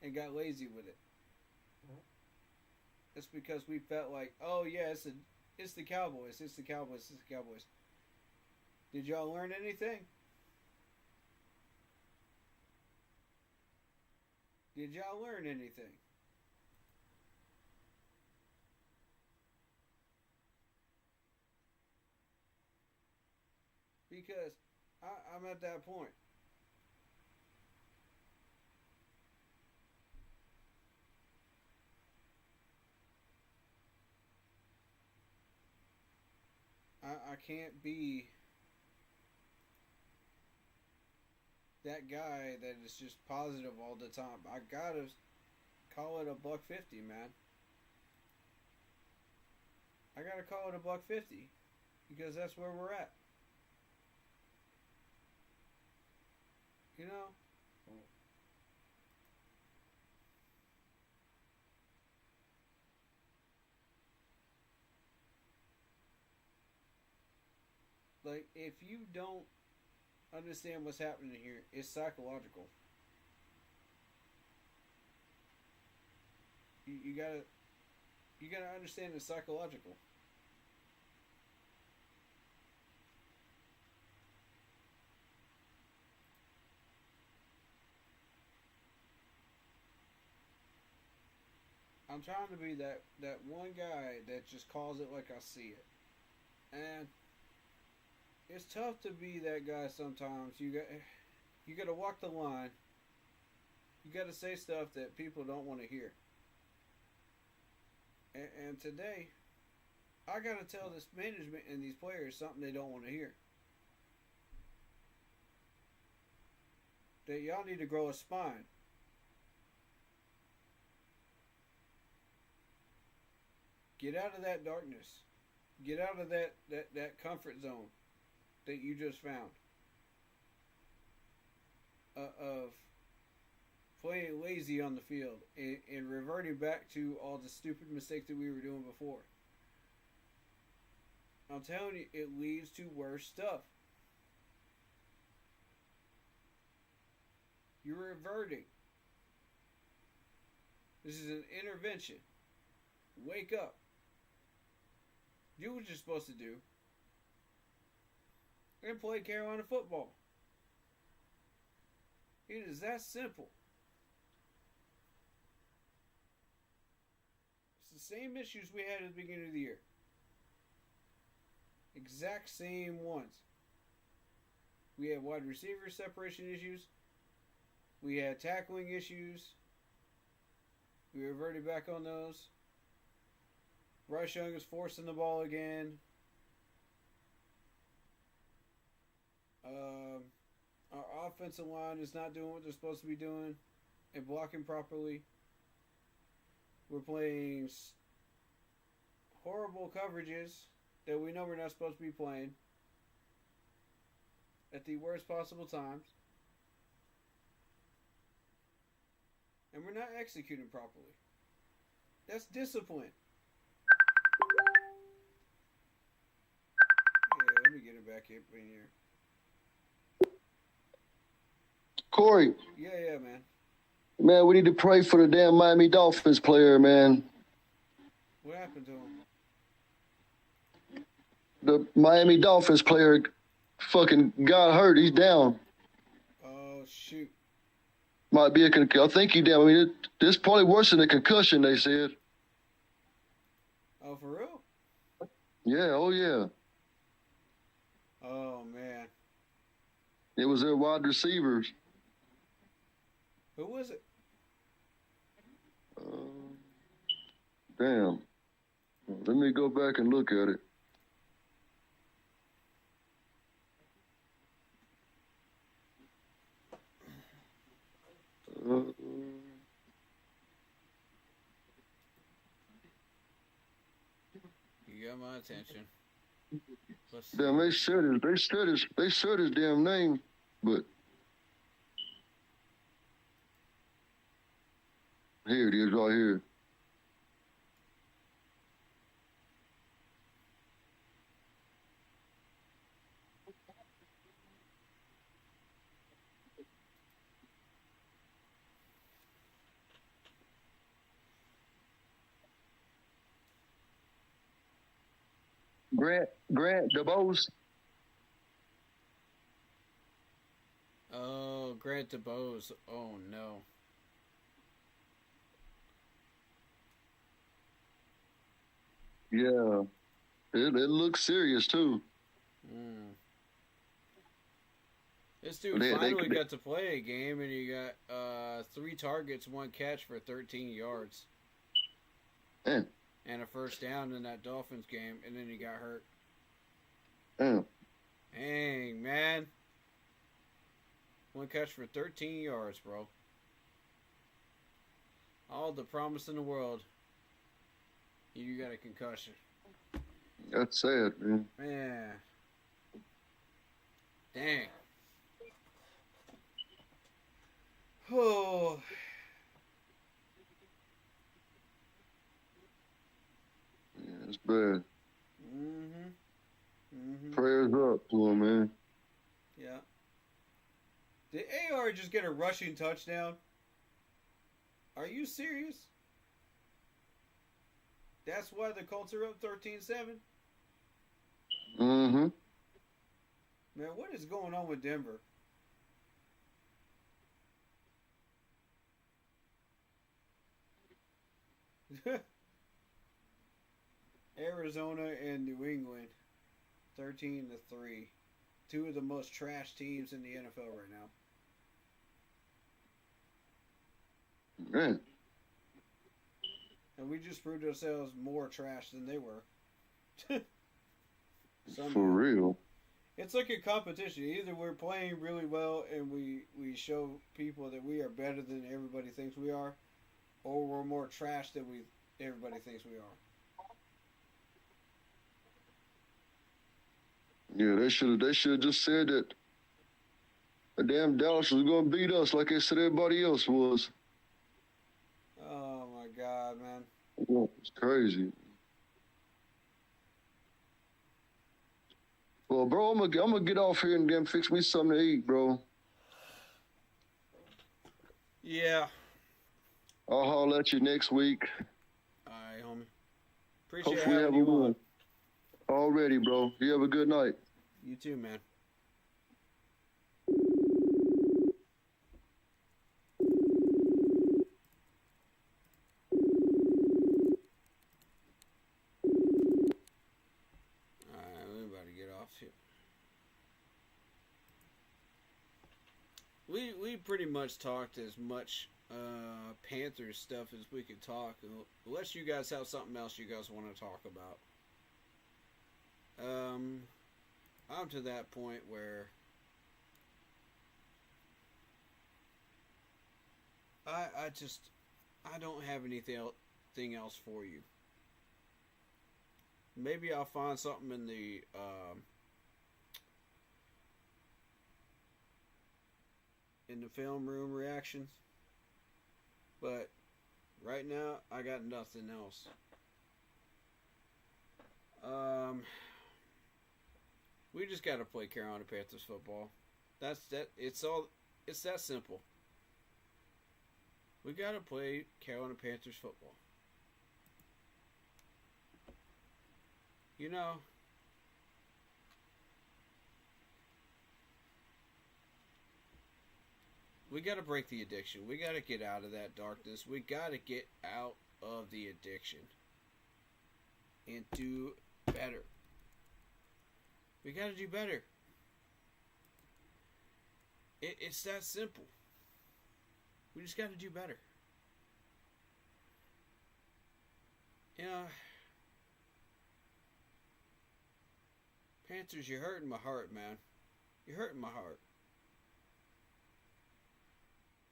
and got lazy with it. Mm-hmm. It's because we felt like, oh yeah, it's the Cowboys, it's the Cowboys, it's the Cowboys. Did y'all learn anything? Did y'all learn anything? Because I'm at that point. I can't be that guy that is just positive all the time. I gotta call it $1.50, man. I gotta call it $1.50 because that's where we're at. You know? Like, if you don't understand what's happening here, it's psychological. You gotta understand it's psychological. I'm trying to be that one guy that just calls it like I see it. And it's tough to be that guy sometimes. You got to walk the line. You got to say stuff that people don't want to hear. And today, I got to tell this management and these players something they don't want to hear. That y'all need to grow a spine. Get out of that darkness. Get out of that comfort zone that you just found. Of playing lazy on the field and reverting back to all the stupid mistakes that we were doing before. I'm telling you, it leads to worse stuff. You're reverting. This is an intervention. Wake up. Do what you're supposed to do. And play Carolina football. It is that simple. It's the same issues we had at the beginning of the year. Exact same ones. We had wide receiver separation issues. We had tackling issues. We reverted back on those. Bryce Young is forcing the ball again. Our offensive line is not doing what they're supposed to be doing and blocking properly. We're playing horrible coverages that we know we're not supposed to be playing at the worst possible times. And we're not executing properly. That's discipline. Yeah, let me get it back up in here. Corey. Yeah, man. Man, we need to pray for the damn Miami Dolphins player, man. What happened to him? The Miami Dolphins player fucking got hurt. He's down. Oh, shoot. Might be I think he down. I mean, this probably worse than a concussion, they said. Oh, for real? Yeah, oh yeah. Oh, man. It was their wide receivers. Who was it? Damn. Let me go back and look at it. You got my attention. Damn, they said his damn name, but here it is right here. Grant DeBose. Oh, Grant DeBose. Oh, no. Yeah. It looks serious, too. This dude finally got to play a game, and he got 3 targets, 1 catch for 13 yards. Man. And a first down in that Dolphins game, and then he got hurt. Dang, man. 1 catch for 13 yards, bro. all the promise in the world, you got a concussion. That's sad, man. Man. Dang. Oh. Yeah, it's bad. Mm-hmm. Prayers up to him, man. Yeah. Did AR just get a rushing touchdown? Are you serious? That's why the Colts are up 13-7? Mm-hmm. Man, what is going on with Denver? Arizona and New England, 13-3. Two of the most trash teams in the NFL right now. Man. And we just proved ourselves more trash than they were. For real. It's like a competition. Either we're playing really well and we show people that we are better than everybody thinks we are, or we're more trash than everybody thinks we are. Yeah, they should have just said that the damn Dallas was gonna beat us like they said everybody else was. Oh my God, man. It's crazy. Well, bro, I'm gonna get off here and then fix me something to eat, bro. Yeah. I'll holler at you next week. All right, homie. Appreciate Hopefully having we have you a on. win. Already, bro. You have a good night. You too, man. Alright, we're about to get off here. We pretty much talked as much Panthers stuff as we could talk, unless you guys have something else you guys want to talk about. I'm to that point where I don't have anything else for you. Maybe I'll find something in the film room reactions, but right now I got nothing else. We just got to play Carolina Panthers football. That's that. It's that simple. We got to play Carolina Panthers football. You know, we got to break the addiction. We got to get out of that darkness. We got to get out of the addiction and do better. We got to do better. It's that simple. We just got to do better. Yeah. Panthers, you're hurting my heart, man. You're hurting my heart.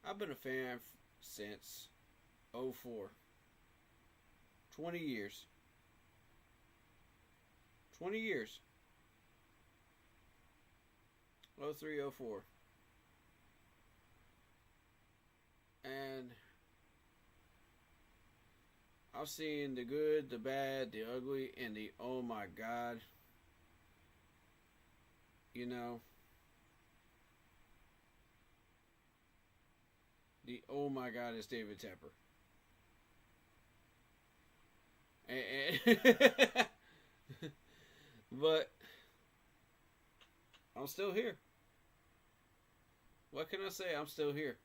I've been a fan since 2004. 20 years. 20 years. 2003, 2004. And I've seen the good, the bad, the ugly, and the oh my God. You know, the oh my God is David Tepper. And but I'm still here. What can I say? I'm still here.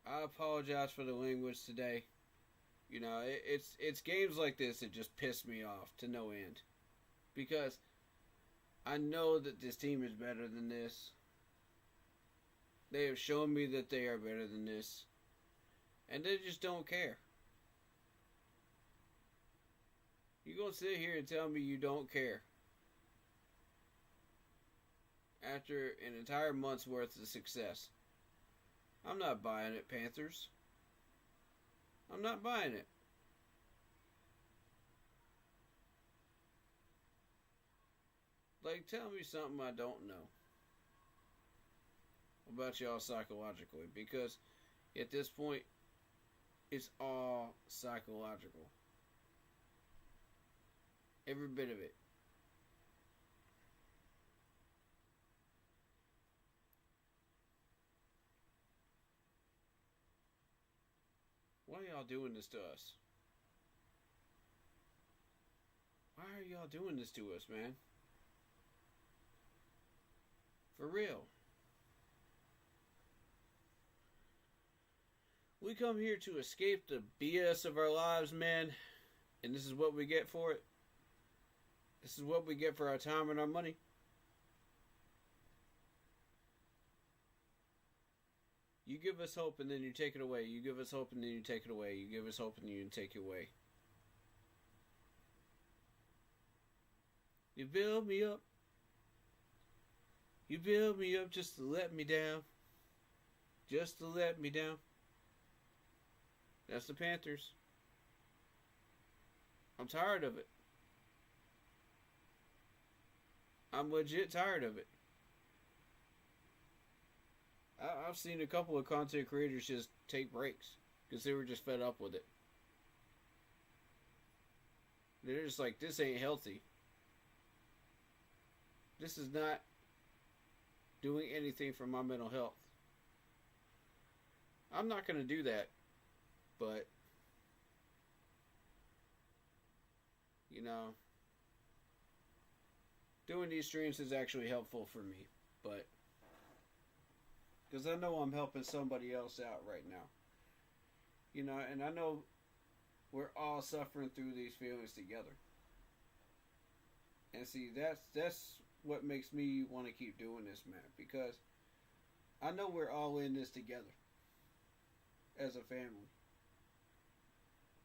I apologize for the language today. You know, it's games like this that just piss me off to no end. Because I know that this team is better than this. They have shown me that they are better than this. And they just don't care. You gonna sit here and tell me you don't care after an entire month's worth of success? I'm not buying it, Panthers. I'm not buying it. Like, tell me something I don't know about y'all psychologically, because at this point, it's all psychological. Every bit of it. Why are y'all doing this to us? Why are y'all doing this to us, man? For real. We come here to escape the BS of our lives, man. And this is what we get for it. This is what we get for our time and our money. You give us hope and then you take it away. You give us hope and then you take it away. You give us hope and then you take it away. You build me up. You build me up just to let me down. Just to let me down. That's the Panthers. I'm tired of it. I'm legit tired of it. I've seen a couple of content creators just take breaks because they were just fed up with it. They're just like, this ain't healthy. This is not doing anything for my mental health. I'm not going to do that, but, you know, doing these streams is actually helpful for me, but because I know I'm helping somebody else out right now. You know, and I know we're all suffering through these feelings together. And see, that's what makes me want to keep doing this, man. Because I know we're all in this together as a family.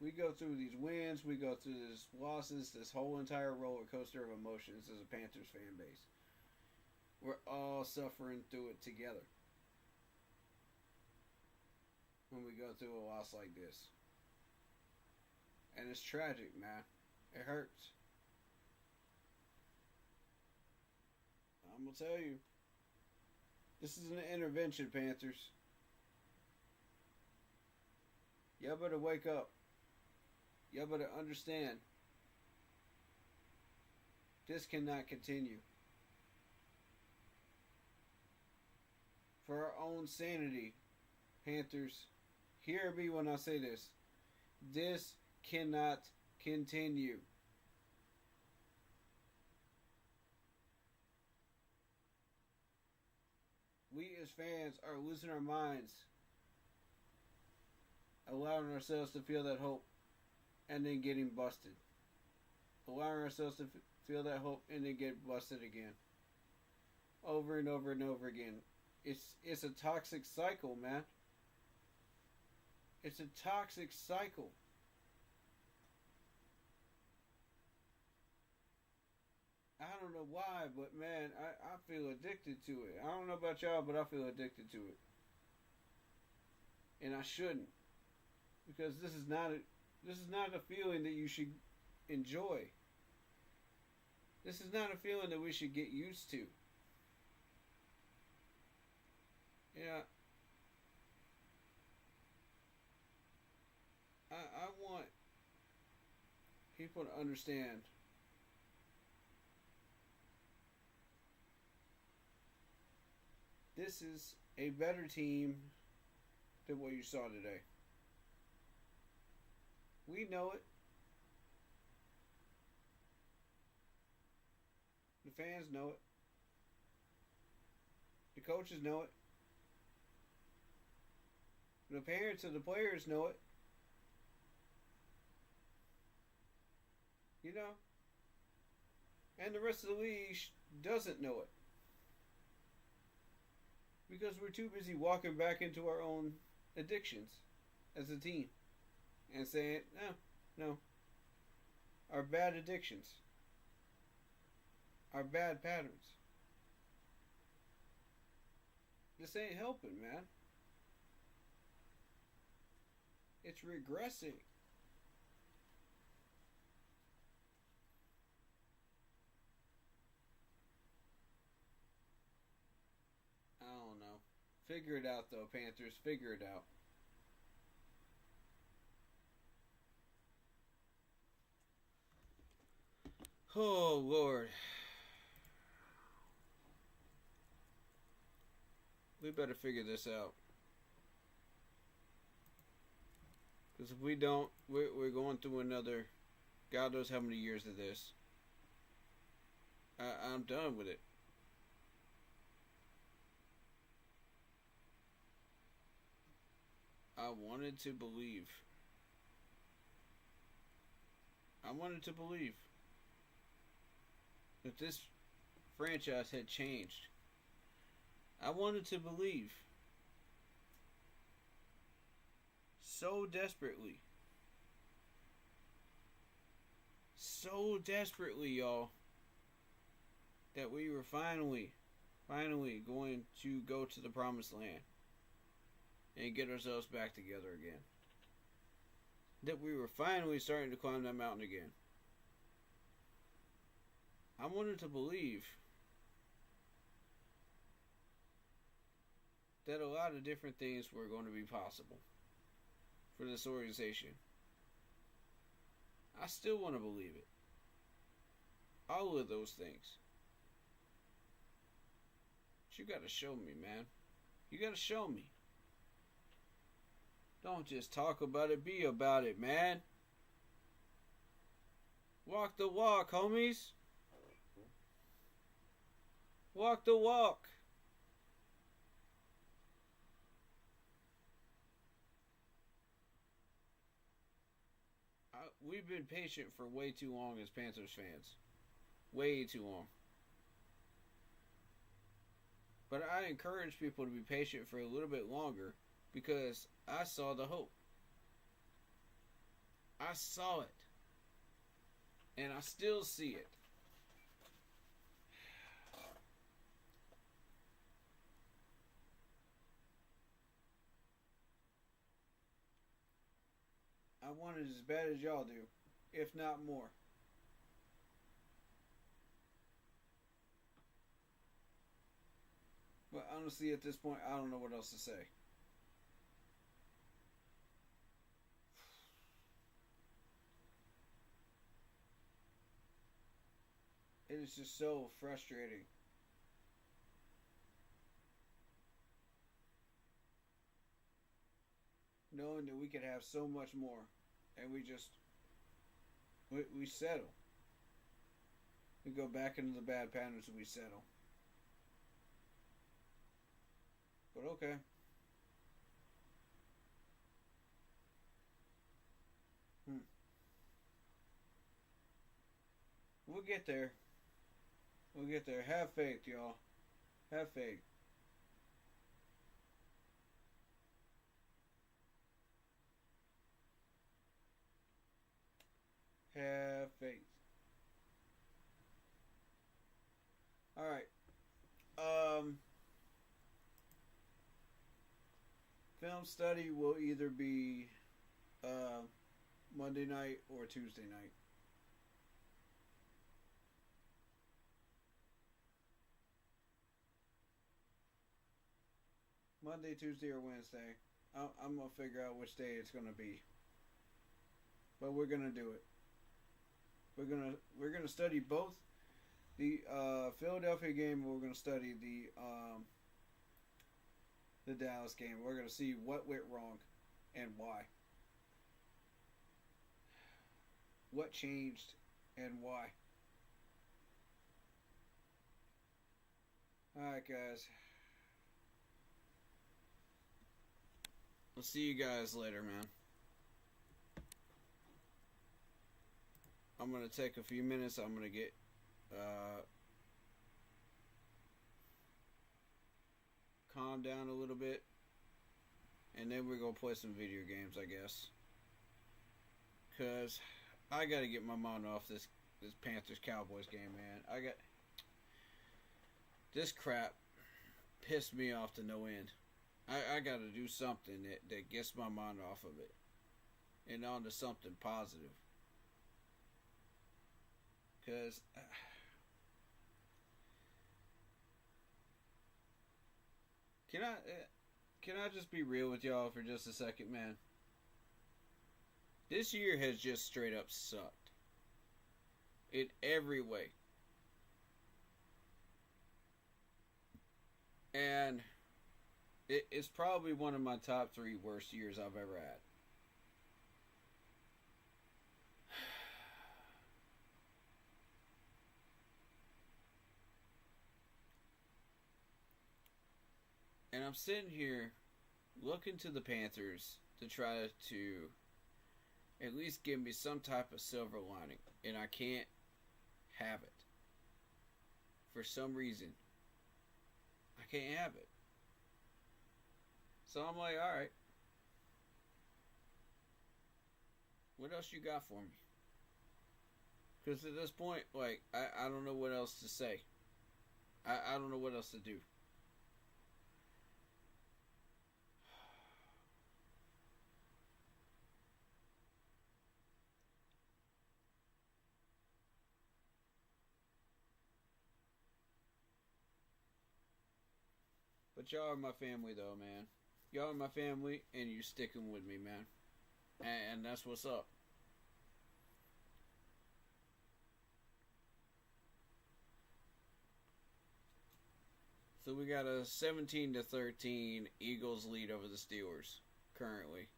We go through these wins, we go through these losses, this whole entire roller coaster of emotions as a Panthers fan base. We're all suffering through it together when we go through a loss like this. And it's tragic, man. It hurts. I'm going to tell you, this is an intervention, Panthers. Y'all better wake up. Y'all better understand. This cannot continue. For our own sanity, Panthers, hear me when I say this. This cannot continue. We as fans are losing our minds, allowing ourselves to feel that hope and then getting busted. Allowing ourselves to feel that hope and then get busted again. Over and over and over again. It's a toxic cycle, man. It's a toxic cycle. I don't know why, but man, I feel addicted to it. I don't know about y'all, but I feel addicted to it. And I shouldn't. Because this is not a feeling that you should enjoy. This is not a feeling that we should get used to. Yeah. I want people to understand this is a better team than what you saw today. We know it. The fans know it. The coaches know it. The parents of the players know it. You know? And the rest of the league doesn't know it. Because we're too busy walking back into our own addictions as a team. And saying, no. Our bad addictions. Our bad patterns. This ain't helping, man. It's regressing. I don't know. Figure it out, though, Panthers. Figure it out. Oh, Lord. We better figure this out. Because if we don't, we're going through another, God knows how many years of this. I'm done with it. I wanted to believe. That this franchise had changed. I wanted to believe. So desperately. So desperately, y'all. That we were finally going to go to the promised land. And get ourselves back together again. That we were finally starting to climb that mountain again. I wanted to believe that a lot of different things were going to be possible for this organization. I still want to believe it. All of those things. But you gotta show me, man. You gotta show me. Don't just talk about it, be about it, man. Walk the walk, homies. Walk the walk. We've been patient for way too long as Panthers fans. Way too long. But I encourage people to be patient for a little bit longer because I saw the hope. I saw it. And I still see it. I want it as bad as y'all do, if not more. But honestly, at this point, I don't know what else to say. It is just so frustrating. Knowing that we could have so much more, and we settle. We go back into the bad patterns and we settle. But okay. We'll get there. We'll get there. Have faith, y'all. Have faith. Have faith. Alright. Film study will either be Monday night or Tuesday night. Monday, Tuesday, or Wednesday. I'm going to figure out which day it's going to be. But we're going to do it. We're gonna study both the Philadelphia game. We're gonna study the Dallas game. We're gonna see what went wrong and why. What changed and why. All right, guys. I'll see you guys later, man. I'm going to take a few minutes. I'm going to get calm down a little bit. And then we're going to play some video games, I guess. Because I got to get my mind off this Panthers-Cowboys game, man. This crap pissed me off to no end. I got to do something that gets my mind off of it. and on to something positive. Because can I just be real with y'all for just a second, man? This year has just straight up sucked. In every way. And it's probably one of my top 3 worst years I've ever had. And I'm sitting here looking to the Panthers to try to at least give me some type of silver lining. And I can't have it. For some reason. I can't have it. So I'm like, alright. What else you got for me? Because at this point, like, I don't know what else to say. I don't know what else to do. But y'all are my family, though, man. Y'all are my family, and you're sticking with me, man. And that's what's up. So we got a 17-13 Eagles lead over the Steelers currently.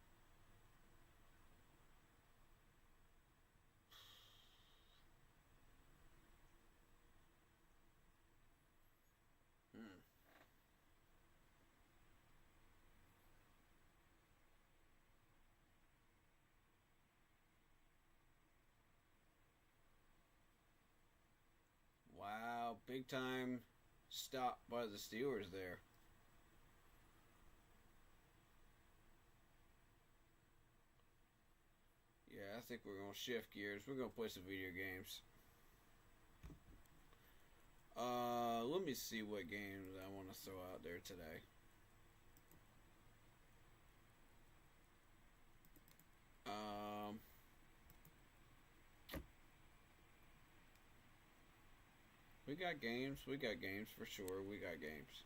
Wow, big time stop by the Steelers there. Yeah, I think we're going to shift gears. We're going to play some video games. Let me see what games I want to throw out there today. We got games. We got games for sure. We got games.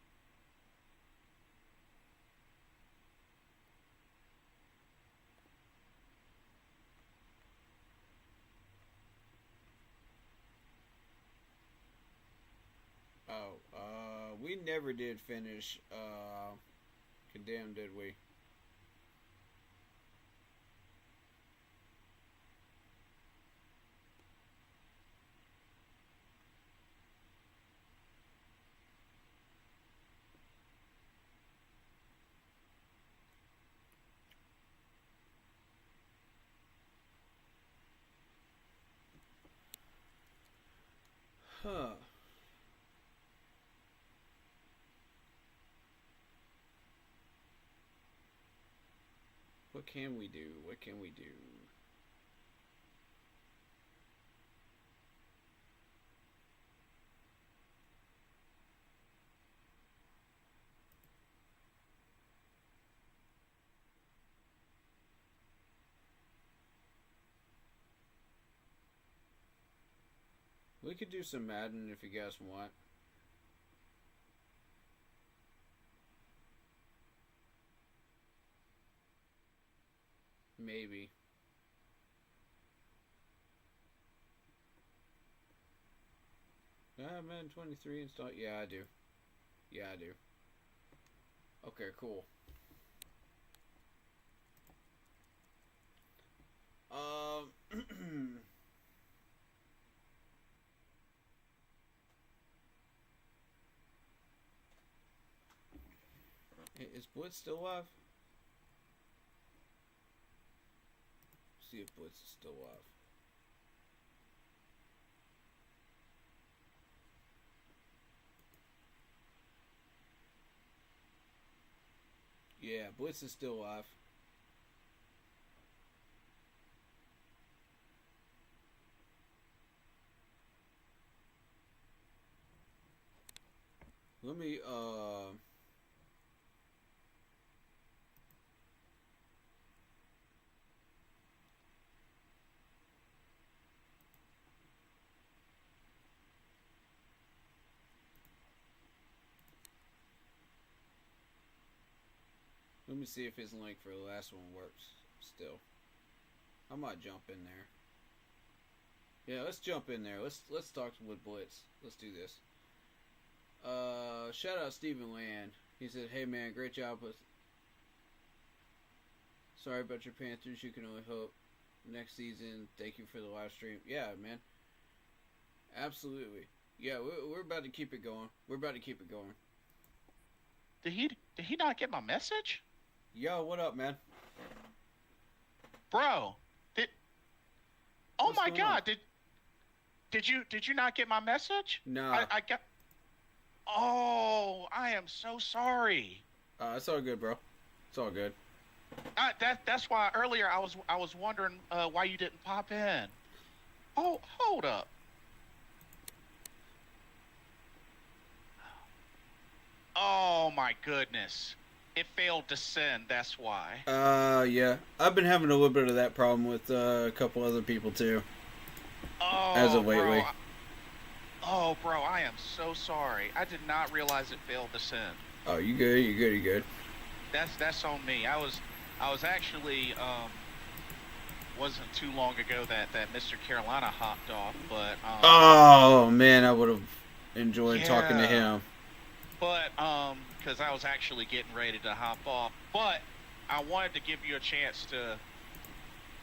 Oh, we never did finish Condemned, did we? Huh. What can we do? What can we do? We could do some Madden if you guys want. Maybe. Madden 23 installed. Yeah, I do. Yeah, I do. Okay, cool. Is Blitz still alive? See if Blitz is still alive. Yeah, Blitz is still alive. Let me, me see if his link for the last one works still. I might jump in there. Yeah, let's jump in there. Let's talk with Blitz. Let's do this. Shout out Stephen Land. He said, "Hey man, great job with. Sorry about your Panthers. You can only hope next season. Thank you for the live stream." Yeah, man. Absolutely. Yeah, we're about to keep it going. Did he not get my message? Yo, what up, man? Bro, oh What's my going God, on? did you not get my message? No. I got. Oh, I am so sorry. It's all good, bro. It's all good. That's why earlier I was wondering why you didn't pop in. Oh, hold up. Oh my goodness. It failed to send, that's why. Yeah. I've been having a little bit of that problem with a couple other people too. Oh, as of lately. bro. Oh, bro, I am so sorry. I did not realize it failed to send. Oh, you good. That's on me. I was actually wasn't too long ago that Mr. Carolina hopped off, but Oh man, I would have enjoyed talking to Yeah. him. But because I was actually getting ready to hop off, but I wanted to give you a chance to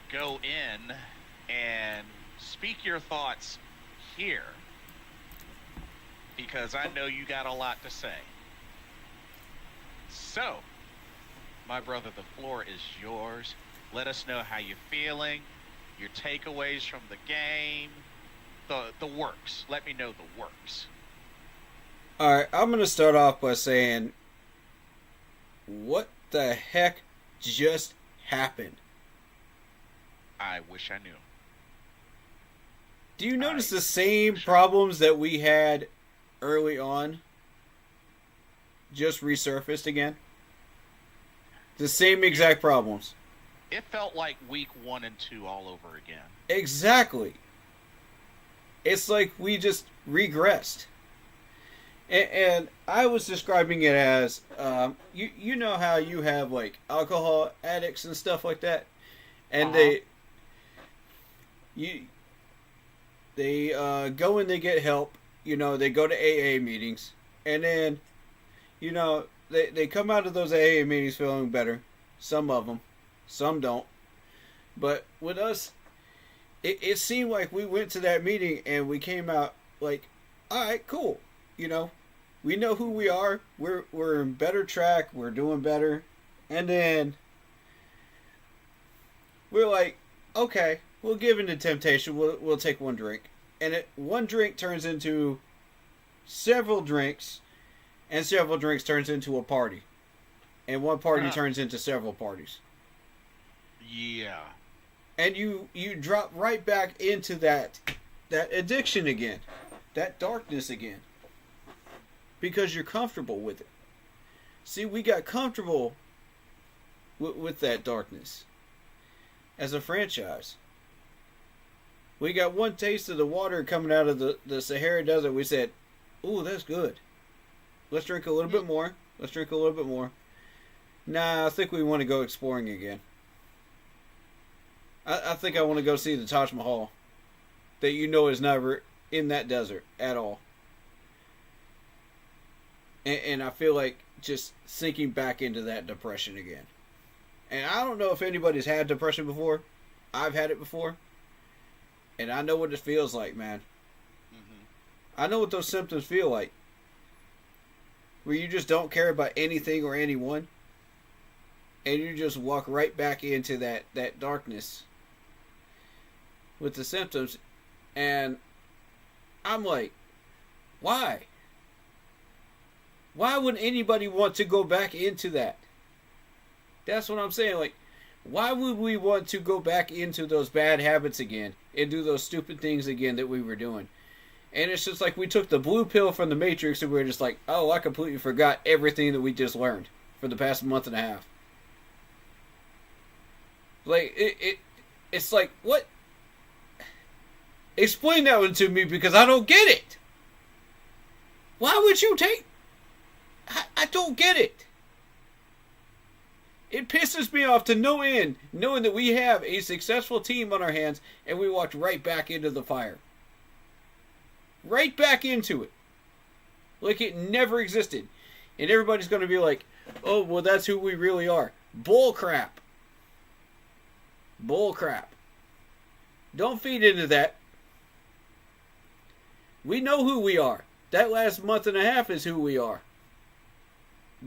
go in and speak your thoughts here, because I know you got a lot to say. So, my brother, the floor is yours. Let us know how you're feeling, your takeaways from the game, the works. Let me know the works. Alright, I'm gonna start off by saying, what the heck just happened? I wish I knew. Do you notice the same problems that we had early on just resurfaced again? The same exact problems. It felt like week 1 and 2 all over again. Exactly. It's like we just regressed. And I was describing it as, you know how you have like alcohol addicts and stuff like that, and they go and they get help. You know, they go to AA meetings, and then, you know, they come out of those AA meetings feeling better. Some of them, some don't. But with us, it seemed like we went to that meeting and we came out like, all right, cool. You know, we know who we are. We're in better track. We're doing better. And then we're like, okay, we'll give in to temptation. We'll take one drink. And one drink turns into several drinks, and several drinks turns into a party. And one party turns into several parties. Yeah. And you drop right back into that addiction again. That darkness again. Because you're comfortable with it. See, we got comfortable with that darkness as a franchise. We got one taste of the water coming out of the Sahara Desert. We said, ooh, that's good. Let's drink a little bit more. Let's drink a little bit more. Nah, I think we want to go exploring again. I think I want to go see the Taj Mahal. That you know is never in that desert at all. And I feel like just sinking back into that depression again. And I don't know if anybody's had depression before. I've had it before. And I know what it feels like, man. I know what those symptoms feel like. Where you just don't care about anything or anyone. And you just walk right back into that darkness with the symptoms. And I'm like, why? Why would anybody want to go back into that? That's what I'm saying. Like, why would we want to go back into those bad habits again and do those stupid things again that we were doing? And it's just like we took the blue pill from the Matrix and we were just like, oh, I completely forgot everything that we just learned for the past month and a half. Like, it's like, what? Explain that one to me, because I don't get it. Why would you take... I don't get it. It pisses me off to no end, knowing that we have a successful team on our hands, and we walked right back into the fire. Right back into it. Like it never existed. And everybody's going to be like, oh, well, that's who we really are. Bull crap. Bull crap. Don't feed into that. We know who we are. That last month and a half is who we are.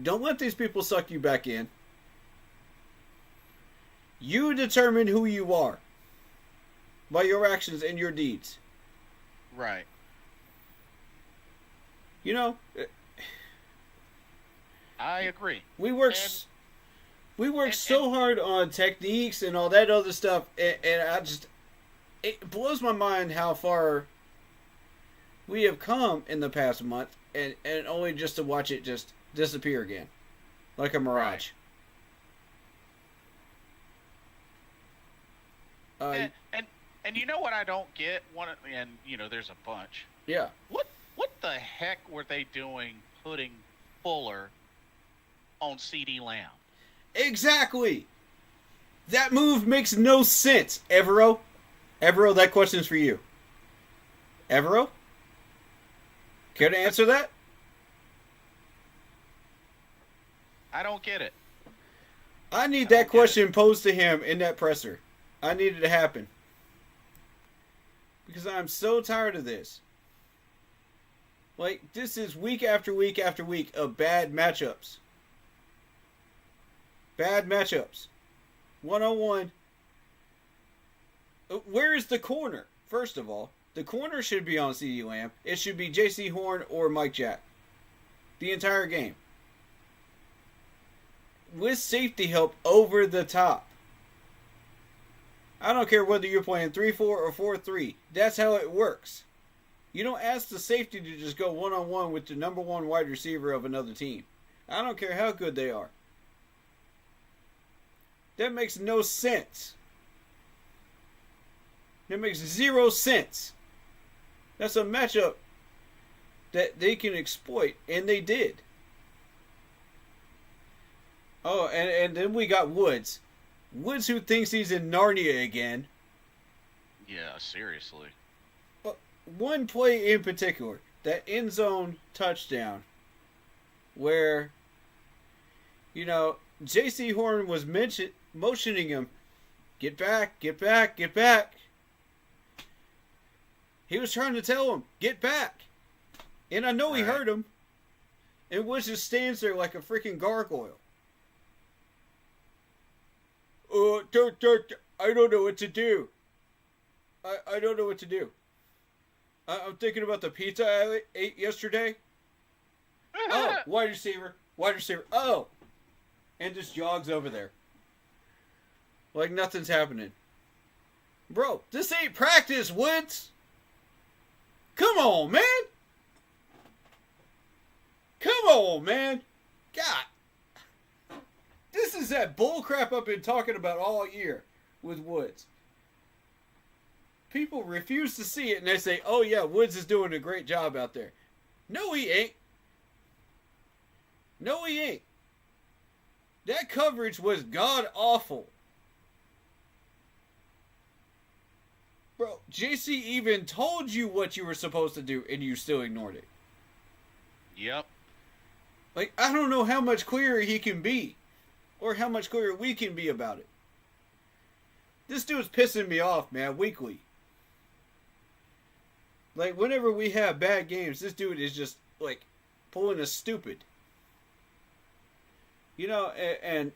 Don't let these people suck you back in. You determine who you are by your actions and your deeds. Right. You know, I agree. we work so hard on techniques and all that other stuff, and it blows my mind how far we have come in the past month, and only just to watch it just disappear again, like a mirage. Right. And you know what I don't get? And you know, there's a bunch. Yeah. What the heck were they doing putting Fuller on CeeDee Lamb? Exactly. That move makes no sense. Evero, that question's for you. Evero? Care to answer that? I don't get it. I need that question posed to him in that presser. I need it to happen. Because I'm so tired of this. Like, this is week after week after week of bad matchups. Bad matchups. 1-on-1. Where is the corner? First of all, the corner should be on CeeDee Lamb. It should be J.C. Horn or Mike Jack. The entire game. With safety help over the top. I don't care whether you're playing 3-4 or 4-3. That's how it works. You don't ask the safety to just go 1-on-1 with the number one wide receiver of another team. I don't care how good they are. That makes no sense. That makes 0 sense. That's a matchup that they can exploit, and they did. Oh, and then we got Woods. Woods, who thinks he's in Narnia again. Yeah, seriously. One play in particular, that end zone touchdown, where, you know, J.C. Horn was motioning him, get back, get back, get back. He was trying to tell him, get back. And I know he heard him. And Woods just stands there like a freaking gargoyle. I don't know what to do. I don't know what to do. I'm thinking about the pizza I ate yesterday. Oh, wide receiver. Oh. And just jogs over there. Like nothing's happening. Bro, this ain't practice, Woods. Come on, man. Come on, man. God. This is that bullcrap I've been talking about all year with Woods. People refuse to see it and they say, oh yeah, Woods is doing a great job out there. No, he ain't. No, he ain't. That coverage was god awful. Bro, JC even told you what you were supposed to do and you still ignored it. Yep. Like, I don't know how much clearer he can be. Or how much clearer we can be about it. This dude's pissing me off, man, weekly. Like, whenever we have bad games, this dude is just, like, pulling us stupid. You know, and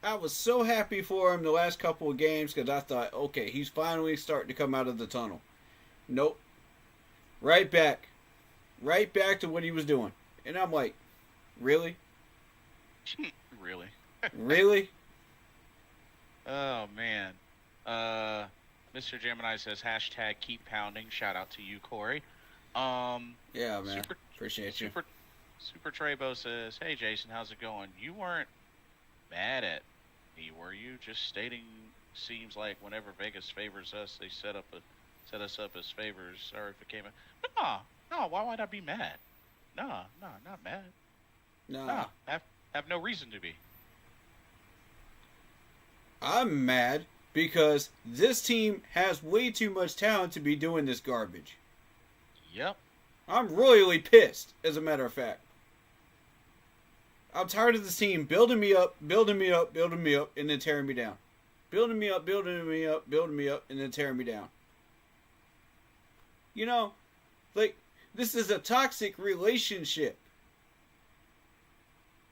I was so happy for him the last couple of games because I thought, okay, he's finally starting to come out of the tunnel. Nope. Right back. Right back to what he was doing. And I'm like, really? Really? Really? Oh, man. Mr. Gemini says, hashtag keep pounding. Shout out to you, Corey. Yeah, man. Appreciate you. Super Trebo says, hey, Jason, how's it going? You weren't mad at me, were you? Just stating seems like whenever Vegas favors us, they set us up as favors. Sorry if it came out. No, why would I be mad? No, not mad. No. have no reason to be. I'm mad because this team has way too much talent to be doing this garbage. Yep. I'm royally pissed, as a matter of fact. I'm tired of this team building me up, and then tearing me down. Building me up, and then tearing me down. You know, like, this is a toxic relationship.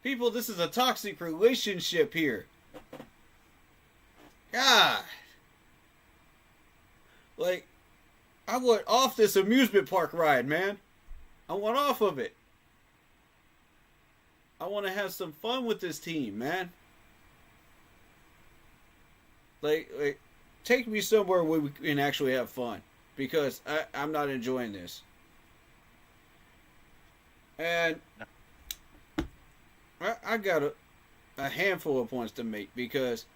People, this is a toxic relationship here. God. Like, I want off this amusement park ride, man. I want off of it. I want to have some fun with this team, man. Like, take me somewhere where we can actually have fun. Because I'm not enjoying this. And I got a handful of points to make because...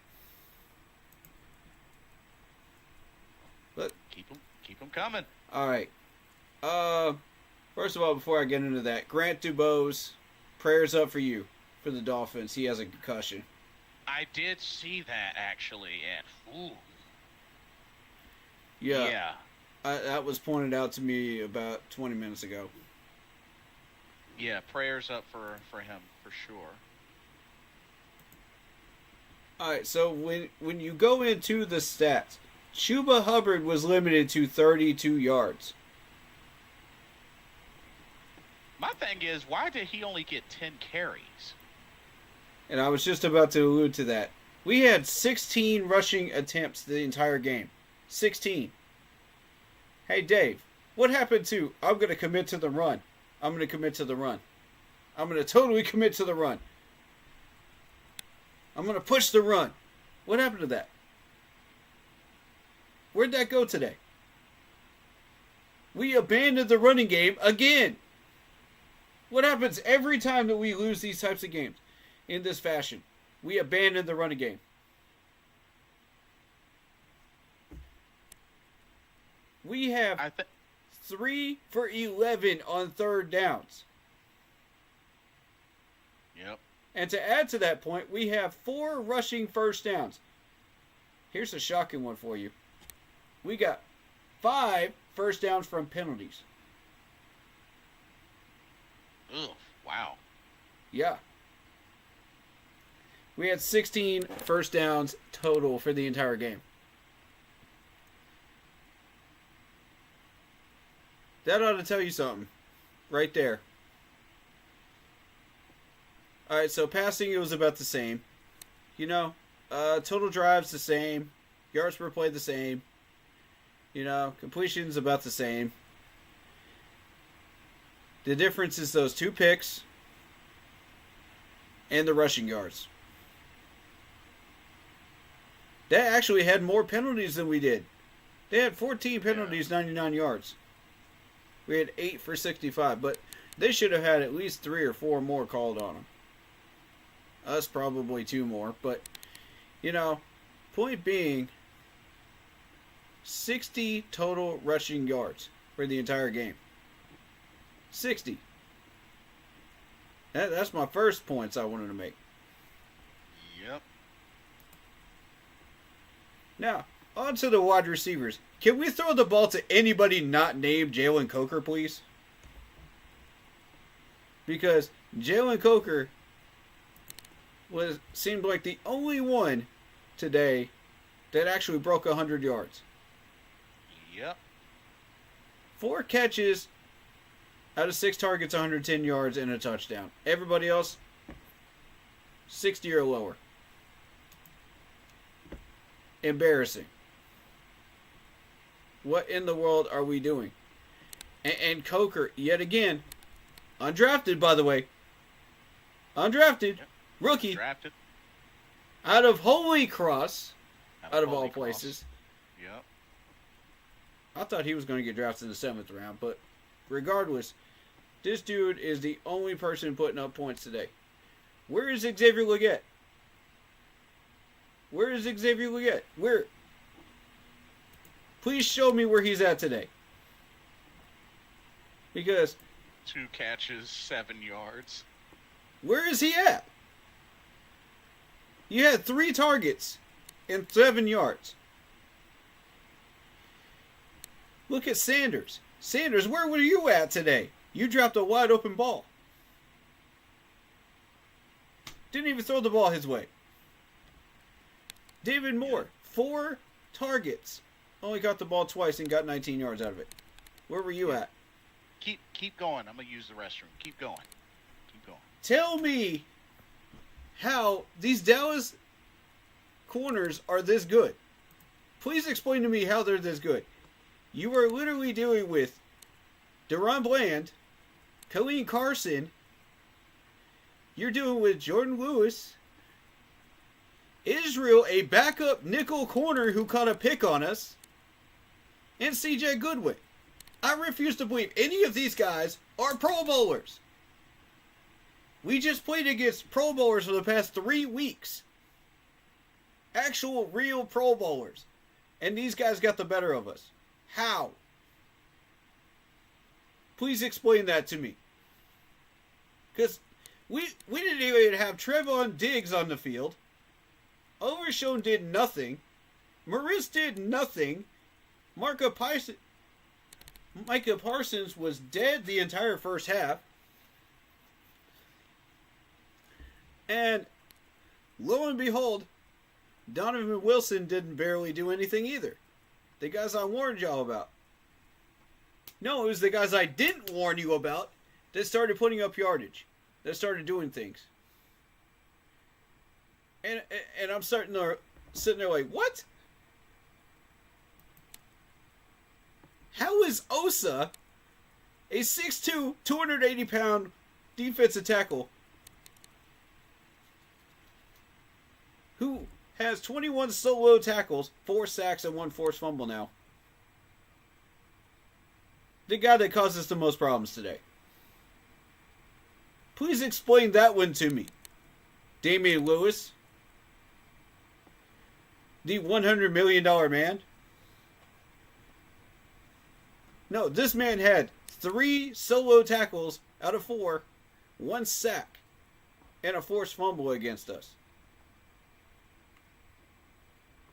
Keep them coming. All right. First of all, before I get into that, Grant Dubose, prayers up for you, for the Dolphins. He has a concussion. I did see that, actually, and ooh. Yeah. That was pointed out to me about 20 minutes ago. Yeah, prayers up for him, for sure. All right, so when you go into the stats, Chuba Hubbard was limited to 32 yards. My thing is, why did he only get 10 carries? And I was just about to allude to that. We had 16 rushing attempts the entire game. 16. Hey, Dave, what happened to, I'm going to commit to the run. I'm going to commit to the run. I'm going to totally commit to the run. I'm going to push the run. What happened to that? Where'd that go today? We abandoned the running game again. What happens every time that we lose these types of games in this fashion? We abandon the running game. We have 3 for 11 on third downs. Yep. And to add to that point, we have 4 rushing first downs. Here's a shocking one for you. We got 5 first downs from penalties. Ugh, wow. Yeah. We had 16 first downs total for the entire game. That ought to tell you something. Right there. Alright, so passing, it was about the same. You know, total drives the same. Yards per play the same. You know, completions about the same. The difference is those 2 picks and the rushing yards. They actually had more penalties than we did. They had 14 penalties, 99 yards. We had 8 for 65, but they should have had at least 3 or 4 more called on them. Us probably 2 more, but, you know, point being, 60 total rushing yards for the entire game. 60. That's my first points I wanted to make. Yep. Now, on to the wide receivers. Can we throw the ball to anybody not named Jalen Coker, please? Because Jalen Coker seemed like the only one today that actually broke 100 yards. Yep. 4 catches out of 6 targets, 110 yards, and a touchdown. Everybody else, 60 or lower. Embarrassing. What in the world are we doing? And Coker, yet again, undrafted, by the way. Undrafted. Yep. Rookie. Drafted. Out of Holy Cross. Out of Holy all Cross. places. Yep. I thought he was going to get drafted in the 7th round, but regardless, this dude is the only person putting up points today. Where is Xavier Legette? Where is Xavier Legette? Where? Please show me where he's at today. Because 2 catches, 7 yards. where is he at? You had 3 targets and 7 yards. Look at Sanders. Sanders, where were you at today? You dropped a wide open ball. Didn't even throw the ball his way. David Moore, 4 targets. Only got the ball twice and got 19 yards out of it. Where were you at? Keep going. I'm going to use the restroom. Keep going. Keep going. Tell me how these Dallas corners are this good. Please explain to me how they're this good. You are literally dealing with Deron Bland, Colleen Carson. You're dealing with Jordan Lewis, Israel, a backup nickel corner who caught a pick on us, and CJ Goodwin. I refuse to believe any of these guys are Pro Bowlers. We just played against Pro Bowlers for the past 3 weeks. Actual, real Pro Bowlers. And these guys got the better of us. How? Please explain that to me. Because we didn't even have Trevon Diggs on the field. Overshown did nothing. Maurice did nothing. Micah Parsons was dead the entire first half. And lo and behold, Donovan Wilson didn't barely do anything either. The guys I warned y'all about. No, it was the guys I didn't warn you about that started putting up yardage. That started doing things. And I'm sitting there like, what? How is Osa, a 6'2", 280-pound defensive tackle, who has 21 solo tackles, 4 sacks, and 1 forced fumble now, the guy that caused us the most problems today? Please explain that one to me. Damian Lewis, the $100 million man. No, this man had 3 solo tackles out of 4, 1 sack, and a forced fumble against us.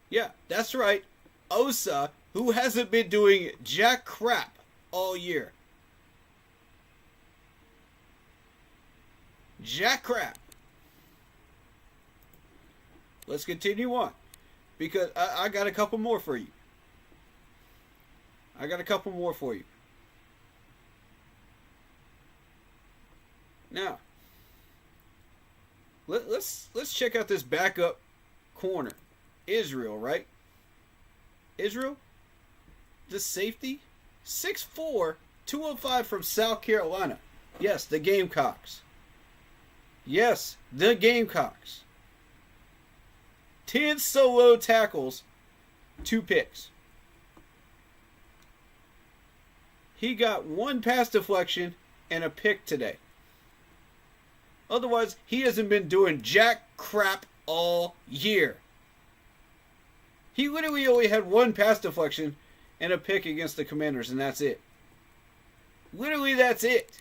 Yeah, that's right. Osa, who hasn't been doing jack crap all year. Jack crap. Let's continue on. Because I got a couple more for you. Now, let's check out this backup corner. Israel, right? Israel? The safety? 6'4", 205 from South Carolina. Yes, the Gamecocks. 10 solo tackles, 2 picks. He got 1 pass deflection and a pick today. Otherwise, he hasn't been doing jack crap all year. He literally only had 1 pass deflection and a pick against the Commanders, and that's it. Literally, that's it.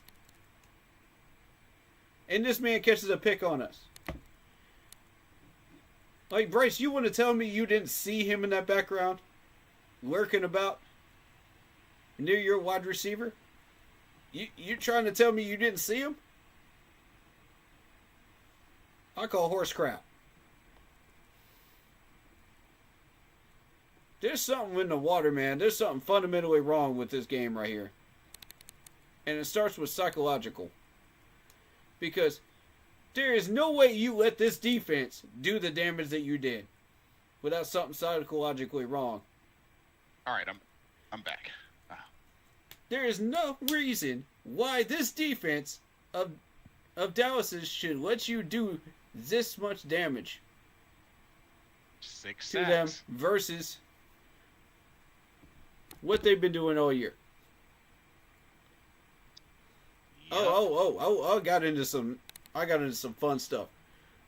And this man catches a pick on us. Like, Bryce, you want to tell me you didn't see him in that background? Lurking about? Near your wide receiver? You trying to tell me you didn't see him? I call horse crap. There's something in the water, man. There's something fundamentally wrong with this game right here. And it starts with psychological. Because there is no way you let this defense do the damage that you did without something psychologically wrong. All right, I'm back. There is no reason why this defense of Dallas's should let you do this much damage 6 to them versus what they've been doing all year. Yep. I got into some fun stuff.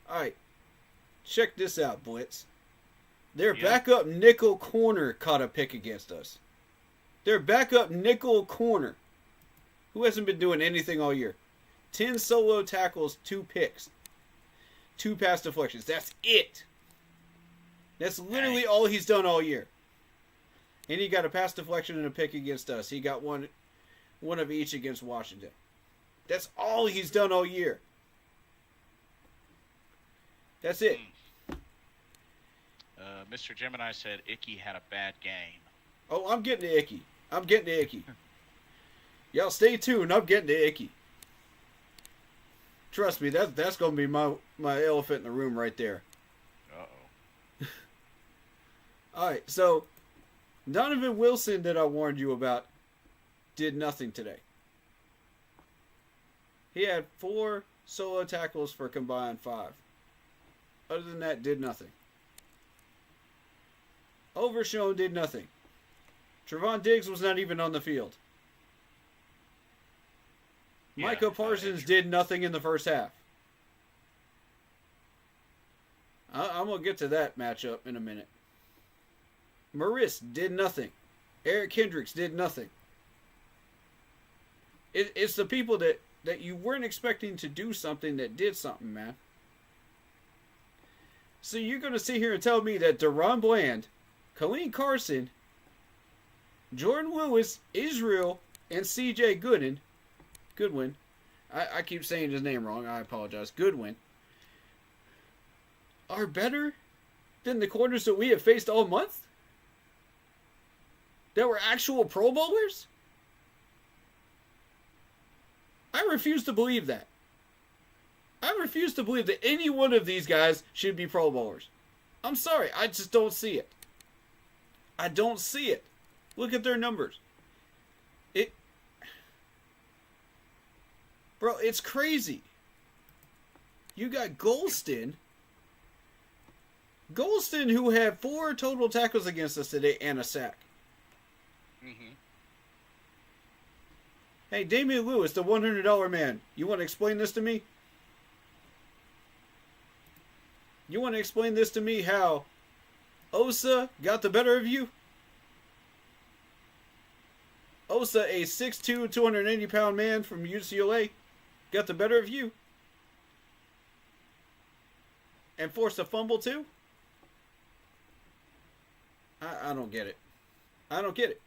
All right, check this out, Blitz. Their backup nickel corner caught a pick against us. Their backup nickel corner, who hasn't been doing anything all year. 10 solo tackles, 2 picks. 2 pass deflections. That's it. That's literally all he's done all year. And he got a pass deflection and a pick against us. He got one of each against Washington. That's all he's done all year. That's it. Mr. Gemini said Icky had a bad game. Oh, I'm getting to Icky. I'm getting to Icky. Y'all stay tuned. I'm getting to Icky. Trust me, that's going to be my elephant in the room right there. Uh-oh. All right, so Donovan Wilson that I warned you about did nothing today. He had 4 solo tackles for combined 5. Other than that, did nothing. Overshown did nothing. Trevon Diggs was not even on the field. Yeah, Micah Parsons did nothing in the first half. I'm going to get to that matchup in a minute. Maris did nothing. Eric Hendricks did nothing. It's the people that you weren't expecting to do something that did something, man. So you're going to sit here and tell me that Deron Bland, Colleen Carson, Jordan Lewis, Israel, and C.J. Goodwin, I keep saying his name wrong, I apologize, Goodwin, are better than the corners that we have faced all month? That were actual Pro Bowlers? I refuse to believe that. I refuse to believe that any one of these guys should be Pro Bowlers. I'm sorry, I just don't see it. I don't see it. Look at their numbers. Bro, it's crazy. You got Golston, who had 4 total tackles against us today and a sack. Mm-hmm. Hey, Damian Lewis, the $100 man. You want to explain this to me? You want to explain this to me how Osa got the better of you? Osa, a 6'2", 280-pound man from UCLA, got the better of you. And forced a fumble too? I don't get it. I don't get it.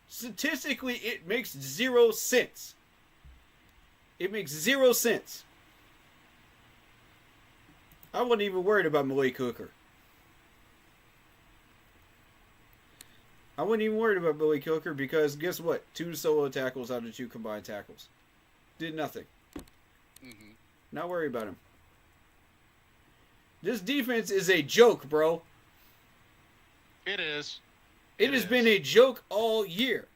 Statistically, it makes 0 sense. It makes 0 sense. I wasn't even worried about Malik Hooker. I wasn't even worried about Malik Hooker because guess what? 2 solo tackles out of 2 combined tackles. Did nothing. Mm-hmm. Not worried about him. This defense is a joke, bro. It is. It has been a joke all year.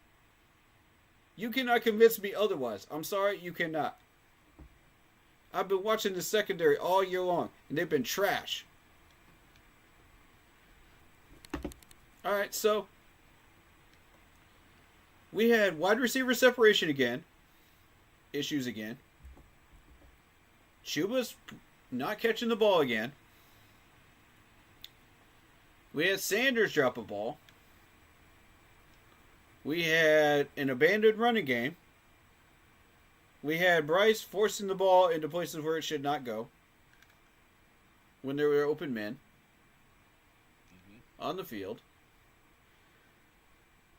You cannot convince me otherwise. I'm sorry, you cannot. I've been watching the secondary all year long, and they've been trash. All right, so we had wide receiver separation again. Issues again. Chuba's not catching the ball again. We had Sanders drop a ball. We had an abandoned running game. We had Bryce forcing the ball into places where it should not go when there were open men on the field.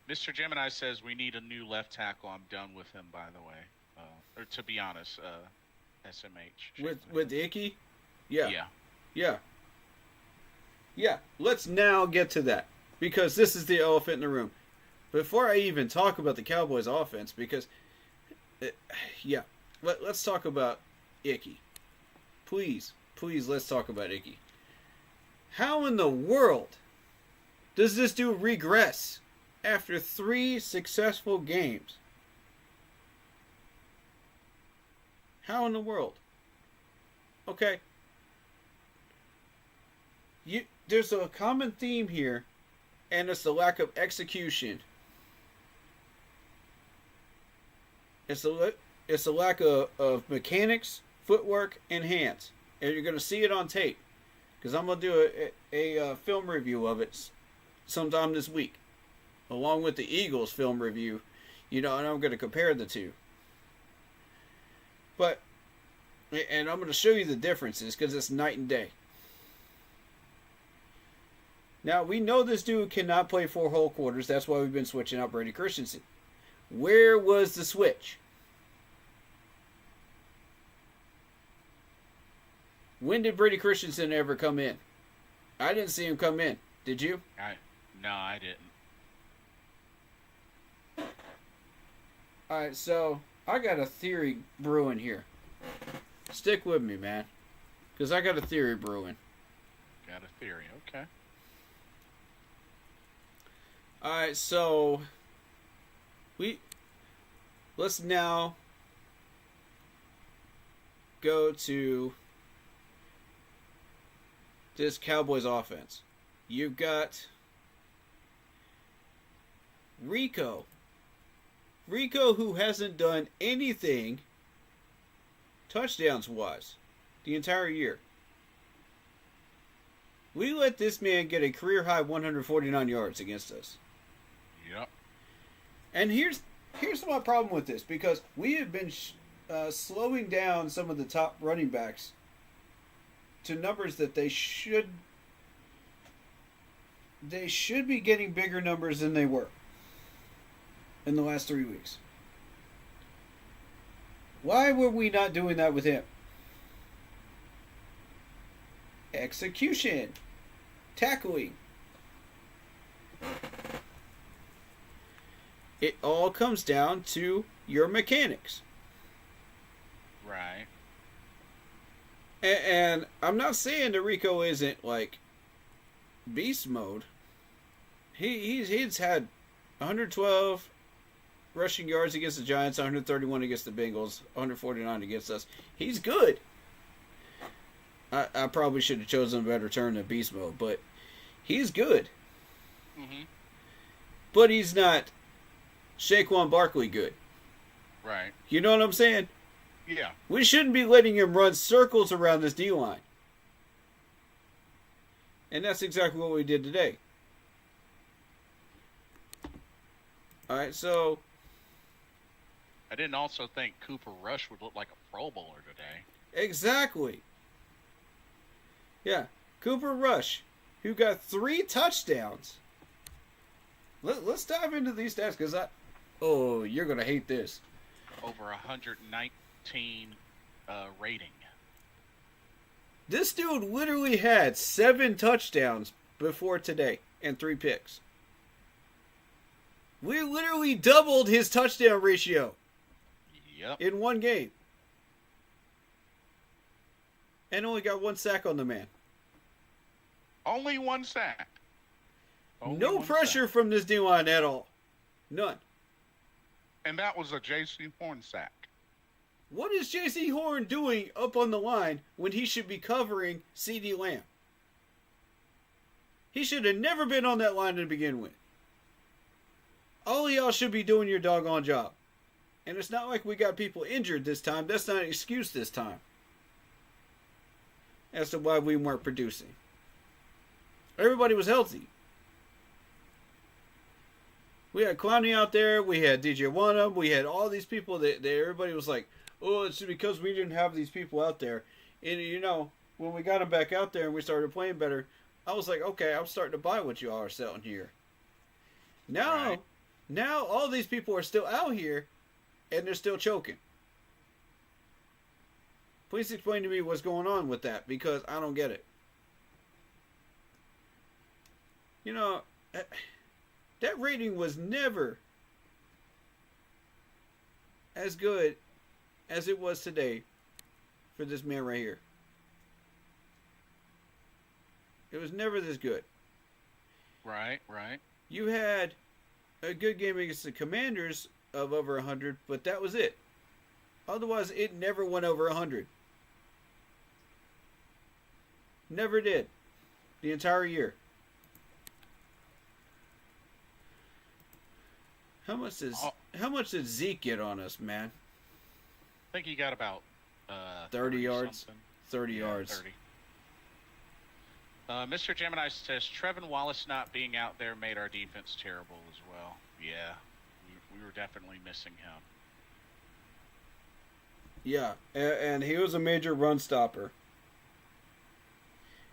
Mr. Gemini says we need a new left tackle. I'm done with him, by the way. Or to be honest, SMH. With Icky? Yeah. Yeah, let's now get to that. Because this is the elephant in the room. Before I even talk about the Cowboys offense, because, let's talk about Icky. Please, let's talk about Icky. How in the world does this dude regress after 3 successful games? How in the world? Okay. There's a common theme here, and it's the lack of execution. It's a lack of mechanics, footwork, and hands. And you're going to see it on tape. Because I'm going to do a film review of it sometime this week. Along with the Eagles film review. And I'm going to compare the two. But And I'm going to show you the differences because it's night and day. Now, we know this dude cannot play 4 whole quarters. That's why we've been switching out Brady Christensen. Where was the switch? When did Brady Christensen ever come in? I didn't see him come in. Did you? No, I didn't. Alright, so I got a theory brewing here. Stick with me, man. Because I got a theory brewing. Got a theory, okay. Alright, so let's now go to this Cowboys offense. You've got Rico, who hasn't done anything touchdowns wise the entire year. We let this man get a career high 149 yards against us. Yep. And here's my problem with this, because we have been slowing down some of the top running backs to numbers that they should be getting bigger numbers than they were in the last 3 weeks. Why were we not doing that with him? Execution. Tackling. It all comes down to your mechanics. Right. And I'm not saying that Rico isn't like beast mode. He's had 112 rushing yards against the Giants, 131 against the Bengals, 149 against us. He's good. I probably should have chosen a better term than beast mode, but he's good. Mm-hmm. But he's not Saquon Barkley good. Right. You know what I'm saying? Yeah. We shouldn't be letting him run circles around this D-line. And that's exactly what we did today. Alright, so I didn't also think Cooper Rush would look like a Pro Bowler today. exactly. Yeah, Cooper Rush, who got 3 touchdowns. Let's dive into these stats, because you're going to hate this. Over 119 rating. This dude literally had 7 touchdowns before today and 3 picks. We literally doubled his touchdown ratio. Yep. In one game. And only got 1 sack on the man. Only 1 sack. No pressure from this D-line at all. None. And that was a J.C. Horn sack. What is J.C. Horn doing up on the line when he should be covering CeeDee Lamb? He should have never been on that line to begin with. All of y'all should be doing your doggone job. And it's not like we got people injured this time. That's not an excuse this time as to why we weren't producing. Everybody was healthy. We had Clowney out there. We had DJ Wanham. We had all these people that everybody was like, oh, it's because we didn't have these people out there. And, you know, when we got them back out there and we started playing better, I was like, okay, I'm starting to buy what you all are selling here. Now all these people are still out here and they're still choking. Please explain to me what's going on with that, because I don't get it. You know, that rating was never as good as it was today for this man right here. It was never this good. Right. You had a good game against the Commanders of over 100, but that was it. Otherwise, it never went over 100. Never did. The entire year. How much did Zeke get on us, man? I think he got about 30 yards. Something. 30 yards. 30. Mr. Gemini says Trevin Wallace not being out there made our defense terrible as well. Yeah, we were definitely missing him. Yeah, and he was a major run stopper.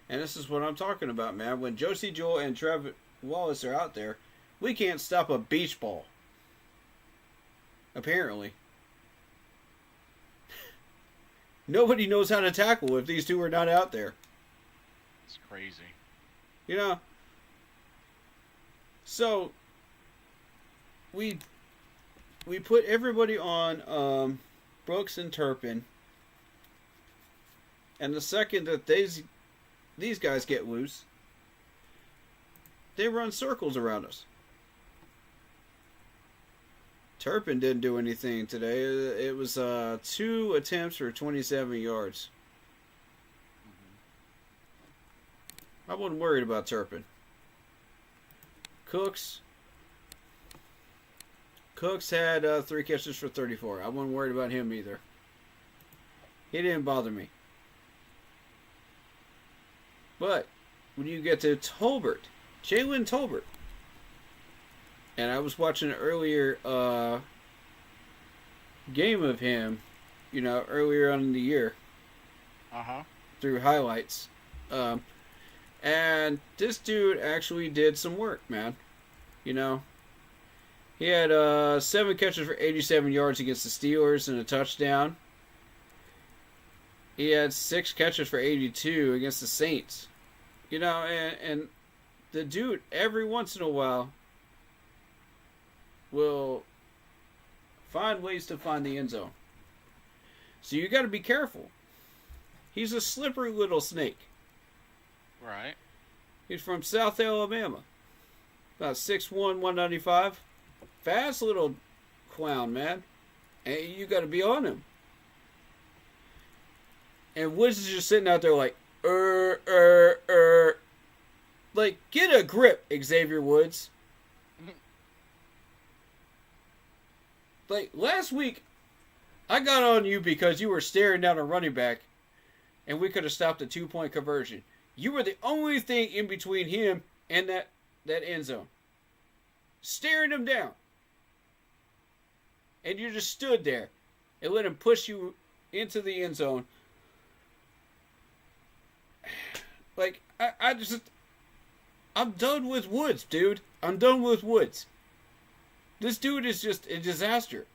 And this is what I'm talking about, man. When Josie Jewell and Trev Wallace are out there, we can't stop a beach ball. Apparently. Nobody knows how to tackle if these two are not out there. It's crazy. You know? So, we put everybody on Brooks and Turpin. And the second that these guys get loose, they run circles around us. Turpin didn't do anything today. It was 2 attempts for 27 yards. I wasn't worried about Turpin. Cooks had 3 catches for 34. I wasn't worried about him either. He didn't bother me. But when you get to Tolbert, Jalen Tolbert, and I was watching an earlier game of him, you know, earlier on in the year, through highlights, and this dude actually did some work, man. You know, he had 7 catches for 87 yards against the Steelers and a touchdown. He had 6 catches for 82 against the Saints. You know, and the dude, every once in a while, will find ways to find the end zone. So you got to be careful. He's a slippery little snake. Right. He's from South Alabama. About 6'1", 195. Fast little clown, man. And you got to be on him. And Woods is just sitting out there like, Like, get a grip, Xavier Woods. Like, last week, I got on you because you were staring down a running back, and we could have stopped a 2-point conversion. You were the only thing in between him and that end zone. Staring him down. And you just stood there and let him push you into the end zone. Like, I'm done with Woods, dude. I'm done with Woods. This dude is just a disaster.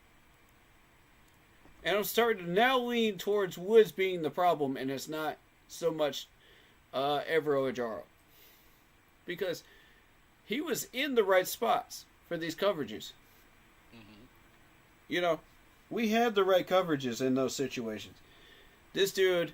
And I'm starting to now lean towards Woods being the problem, and it's not so much Evero Ajaro. Because he was in the right spots for these coverages. Mm-hmm. You know, we had the right coverages in those situations. This dude,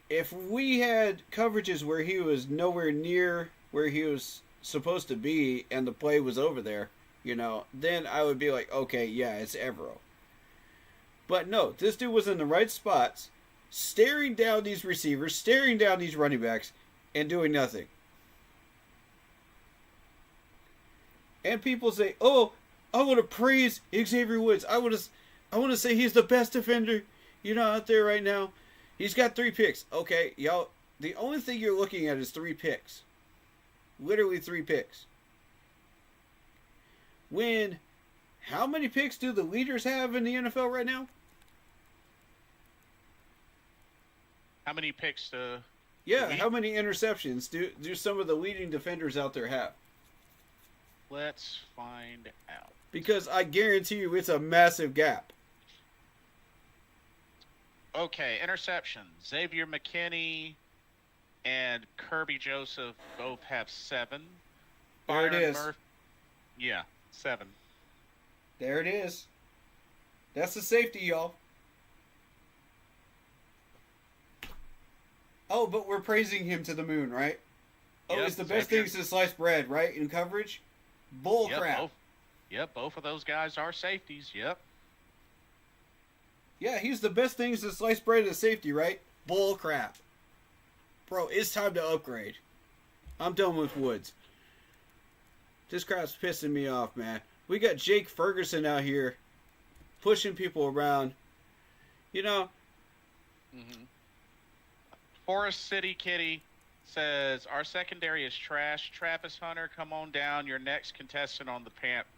if we had coverages where he was nowhere near where he was supposed to be and the play was over there, you know, then I would be like, okay, yeah, it's Evero. But no, this dude was in the right spots, staring down these receivers, staring down these running backs, and doing nothing. And people say, oh, I want to praise Xavier Woods. I want to say he's the best defender, you know, out there right now. He's got 3 picks. Okay, y'all, the only thing you're looking at is 3 picks. Literally 3 picks. When, how many picks do the leaders have in the NFL right now? How many picks Yeah, how many interceptions do some of the leading defenders out there have? Let's find out. Because I guarantee you it's a massive gap. Okay, interception. Xavier McKinney and Kirby Joseph both have 7. There it is. Yeah, 7. There it is. That's the safety, y'all. Oh, but we're praising him to the moon, right? Oh, Yep, it's the best thing since sliced bread, right? In coverage? Bull crap. Both of those guys are safeties. Yep. Yeah, he's the best thing since sliced bread as safety, right? Bull crap. Bro, it's time to upgrade. I'm done with Woods. This crap's pissing me off, man. We got Jake Ferguson out here pushing people around. You know. Mm-hmm. Forest City Kitty says, our secondary is trash. Travis Hunter, come on down. Your next contestant on the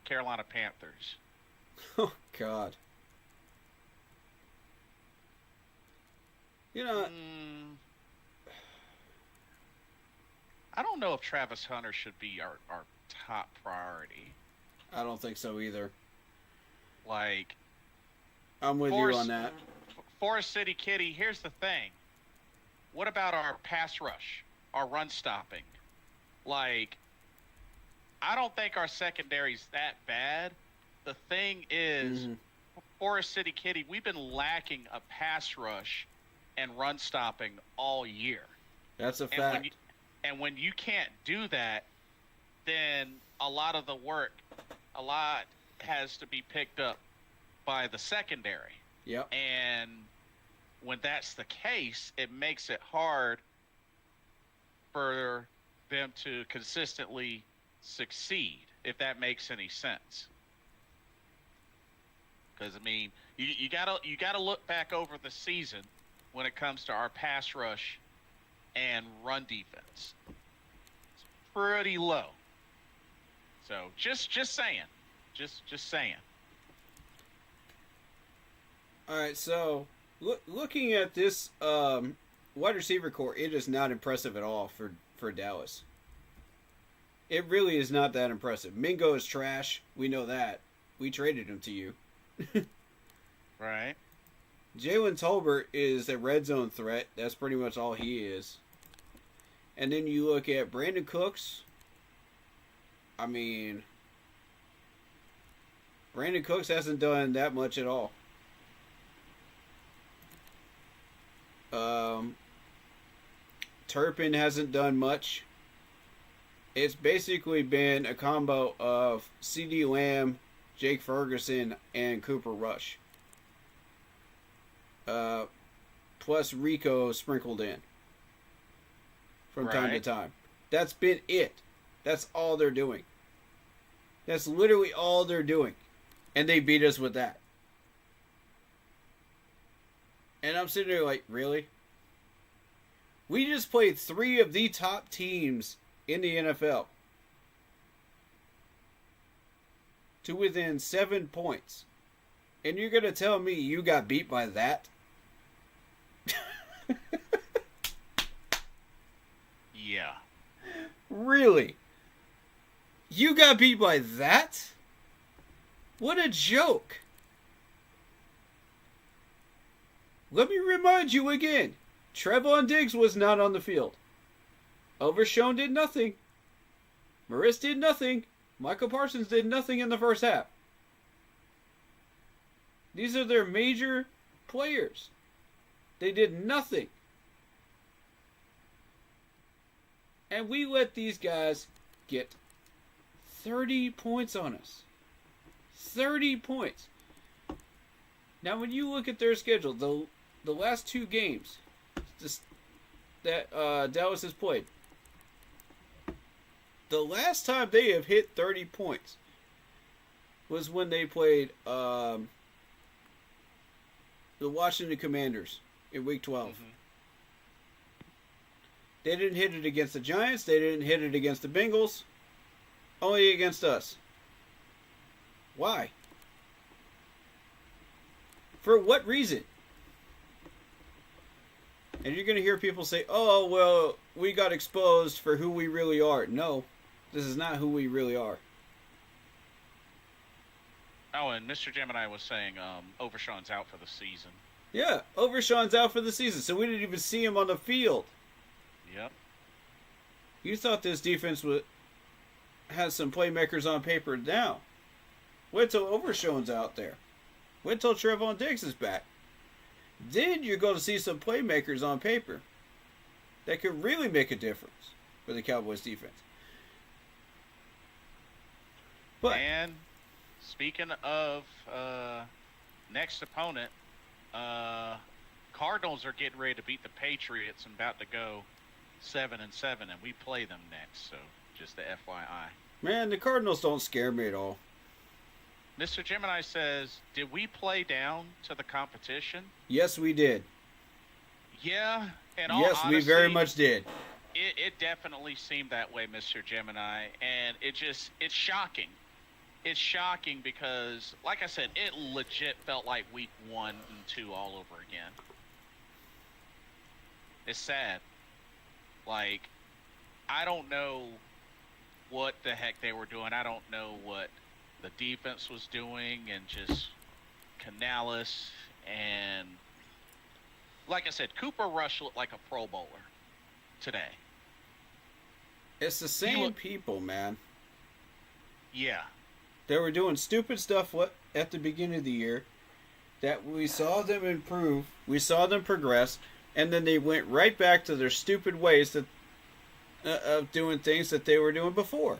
Carolina Panthers. Oh, God. You know, I don't know if Travis Hunter should be our top priority. I don't think so either. Like, I'm with you on that. Forest City Kitty, here's the thing. What about our pass rush, our run stopping? Like, I don't think our secondary's that bad. The thing is, Forest City Kitty, we've been lacking a pass rush and run stopping all year. That's a fact. And when you can't do that, then a lot has to be picked up by the secondary. Yep. And when that's the case, it makes it hard for them to consistently succeed, if that makes any sense. Because I mean, you gotta look back over the season when it comes to our pass rush and run defense. It's pretty low. So just saying, just saying. All right, so looking at this wide receiver core, it is not impressive at all for Dallas. It really is not that impressive. Mingo is trash. We know that. We traded him to you. Right. Jalen Tolbert is a red zone threat. That's pretty much all he is. And then you look at Brandon Cooks. I mean, Brandon Cooks hasn't done that much at all. Turpin hasn't done much. It's basically been a combo of CeeDee Lamb, Jake Ferguson, and Cooper Rush. Plus Rico sprinkled in from time to time. That's been it. That's all they're doing. That's literally all they're doing. And they beat us with that. And I'm sitting there like, really? We just played 3 of the top teams in the NFL to within 7 points. And you're going to tell me you got beat by that? Yeah. Really? You got beat by that? What a joke. Let me remind you again. Trevon Diggs was not on the field. Overshown did nothing. Morris did nothing. Michael Parsons did nothing in the first half. These are their major players. They did nothing. And we let these guys get 30 points on us. 30 points. Now, when you look at their schedule, the last 2 games that Dallas has played, the last time they have hit 30 points was when they played the Washington Commanders in Week 12. Mm-hmm. They didn't hit it against the Giants. They didn't hit it against the Bengals. Only against us. Why? For what reason? And you're going to hear people say, oh, well, we got exposed for who we really are. No, this is not who we really are. Oh, and Mr. Gemini was saying Overshown's out for the season. Yeah, Overshown's out for the season, so we didn't even see him on the field. Yep. You thought this defense has some playmakers on paper now. Wait till Overshown's out there. Wait till Trevon Diggs is back. Then you're going to see some playmakers on paper that could really make a difference for the Cowboys defense. But, and speaking of next opponent, Cardinals are getting ready to beat the Patriots and about to go 7-7, and we play them next. So just the FYI. Man, the Cardinals don't scare me at all. Mr. Gemini says, did we play down to the competition? Yes, we did. Yeah, and all yes, honesty, we very much did. It definitely seemed that way, Mr. Gemini, and it's shocking it's shocking because, like I said, it legit felt like week 1 and 2 all over again. It's sad. Like, I don't know what the heck they were doing. I don't know what the defense was doing, and just Canales and, like I said, Cooper Rush looked like a Pro Bowler today. It's the same people, man. Yeah. They were doing stupid stuff at the beginning of the year that we saw them improve, we saw them progress, and then they went right back to their stupid ways of doing things that they were doing before.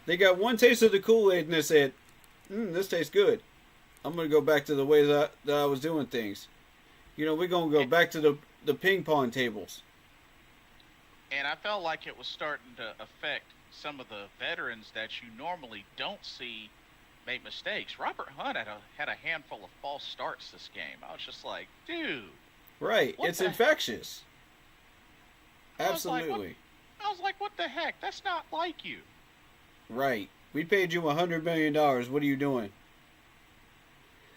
They got one taste of the Kool-Aid and they said, this tastes good. I'm going to go back to the way that I was doing things. You know, we're going to go back to the ping pong tables. And I felt like it was starting to affect some of the veterans that you normally don't see make mistakes. Robert Hunt had a handful of false starts this game. I was just like, dude. Right. It's infectious. Absolutely. I was like, what the heck? That's not like you. Right. We paid you $100 million. What are you doing?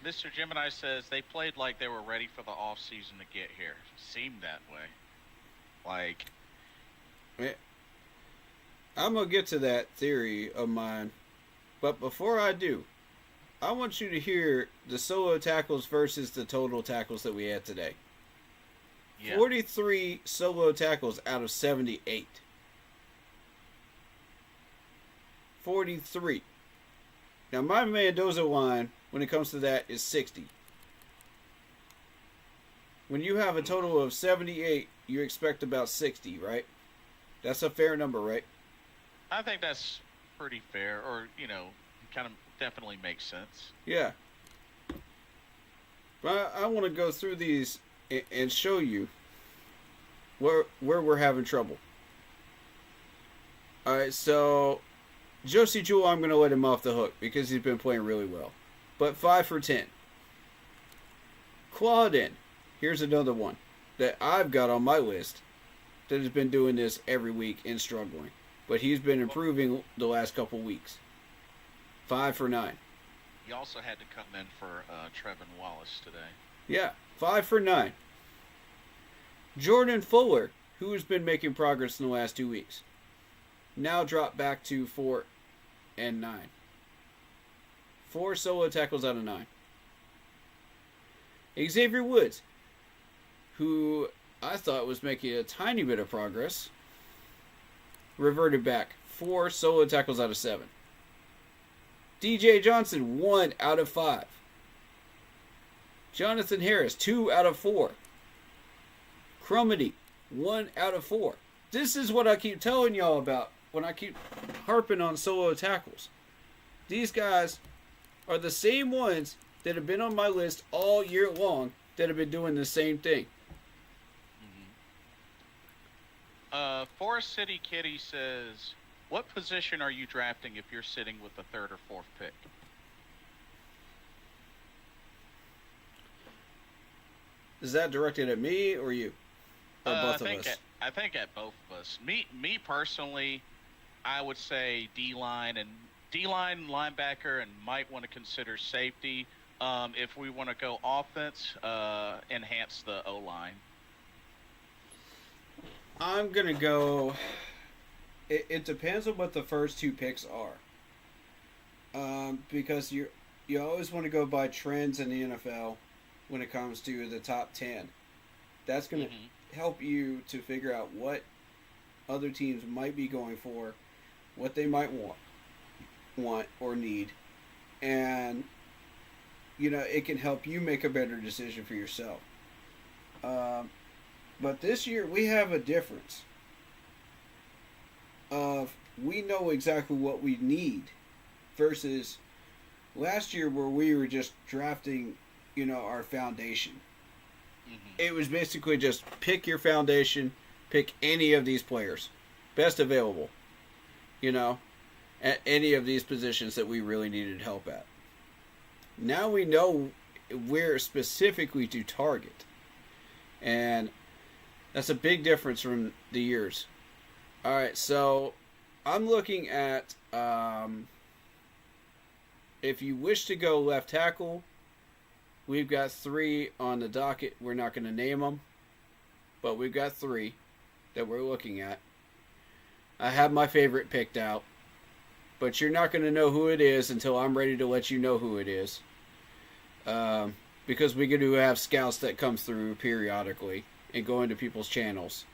Mr. Gemini says they played like they were ready for the off season to get here. Seemed that way. Like, I'm going to get to that theory of mine. But before I do, I want you to hear the solo tackles versus the total tackles that we had today. Yeah. 43 solo tackles out of 78. 43. Now, my Mendoza line, when it comes to that, is 60. When you have a total of 78, you expect about 60, right? That's a fair number, right? I think that's pretty fair, or, kind of definitely makes sense. Yeah. But I want to go through these and show you where we're having trouble. All right, so Josie Jewell, I'm going to let him off the hook because he's been playing really well. But 5 for 10. Claudin, here's another one that I've got on my list that has been doing this every week and struggling. But he's been improving the last couple weeks. 5 for 9. He also had to come in for Trevin Wallace today. Yeah, 5 for 9. Jordan Fuller, who has been making progress in the last 2 weeks, now dropped back to 4 and 9. 4 solo tackles out of 9. Xavier Woods, who I thought was making a tiny bit of progress, reverted back. 4 solo tackles out of 7. DJ Johnson, 1 out of 5. Jonathan Harris, 2 out of 4. Crumity, 1 out of 4. This is what I keep telling y'all about when I keep harping on solo tackles. These guys are the same ones that have been on my list all year long that have been doing the same thing. Forest City Kitty says, what position are you drafting if you're sitting with the 3rd or 4th pick? Is that directed at me or you? Or both of us? I think at both of us. Me personally, I would say D-line linebacker, and might want to consider safety. If we want to go offense, enhance the O-line. I'm going to go... It depends on what the first 2 picks are. Because you always want to go by trends in the NFL when it comes to the top 10. That's going to help you to figure out what other teams might be going for, what they might want or need. And, it can help you make a better decision for yourself. But this year, we have a difference of we know exactly what we need versus last year where we were just drafting, our foundation. It was basically just pick your foundation, pick any of these players, best available, at any of these positions that we really needed help at. Now we know where specifically to target. And that's a big difference from the years. All right, so I'm looking at If you wish to go left tackle, we've got 3 on the docket. We're not going to name them, but we've got 3 that we're looking at. I have my favorite picked out, but you're not going to know who it is until I'm ready to let you know who it is. Because we do have scouts that come through periodically and go into people's channels.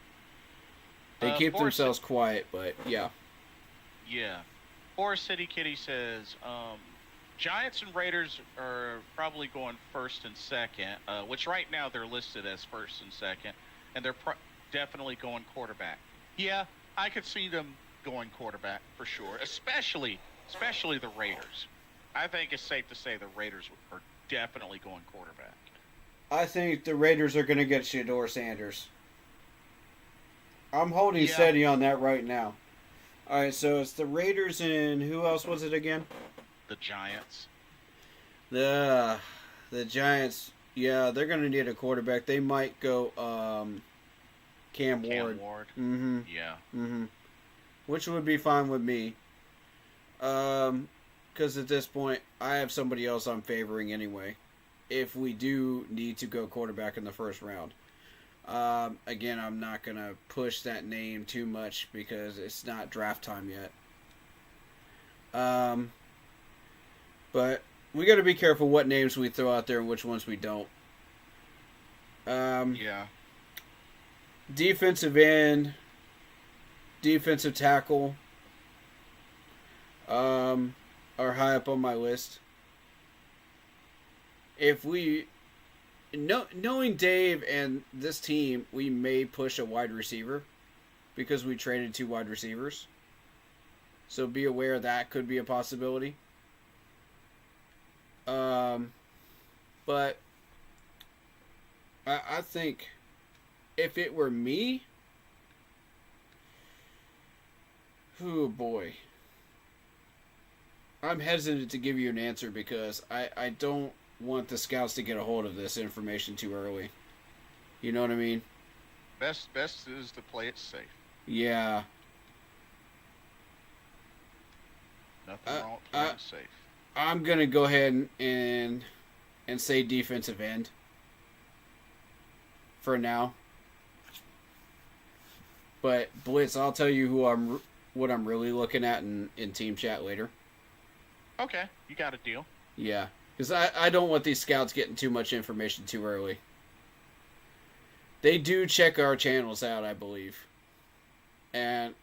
They keep themselves quiet, but yeah. Yeah. Forest City Kitty says, Giants and Raiders are probably going first and second, which right now they're listed as first and second, and they're definitely going quarterback. Yeah, I could see them going quarterback for sure, especially the Raiders. I think it's safe to say the Raiders are definitely going quarterback. I think the Raiders are going to get Shedeur Sanders. I'm holding steady on that right now. All right, so it's the Raiders and who else was it again? The Giants. The Giants, yeah, they're going to need a quarterback. They might go Cam Ward. Mm-hmm. Yeah. Mm-hmm. Which would be fine with me. Because at this point, I have somebody else I'm favoring anyway. If we do need to go quarterback in the first round. Again, I'm not going to push that name too much because it's not draft time yet. But we got to be careful what names we throw out there and which ones we don't. Yeah. Defensive end, defensive tackle are high up on my list. If we... knowing Dave and this team, we may push a wide receiver because we traded 2 wide receivers. So be aware that could be a possibility. But I think if it were me, oh boy, I'm hesitant to give you an answer because I don't want the scouts to get a hold of this information too early. You know what I mean? Best is to play it safe. Yeah. Nothing wrong with playing it safe. I'm gonna go ahead and say defensive end for now. But Blitz, I'll tell you what I'm really looking at in team chat later. Okay, you got a deal. Yeah. Because I don't want these scouts getting too much information too early. They do check our channels out, I believe. And,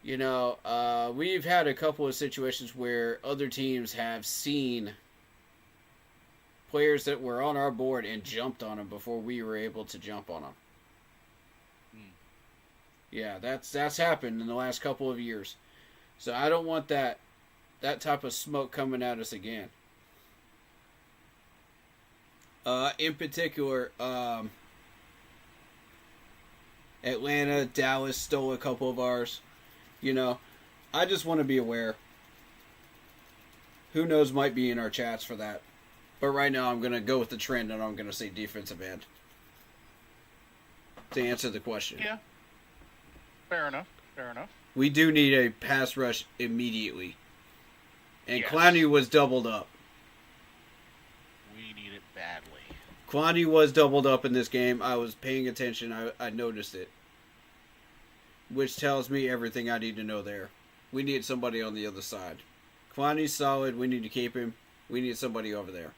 you know, we've had a couple of situations where other teams have seen players that were on our board and jumped on them before we were able to jump on them. Yeah, that's happened in the last couple of years. So I don't want that type of smoke coming at us again. In particular, Atlanta, Dallas stole a couple of ours. You know, I just want to be aware. Who knows might be in our chats for that. But right now I'm going to go with the trend and I'm going to say defensive end. To answer the question. Yeah. Fair enough. We do need a pass rush immediately. And yes. Clowney was doubled up. We need it badly. Clowney was doubled up in this game. I was paying attention. I noticed it. Which tells me everything I need to know there. We need somebody on the other side. Clowney's solid. We need to keep him. We need somebody over there.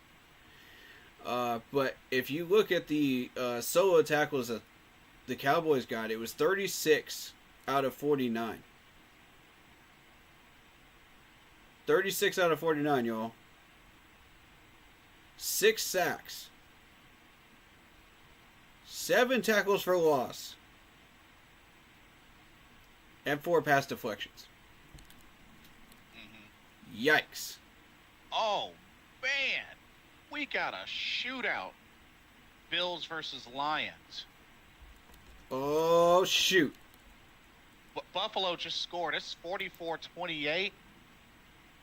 But if you look at the solo tackles that the Cowboys got, it was 36 out of 49. 36 out of 49, y'all. 6 sacks. 7 tackles for loss. And 4 pass deflections. Mm-hmm. Yikes. Oh, man. We got a shootout. Bills versus Lions. Oh, shoot. Buffalo just scored. It's 44-28.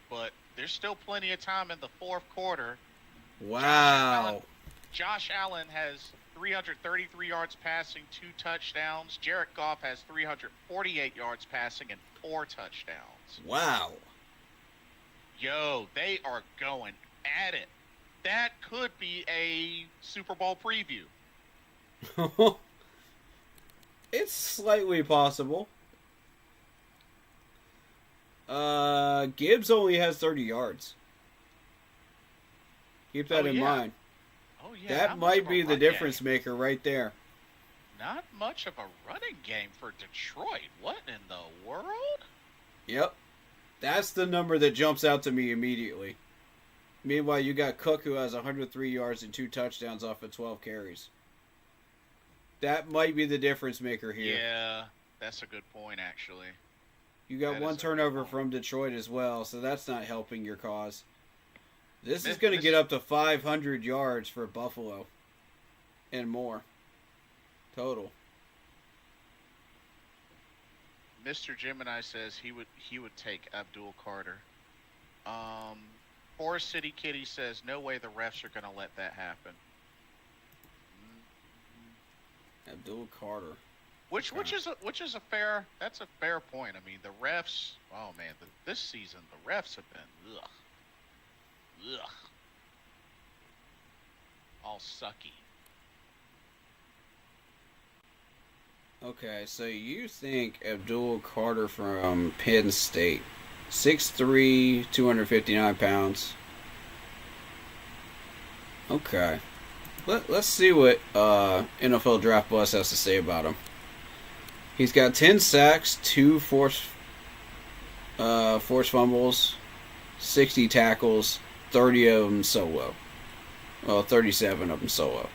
But there's still plenty of time in the fourth quarter. Wow. Josh Allen has 333 yards passing, 2 touchdowns. Jared Goff has 348 yards passing and 4 touchdowns. Wow. Yo, they are going at it. That could be a Super Bowl preview. It's slightly possible. Gibbs only has 30 yards. Keep that in mind. Oh, yeah. That might be the difference maker right there. Not much of a running game for Detroit. What in the world? Yep. That's the number that jumps out to me immediately. Meanwhile, you got Cook, who has 103 yards and 2 touchdowns off of 12 carries. That might be the difference maker here. Yeah, that's a good point, actually. You got one turnover from Detroit as well, so that's not helping your cause. This is going to get up to 500 yards for Buffalo and more total. Mr. Gemini says he would take Abdul Carter. Forest City Kitty says no way the refs are going to let that happen. Abdul Carter. Which is a fair point. I mean, the refs. Oh man, this season the refs have been ugh, all sucky. Okay, so you think Abdul Carter from Penn State, 6'3", 259 pounds. Okay. Let's see what NFL Draft Bus has to say about him. He's got 10 sacks, 2 forced fumbles, 60 tackles, 30 of them solo. Well, 37 of them solo.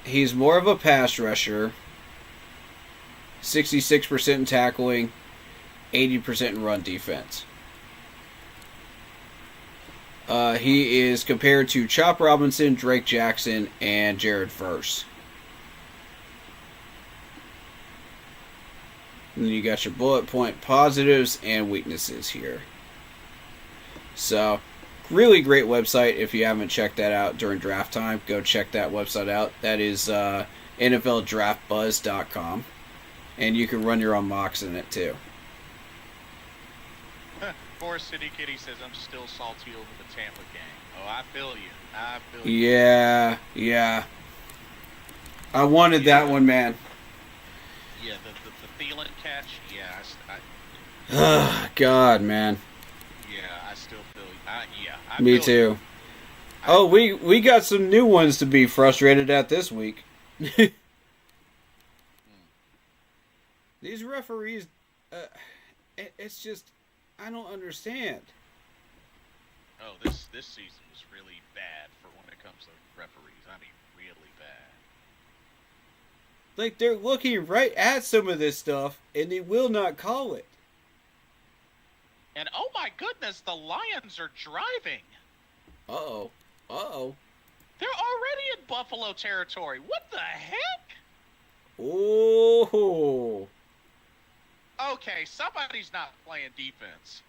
He's more of a pass rusher. 66% in tackling, 80% in run defense. He is compared to Chop Robinson, Drake Jackson, and Jared Verse. And then you got your bullet point positives and weaknesses here. So, really great website. If you haven't checked that out during draft time, go check that website out. That is NFLDraftBuzz.com. And you can run your own mocks in it too. Forest City Kitty says I'm still salty over the Tampa game. Oh, I feel you. Yeah. I wanted that one, man. Yeah, the Thielen catch. Yeah, God, man. Yeah, I still feel you. Me too. Oh, we got some new ones to be frustrated at this week. These referees, it's just, I don't understand. Oh, this season was really bad for when it comes to referees. I mean, really bad. Like, they're looking right at some of this stuff, and they will not call it. And oh my goodness, the Lions are driving. Uh-oh. They're already in Buffalo territory. What the heck? Oh. Okay, somebody's not playing defense.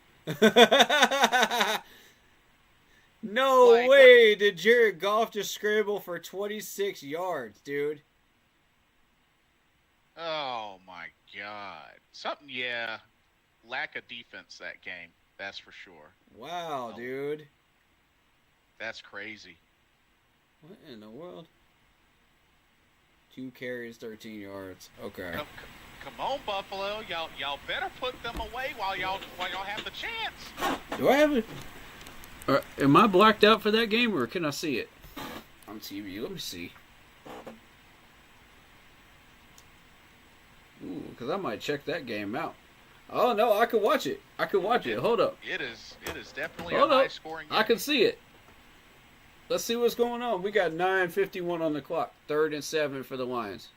No way did Jared Goff just scramble for 26 yards, dude. Oh my God. Lack of defense that game. That's for sure. Wow, dude. That's crazy. What in the world? 2 carries, 13 yards. Okay. Come on, Buffalo. Y'all better put them away while y'all have the chance. Do I have it? Am I blacked out for that game, or can I see it on TV? Let me see. Ooh, because I might check that game out. Oh, no, I could watch it. Hold up. It is definitely a high-scoring game. I can see it. Let's see what's going on. We got 9:51 on the clock. 3rd and 7 for the Lions.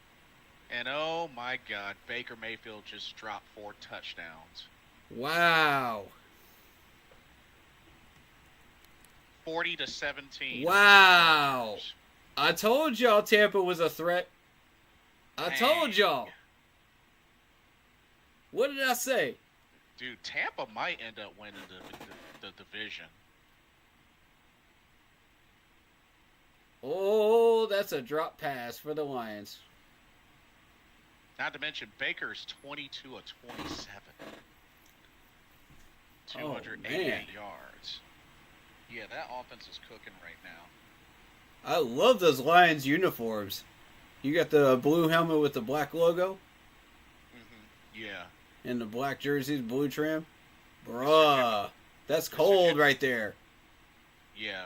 And oh my God, Baker Mayfield just dropped 4 touchdowns. Wow. 40-17. Wow. I told y'all Tampa was a threat. I told y'all. What did I say? Dude, Tampa might end up winning the division. Oh, that's a drop pass for the Lions. Not to mention Baker's 22 of 27. 288 yards. Yeah, that offense is cooking right now. I love those Lions uniforms. You got the blue helmet with the black logo. Yeah. And the black jerseys, blue trim. Bruh, that's cold right there. Yeah.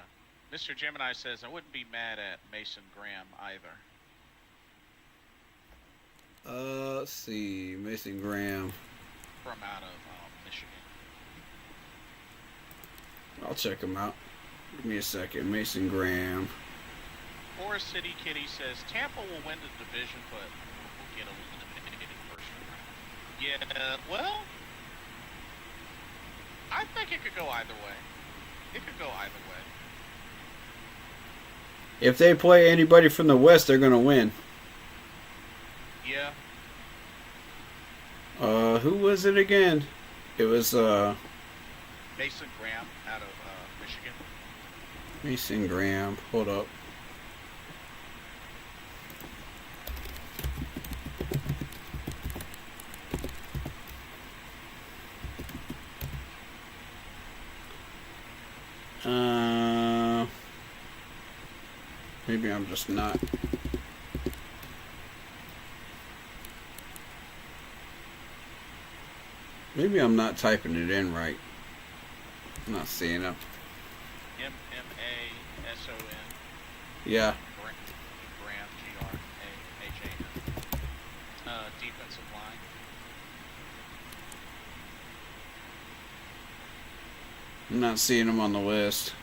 Mr. Gemini says, I wouldn't be mad at Mason Graham either. Let's see. Mason Graham. From out of Michigan. I'll check him out. Give me a second. Mason Graham. Forest City Kitty says, Tampa will win the division, but we'll get eliminated first round. Yeah, well, I think it could go either way. It could go either way. If they play anybody from the West, they're going to win. Yeah. Who was it again? It was, Mason Graham out of Michigan. Mason Graham. Hold up. Maybe I'm just not. Maybe I'm not typing it in right. I'm not seeing it. M-M-A-S-O-N. Yeah. Graham, G-R-A-H-A-M. Defensive line. I'm not seeing him on the list.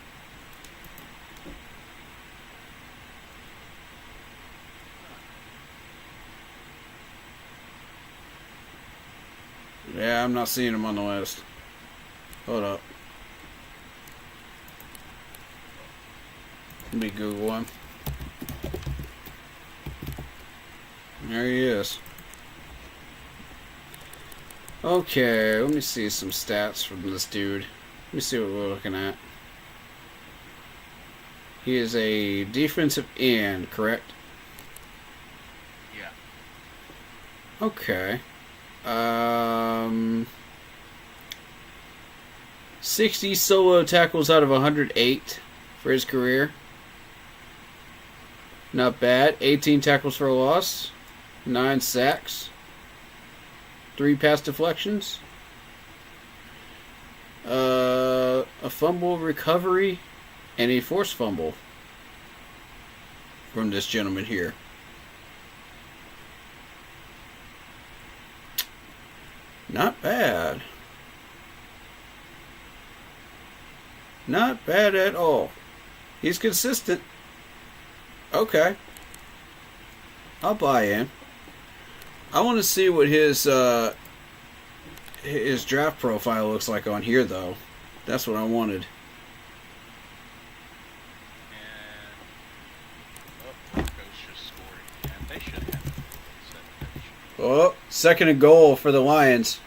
Yeah, I'm not seeing him on the list. Hold up. Let me Google him. There he is. Okay, let me see some stats from this dude. Let me see what we're looking at. He is a defensive end, correct? Yeah. Okay. 60 solo tackles out of 108 for his career. Not bad. 18 tackles for a loss. 9 sacks. 3 pass deflections. A fumble recovery and a forced fumble from this gentleman here. Not bad. Not bad at all. He's consistent. Okay. I'll buy in. I want to see what his draft profile looks like on here, though. That's what I wanted. And Broncos just scored again. They should have. Oh, second and goal for the Lions.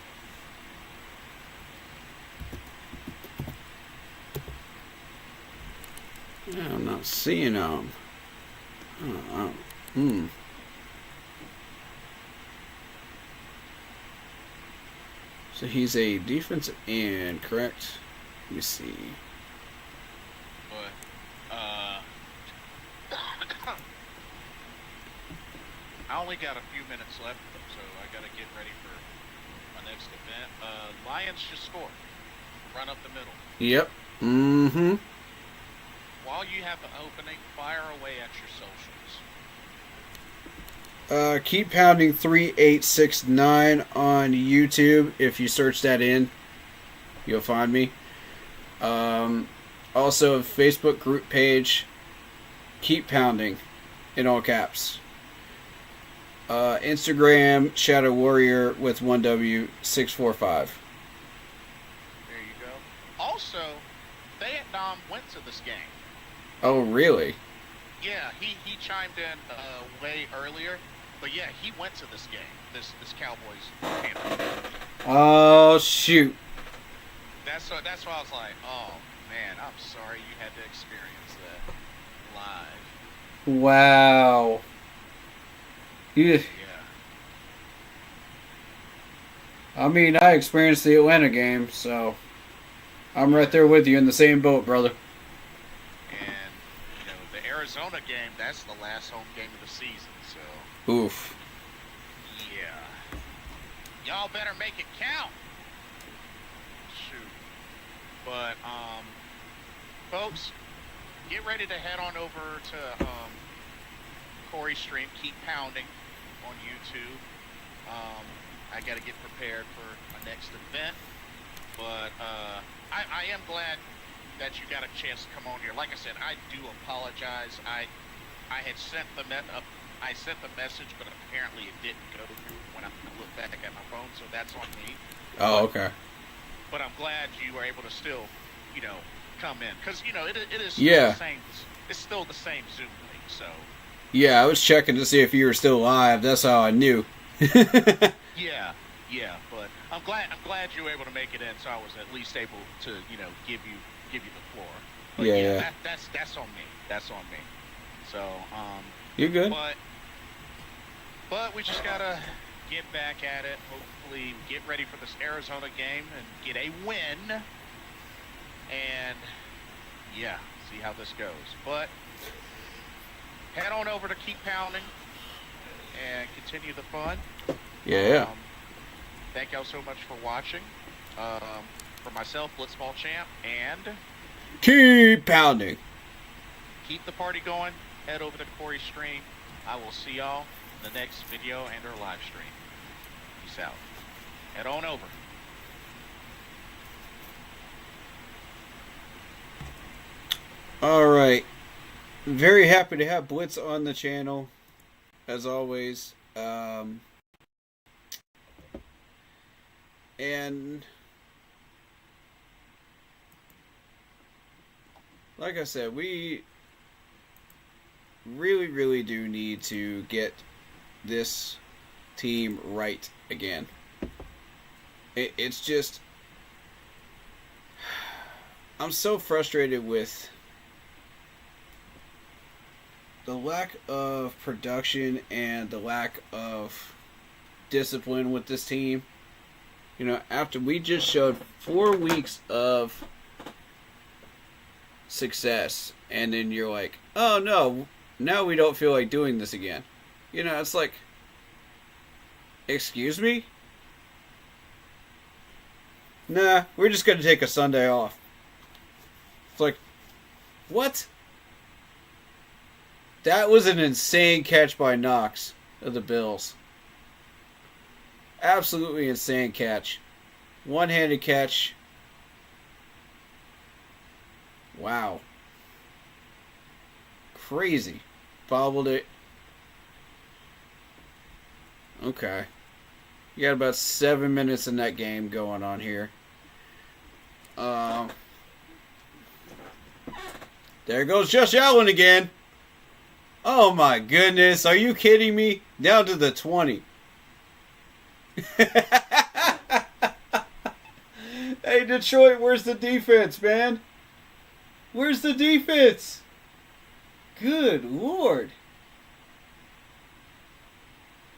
Yeah, I'm not seeing him. So he's a defensive end, correct? Let me see. But, I only got a few minutes left, so I got to get ready for my next event. Lions just scored. Run up the middle. Yep. Mm-hmm. While you have an opening, fire away at your socials. Keep pounding 3869 on YouTube. If you search that in, you'll find me. Also, Facebook group page, Keep Pounding, in all caps. Instagram, Shadow Warrior with 1W645. There you go. Also, Vietnam went to this game. Oh, really? Yeah, he chimed in way earlier, but yeah, he went to this game. This Cowboys Panthers. Oh, shoot. That's why I was like, oh man, I'm sorry you had to experience that live. Wow. Yeah. I mean, I experienced the Atlanta game, so I'm right there with you in the same boat, brother. And, the Arizona game, that's the last home game of the season, so. Oof. Yeah. Y'all better make it count. Shoot. But, folks, get ready to head on over to, Corey's stream. Keep pounding on YouTube. I got to get prepared for my next event. But I am glad that you got a chance to come on here. Like I said, I do apologize. I had sent the message, but apparently it didn't go through when I looked back at my phone, so that's on me. Oh, okay. But I'm glad you were able to still, come in, because it is Yeah. the same. It's still the same Zoom link, so. Yeah, I was checking to see if you were still live. That's how I knew. Yeah, but I'm glad you were able to make it in, so I was at least able to, give you the floor. But Yeah. That's on me. That's on me. So, You're good. But we just gotta get back at it. Hopefully, get ready for this Arizona game and get a win. And yeah, see how this goes. But head on over to Keep Pounding and continue the fun. Yeah. Thank y'all so much for watching. For myself, Blitzball Champ, and Keep pounding. keep the party going. Head over to Corey's stream. I will see y'all in the next video and or live stream. Peace out. Head on over. All right. Very happy to have Blitz on the channel, as always. And like I said, we really do need to get this team right again. It's just, I'm so frustrated with the lack of production and the lack of discipline with this team. After we just showed 4 weeks of success, and then you're like, oh no, now we don't feel like doing this again. It's like, excuse me? Nah, we're just going to take a Sunday off. It's like, what? That was an insane catch by Knox of the Bills. Absolutely insane catch. One-handed catch. Wow. Crazy. Bobbled it. Okay. You got about 7 minutes in that game going on here. There goes Josh Allen again. Oh my goodness. Are you kidding me? Down to the 20. Hey, Detroit, where's the defense, man? Where's the defense? Good Lord.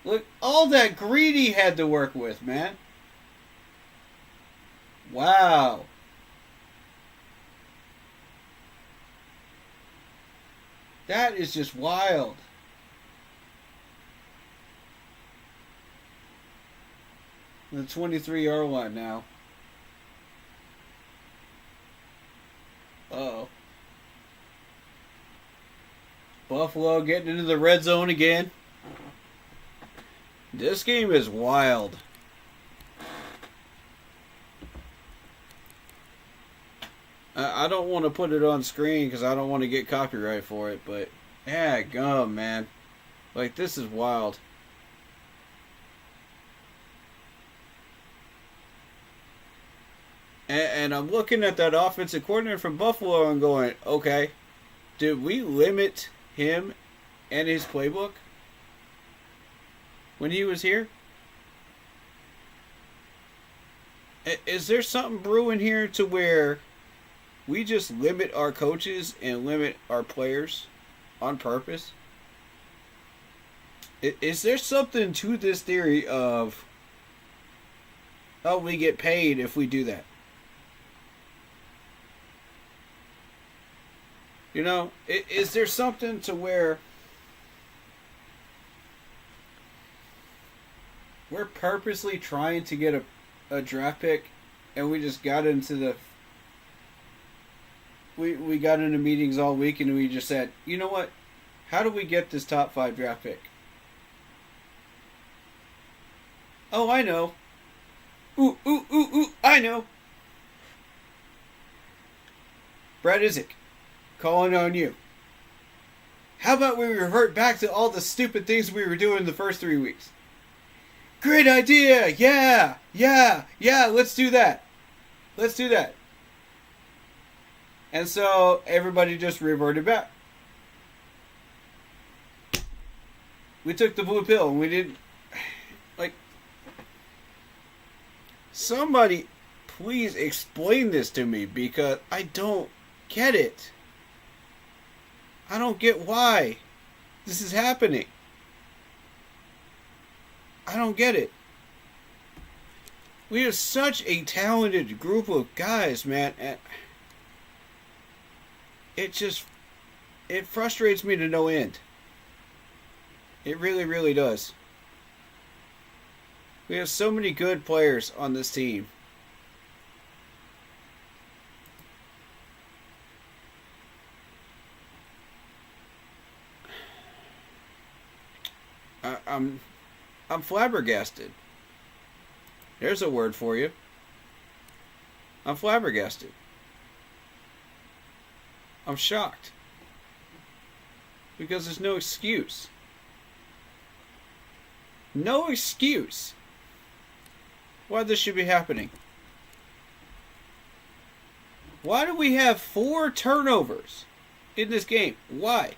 Look, all that Greedy had to work with, man. Wow. That is just wild. The 23-yard line now. Uh-oh. Buffalo getting into the red zone again. This game is wild. I don't want to put it on screen because I don't want to get copyright for it, but yeah, gum, man. Like, this is wild. And I'm looking at that offensive coordinator from Buffalo and going, okay, did we limit him and his playbook when he was here? Is there something brewing here to where we just limit our coaches and limit our players on purpose? Is there something to this theory of, oh, we get paid if we do that? You know, is there something to where we're purposely trying to get a draft pick, and we just got into the we got into meetings all week, and we just said, you know what? How do we get this top 5 draft pick? Oh, I know. Ooh, I know. Brad Isaac, calling on you. How about we revert back to all the stupid things we were doing the first 3 weeks? Great idea! Yeah! Let's do that. And so everybody just reverted back. We took the blue pill and we didn't. Like, somebody please explain this to me, because I don't get it. I don't get why this is happening. I don't get it. We have such a talented group of guys, man, and it frustrates me to no end. It really, really does. We have so many good players on this team. I'm flabbergasted. There's a word for you. I'm flabbergasted. I'm shocked. Because there's no excuse. No excuse why this should be happening. Why do we have 4 turnovers in this game? Why?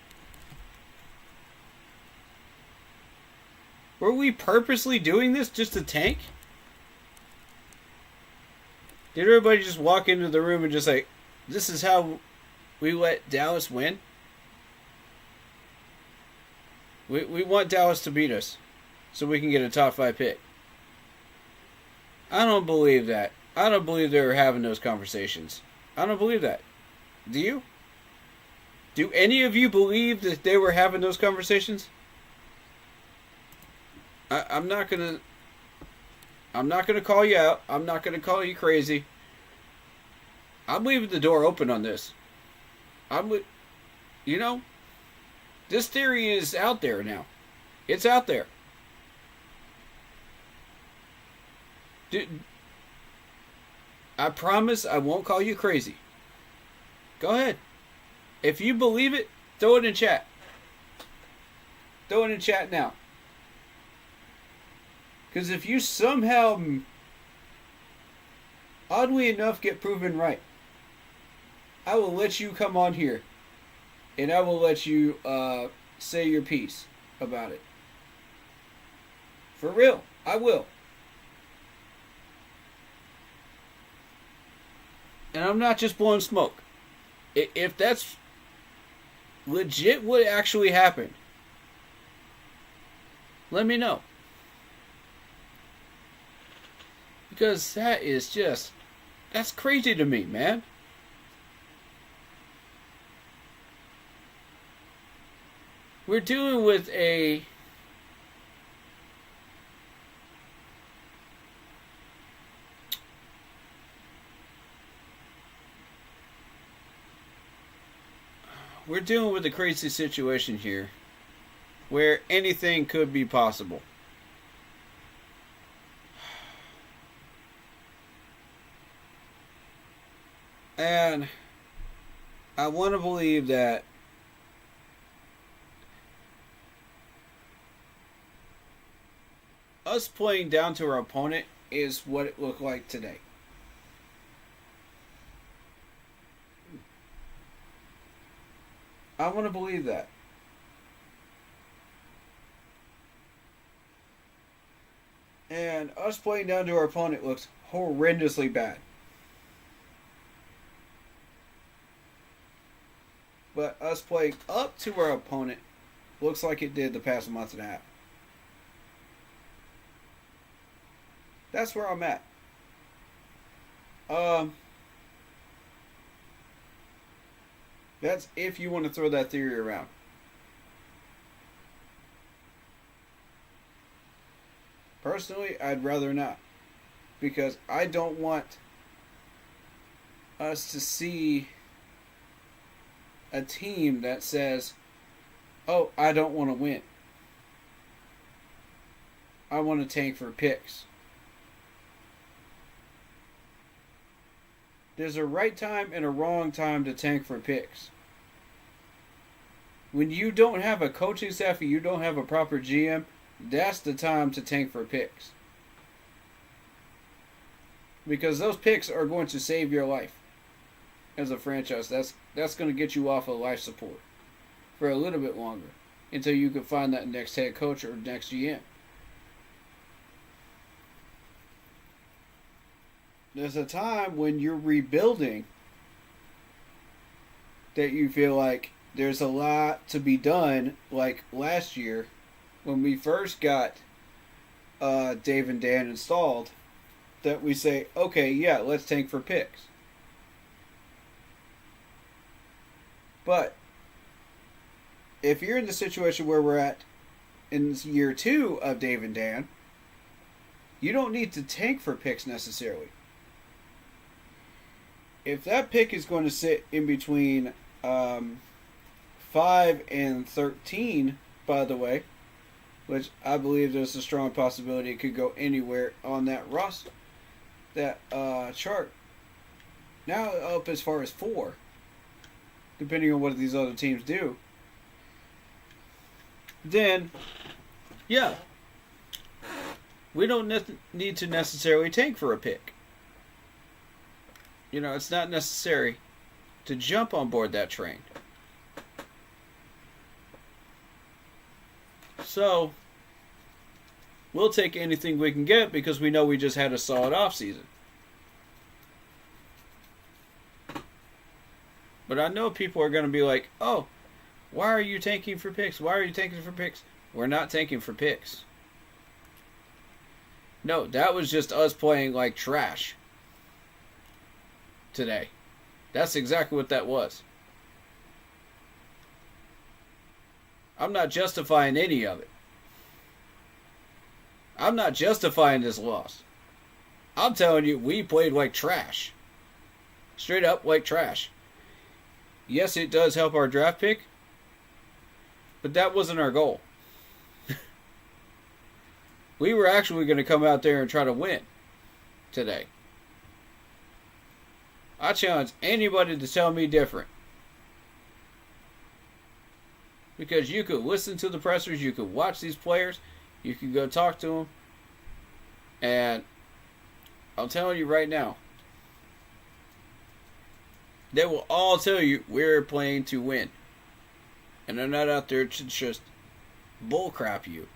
Were we purposely doing this just to tank? Did everybody just walk into the room and just like, this is how we let Dallas win? We want Dallas to beat us so we can get a top 5 pick. I don't believe that. I don't believe they were having those conversations. I don't believe that. Do you? Do any of you believe that they were having those conversations? I'm not gonna call you out. I'm not gonna call you crazy. I'm leaving the door open on this. You know, this theory is out there now. It's out there. I promise I won't call you crazy. Go ahead. If you believe it, throw it in chat. Throw it in chat now. Because if you somehow, oddly enough, get proven right, I will let you come on here. And I will let you say your piece about it. For real. I will. And I'm not just blowing smoke. If that's legit what actually happened, let me know. Because that is just, that's crazy to me, man. We're dealing with we're dealing with a crazy situation here where anything could be possible. And I want to believe that us playing down to our opponent is what it looked like today. I want to believe that. And us playing down to our opponent looks horrendously bad. But us playing up to our opponent looks like it did the past month and a half. That's where I'm at. That's if you want to throw that theory around. Personally, I'd rather not. Because I don't want us to see a team that says, oh, I don't want to win. I want to tank for picks. There's a right time and a wrong time to tank for picks. When you don't have a coaching staff and you don't have a proper GM, that's the time to tank for picks. Because those picks are going to save your life as a franchise. That's going to get you off of life support for a little bit longer until you can find that next head coach or next GM. There's a time when you're rebuilding that you feel like there's a lot to be done, like last year when we first got Dave and Dan installed, that we say, okay, yeah, let's tank for picks. But if you're in the situation where we're at in year 2 of Dave and Dan, you don't need to tank for picks necessarily. If that pick is going to sit in between 5 and 13, by the way, which I believe there's a strong possibility it could go anywhere on that roster, that chart, now up as far as 4, depending on what these other teams do, then, yeah, we don't need to necessarily tank for a pick. You know, it's not necessary to jump on board that train. So, we'll take anything we can get because we know we just had a solid offseason. But I know people are going to be like, oh, why are you tanking for picks? Why are you tanking for picks? We're not tanking for picks. No, that was just us playing like trash today. That's exactly what that was. I'm not justifying any of it. I'm not justifying this loss. I'm telling you, we played like trash. Straight up like trash. Yes, it does help our draft pick, but that wasn't our goal. We were actually going to come out there and try to win today. I challenge anybody to tell me different. Because you could listen to the pressers, you could watch these players, you could go talk to them, and I'm telling you right now, they will all tell you we're playing to win. And they're not out there to just bullcrap you.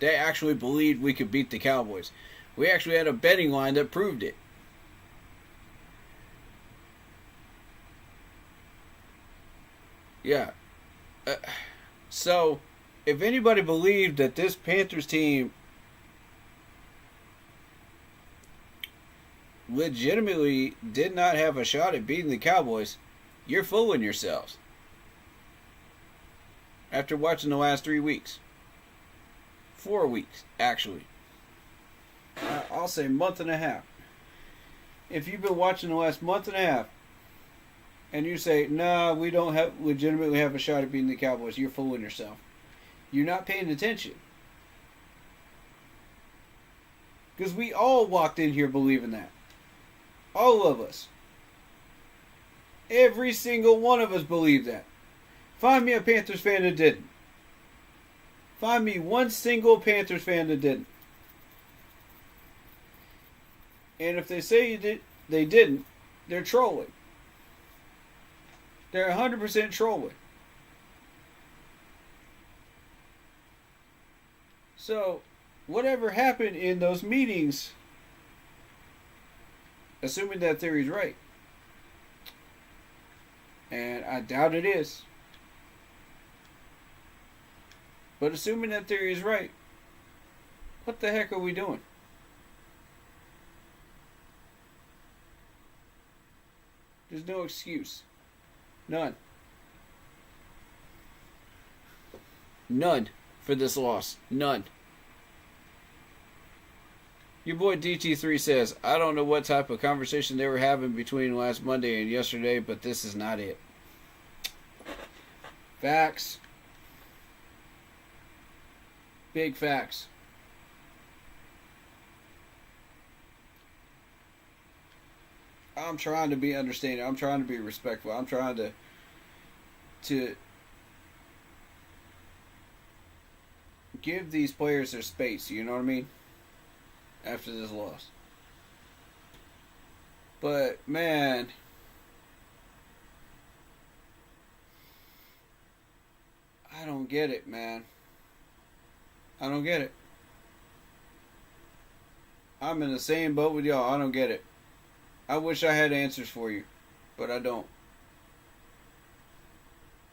They actually believed we could beat the Cowboys. We actually had a betting line that proved it. Yeah. So, if anybody believed that this Panthers team legitimately did not have a shot at beating the Cowboys, you're fooling yourselves. After watching the last 3 weeks. 4 weeks, actually. I'll say month and a half. If you've been watching the last month and a half, and you say, nah, we don't legitimately have a shot at beating the Cowboys, you're fooling yourself. You're not paying attention. Because we all walked in here believing that. All of us. Every single one of us believed that. Find me a Panthers fan that didn't. Find me one single Panthers fan that didn't. And if they say they didn't, they're trolling. They're 100% trolling. So, whatever happened in those meetings, assuming that theory's right, and I doubt it is, but assuming that theory is right, what the heck are we doing? There's no excuse. None. None for this loss. None. Your boy DT3 says, I don't know what type of conversation they were having between last Monday and yesterday, but this is not it. Facts. Big facts. I'm trying to be understanding. I'm trying to be respectful. I'm trying to give these players their space, you know what I mean? After this loss. But, man, I don't get it, man. I don't get it. I'm in the same boat with y'all. I don't get it. I wish I had answers for you, but I don't.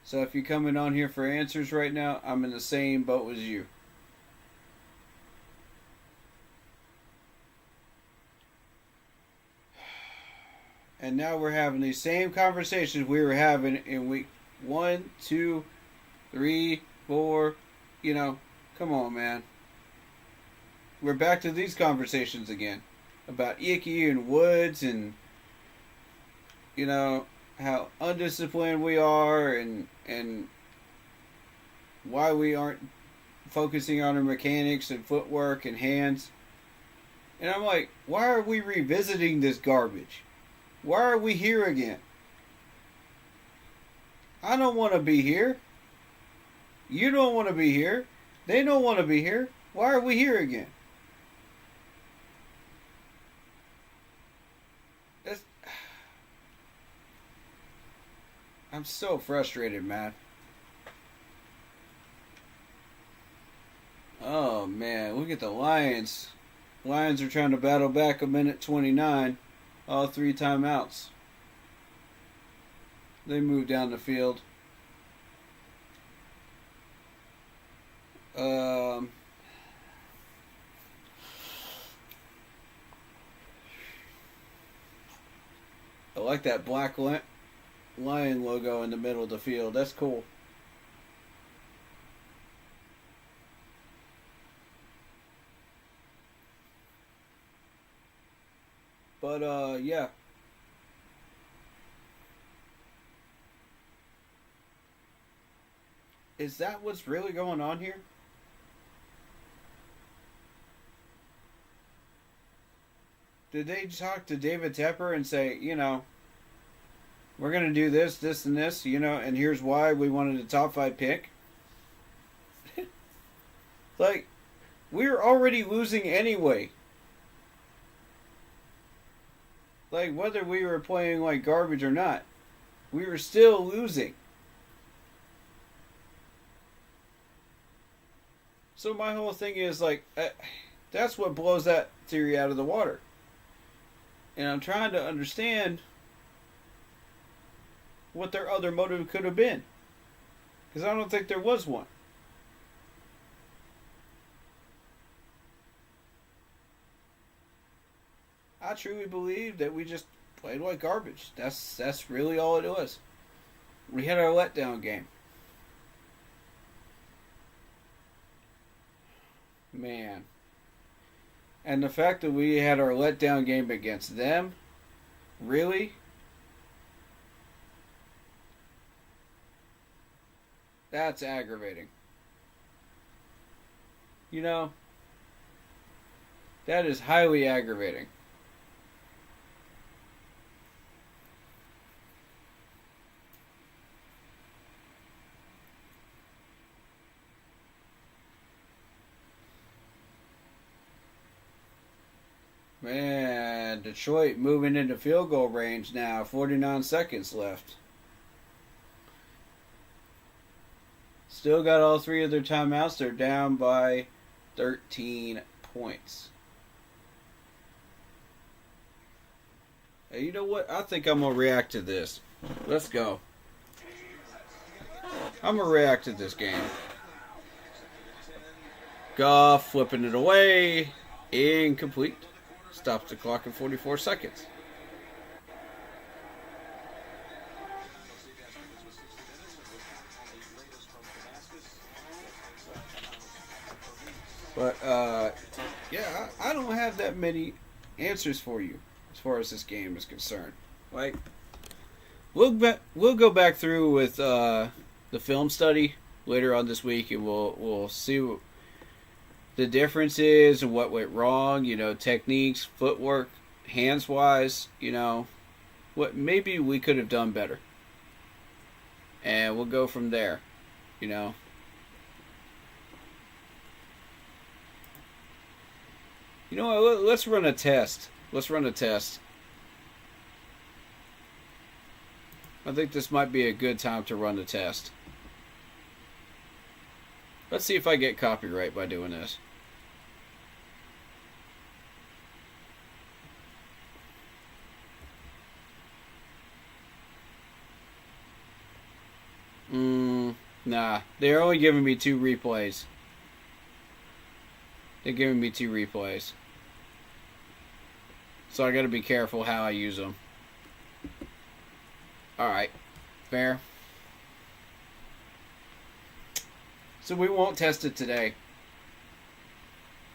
So if you're coming on here for answers right now, I'm in the same boat as you. And now we're having these same conversations we were having in week 1, 2, 3, 4. You know, come on, man. We're back to these conversations again. About Icky and Woods and, you know, how undisciplined we are and why we aren't focusing on our mechanics and footwork and hands. And I'm like, why are we revisiting this garbage? Why are we here again? I don't want to be here. You don't want to be here. They don't want to be here. Why are we here again? I'm so frustrated, man. Oh, man. Look at the Lions. Lions are trying to battle back a minute 29. All 3 timeouts. They move down the field. I like that black lion logo in the middle of the field. That's cool. But, yeah. Is that what's really going on here? Did they talk to David Tepper and say, you know, we're going to do this, this, and this, you know, and here's why we wanted a top 5 pick? Like, we're already losing anyway. Like, whether we were playing like garbage or not, we were still losing. So my whole thing is, like, that's what blows that theory out of the water. And I'm trying to understand what their other motive could have been. Because I don't think there was one. I truly believe that we just played like garbage. That's really all it was. We had our letdown game. Man. And the fact that we had our letdown game against them, really? That's aggravating. You know, that is highly aggravating. Man, Detroit moving into field goal range now. 49 seconds left. Still got all 3 of their timeouts. They're down by 13 points. Hey, you know what? I think I'm going to react to this. Let's go. I'm going to react to this game. Goff flipping it away. Incomplete. Stops the clock in 44 seconds. But yeah, I don't have that many answers for you as far as this game is concerned. Like, we'll go back through with the film study later on this week, and we'll see what the difference is and what went wrong. You know, techniques, footwork, hands wise. You know, what maybe we could have done better, and we'll go from there. You know. You know what? Let's run a test. Let's run a test. I think this might be a good time to run the test. Let's see if I get copyright by doing this. Nah. They're only giving me 2 replays. They're giving me 2 replays. So I gotta be careful how I use them. Alright. Fair. So we won't test it today.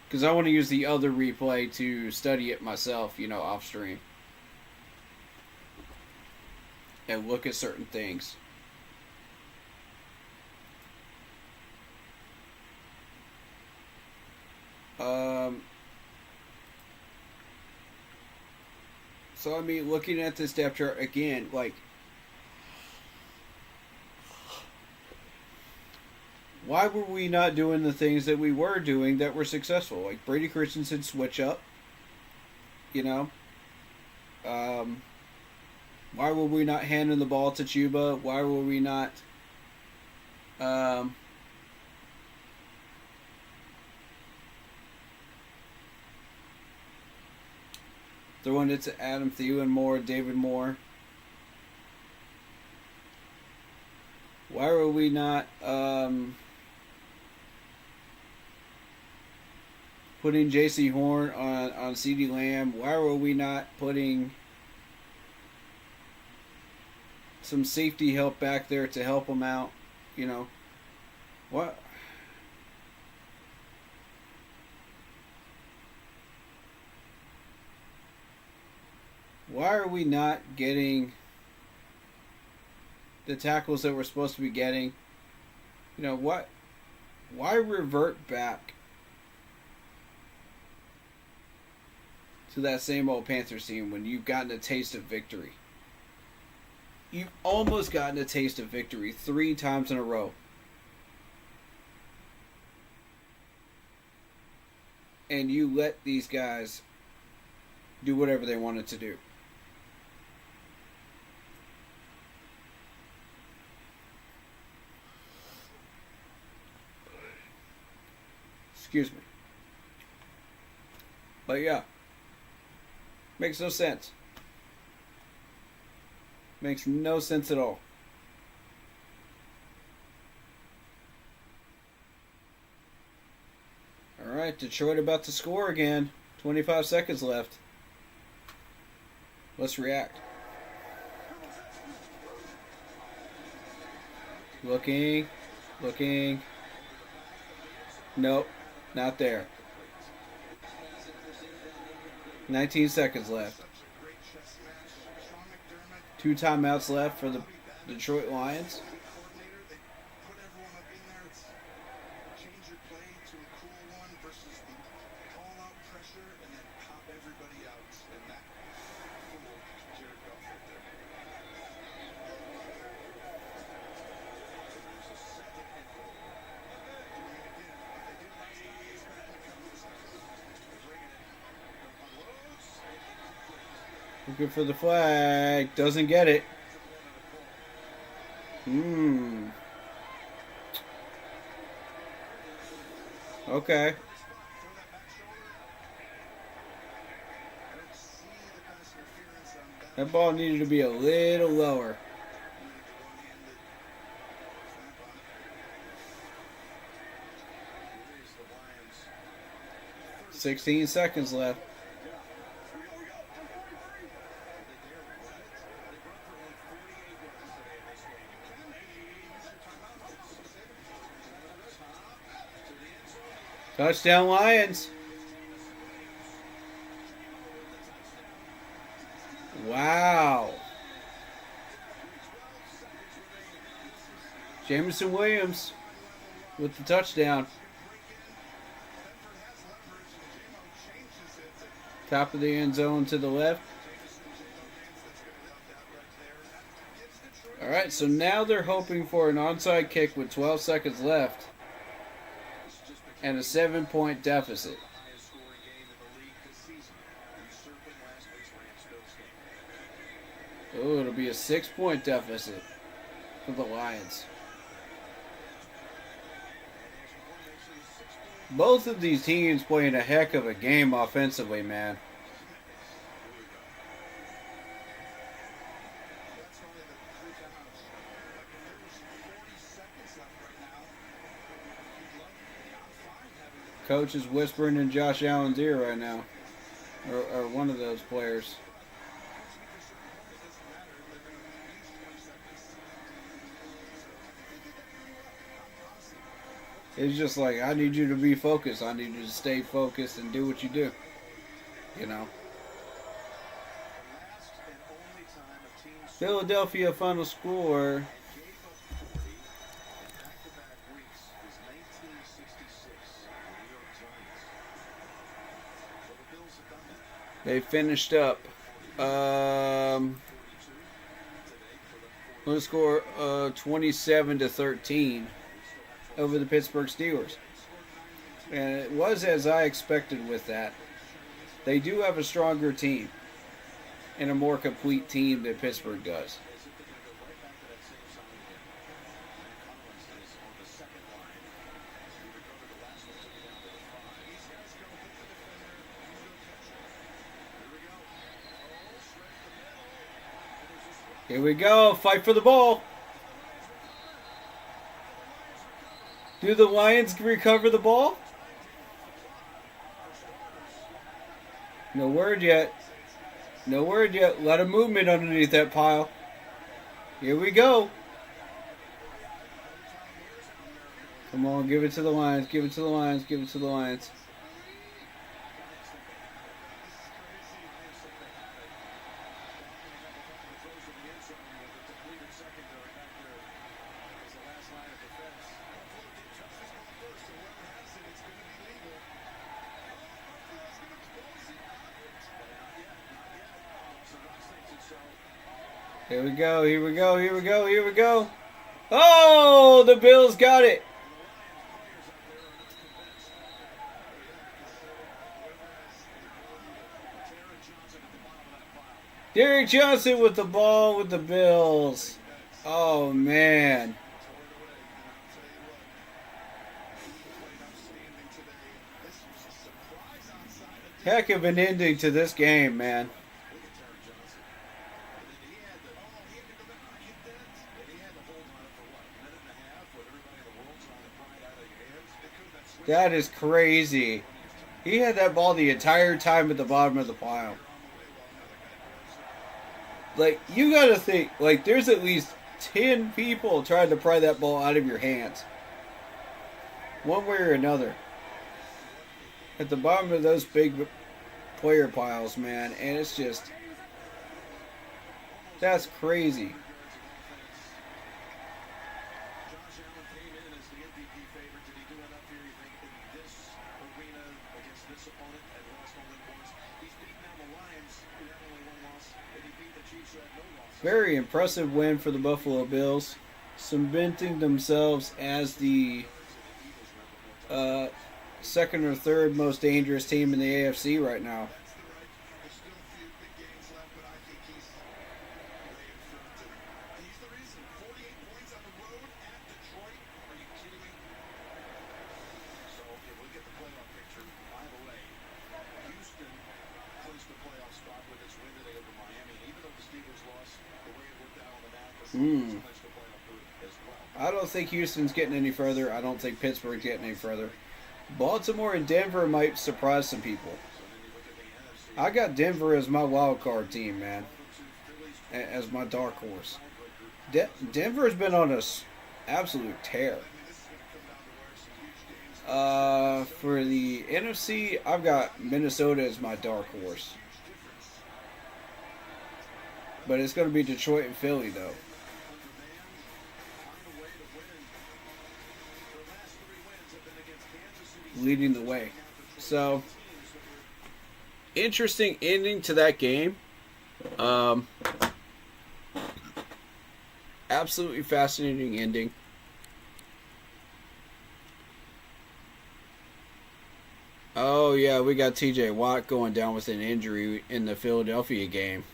Because I want to use the other replay to study it myself, you know, off stream. And look at certain things. So, I mean, looking at this depth chart again, like, why were we not doing the things that we were doing that were successful? Like Brady Christensen switch up, you know? Why were we not handing the ball to Chuba? Why were we not throwing it to Adam Thielen more, David Moore? Why were we not putting J.C. Horn on CeeDee Lamb? Why were we not putting some safety help back there to help him out? You know, what? Why are we not getting the tackles that we're supposed to be getting? You know, what? Why revert back to that same old Panthers team when you've gotten a taste of victory? You've almost gotten a taste of victory 3 times in a row. And you let these guys do whatever they wanted to do. Excuse me. But yeah. Makes no sense. Makes no sense at all. Alright, Detroit about to score again. 25 seconds left. Let's react. Looking. Nope, not there. 19 seconds left. 2 timeouts left for the Detroit Lions. Looking for the flag. Doesn't get it. Okay. That ball needed to be a little lower. $16 seconds left. Touchdown Lions. Wow. Jameson Williams with the touchdown. Top of the end zone to the left. Alright, so now they're hoping for an onside kick with 12 seconds left and a 7-point deficit. Oh, it'll be a 6-point deficit for the Lions. Both of these teams playing a heck of a game offensively, man. Coach is whispering in Josh Allen's ear right now. Or one of those players. It's just like, I need you to be focused. I need you to stay focused and do what you do. You know. Philadelphia final score. They finished up. Let's score 27-13 over the Pittsburgh Steelers. And it was as I expected with that. They do have a stronger team and a more complete team than Pittsburgh does. Here we go. Fight for the ball. Do the Lions recover the ball? No word yet. No word yet. A lot of movement underneath that pile. Here we go. Come on, give it to the Lions. Give it to the Lions. Give it to the Lions. Here we go, here we go, here we go, here we go. Oh, the Bills got it. Derrick Johnson with the ball with the Bills. Oh, man. Heck of an ending to this game, man. That is crazy. He had that ball the entire time at the bottom of the pile. Like, you gotta think, like, there's at least 10 people trying to pry that ball out of your hands. One way or another. At the bottom of those big player piles, man. And it's just, that's crazy. Very impressive win for the Buffalo Bills, cementing themselves as the second or third most dangerous team in the AFC right now. I don't think Houston's getting any further. I don't think Pittsburgh's getting any further. Baltimore and Denver might surprise some people. I got Denver as my wild card team, man. As my dark horse. Denver's been on an absolute tear. For the NFC, I've got Minnesota as my dark horse. But it's going to be Detroit and Philly, though. Leading the way. So, interesting ending to that game. Absolutely fascinating ending. Oh, yeah, we got TJ Watt going down with an injury in the Philadelphia game.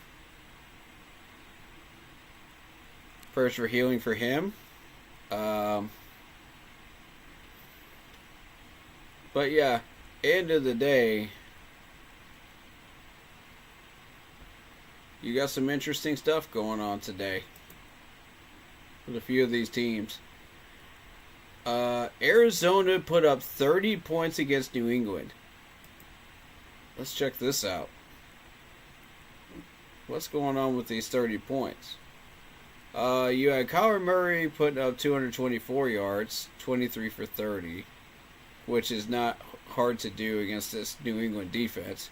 First for healing for him. But yeah, end of the day, you got some interesting stuff going on today with a few of these teams. Arizona put up 30 points against New England. Let's check this out. What's going on with these 30 points? You had Kyler Murray putting up 224 yards, 23 for 30, which is not hard to do against this New England defense.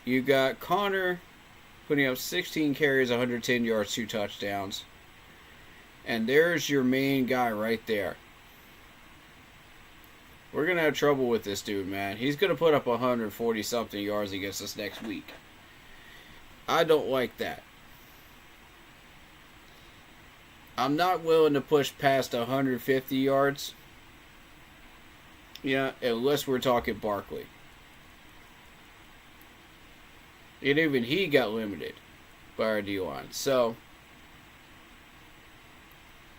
You got Connor putting up 16 carries, 110 yards, 2 touchdowns. And there's your main guy right there. We're going to have trouble with this dude, man. He's going to put up 140-something yards against us next week. I don't like that. I'm not willing to push past 150 yards. Yeah, unless we're talking Barkley. And even he got limited by our D-line. So,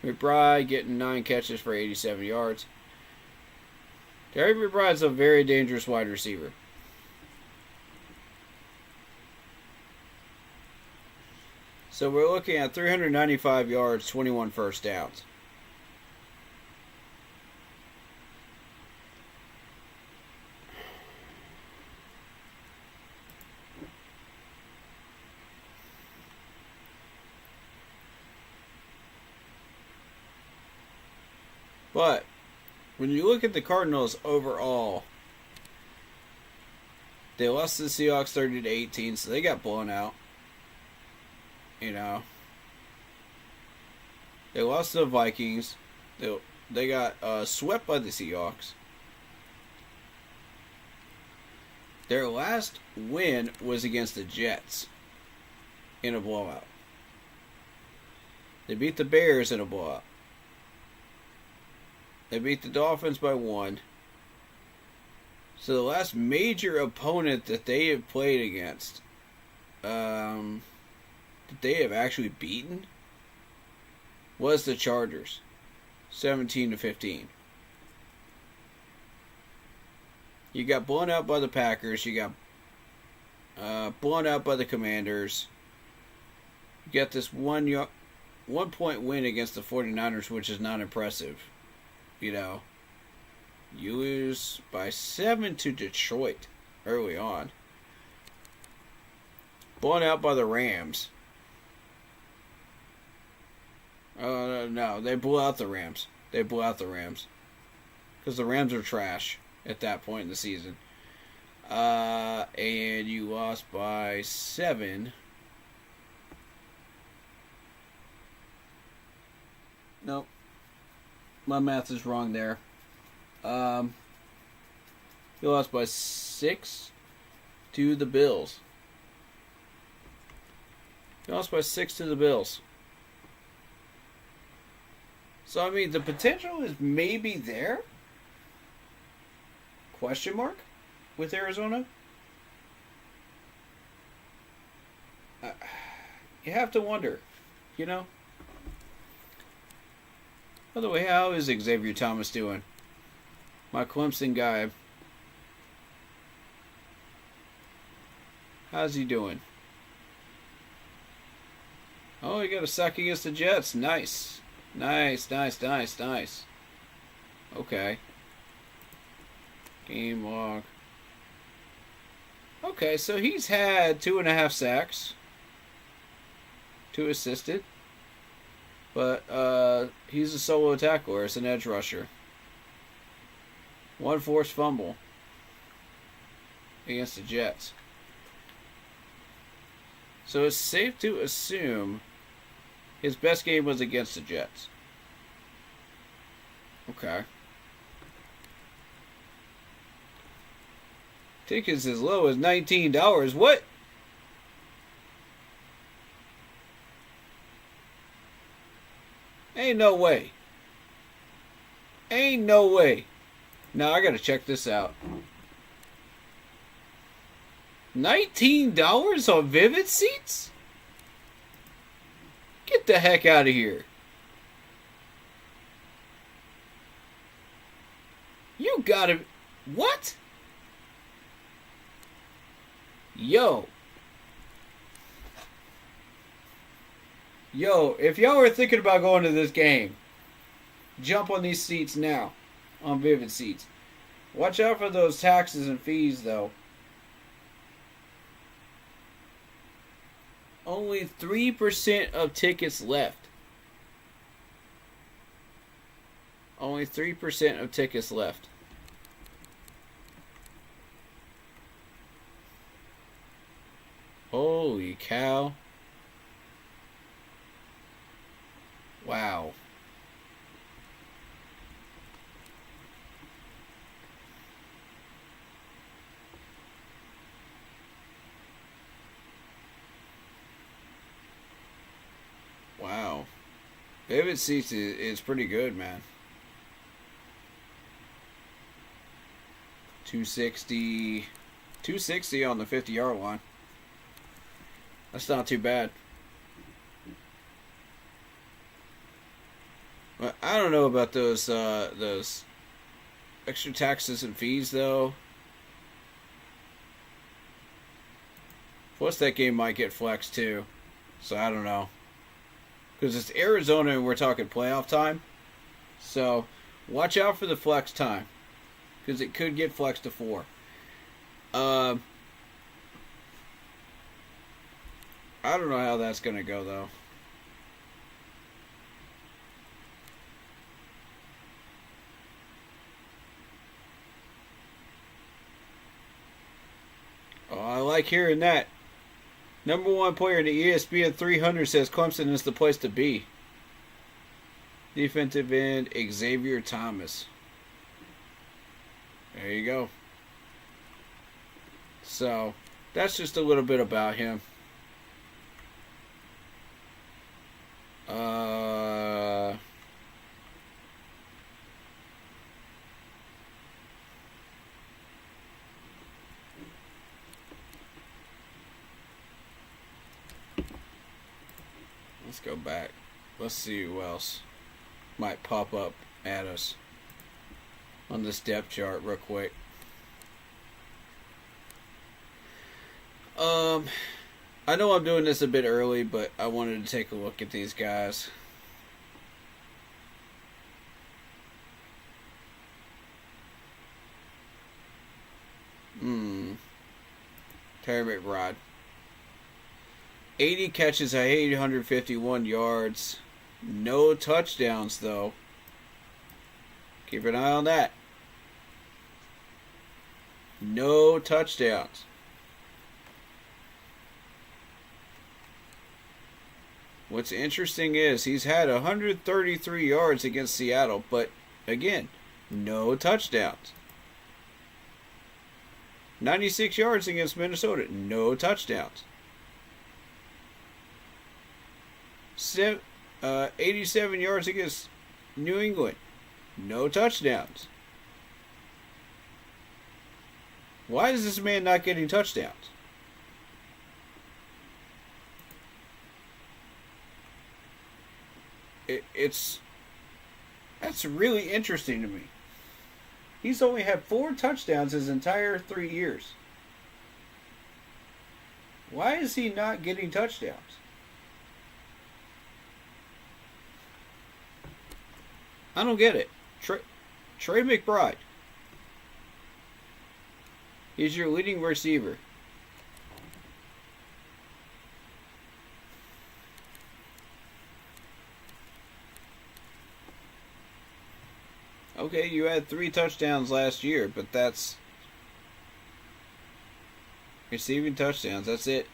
McBride getting 9 catches for 87 yards. Terry McBride's a very dangerous wide receiver. So we're looking at 395 yards, 21 first downs. But when you look at the Cardinals overall, they lost to the Seahawks 30-18, so they got blown out. You know, they lost to the Vikings. They got swept by the Seahawks. Their last win was against the Jets in a blowout. They beat the Bears in a blowout. They beat the Dolphins by 1. So the last major opponent that they have played against, that they have actually beaten, was the Chargers, 17-15. You got blown out by the Packers. You got blown out by the Commanders. You got this 1 point win against the 49ers, which is not impressive. You know, you lose by 7 to Detroit early on. Blown out by the Rams. No, they blew out the Rams. They blew out the Rams. Because the Rams are trash at that point in the season. And you lost by 7. Nope. My math is wrong there. You lost by 6 to the Bills. You lost by 6 to the Bills. So, I mean, the potential is maybe there? Question mark? With Arizona? You have to wonder, you know? By the way, how is Xavier Thomas doing? My Clemson guy. How's he doing? Oh, he got a sack against the Jets. Nice. Nice. Okay. Game log. Okay, so he's had 2.5 sacks. 2 assisted. But he's a solo tackler. It's an edge rusher. 1 forced fumble. against the Jets. So it's safe to assume his best game was against the Jets. Okay. Tickets as low as $19. What? Ain't no way. Ain't no way. Now I gotta check this out. $19 on Vivid Seats? Get the heck out of here. You gotta... What? Yo, if y'all were thinking about going to this game, jump on these seats now, on Vivid Seats. Watch out for those taxes and fees, though. Only 3% of tickets left. Only 3% of tickets left. Holy cow. Wow. Wow. Vivid Seats is pretty good, man. 260 on the 50-yard line. That's not too bad. But I don't know about those extra taxes and fees, though. Plus, that game might get flexed, too. So, I don't know. Because it's Arizona and we're talking playoff time. So, watch out for the flex time. Because it could get flexed to 4. I don't know how that's going to go, though. Oh, I like hearing that. Number one player in the ESPN 300 says Clemson is the place to be. Defensive end, Xavier Thomas. There you go. So, that's just a little bit about him. Let's go back. Let's see who else might pop up at us on this depth chart real quick. I know I'm doing this a bit early, but I wanted to take a look at these guys. Terry McBride. 80 catches at 851 yards. No touchdowns, though. Keep an eye on that. No touchdowns. What's interesting is he's had 133 yards against Seattle, but again, no touchdowns. 96 yards against Minnesota, no touchdowns. 87 yards against New England, no touchdowns. Why is this man not getting touchdowns? That's really interesting to me. He's only had 4 touchdowns his entire 3 years. Why is he not getting touchdowns? I don't get it. Trey McBride. He's your leading receiver. Okay, you had 3 touchdowns last year, but that's Receiving touchdowns. That's it.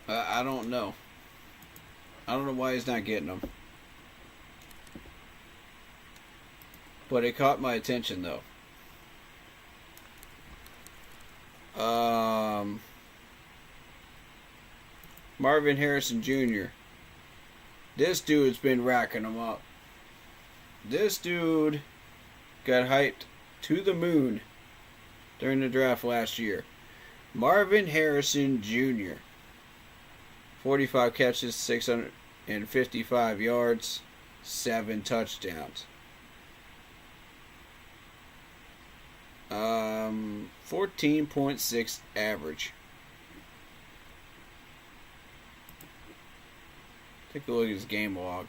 I don't know. I don't know why he's not getting them. But it caught my attention, though. Marvin Harrison Jr. This dude's been racking them up. This dude got hyped to the moon during the draft last year. Marvin Harrison Jr. 45 catches, 655 yards, 7 touchdowns. 14.6 average. Take a look at his game log.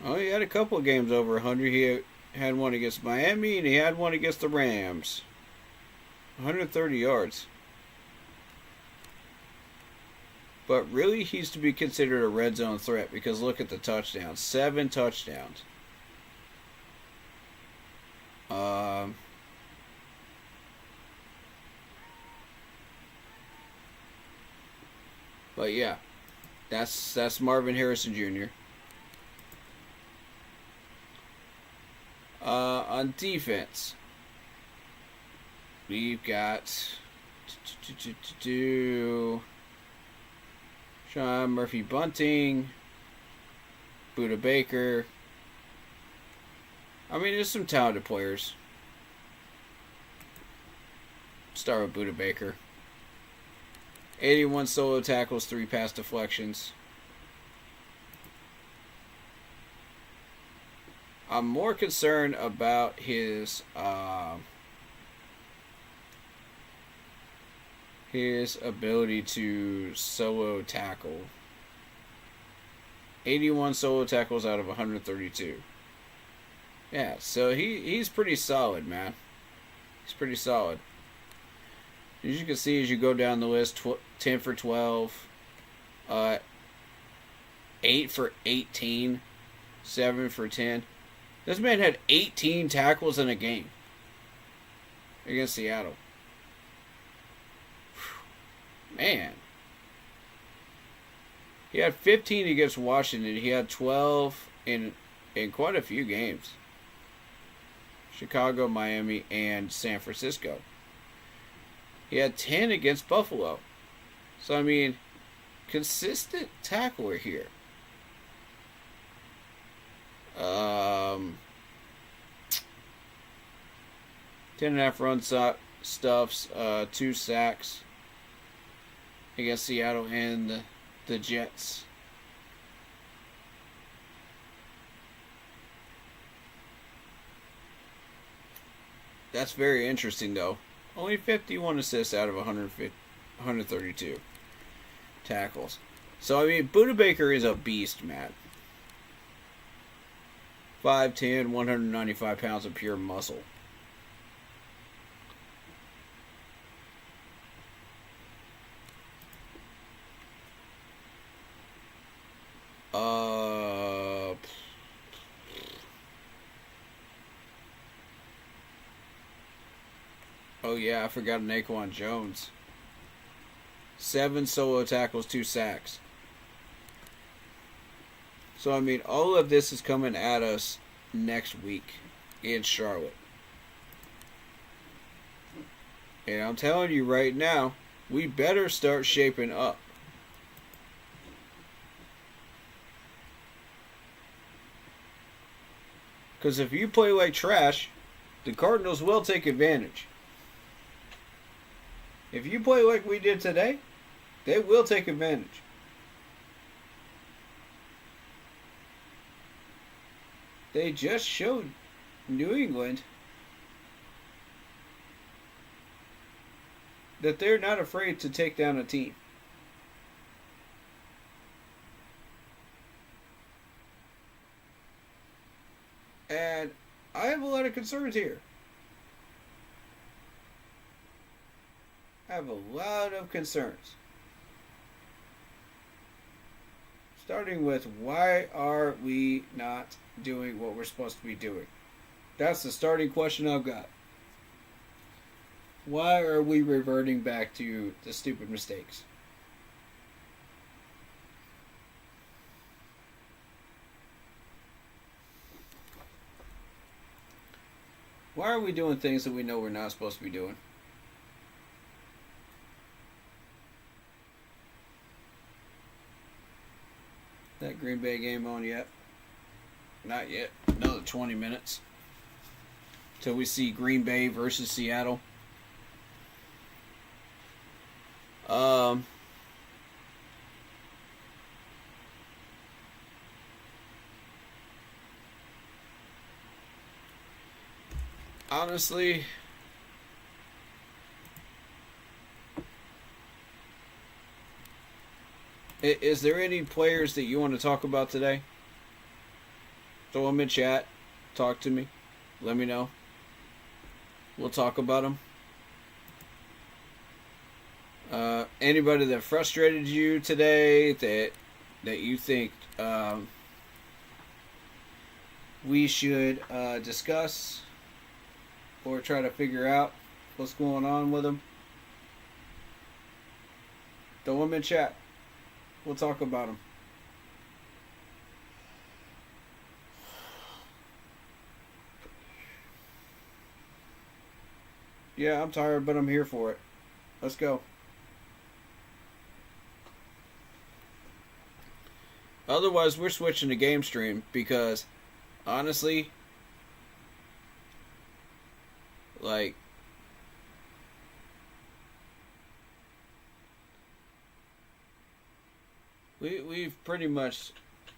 Oh, he had a couple of games over 100. He had one against Miami, and he had one against the Rams. 130 yards. But really, he's to be considered a red zone threat because look at the touchdowns. 7 touchdowns. But yeah, that's Marvin Harrison Jr. On defense, we've got Sean Murphy Bunting, Buda Baker. I mean, there's some talented players. Start with Buda Baker. 81 solo tackles, 3 pass deflections. I'm more concerned about his ability to solo tackle. 81 solo tackles out of 132. Yeah, so he's pretty solid, man. He's pretty solid. As you can see, as you go down the list, 10 for 12, 8 for 18, 7 for 10. This man had 18 tackles in a game against Seattle. Man. He had 15 against Washington. He had 12 in quite a few games. Chicago, Miami, and San Francisco. He had 10 against Buffalo. So, I mean, consistent tackler here. 10.5 run stuffs, 2 sacks against Seattle and the Jets. That's very interesting, though. Only 51 assists out of 132 tackles. So, I mean, Buda Baker is a beast, man. 5'10", 195 pounds of pure muscle. Oh yeah, I forgot Naquan Jones. 7 solo tackles, 2 sacks. So, I mean, all of this is coming at us next week in Charlotte. And I'm telling you right now, we better start shaping up. Because if you play like trash, the Cardinals will take advantage. If you play like we did today, they will take advantage. They just showed New England that they're not afraid to take down a team. And I have a lot of concerns here. I have a lot of concerns. Starting with, why are we not doing what we're supposed to be doing? That's the starting question I've got. Why are we reverting back to the stupid mistakes? Why are we doing things that we know we're not supposed to be doing? That Green Bay game on yet? Not yet. Another 20 minutes. Till we see Green Bay versus Seattle. Honestly, is there any players that you want to talk about today? Throw them in chat. Talk to me. Let me know. We'll talk about them. Anybody that frustrated you today that you think we should discuss or try to figure out what's going on with them, throw them in chat. We'll talk about them. Yeah, I'm tired, but I'm here for it. Let's go. Otherwise, we're switching to game stream because, honestly, like, we've pretty much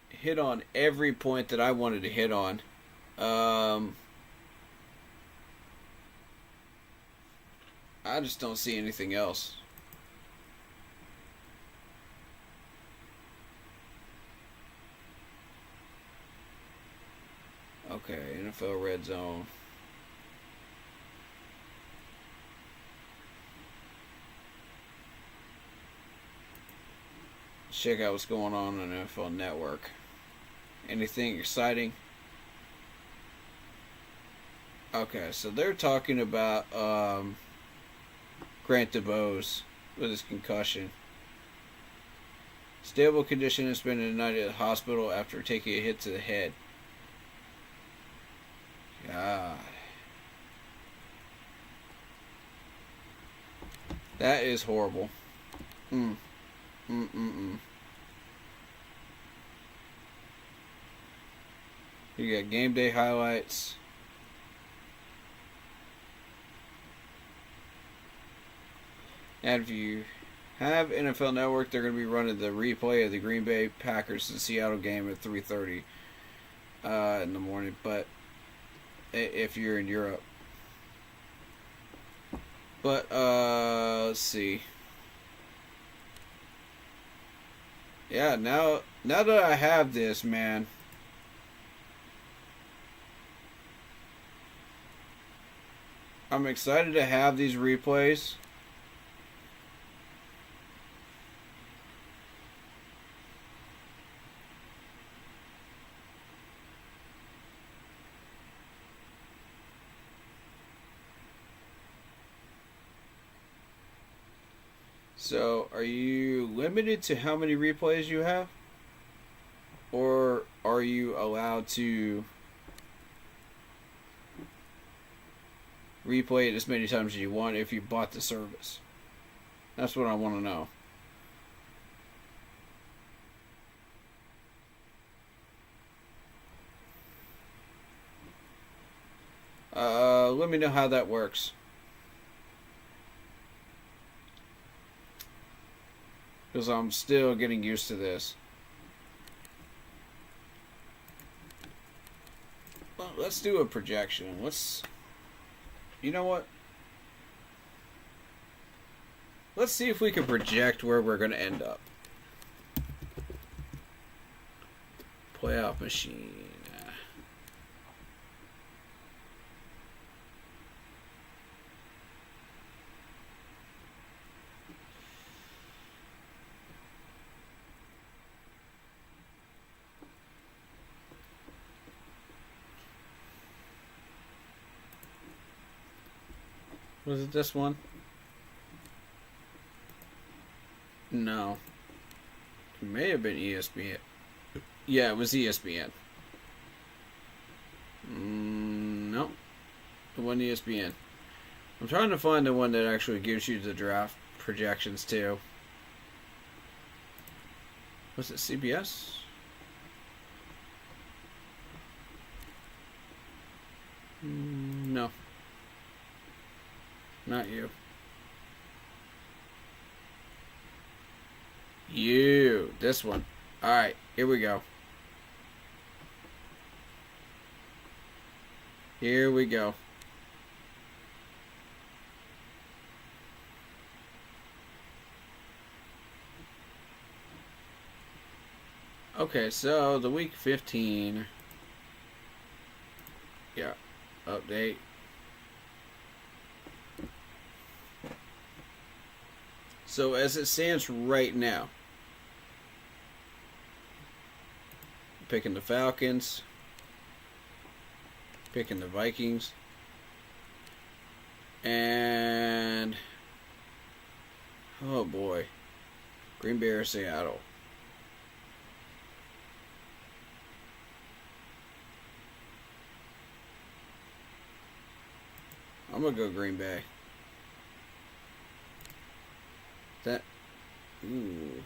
hit on every point that I wanted to hit on. I just don't see anything else. Okay, NFL Red Zone. Check out what's going on NFL Network. Anything exciting? Okay, so they're talking about Grant DeBose with his concussion. Stable condition, has been in the night at the hospital after taking a hit to the head. God. That is horrible. You got game day highlights. And if you have NFL Network, they're going to be running the replay of the Green Bay Packers and Seattle game at 3:30 in the morning. But if you're in Europe, but let's see. Yeah, now that I have this, man, I'm excited to have these replays. So, are you limited to how many replays you have? Or are you allowed to replay it as many times as you want if you bought the service? That's what I want to know. Let me know how that works. Because I'm still getting used to this. Well, let's do a projection. You know what? Let's see if we can project where we're going to end up. Playoff machine. Was it this one? No. It may have been ESPN. Yeah, it was ESPN. No. It wasn't ESPN. I'm trying to find the one that actually gives you the draft projections too. Was it CBS? No. Not you. You. This one. Alright, here we go. Here we go. Okay, so the week 15. Yeah. Update. So as it stands right now, picking the Falcons, picking the Vikings, and oh boy, Green Bay or Seattle. I'm gonna go Green Bay. That, ooh.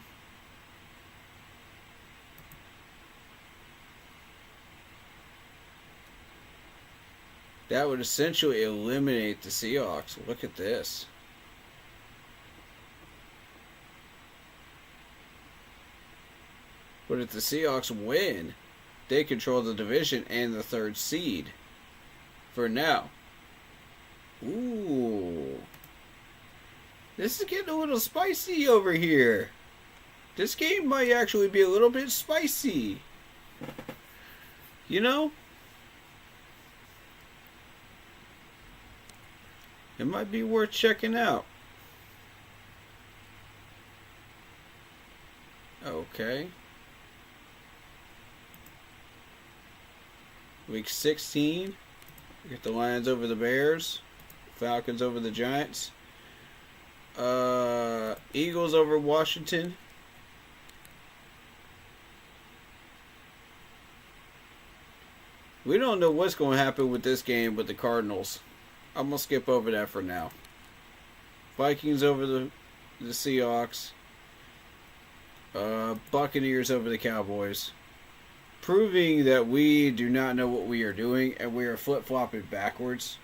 That would essentially eliminate the Seahawks. Look at this. But if the Seahawks win, they control the division and the 3rd seed. For now. Ooh. This is getting a little spicy over here. This game might actually be a little bit spicy. You know? It might be worth checking out. Okay. Week 16. We get the Lions over the Bears. Falcons over the Giants. Eagles over Washington. We don't know what's going to happen with this game with the Cardinals. I'm going to skip over that for now. Vikings over the Seahawks. Buccaneers over the Cowboys. Proving that we do not know what we are doing and we are flip-flopping backwards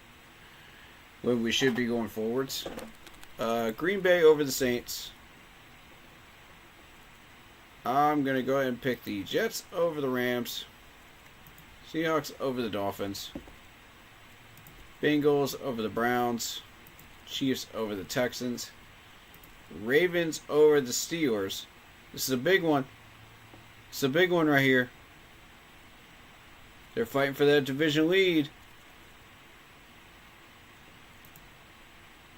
when we should be going forwards. Green Bay over the Saints. I'm going to go ahead and pick the Jets over the Rams. Seahawks over the Dolphins. Bengals over the Browns. Chiefs over the Texans. Ravens over the Steelers. This is a big one. It's a big one right here. They're fighting for that division lead.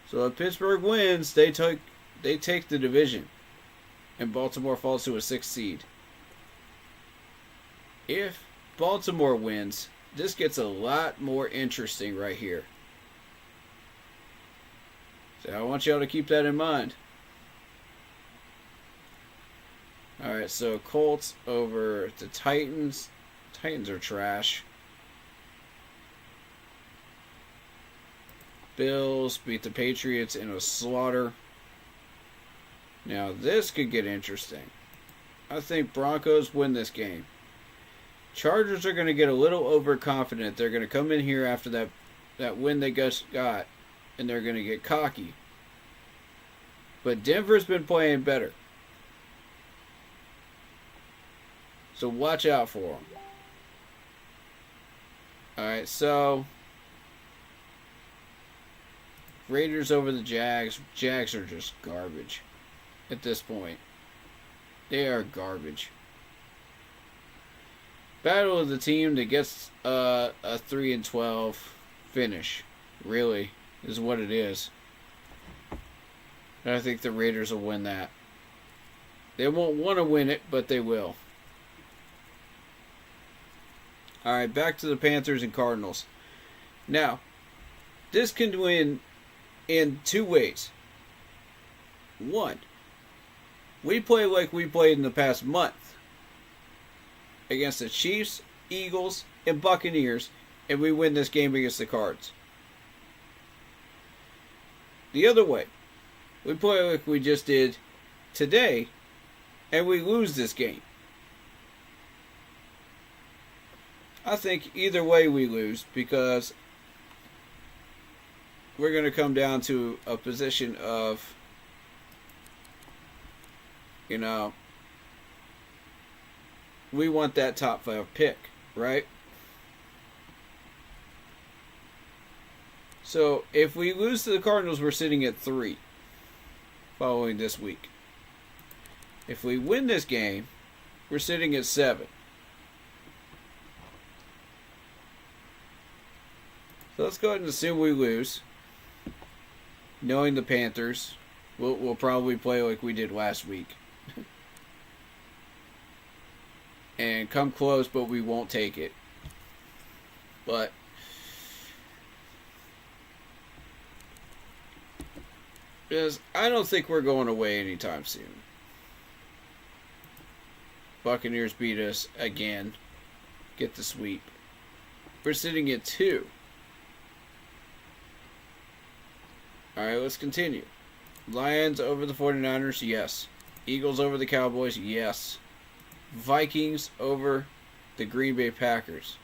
So if Pittsburgh wins, they take the division. And Baltimore falls to a 6th seed. If Baltimore wins, this gets a lot more interesting right here. So I want y'all to keep that in mind. Alright, so Colts over the Titans. Titans are trash. Bills beat the Patriots in a slaughter. Now this could get interesting. I think Broncos win this game. Chargers are going to get a little overconfident. They're going to come in here after that win they just got, and they're going to get cocky. But Denver's been playing better. So watch out for them. Alright, so Raiders over the Jags. Jags are just garbage at this point. They are garbage. Battle of the team that gets a 3-12 finish. Really, is what it is. And I think the Raiders will win that. They won't want to win it, but they will. Alright, back to the Panthers and Cardinals. Now, this can win in two ways. One, we play like we played in the past month against the Chiefs, Eagles, and Buccaneers, and we win this game against the Cards. The other way, we play like we just did today, and we lose this game. I think either way we lose, because we're going to come down to a position of, you know, we want that top 5 pick, right? So if we lose to the Cardinals, we're sitting at 3 following this week. If we win this game, we're sitting at 7. So let's go ahead and assume we lose. Knowing the Panthers, we'll probably play like we did last week. And come close, but we won't take it. But because I don't think we're going away anytime soon. Buccaneers beat us again. Get the sweep. We're sitting at 2. Alright, let's continue. Lions over the 49ers, yes. Eagles over the Cowboys, yes. Vikings over the Green Bay Packers.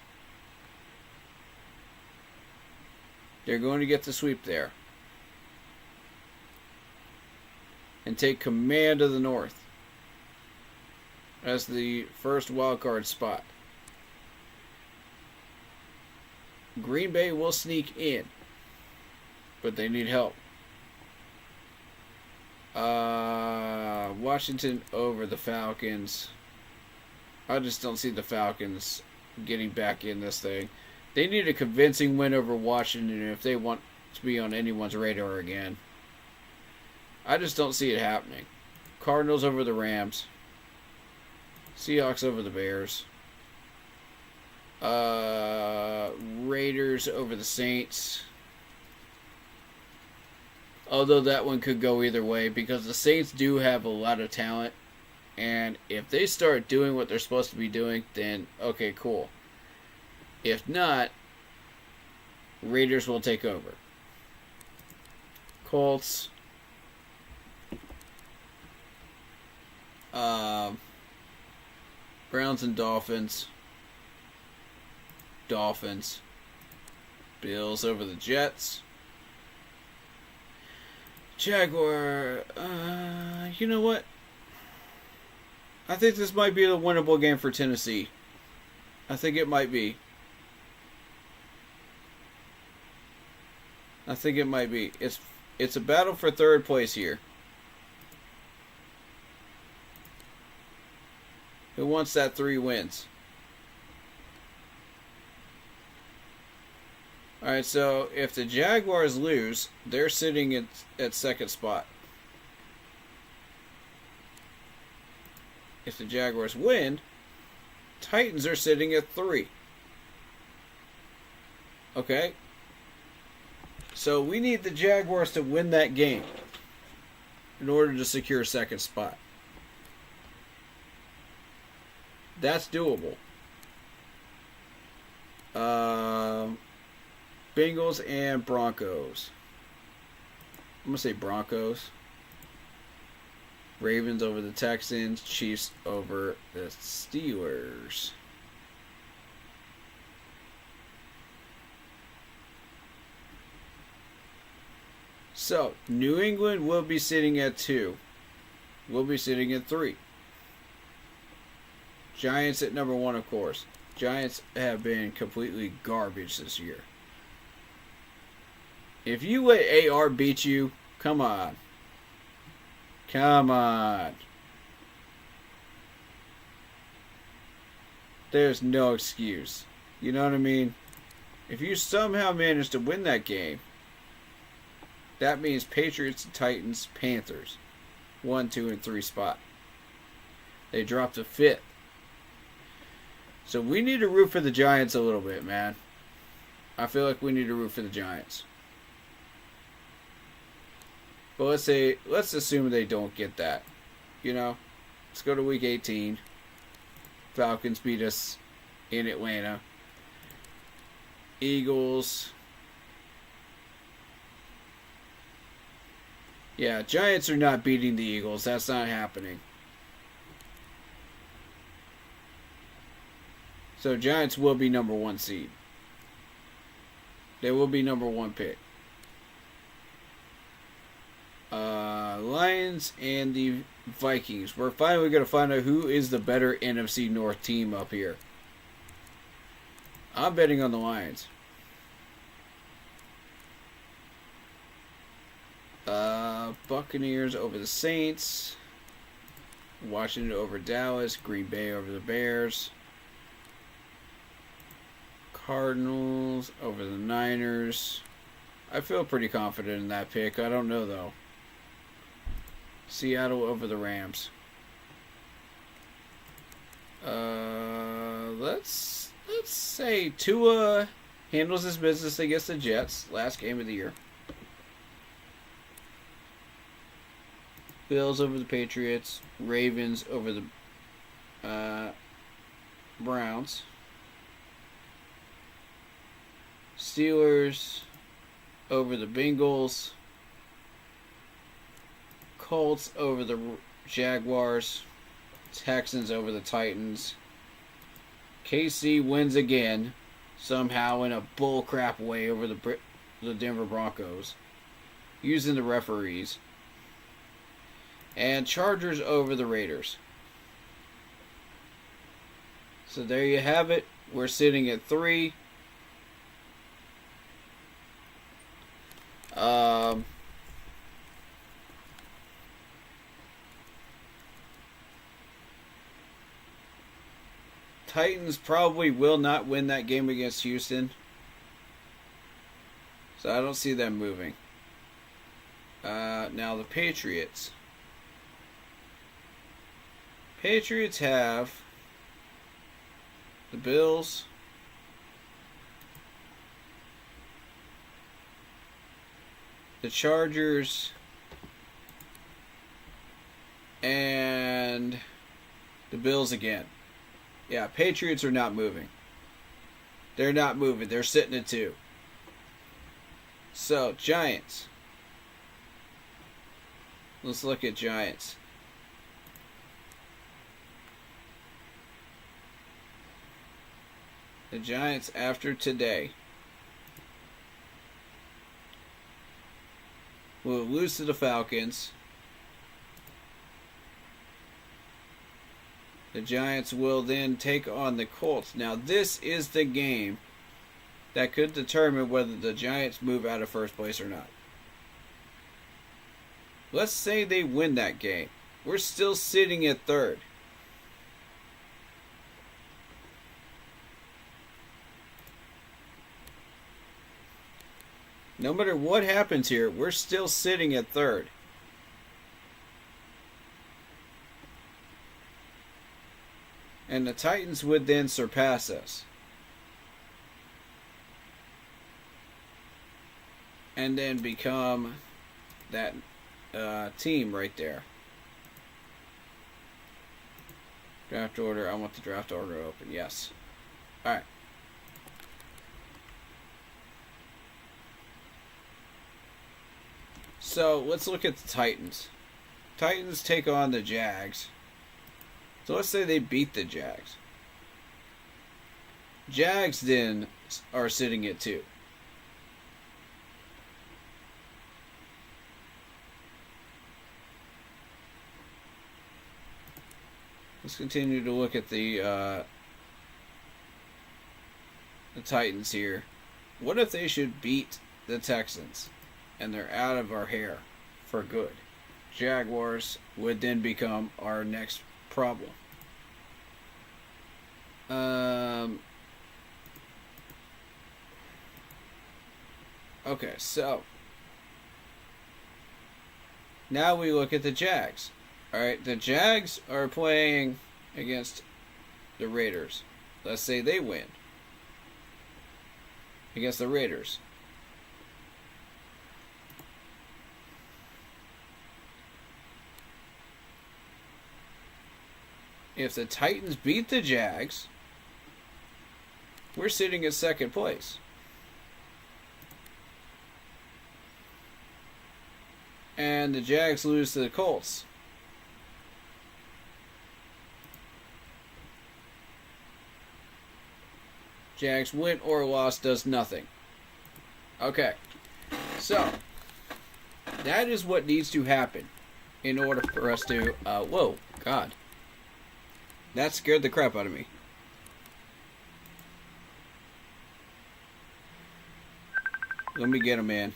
They're going to get the sweep there. And take command of the North as the first wildcard spot. Green Bay will sneak in, but they need help. Washington over the Falcons. I just don't see the Falcons getting back in this thing. They need a convincing win over Washington if they want to be on anyone's radar again. I just don't see it happening. Cardinals over the Rams. Seahawks over the Bears. Raiders over the Saints. Although that one could go either way, because the Saints do have a lot of talent. And if they start doing what they're supposed to be doing, then okay, cool. If not, Raiders will take over. Colts. Browns and Dolphins. Dolphins. Bills over the Jets. Jaguar. You know what? I think this might be the winnable game for Tennessee. I think it might be. I think it might be. It's a battle for third place here. Who wants that 3 wins? Alright, so if the Jaguars lose, they're sitting at second spot. If the Jaguars win, Titans are sitting at 3. Okay? So we need the Jaguars to win that game in order to secure second spot. That's doable. Bengals and Broncos. I'm going to say Broncos. Ravens over the Texans. Chiefs over the Steelers. So, New England will be sitting at 2. We'll be sitting at 3. Giants at number 1, of course. Giants have been completely garbage this year. If you let AR beat you, come on. Come on. There's no excuse. You know what I mean? If you somehow manage to win that game, that means Patriots, Titans, Panthers. 1, 2, and 3 spot. They dropped to 5th. So we need to root for the Giants a little bit, man. I feel like we need to root for the Giants. But let's assume they don't get that. You know, let's go to week 18. Falcons beat us in Atlanta. Eagles. Yeah, Giants are not beating the Eagles. That's not happening. So Giants will be number 1 seed. They will be number 1 pick. Lions and the Vikings. We're finally going to find out who is the better NFC North team up here. I'm betting on the Lions. Buccaneers over the Saints. Washington over Dallas. Green Bay over the Bears. Cardinals over the Niners. I feel pretty confident in that pick. I don't know, though. Seattle over the Rams. Let's say Tua handles his business against the Jets. Last game of the year. Bills over the Patriots. Ravens over the Browns. Steelers over the Bengals. Colts over the Jaguars. Texans over the Titans. KC wins again, somehow in a bullcrap way over the Denver Broncos, using the referees. And Chargers over the Raiders. So there you have it. We're sitting at 3. Titans probably will not win that game against Houston. So I don't see them moving. Now the Patriots. Patriots have the Bills, the Chargers, and the Bills again. Yeah, Patriots are not moving. They're not moving. They're sitting at 2. So, Giants. Let's look at Giants. The Giants after today will lose to the Falcons. The Giants will then take on the Colts. Now, this is the game that could determine whether the Giants move out of first place or not. Let's say they win that game. We're still sitting at 3rd. No matter what happens here, we're still sitting at 3rd. And the Titans would then surpass us. And then become that team right there. Draft order. I want the draft order open. Yes. Alright. So, let's look at the Titans. Titans take on the Jags. So let's say they beat the Jags. Jags then are sitting at 2. Let's continue to look at the Titans here. What if they should beat the Texans and they're out of our hair for good? Jaguars would then become our next problem. Okay, so now we look at the Jags. Alright, the Jags are playing against the Raiders. Let's say they win against the Raiders. If the Titans beat the Jags, we're sitting at second place. And the Jags lose to the Colts. Jags win or loss does nothing. Okay. So, that is what needs to happen in order for us to... whoa, God. That scared the crap out of me. Let me get him in.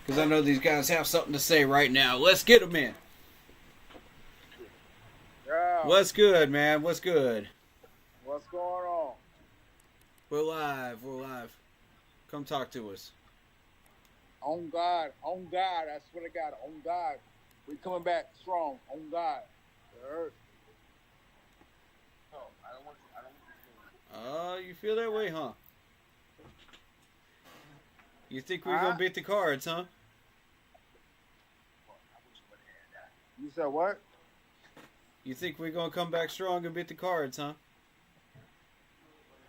Because I know these guys have something to say right now. Let's get them in. Yeah. What's good, man? What's good? What's going on? We're live. We're live. Come talk to us. On God. On God. I swear to God. On God. We coming back strong. On God. You heard? No, I don't want to. You feel that way, huh? You think we're going to beat the Cards, huh? You said what? You think we're going to come back strong and beat the Cards, huh?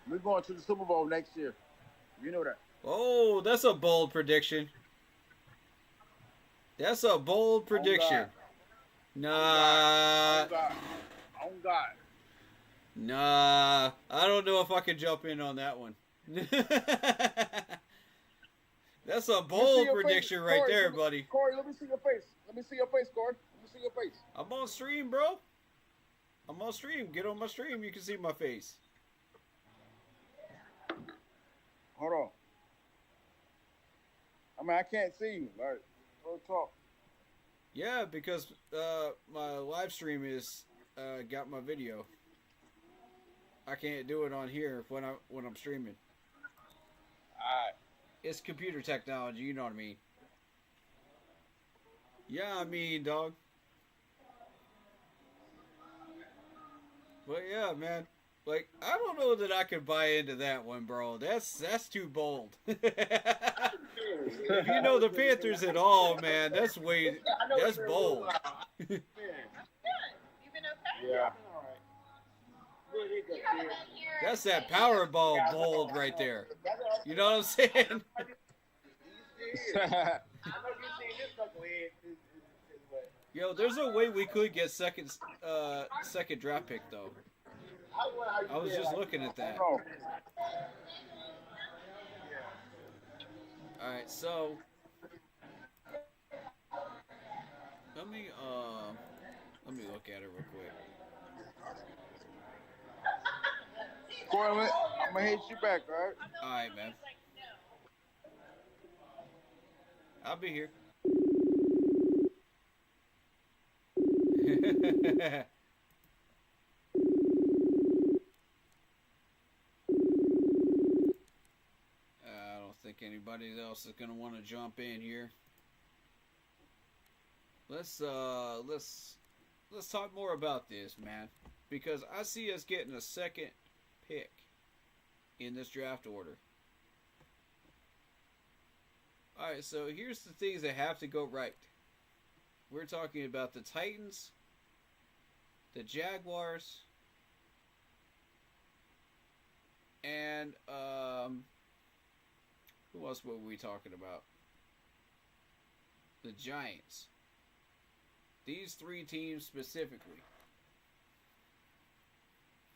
We're going to the Super Bowl next year. You know that. Oh, that's a bold prediction. That's a bold prediction. Nah. On God. On God. Nah. I don't know if I can jump in on that one. That's a bold prediction face. right Corey, there, buddy. Corey, let me see your face. Let me see your face, Corey. Let me see your face. I'm on stream, bro. I'm on stream. Get on my stream. You can see my face. Hold on. I mean, I can't see you. Like, go talk. Yeah, because my live stream is got my video. I can't do it on here when I'm streaming. Alright. It's computer technology, you know what I mean. Yeah, I mean, dog. But yeah, man. Like, I don't know that I could buy into that one, bro. That's too bold. If you know the Panthers at all, man, that's bold. Yeah. That's that Powerball bold right there. You know what I'm saying? Yo, there's a way we could get second draft pick though. I was just looking at that. Alright, so let me look at it real quick. Corey, I'm gonna hit you back, alright? Alright, man. I'll be here. I don't think anybody else is gonna want to jump in here. Let's talk more about this, man, because I see us getting a second pick in this draft order. Alright, so here's the things that have to go right. We're talking about the Titans, the Jaguars, and who else were we talking about? The Giants. These three teams specifically.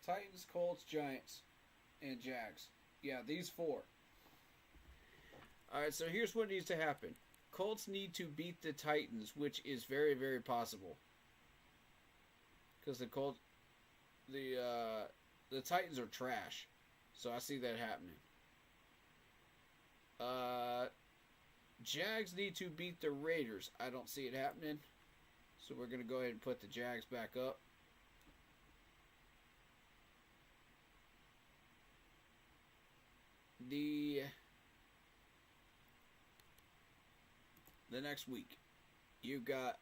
Titans, Colts, Giants, and Jags. Yeah, these four. Alright, so here's what needs to happen. Colts need to beat the Titans, which is very, very possible. Because the Titans are trash. So I see that happening. Jags need to beat the Raiders. I don't see it happening. So we're going to go ahead and put the Jags back up. The next week, you got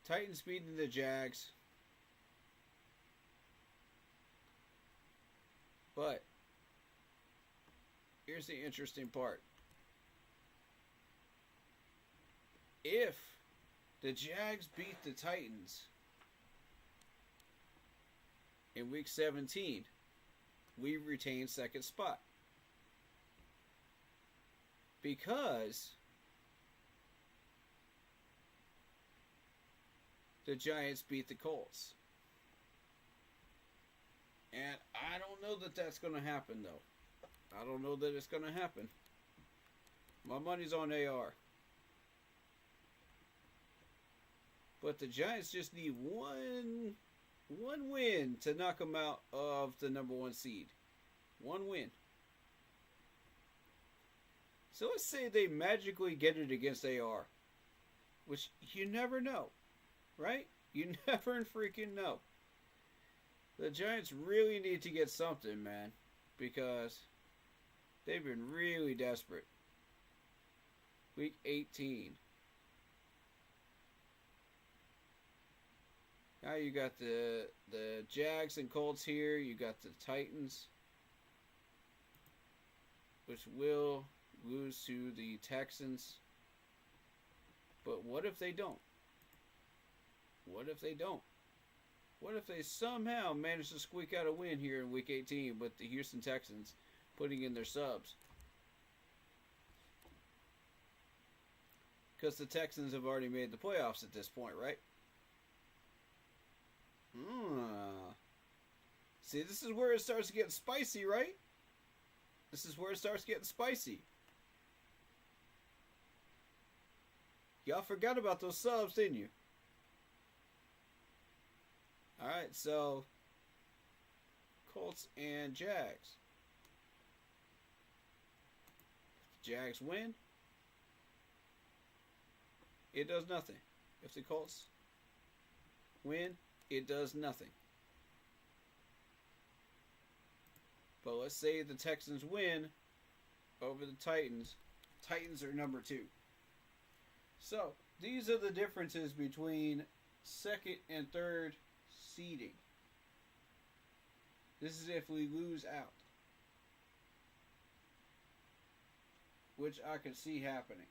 Titans beating the Jags. But here's the interesting part. If The Jags beat the Titans in Week 17. We retain second spot. Because the Giants beat the Colts. And I don't know that that's going to happen, though. I don't know that it's going to happen. My money's on AR. But the Giants just need one win to knock them out of the number 1 seed. One win. So let's say they magically get it against AR. Which you never know. Right? You never freaking know. The Giants really need to get something, man. Because they've been really desperate. Week 18. Now you got the Jags and Colts here. You got the Titans, which will lose to the Texans. But what if they don't? What if they don't? What if they somehow manage to squeak out a win here in Week 18 with the Houston Texans putting in their subs? Because the Texans have already made the playoffs at this point, right? See, this is where it starts to get spicy, right? This is where it starts getting spicy. Y'all forgot about those subs, didn't you? Alright, so Colts and Jags. If the Jags win, it does nothing. If the Colts win, it does nothing. But let's say the Texans win over the Titans. Titans are number 2. So, these are the differences between second and third seeding. This is if we lose out. Which I could see happening.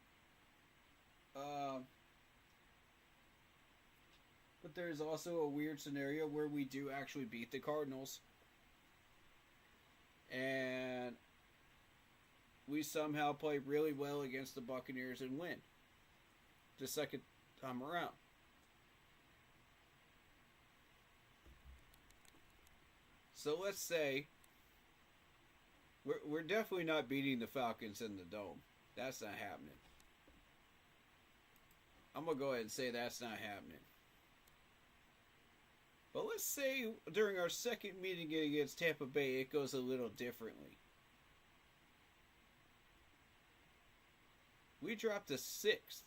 But there's also a weird scenario where we do actually beat the Cardinals. And we somehow play really well against the Buccaneers and win. The second time around. So let's say we're definitely not beating the Falcons in the Dome. That's not happening. I'm going to go ahead and say that's not happening. But let's say during our second meeting against Tampa Bay, it goes a little differently. We dropped to 6th.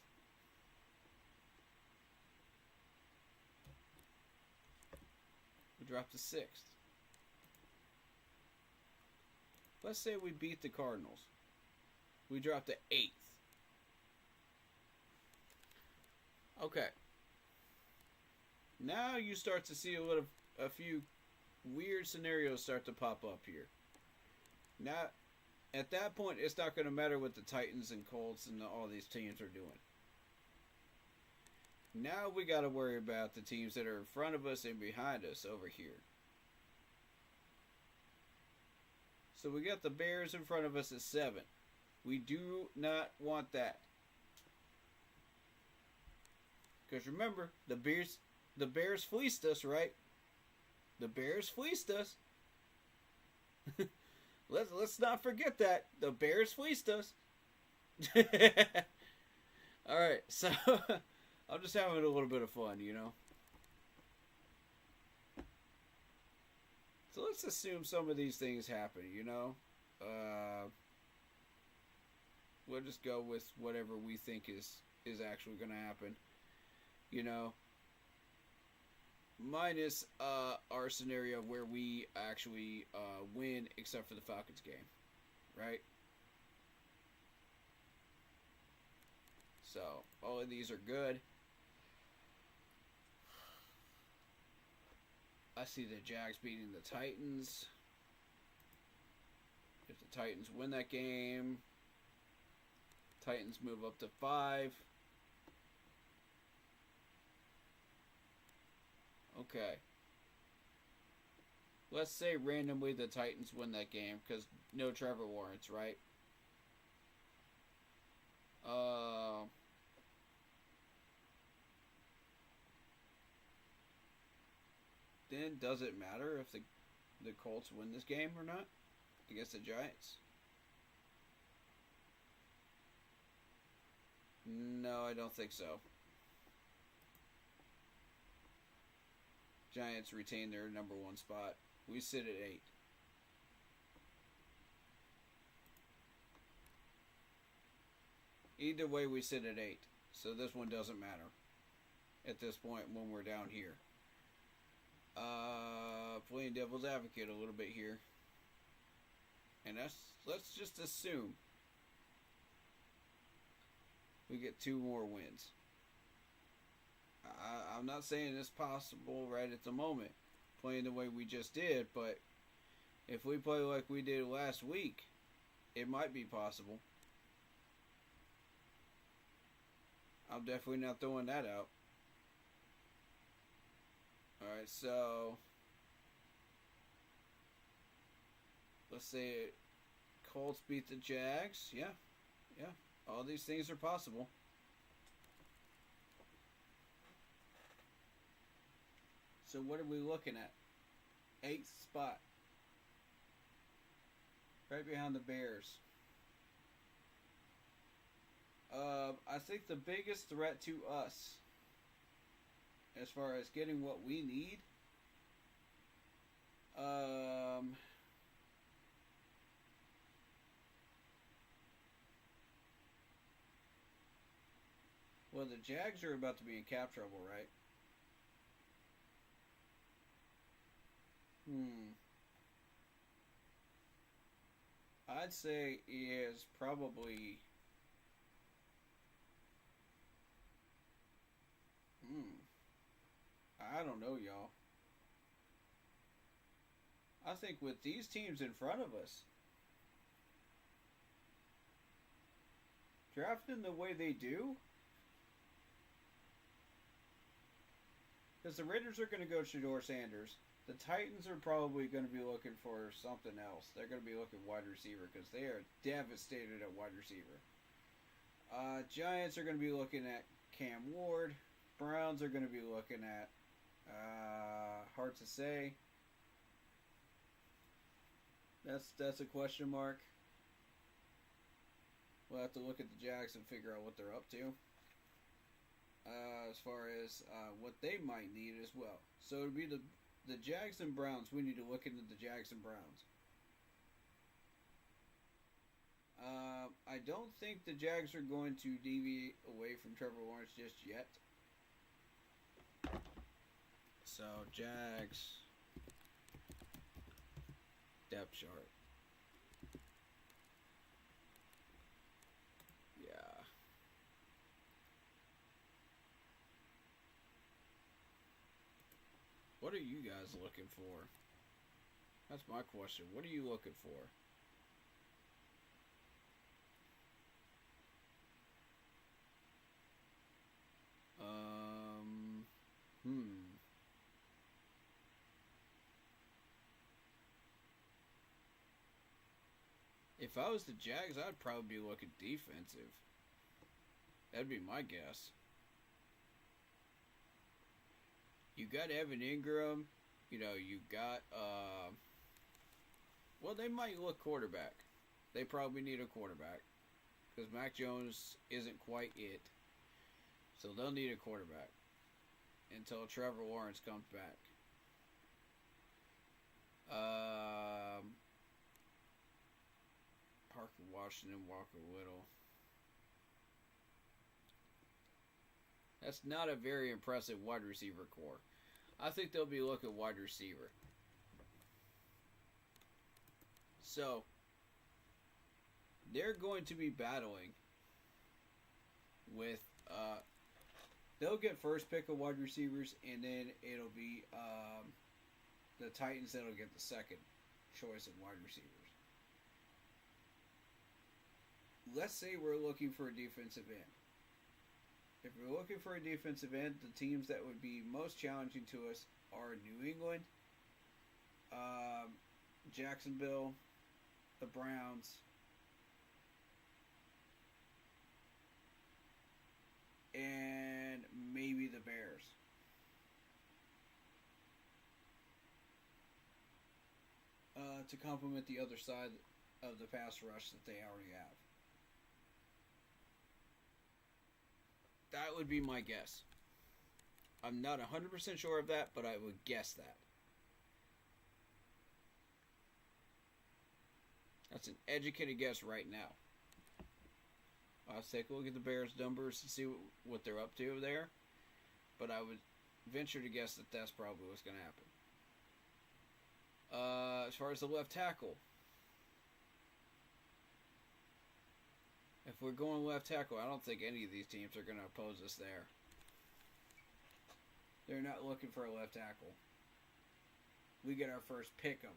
We dropped to 6th. Let's say we beat the Cardinals. We dropped to 8th. Okay. Now you start to see a few weird scenarios start to pop up here. Now, at that point, it's not going to matter what the Titans and Colts and all these teams are doing. Now we got to worry about the teams that are in front of us and behind us over here. So we got the Bears in front of us at 7. We do not want that. Because remember, the Bears fleeced us, right? The Bears fleeced us. Let's not forget that. The Bears fleeced us. Alright, so I'm just having a little bit of fun, you know? So let's assume some of these things happen, you know? We'll just go with whatever we think is actually going to happen. You know? Minus our scenario where we actually win except for the Falcons game. Right? So, all of these are good. I see the Jags beating the Titans. If the Titans win that game, Titans move up to 5. Okay. Let's say randomly the Titans win that game because no Trevor Lawrence, right? Then does it matter if the Colts win this game or not against the Giants? No, I don't think so. Giants retain their number 1 spot. We sit at 8. Either way, we sit at 8. So this one doesn't matter at this point when we're down here. Playing devil's advocate a little bit here. And let's just assume we get 2 more wins. I'm not saying it's possible right at the moment, playing the way we just did, but if we play like we did last week, it might be possible. I'm definitely not throwing that out. Alright, so let's say Colts beat the Jags. Yeah. All these things are possible. So what are we looking at? 8th spot. Right behind the Bears. I think the biggest threat to us, as far as getting what we need, well, the Jags are about to be in cap trouble, right? I'd say is probably I don't know, y'all. I think with these teams in front of us, drafting the way they do, because the Raiders are going to go Shedeur Sanders. The Titans are probably going to be looking for something else. They're going to be looking wide receiver because they are devastated at wide receiver. Giants are going to be looking at Cam Ward. Browns are going to be looking at, hard to say. That's a question mark. We'll have to look at the Jags and figure out what they're up to. As far as what they might need as well. So it would be the Jags and Browns. We need to look into the Jags and Browns. I don't think the Jags are going to deviate away from Trevor Lawrence just yet. So, Jags depth chart. Yeah. What are you guys looking for? That's my question. What are you looking for? If I was the Jags, I'd probably be looking defensive. That'd be my guess. You got Evan Ingram. You know, you got, well, they might look quarterback. They probably need a quarterback. Because Mac Jones isn't quite it. So they'll need a quarterback. Until Trevor Lawrence comes back. Parker Washington, Walker Little. That's not a very impressive wide receiver core. I think they'll be looking wide receiver. So, they're going to be battling with, they'll get first pick of wide receivers, and then it'll be the Titans that'll get the second choice of wide receivers. Let's say we're looking for a defensive end. If if we're looking for a defensive end, the teams that would be most challenging to us are New England, Jacksonville, the Browns, and maybe the Bears. To complement the other side of the pass rush that they already have. That would be my guess. I'm not 100% sure of that, but I would guess that. That's an educated guess right now. I'll take a look at the Bears' numbers to see what they're up to there. But I would venture to guess that that's probably what's going to happen. As far as the left tackle, if we're going left tackle, I don't think any of these teams are going to oppose us there. They're not looking for a left tackle. We get our first pick of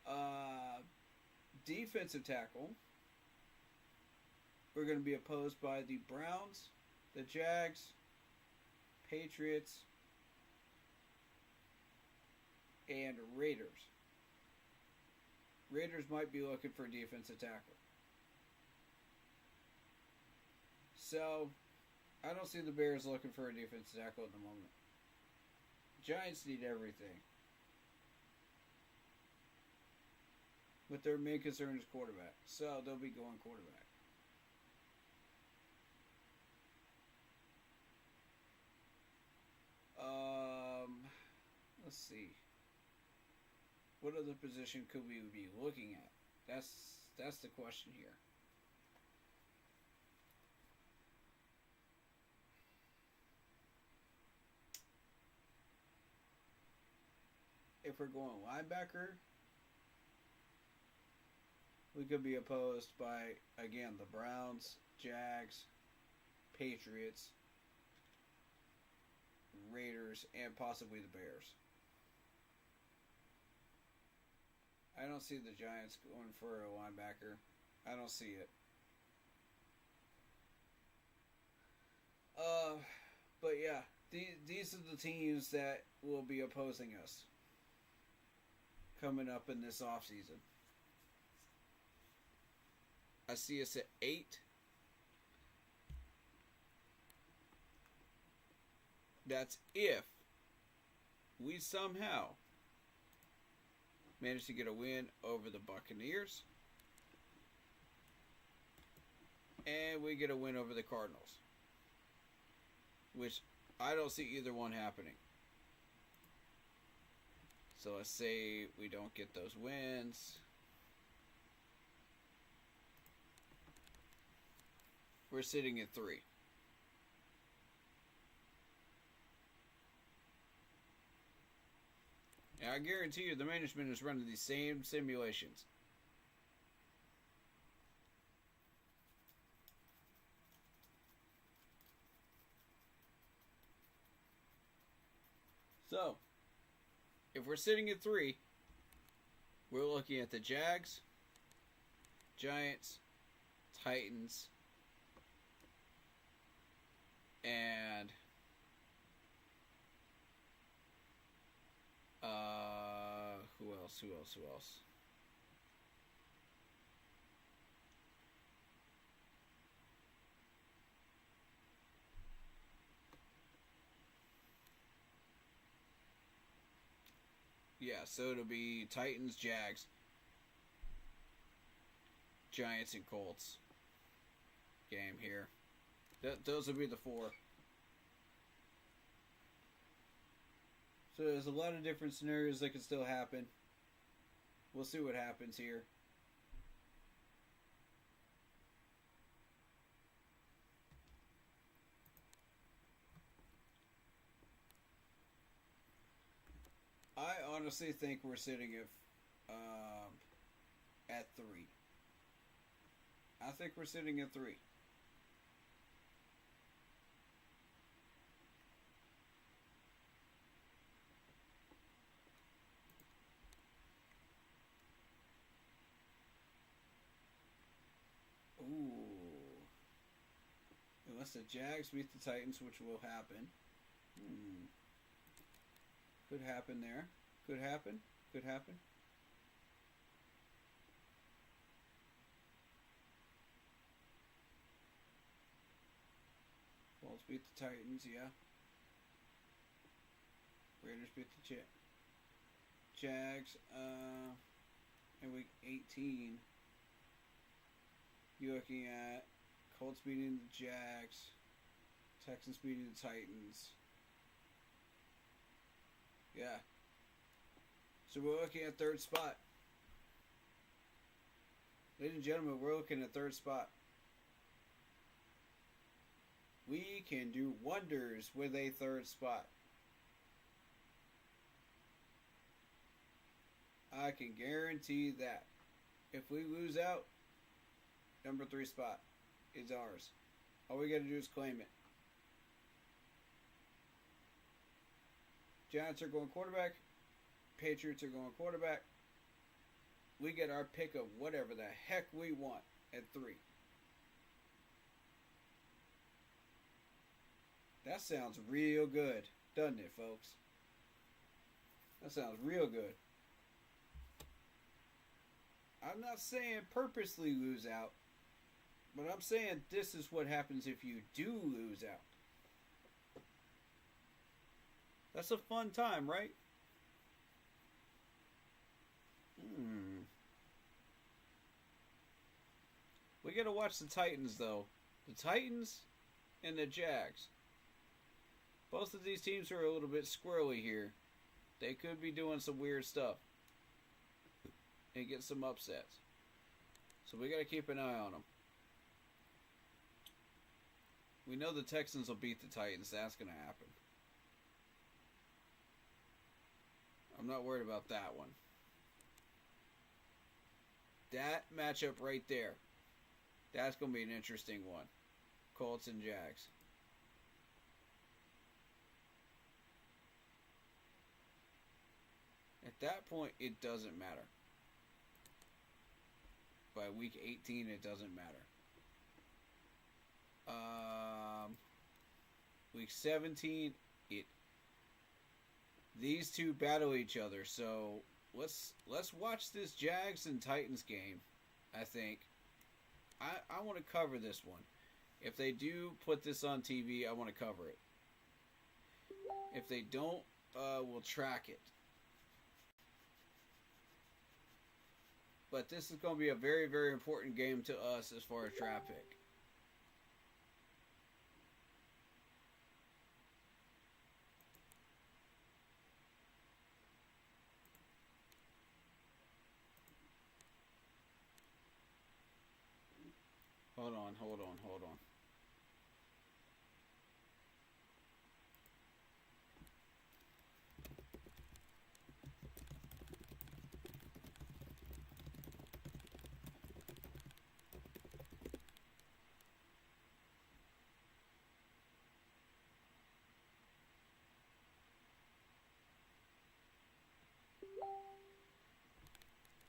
them. Defensive tackle, we're going to be opposed by the Browns, the Jags, Patriots, and Raiders. Raiders might be looking for a defensive tackle. So, I don't see the Bears looking for a defensive tackle at the moment. Giants need everything. But their main concern is quarterback. So, they'll be going quarterback. Let's see. What other position could we be looking at? That's the question here. If we're going linebacker, we could be opposed by, again, the Browns, Jags, Patriots, Raiders, and possibly the Bears. I don't see the Giants going for a linebacker. I don't see it. But yeah, these are the teams that will be opposing us coming up in this offseason. I see us at 8. That's if we somehow manage to get a win over the Buccaneers and we get a win over the Cardinals, which I don't see either one happening. So let's say we don't get those wins. We're sitting at 3. And I guarantee you the management is running these same simulations. So, if we're sitting at 3, we're looking at the Jags, Giants, Titans, and who else? Yeah, so it'll be Titans, Jags, Giants, and Colts game here. Those will be the 4. So there's a lot of different scenarios that could still happen. We'll see what happens here. I honestly think we're sitting at 3. I think we're sitting at 3. Unless the Jags beat the Titans, which will happen. Could happen there. Could happen. Could happen. Colts beat the Titans, yeah. Raiders beat the Jags. In week 18, you're looking at Colts beating the Jags, Texans beating the Titans. Yeah. So we're looking at third spot. Ladies and gentlemen, we're looking at third spot. We can do wonders with a third spot. I can guarantee that. If we lose out, number 3 spot is ours. All we got to do is claim it. Giants are going quarterback. Patriots are going quarterback. We get our pick of whatever the heck we want at 3. That sounds real good, doesn't it, folks? That sounds real good. I'm not saying purposely lose out, but I'm saying this is what happens if you do lose out. That's a fun time, right? We gotta watch the Titans, though. The Titans and the Jags. Both of these teams are a little bit squirrely here. They could be doing some weird stuff and get some upsets. So we got to keep an eye on them. We know the Texans will beat the Titans. That's going to happen. I'm not worried about that one. That matchup right there, that's going to be an interesting one. Colts and Jags. At that point, it doesn't matter. By week 18, it doesn't matter. Week 17, these two battle each other. So let's watch this Jags and Titans game. I think I want to cover this one. If they do put this on TV, I want to cover it. If they don't, we'll track it. But this is going to be a very, very important game to us as far as draft pick. Hold on.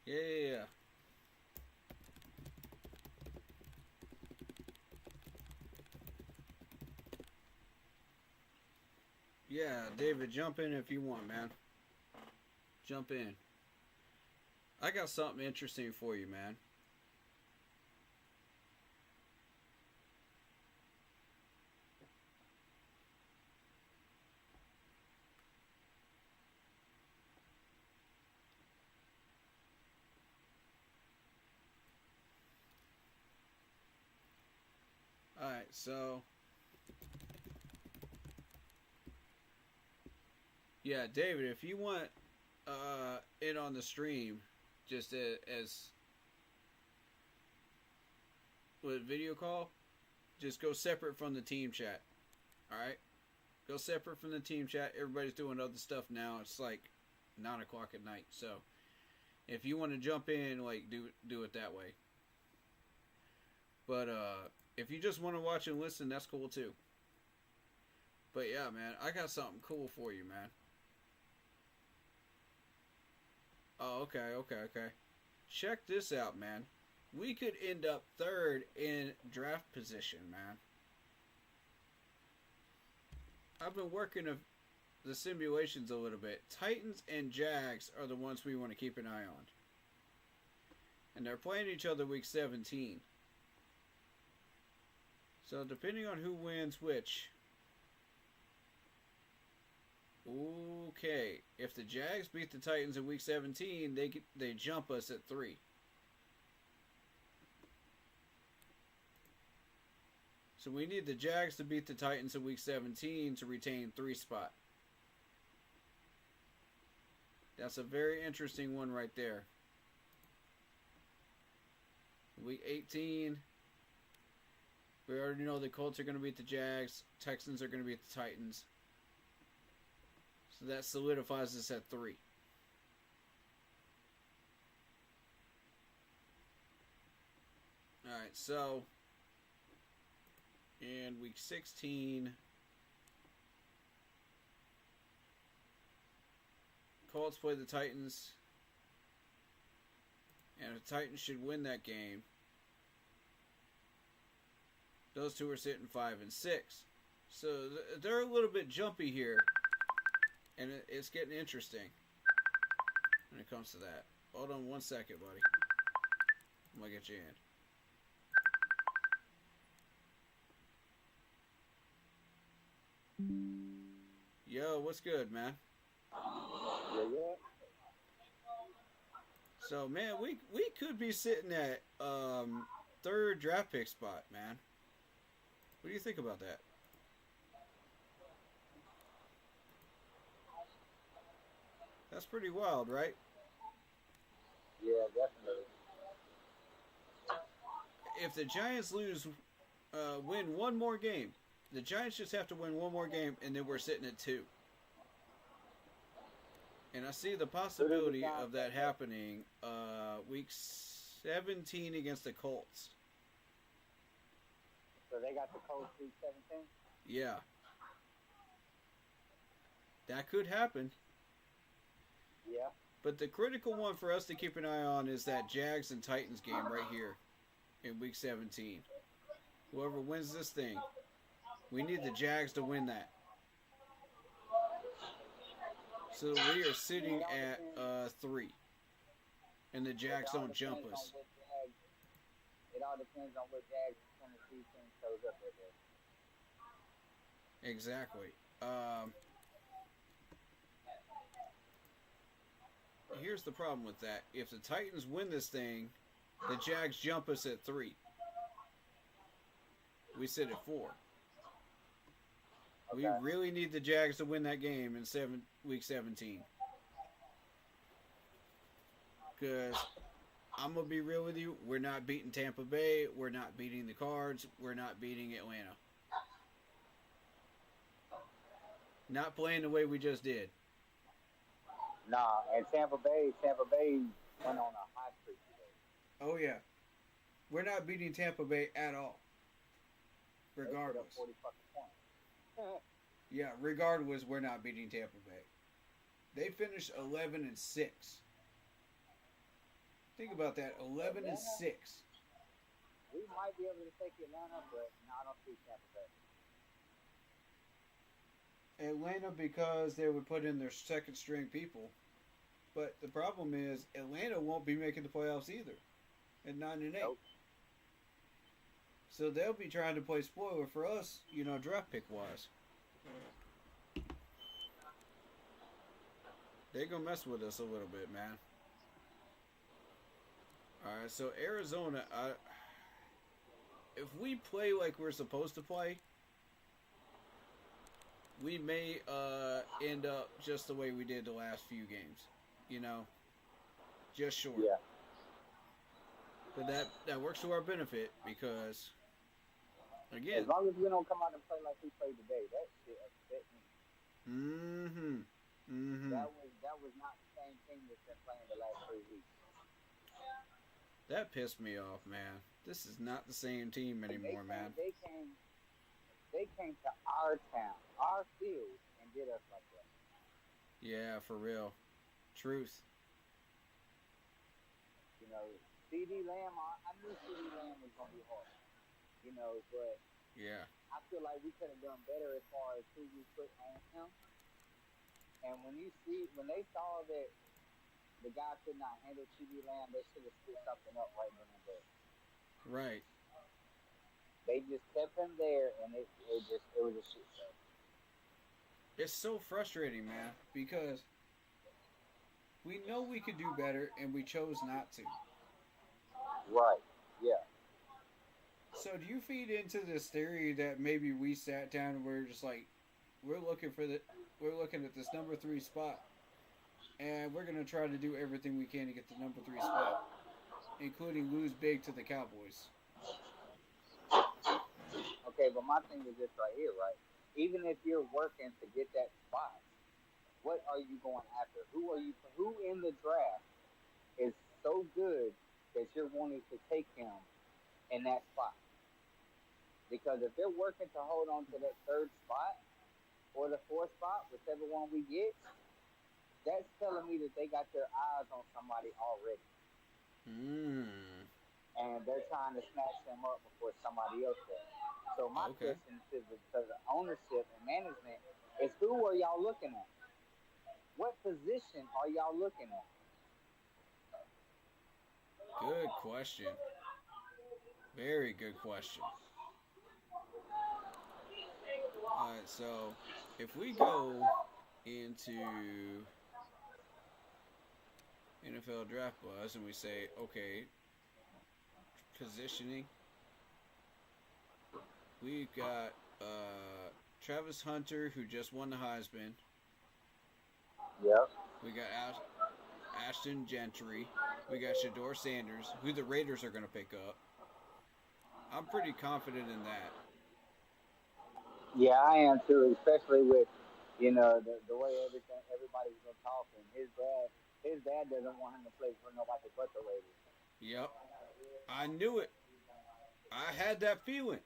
Yeah. Yeah, David, jump in if you want, man. Jump in. I got something interesting for you, man. Alright, so yeah, David, if you want it on the stream, just as with video call, just go separate from the team chat. Alright? Go separate from the team chat. Everybody's doing other stuff now. It's like 9 o'clock at night. So if you want to jump in, like do it that way. But if you just want to watch and listen, that's cool too. But yeah, man, I got something cool for you, man. Oh, okay. Check this out, man. We could end up third in draft position, man. I've been working the simulations a little bit. Titans and Jags are the ones we want to keep an eye on. And they're playing each other week 17. So depending on who wins which. Okay, if the Jags beat the Titans in week 17, they jump us at 3. So we need the Jags to beat the Titans in week 17 to retain 3 spot. That's a very interesting one right there. Week 18, we already know the Colts are going to beat the Jags. Texans are going to beat the Titans. So that solidifies us at 3. Alright, so in week 16, Colts play the Titans. And the Titans should win that game. Those two are sitting 5 and 6. So they're a little bit jumpy here. And it's getting interesting when it comes to that. Hold on 1 second, buddy. I'm going to get you in. Yo, what's good, man? Yeah. So, man, we could be sitting at 3rd draft pick spot, man. What do you think about that? That's pretty wild, right? Yeah, definitely. If the Giants win one more game, the Giants just have to win one more game, and then we're sitting at 2. And I see the possibility of that happening week 17 against the Colts. So they got the Colts week 17? Yeah. That could happen. Yeah. But the critical one for us to keep an eye on is that Jags and Titans game right here in week 17. Whoever wins this thing, we need the Jags to win that. So we are sitting at 3. And the Jags don't jump us. It all depends on what Jags and Tennessee team shows up with it. Exactly. Here's the problem with that. If the Titans win this thing, the Jags jump us at 3. We sit at 4. Okay. We really need the Jags to win that game in week 17. Because I'm going to be real with you. We're not beating Tampa Bay. We're not beating the Cards. We're not beating Atlanta. Not playing the way we just did. Nah, and Tampa Bay went on a hot streak today. Oh, yeah. We're not beating Tampa Bay at all. Regardless. 40 fucking points. Yeah, regardless, we're not beating Tampa Bay. They finished 11 and 6. Think about that, 11 and 6. We might be able to take Atlanta, but no, I don't see Tampa Bay. Atlanta, because they would put in their second string people. But the problem is, Atlanta won't be making the playoffs either. At 9 and 8. Nope. So they'll be trying to play spoiler for us, draft pick wise. They're going to mess with us a little bit, man. Alright, so Arizona, if we play like we're supposed to play, we may end up just the way we did the last few games. Just short. Yeah. But that works to our benefit because, again... As long as we don't come out and play like we played today, that shit upset me. Mm-hmm. Mm-hmm. That was not the same team that's been playing the last 3 weeks. That pissed me off, man. This is not the same team anymore, man. They came to our town, our field, and did us like that. Yeah, for real. Truth. CD Lamb, I knew CD Lamb was going to be hard. But yeah. I feel like we could have done better as far as who we put on him. And when they saw that the guy could not handle CeeDee Lamb, they should have screwed something up right then and there. Right. They just kept him there, and it was a shit show. It's so frustrating, man, because we know we could do better, and we chose not to. Right. Yeah. So do you feed into this theory that maybe we sat down and we're just like, we're looking at this number 3 spot, and we're gonna try to do everything we can to get the number 3 spot, including lose big to the Cowboys? Okay, but my thing is this right here, right? Even if you're working to get that spot, what are you going after? Who in the draft is so good that you're wanting to take him in that spot? Because if they're working to hold on to that 3rd spot or the 4th spot, whichever one we get, that's telling me that they got their eyes on somebody already. And they're trying to snatch them up before somebody else does. So my question to the ownership and management is, who are y'all looking at? What position are y'all looking at? Good question. Very good question. Alright, so if we go into NFL Draft Buzz and we say, okay, positioning, we've got Travis Hunter, who just won the Heisman. Yep. We got Ashton Gentry. We got Shador Sanders, who the Raiders are going to pick up. I'm pretty confident in that. Yeah, I am too, especially with, the way everybody's been talking. His dad doesn't want him to play for nobody but the Raiders. Yep. I knew it. I had that feeling.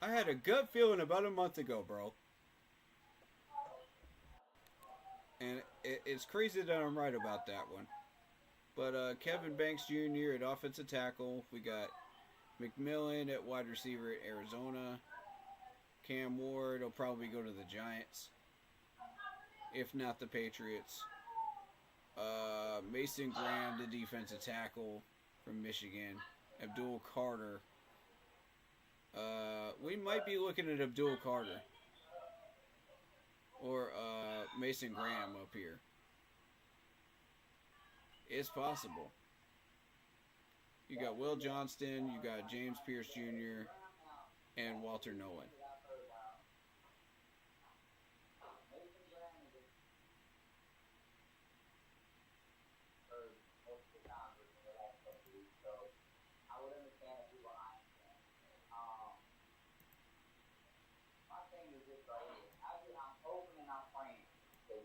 I had a gut feeling about a month ago, bro. And it's crazy that I'm right about that one. But Kevin Banks Jr. at offensive tackle. We got McMillan at wide receiver at Arizona. Cam Ward will probably go to the Giants, if not the Patriots. Mason Graham, the defensive tackle from Michigan. Abdul Carter. We might be looking at Abdul Carter or Mason Graham up here. It's possible. You got Will Johnston, you got James Pierce Jr., and Walter Nolan.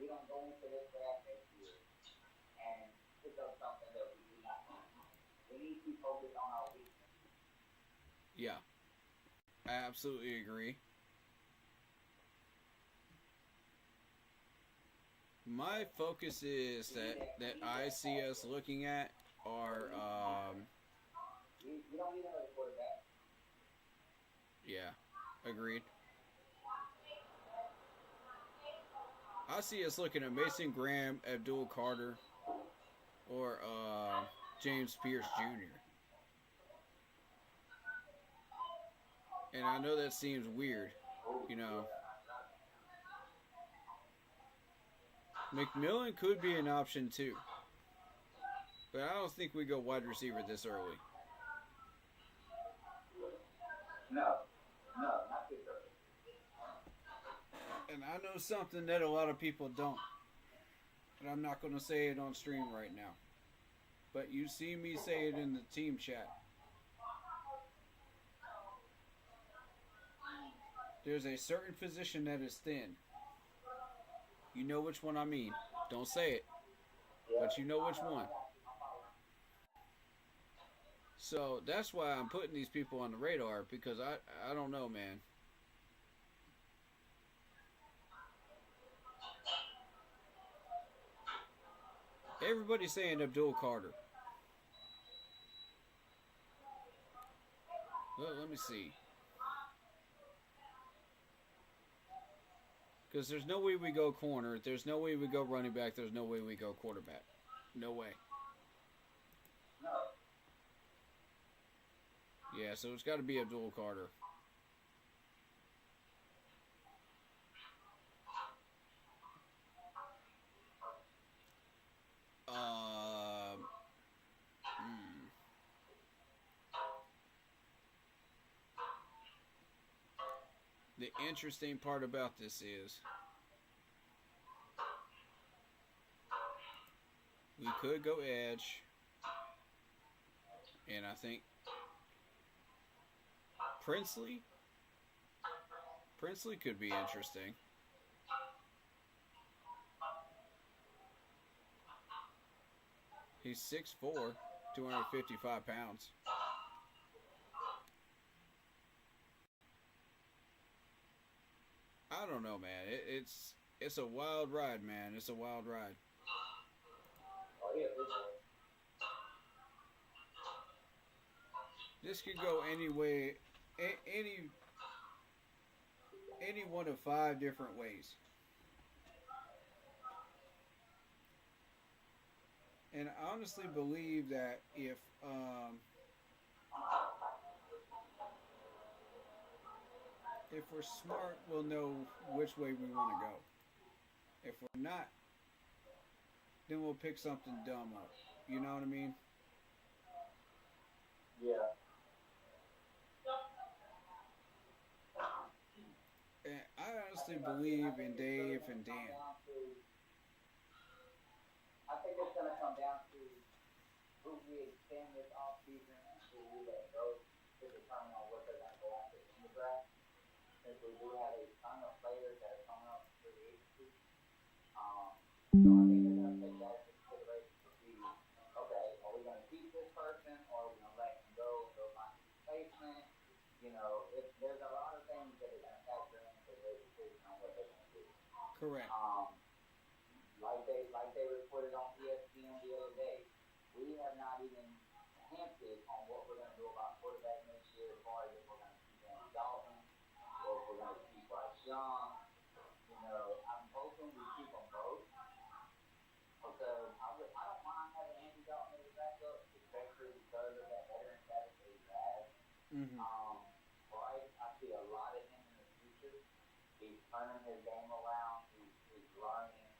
We don't go into this draft next year and pick up something that we do not need. We need to focus on our weakness. Yeah, I absolutely agree. My focus is that I see us looking at are we don't need another quarterback. Yeah, agreed. I see us looking at Mason Graham, Abdul Carter, or James Pierce Jr. And I know that seems weird, McMillan could be an option too. But I don't think we go wide receiver this early. No, not this early. And I know something that a lot of people don't. But I'm not going to say it on stream right now. But you see me say it in the team chat. There's a certain position that is thin. You know which one I mean. Don't say it. But you know which one. So that's why I'm putting these people on the radar. Because I don't know, man. Everybody's saying Abdul Carter. Well, let me see. Because there's no way we go corner. There's no way we go running back. There's no way we go quarterback. No way. No. Yeah, so it's got to be Abdul Carter. The interesting part about this is we could go edge, and I think Princely could be interesting. He's 6'4", 255 pounds. I don't know, man. It's a wild ride, man. It's a wild ride. Oh, yeah, This could go any way, any one of 5 different ways. And I honestly believe that if we're smart, we'll know which way we want to go. If we're not, then we'll pick something dumb up. You know what I mean? Yeah. And I honestly believe in Dave and Dan. I think it's going to come down to who we extend this offseason and who we let go to determine on what they're going to go after in the draft. Since we do have a ton of players that are coming up through the agency. So I think they're going to take that into consideration to see, okay, are we going to keep this person or are we going to let him go and go find a replacement? You know, there's a lot of things that are going to factor into their decision on what they're going to do. Correct. Like they reported on ESPN the other day, we have not even hinted on what we're going to do about quarterback next year as far as if we're going to keep Andy Dalton or if we're going to keep Bryce Young. You know, I'm hoping we keep them both because I don't mind having Andy Dalton as a backup, especially because of that veteran status that he has. Mm-hmm. Bryce, I see a lot of him in the future. He's turning his game around. He's learning.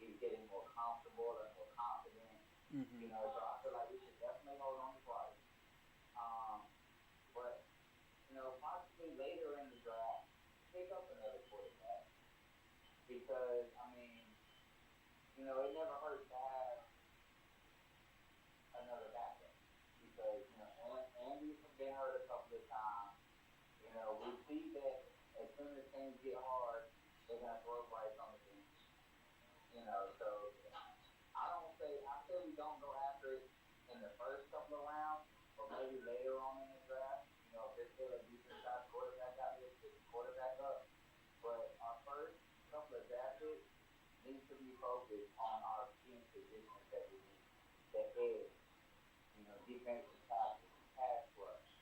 He's getting more comfortable and more confident. Mm-hmm. You know, so I feel like we should definitely hold on to Bryce. But, you know, possibly later in the draft, pick up another quarterback. Because, I mean, you know, it never hurts to have another backup. Because, you know, Andy's been hurt a couple of times. You know, we see that as soon as things get hard, they're going to throw Bryce on the bench. You know, so I say we don't go after it in the first couple of rounds, or maybe later on in the draft. You know, if there's still a decent sized quarterback out there, pick the quarterback up. But our first couple of draft picks needs to be focused on our key positions that we need. The edge, you know, defensive tackle, pass rush.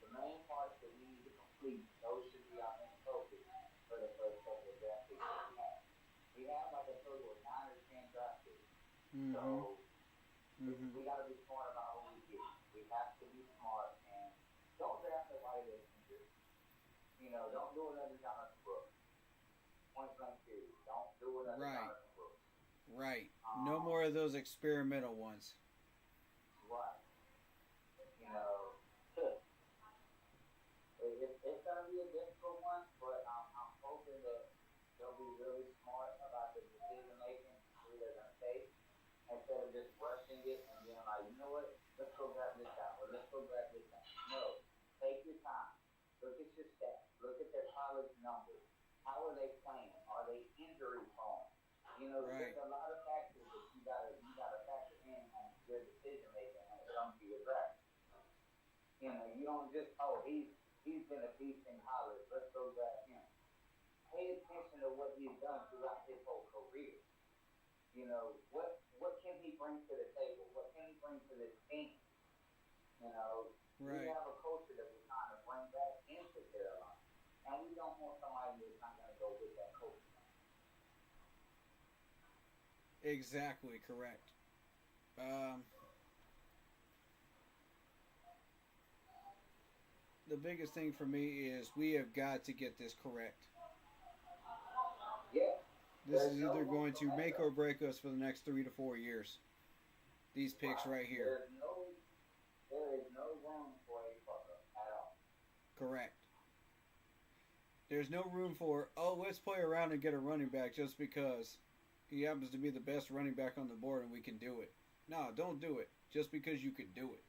The main parts that we need to complete, those should be our main focus for the first couple of draft picks that we have. We have like a total of 9 or 10 draft picks. Mm-hmm. So we got to be smart about who we get. We have to be smart and don't draft nobody that's injured. You know, don't do another Jonathan Brooks. Point blank period. Don't do another Jonathan Brooks. Right. No more of those experimental ones. Right. You know, it's going to be a difficult one, but I'm hoping that they'll be really smart about the decision making, who they're going to take, instead of just rushing it and being like, you know what, let's go grab this guy, or let's go grab this guy. No, take your time. Look at your stats. Look at their college numbers. How are they playing? Are they injury prone? You know, right. There's a lot of factors that you gotta factor in on your decision making when it comes to your draft. You know, you don't just he's been a beast in college. Let's go grab him. Pay attention to what he's done throughout his whole career. You know, what can he bring to the table? What can he bring to this team? You know, right. We have a culture that we're trying to bring back into Carolina. And we don't want somebody that's not going to go with that culture. Exactly correct. The biggest thing for me is we have got to get this correct. Yeah. This is either going to make or break us for the next 3 to 4 years. These picks right here. There is no room for a fuck up at all. Correct. There's no room for, let's play around and get a running back just because he happens to be the best running back on the board and we can do it. No, don't do it just because you can do it.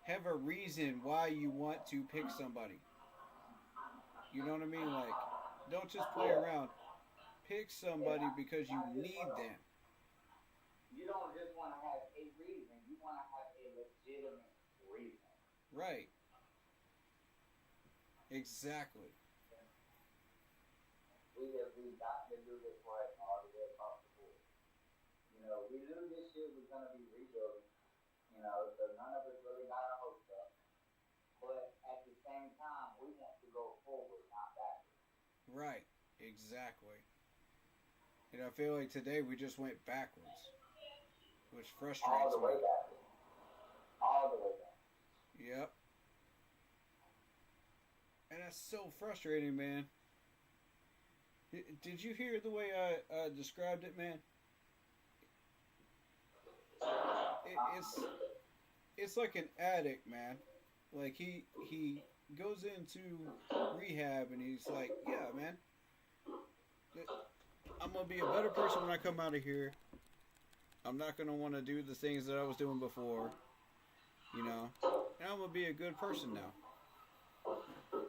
Have a reason why you want to pick somebody. You know what I mean? Like, don't just play around. Pick somebody because you need them. You don't just want to have a reason. You want to have a legitimate reason. Right. Exactly. We've got to do this right all the way across the board. You know, we knew this year was going to be rebuilding. You know, so none of us really got our hopes up. But at the same time, we want to go forward, not backwards. Right. Exactly. And I feel like today we just went backwards, which frustrates me. All the way backwards. All the way backwards. Yep. And that's so frustrating, man. Did you hear the way I described it, man? It's like an addict, man. Like he goes into rehab and he's like, yeah, man, I'm gonna be a better person when I come out of here. I'm not gonna want to do the things that I was doing before, you know. And I'm gonna be a good person now.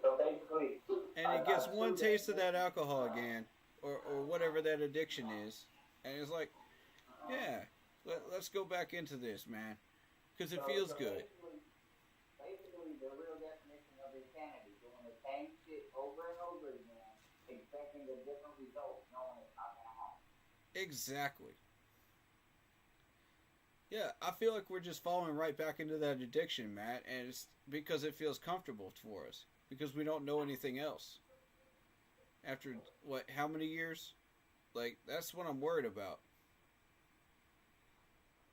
So basically, and he gets one taste of that alcohol again, or whatever that addiction is, and it's like, yeah, let's go back into this, man, because it feels good. Basically, the real definition of insanity, doing the same shit over and over again, expecting a different result, knowing it's not going to happen. Exactly. Yeah, I feel like we're just falling right back into that addiction, Matt, and it's because it feels comfortable for us. Because we don't know anything else. After, how many years? Like, that's what I'm worried about.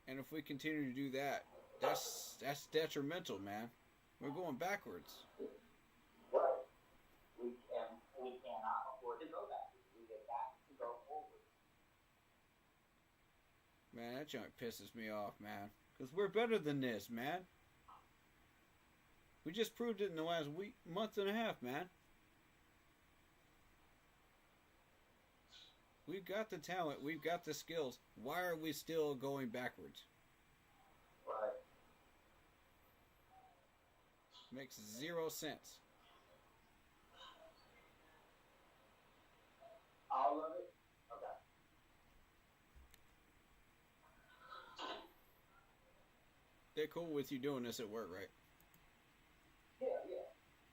And if we continue to do that, that's detrimental, man. We're going backwards. Right. We cannot afford to go backwards. We get back to go forward. Man, that junk pisses me off, man. Because we're better than this, man. We just proved it in the last month and a half, man. We've got the talent. We've got the skills. Why are we still going backwards? Right. Makes zero sense. All of it? Okay. They're cool with you doing this at work, right? Yeah.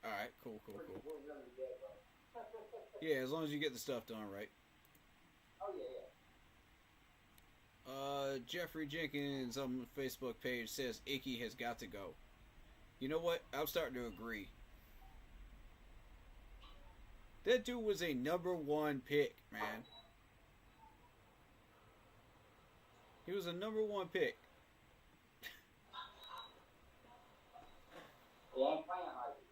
Alright, cool. We're really dead, bro. Yeah, as long as you get the stuff done right. Oh, yeah. Jeffrey Jenkins on the Facebook page says Icky has got to go. You know what? I'm starting to agree. That dude was a number 1 pick, man. He was a number 1 pick. He ain't playing like it.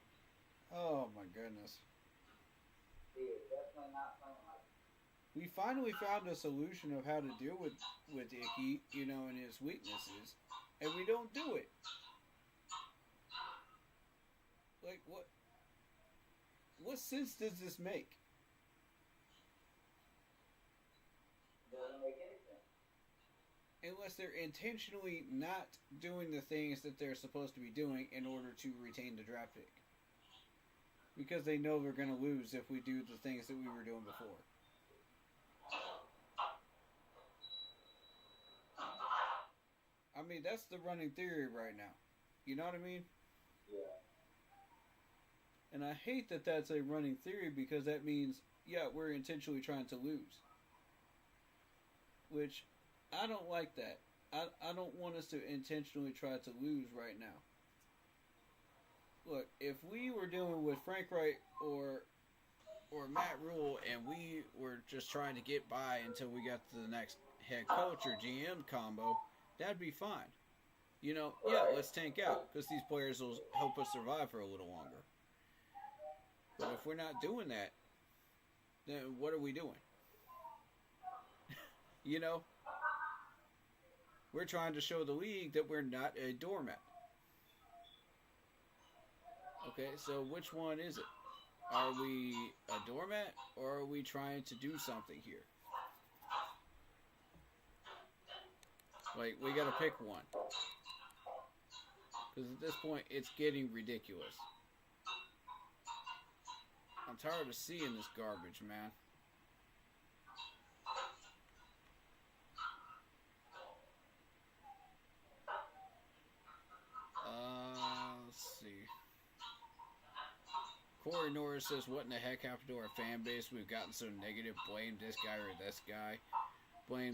Oh my goodness. He is definitely not playing like it. We finally found a solution of how to deal with Icky, you know, and his weaknesses, and we don't do it. Like, what sense does this make? Doesn't make any sense. Unless they're intentionally not doing the things that they're supposed to be doing in order to retain the draft pick. Because they know they're going to lose if we do the things that we were doing before. I mean, that's the running theory right now. You know what I mean? Yeah. And I hate that that's a running theory because that means, yeah, we're intentionally trying to lose. Which, I don't like that. I don't want us to intentionally try to lose right now. Look, if we were dealing with Frank Wright or or Matt Rule, and we were just trying to get by until we got to the next head coach or GM combo, that'd be fine. You know, yeah, let's tank out because these players will help us survive for a little longer. But if we're not doing that, then what are we doing? You know? We're trying to show the league that we're not a doormat. Okay, so which one is it? Are we a doormat or are we trying to do something here? Like, we gotta pick one. Because at this point, it's getting ridiculous. I'm tired of seeing this garbage, man. Let's see. Corey Norris says, what in the heck happened to our fan base? We've gotten so negative. Blame this guy or this guy. Blame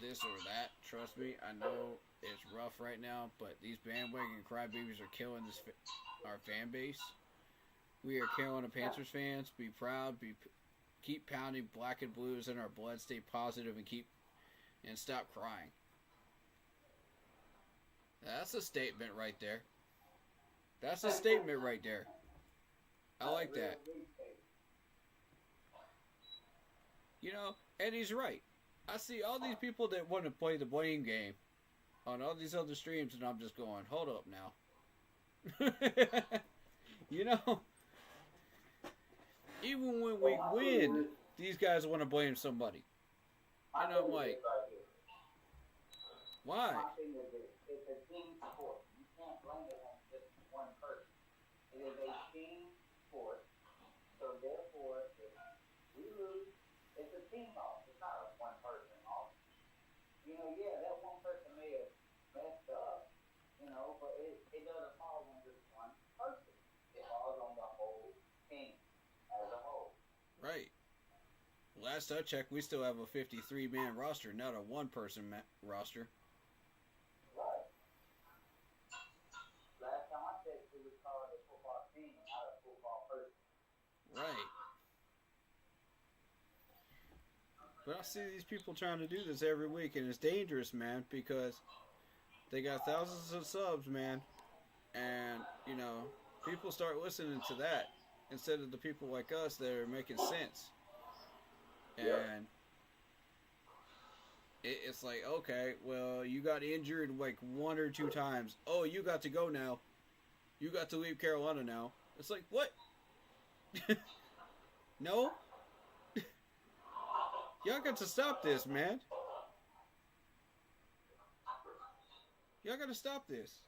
this or that. Trust me, I know it's rough right now, but these bandwagon crybabies are killing our fan base. We are Carolina Panthers fans. Be proud. Keep pounding black and blues in our blood. Stay positive and stop crying. That's a statement right there. That's a statement right there. I like that. You know, and he's right. I see all these people that want to play the blame game on all these other streams, and I'm just going, hold up now. You know, even when we win, these guys want to blame somebody. And I'm like, why? It's a team sport. You can't blame it on just one person. It is a team sport. So therefore, if we lose, it's a team loss. It's not a one person loss. You know, yeah, that one person may have messed up, you know, but it doesn't fall on just one person. It falls on the whole team as a whole. Right. Last I checked, we still have a 53-man roster, not a one-person roster. Right. Last time I checked, it was called a football team, not a football person. Right. But I see these people trying to do this every week, and it's dangerous, man, because they got thousands of subs, man. And, you know, people start listening to that instead of the people like us that are making sense. And it's like, okay, well, you got injured like 1 or 2 times. Oh, you got to go now. You got to leave Carolina now. It's like, what? No? Y'all got to stop this, man. Y'all got to stop this.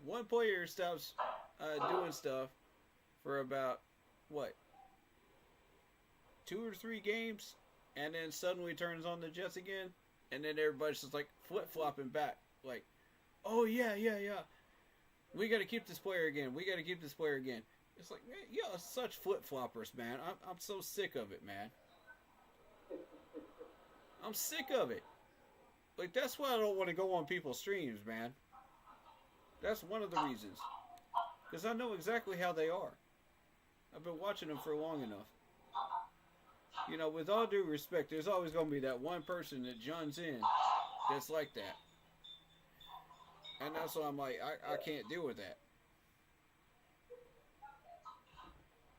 One player stops doing stuff for about, what, 2 or 3 games, and then suddenly turns on the Jets again, and then everybody's just like flip-flopping back. Like, oh, yeah. We got to keep this player again. We got to keep this player again. It's like, man, y'all are such flip-floppers, man. I'm so sick of it, man. I'm sick of it. Like, that's why I don't want to go on people's streams, man. That's one of the reasons. Because I know exactly how they are. I've been watching them for long enough. You know, with all due respect, there's always going to be that one person that joins in that's like that. And that's why I'm like, I can't deal with that.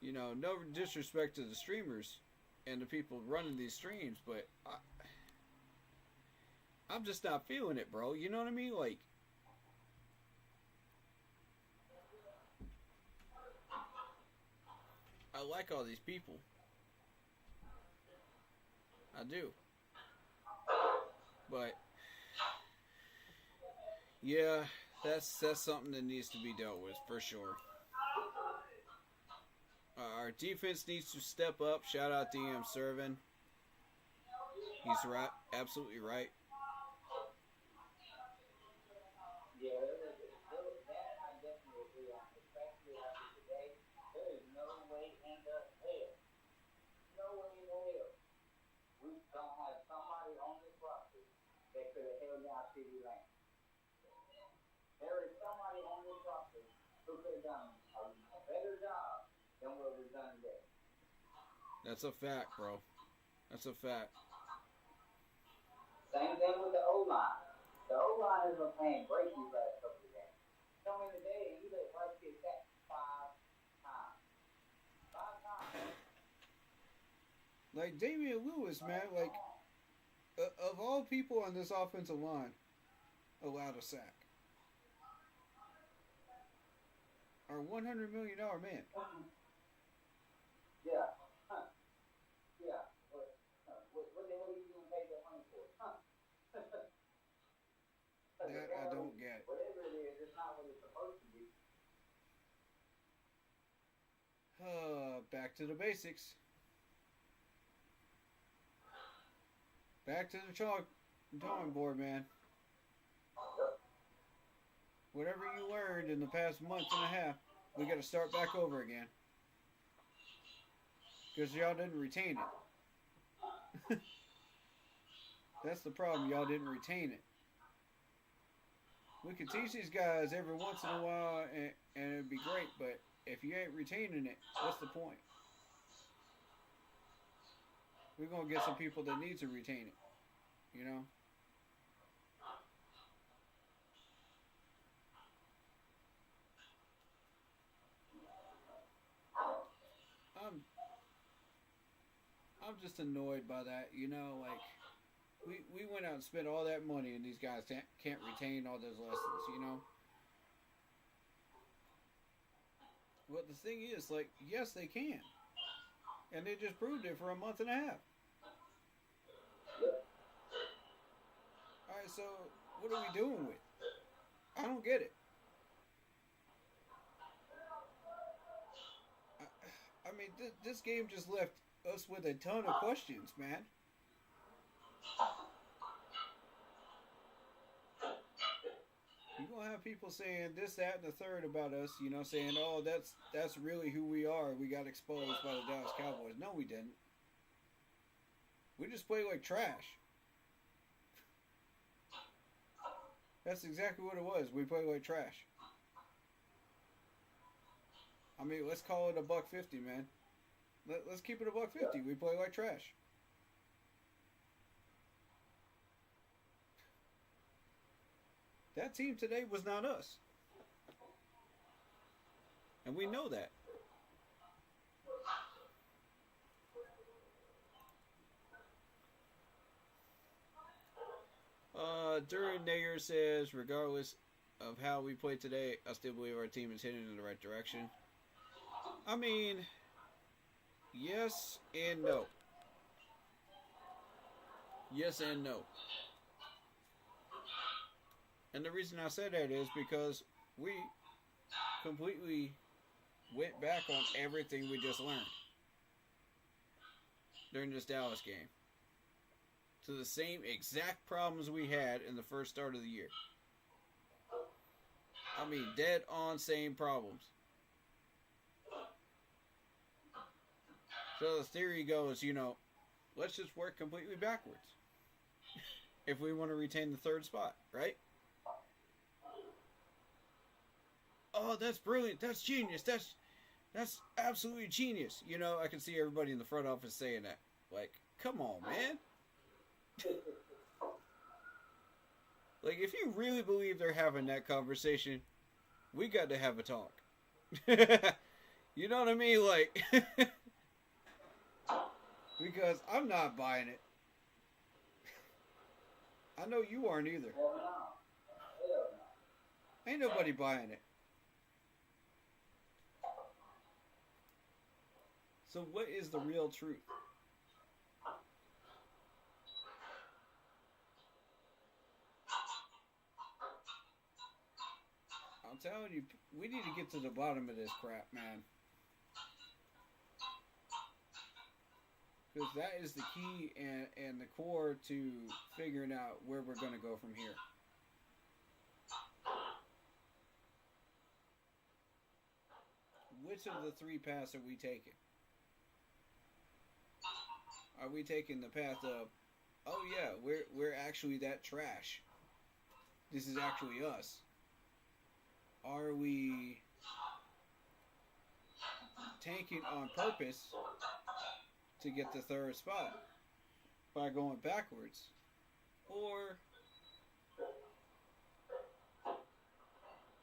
You know, no disrespect to the streamers and the people running these streams, but I'm just not feeling it, bro. You know what I mean? Like, I like all these people. I do. But yeah, that's something that needs to be dealt with for sure. Our defense needs to step up. Shout out DM Servin. He's right, absolutely right. Yeah, that I definitely agree on. Especially after today, there is no way in the hell. No way in the hell. We don't have somebody on this roster that could have held down CD Lamb. There is somebody done a better job than what we've done today. That's a fact, bro. That's a fact. Same thing with the O-line. The O-line has been playing great these last couple of games. Come in today and you let Bryce get sacked 5 times. 5 times. Like Damian Lewis, man, like of all people on this offensive line allowed a sack. Our $100 million man. Yeah. Huh. Yeah. What the hell are you going to pay that money for? Huh. That I don't get. Whatever it is, it's not what it's supposed to be. Back to the basics. Back to the drawing board, man. Whatever you learned in the past month and a half, we got to start back over again. Because y'all didn't retain it. That's the problem. Y'all didn't retain it. We could teach these guys every once in a while, and it'd be great. But if you ain't retaining it, what's the point? We're going to get some people that need to retain it. You know? I'm just annoyed by that, you know, like we went out and spent all that money and these guys can't retain all those lessons, you know. But the thing is, like, yes, they can. And they just proved it for a month and a half. Alright, so what are we doing with? I don't get it. I mean, this game just left us with a ton of questions, man. You're going to have people saying this, that, and the third about us, you know, saying, oh, that's really who we are. We got exposed by the Dallas Cowboys. No, we didn't. We just played like trash. That's exactly what it was. We played like trash. I mean, let's call it $150, man. Let's keep it $150. We play like trash. That team today was not us. And we know that. Duran Nager says, regardless of how we play today, I still believe our team is heading in the right direction. I mean, yes and no. Yes and no. And the reason I say that is because we completely went back on everything we just learned during this Dallas game. To the same exact problems we had in the first start of the year. I mean, dead on same problems. So the theory goes, you know, let's just work completely backwards. If we want to retain the third spot, right? Oh, that's brilliant. That's genius. That's absolutely genius. You know, I can see everybody in the front office saying that. Like, come on, man. Like, if you really believe they're having that conversation, we got to have a talk. You know what I mean? Like, because I'm not buying it. I know you aren't either. Ain't nobody buying it. So what is the real truth? I'm telling you, we need to get to the bottom of this crap, man. Because that is the key and the core to figuring out where we're going to go from here. Which of the three paths are we taking? Are we taking the path of, oh yeah, we're actually that trash. This is actually us. Are we tanking on purpose to get the third spot by going backwards? Or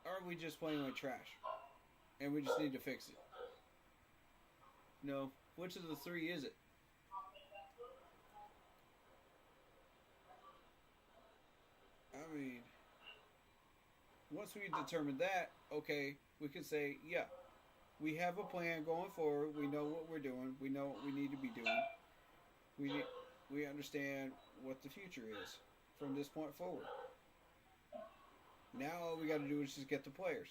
are we just playing like trash and we just need to fix it? No, which of the three is it? I mean, once we determine that, okay, we can say, yeah, we have a plan going forward. We know what we're doing. We know what we need to be doing. We understand what the future is from this point forward. Now all we got to do is just get the players.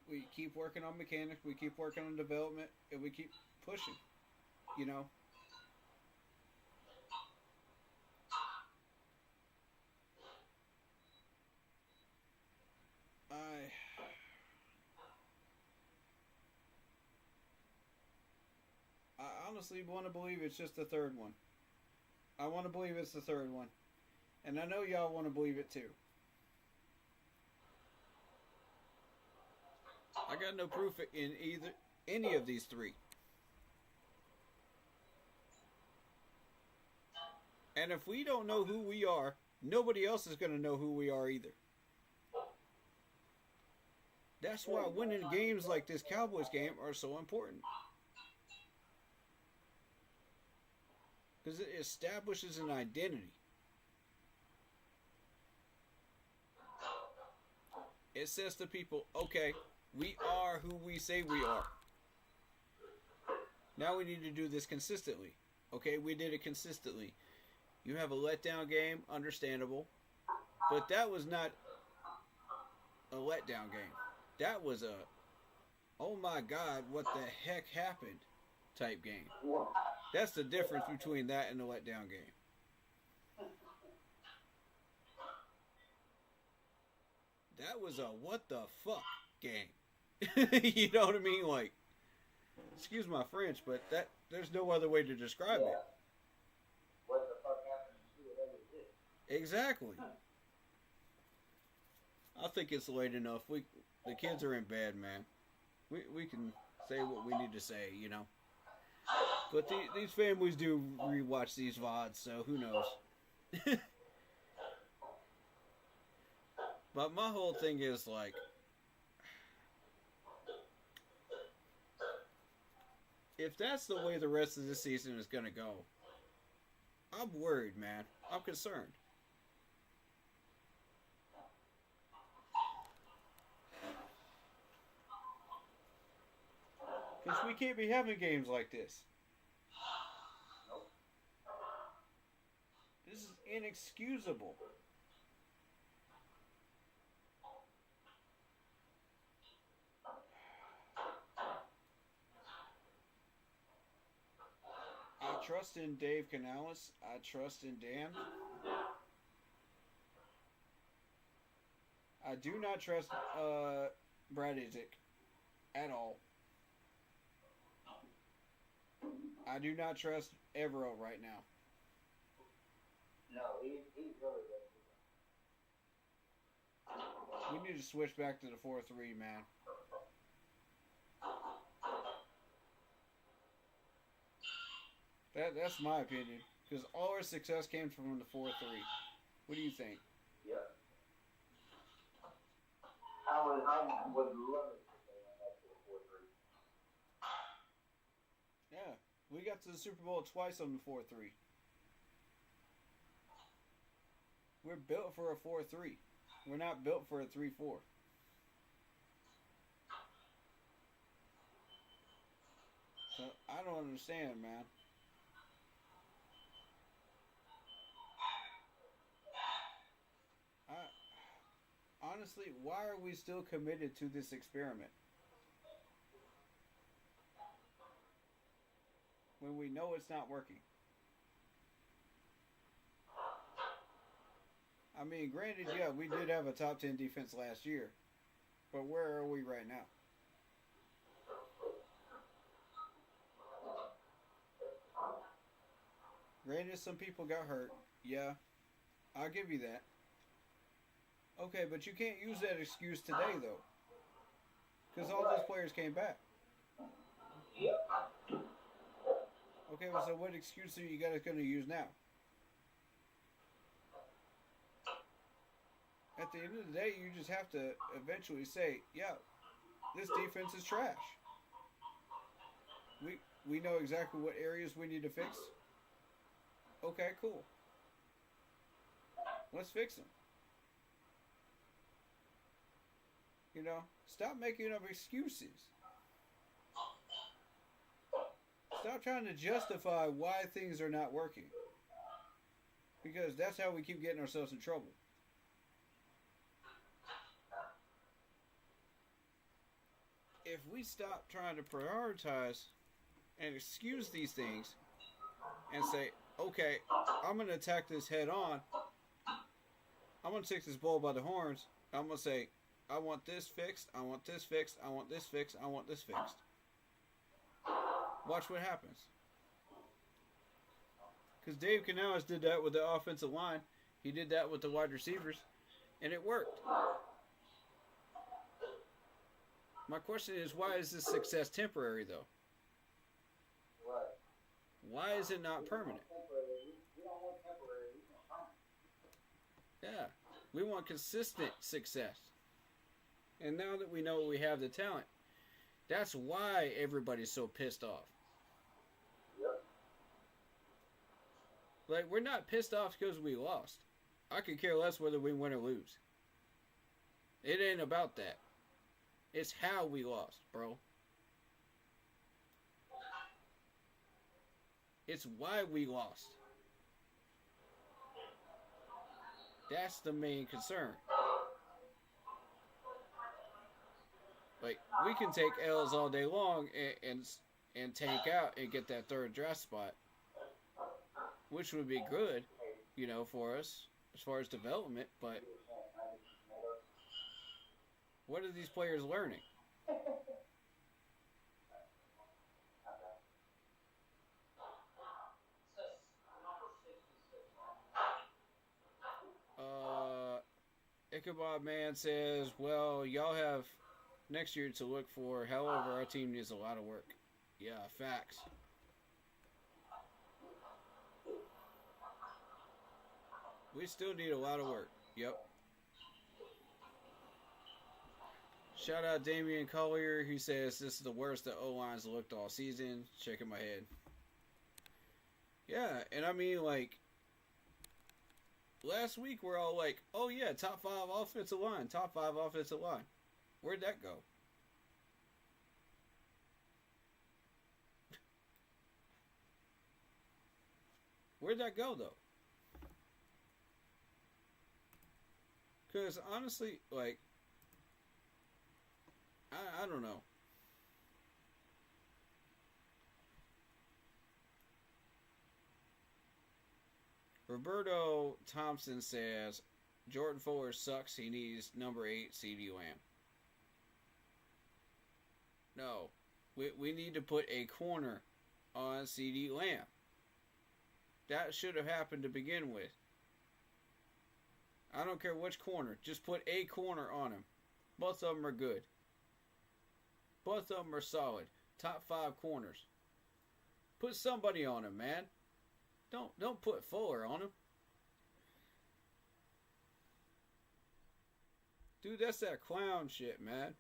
We keep working on mechanics, we keep working on development, and we keep pushing, you know. I honestly want to believe it's just the third one. I want to believe it's the third one. And I know y'all want to believe it too. I got no proof in any of these three. And if we don't know who we are, nobody else is going to know who we are either. That's why winning games like this Cowboys game are so important. Because it establishes an identity. It says to people, okay, we are who we say we are. Now we need to do this consistently. Okay, we did it consistently. You have a letdown game, understandable. But that was not a letdown game. That was a, oh my God, what the heck happened type game. That's the difference between that and a letdown game. That was a what the fuck game. You know what I mean? Like, excuse my French, but there's no other way to describe it. What the fuck happened to whatever it did? Exactly. I think it's late enough. The kids are in bed, man. We can say what we need to say, you know. But these families do rewatch these VODs, so who knows. But my whole thing is like, if that's the way the rest of the season is going to go, I'm worried, man. I'm concerned. Because we can't be having games like this. This is inexcusable. I trust in Dave Canales. I trust in Dan. I do not trust Brad Izik at all. I do not trust Evero right now. No, he's really good. We need to switch back to the 4-3, man. That's my opinion. Because all our success came from the 4-3. What do you think? Yeah. I would love it if they went back to the 4-3. Yeah. We got to the Super Bowl twice on the 4-3. We're built for a 4-3. We're not built for a 3-4. So, I don't understand, man. Honestly, why are we still committed to this experiment? When we know it's not working. I mean, granted, yeah, we did have a top 10 defense last year. But where are we right now? Granted, some people got hurt. Yeah, I'll give you that. Okay, but you can't use that excuse today, though. Because all those players came back. Yep. Okay, well, so what excuse are you guys going to use now? At the end of the day, you just have to eventually say, yeah, this defense is trash. We know exactly what areas we need to fix. Okay, cool. Let's fix them. You know, stop making up excuses. Stop trying to justify why things are not working. Because that's how we keep getting ourselves in trouble. If we stop trying to prioritize and excuse these things and say, okay, I'm going to attack this head on. I'm going to take this bull by the horns. I'm going to say, I want this fixed. I want this fixed. I want this fixed. I want this fixed. Watch what happens. Because Dave Canales did that with the offensive line. He did that with the wide receivers. And it worked. My question is, why is this success temporary, though? Right. Why is it not permanent? We don't want temporary. We want permanent. Yeah. We want consistent success. And now that we know we have the talent, that's why everybody's so pissed off. Yep. Like, we're not pissed off because we lost. I could care less whether we win or lose. It ain't about that. It's how we lost, bro. It's why we lost. That's the main concern. Like, we can take L's all day long and tank out and get that third draft spot, which would be good, you know, for us as far as development, but what are these players learning? Ichabod Man says, well, y'all have next year to look for. However, our team needs a lot of work. Yeah, facts. We still need a lot of work. Yep. Shout out Damian Collier. He says this is the worst the O-lines looked all season. Shaking my head. Yeah, and I mean, like, last week we're all like, oh yeah, top 5 offensive line. Top 5 offensive line. Where'd that go? Where'd that go, though? Because, honestly, like, I don't know. Roberto Thompson says, Jordan Fuller sucks. He needs number 8 CeeDee Lamb. No. We need to put a corner on CeeDee Lamb. That should have happened to begin with. I don't care which corner. Just put a corner on him. Both of them are good. Both of them are solid. Top 5 corners. Put somebody on him, man. Don't put Fuller on him. Dude, that's that clown shit, man.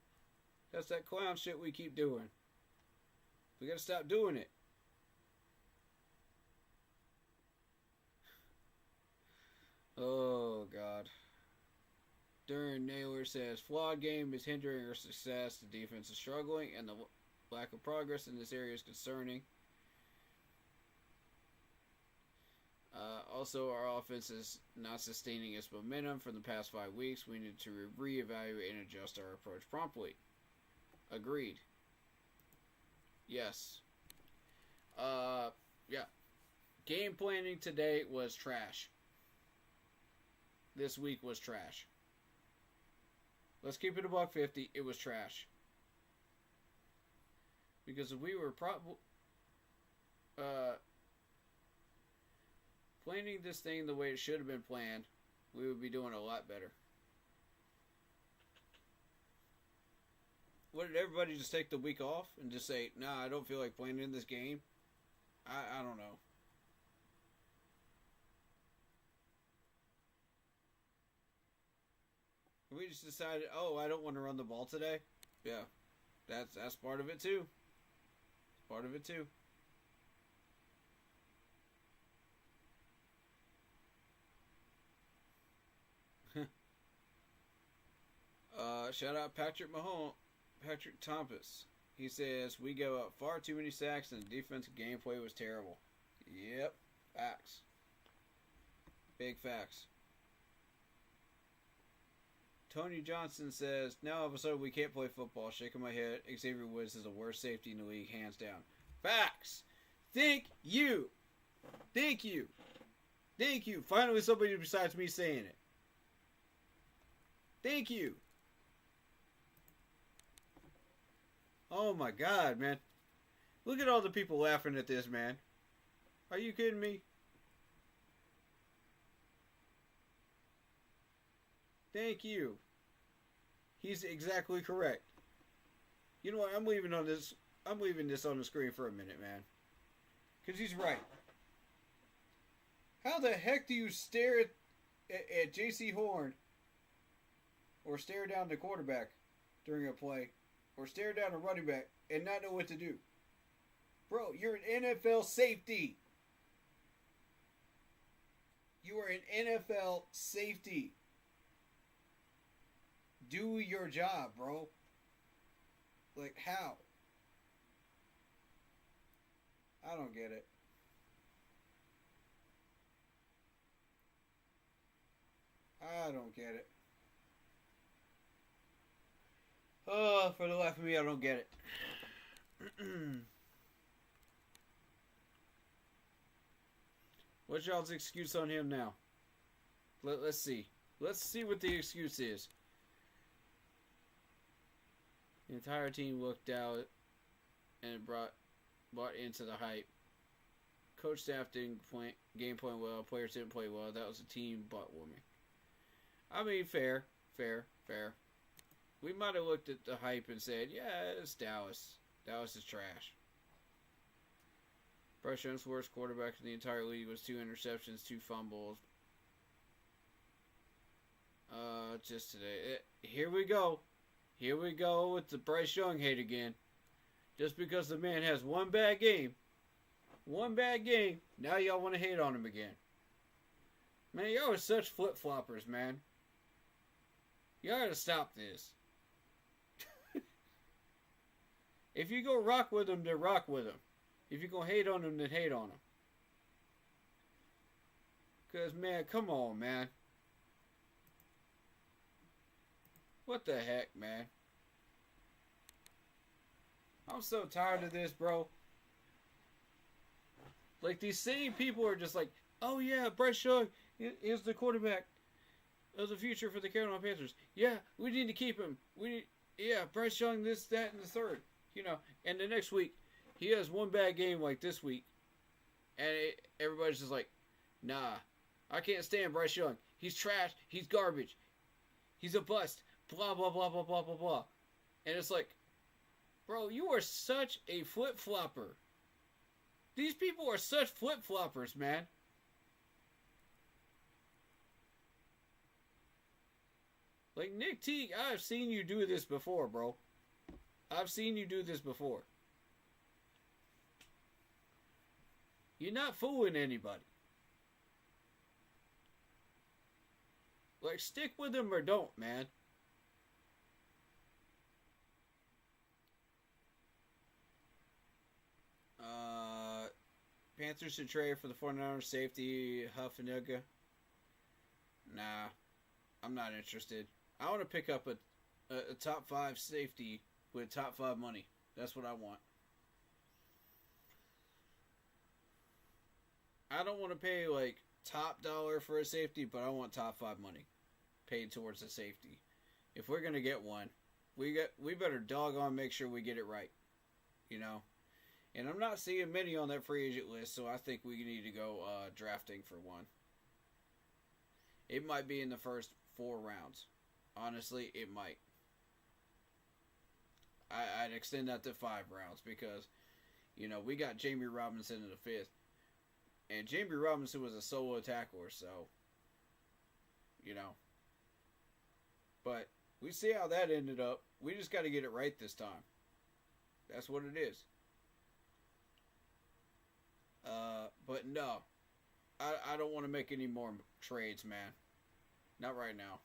That's that clown shit we keep doing. We gotta stop doing it. Oh, God. Darren Naylor says, flawed game is hindering our success. The defense is struggling, and the lack of progress in this area is concerning. Also, our offense is not sustaining its momentum from the past 5 weeks. We need to reevaluate and adjust our approach promptly. Agreed. Yes. Yeah. Game planning today was trash. This week was trash. Let's keep it $150. It was trash. Because if we were planning this thing the way it should have been planned, we would be doing a lot better. what did everybody just take the week off and just say, nah, I don't feel like playing in this game? I don't know. We just decided, oh, I don't want to run the ball today. Yeah, that's part of it too. Part of it too. Shout out Patrick Thompson. He says, we gave up far too many sacks and the defensive gameplay was terrible. Yep. Facts. Big facts. Tony Johnson says, now all of a sudden we can't play football. Shaking my head. Xavier Woods is the worst safety in the league, hands down. Facts. Thank you. Thank you. Thank you. Finally somebody besides me saying it. Thank you. Oh my God, man. Look at all the people laughing at this, man. Are you kidding me? Thank you. He's exactly correct. You know what? I'm leaving this on the screen for a minute, man. Because he's right. How the heck do you stare at J.C. Horn or stare down the quarterback during a play or stare down a running back and not know what to do? Bro, you're an NFL safety. You are an NFL safety. Do your job, bro. Like, how? I don't get it. I don't get it. Oh, for the life of me, I don't get it. What's y'all's excuse on him now? Let's see. Let's see what the excuse is. The entire team looked out and bought into the hype. Coach staff didn't game plan well. Players didn't play well. That was a team butt warming. I mean, fair. We might have looked at the hype and said, yeah, it's Dallas. Dallas is trash. Bryce Young's worst quarterback in the entire league was 2 interceptions, 2 fumbles. Just today. Here we go. Here we go with the Bryce Young hate again. Just because the man has one bad game, now y'all want to hate on him again. Man, y'all are such flip-floppers, man. Y'all gotta stop this. If you go rock with him, then rock with him. If you're gonna hate on him, then hate on him. Because, man, come on, man. What the heck, man? I'm so tired of this, bro. Like, these same people are just like, oh, yeah, Bryce Young is the quarterback of the future for the Carolina Panthers. Yeah, we need to keep him. Bryce Young, this, that, and the third. You know, and the next week, he has one bad game like this week. And everybody's just like, nah, I can't stand Bryce Young. He's trash. He's garbage. He's a bust. Blah, blah, blah, blah, blah, blah, blah. And it's like, bro, you are such a flip-flopper. These people are such flip-floppers, man. Like, Nick Teague, I've seen you do this before, bro. I've seen you do this before. You're not fooling anybody. Like, stick with them or don't, man. Panthers should trade for the 49ers safety Huffanuga. Nah, I'm not interested. I want to pick up a top 5 safety with top 5 money. That's what I want. I don't want to pay like top dollar for a safety, but I want top 5 money paid towards a safety. If we're gonna get one, we better doggone make sure we get it right. You know? And I'm not seeing many on that free agent list, so I think we need to go drafting for one. It might be in the first 4 rounds. Honestly, it might. I'd extend that to 5 rounds because, we got Jamie Robinson in the 5th. And Jamie Robinson was a solo tackler, so, But we see how that ended up. We just got to get it right this time. That's what it is. But no. I don't want to make any more trades, man. Not right now.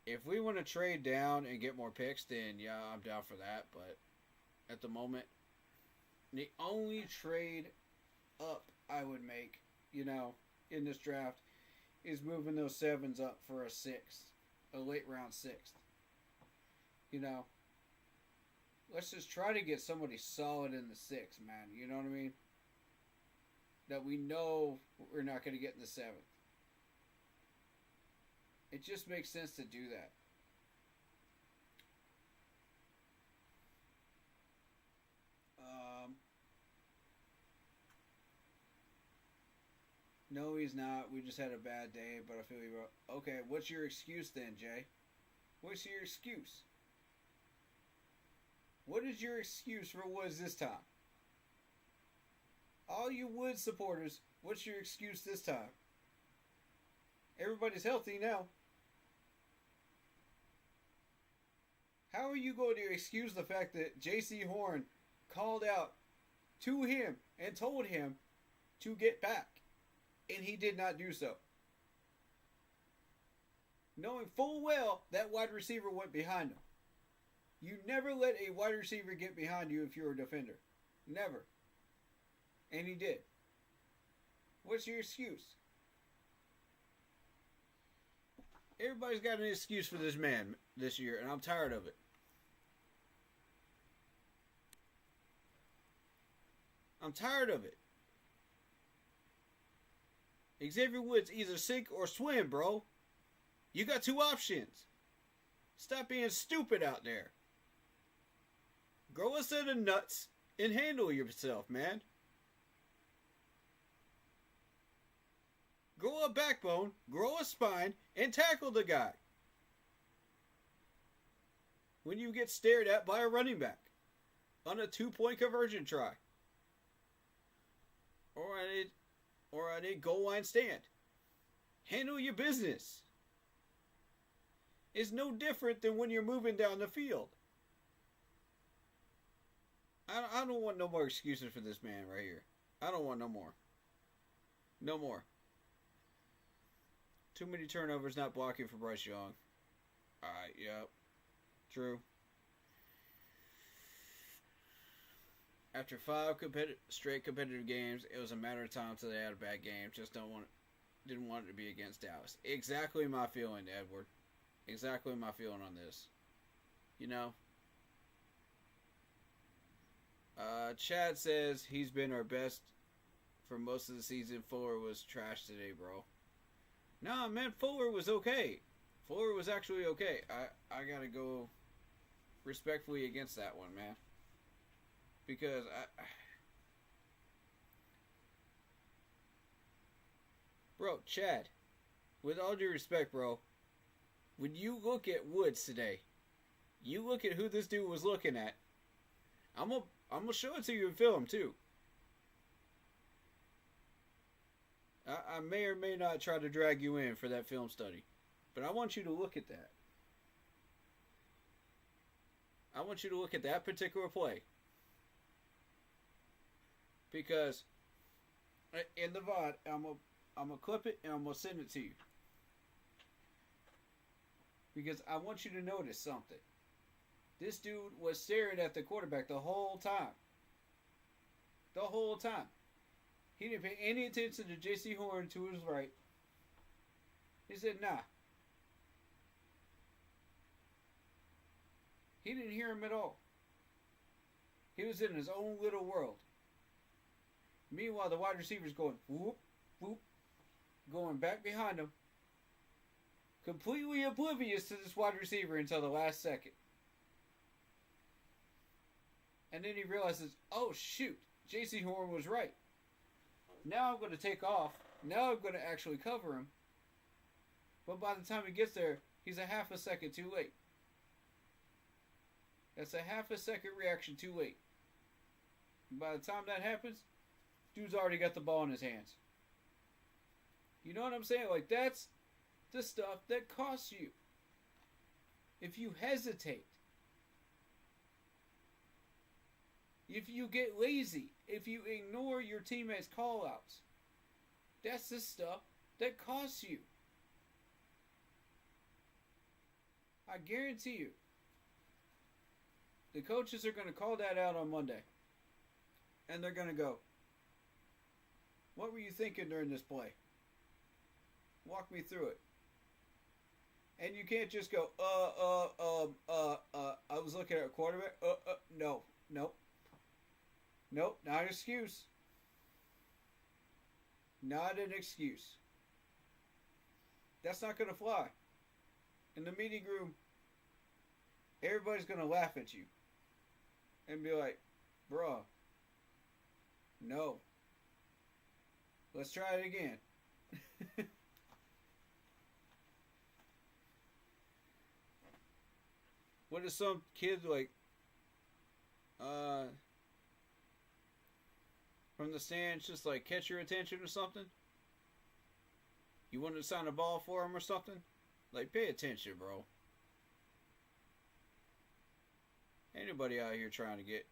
If we want to trade down and get more picks, then yeah, I'm down for that. But at the moment, the only trade up I would make, in this draft is moving those 7s up for a 6th, a late round 6th. Let's just try to get somebody solid in the 6th, man. You know what I mean? That we know we're not going to get in the 7th. It just makes sense to do that. No, he's not. We just had a bad day, but I feel you. Okay, what's your excuse then, Jay? What's your excuse? What is your excuse for Woods this time? All you Woods supporters, what's your excuse this time? Everybody's healthy now. How are you going to excuse the fact that J.C. Horn called out to him and told him to get back, and he did not do so? Knowing full well that wide receiver went behind him. You never let a wide receiver get behind you if you're a defender. Never. And he did. What's your excuse? Everybody's got an excuse for this man this year, and I'm tired of it. I'm tired of it. Xavier Woods, either sink or swim, bro. You got 2 options. Stop being stupid out there. Grow a set of nuts and handle yourself, man. Grow a backbone, grow a spine, and tackle the guy. When you get stared at by a running back on a 2-point conversion try. Or on a goal line stand. Handle your business. It's no different than when you're moving down the field. I don't want no more excuses for this man right here. I don't want no more. No more. Too many turnovers not blocking for Bryce Young. Alright, yep. True. After 5 straight competitive games, it was a matter of time until they had a bad game. Just didn't want it to be against Dallas. Exactly my feeling, Edward. Exactly my feeling on this. Chad says he's been our best for most of the season. Fuller was trash today, bro. Nah, man, Fuller was okay. Fuller was actually okay. I gotta go respectfully against that one, man. Because bro, Chad, with all due respect, bro, when you look at Woods today, you look at who this dude was looking at. I'm gonna show it to you in film too. I may or may not try to drag you in for that film study, but I want you to look at that. I want you to look at that particular play. Because in the VOD, I'm gonna clip it and I'm gonna send it to you. Because I want you to notice something. This dude was staring at the quarterback the whole time. The whole time. He didn't pay any attention to J.C. Horn to his right. He said, nah. He didn't hear him at all. He was in his own little world. Meanwhile, the wide receiver's going whoop, whoop, going back behind him. Completely oblivious to this wide receiver until the last second. And then he realizes, oh shoot, J.C. Horn was right. Now I'm going to take off. Now I'm going to actually cover him. But by the time he gets there, he's a half a second too late. That's a half a second reaction too late. By the time that happens, dude's already got the ball in his hands. You know what I'm saying? Like, that's the stuff that costs you. If you hesitate, if you get lazy, if you ignore your teammates' call-outs, that's the stuff that costs you. I guarantee you, the coaches are going to call that out on Monday. And they're going to go, what were you thinking during this play? Walk me through it. And you can't just go, I was looking at a quarterback. No, nope. Nope, not an excuse. Not an excuse. That's not going to fly. In the meeting room, everybody's going to laugh at you. And be like, bruh, no. Let's try it again. What is some kid like from the stands just like catch your attention or something? You want to sign a ball for him or something? Like, pay attention, bro. Anybody out here trying to get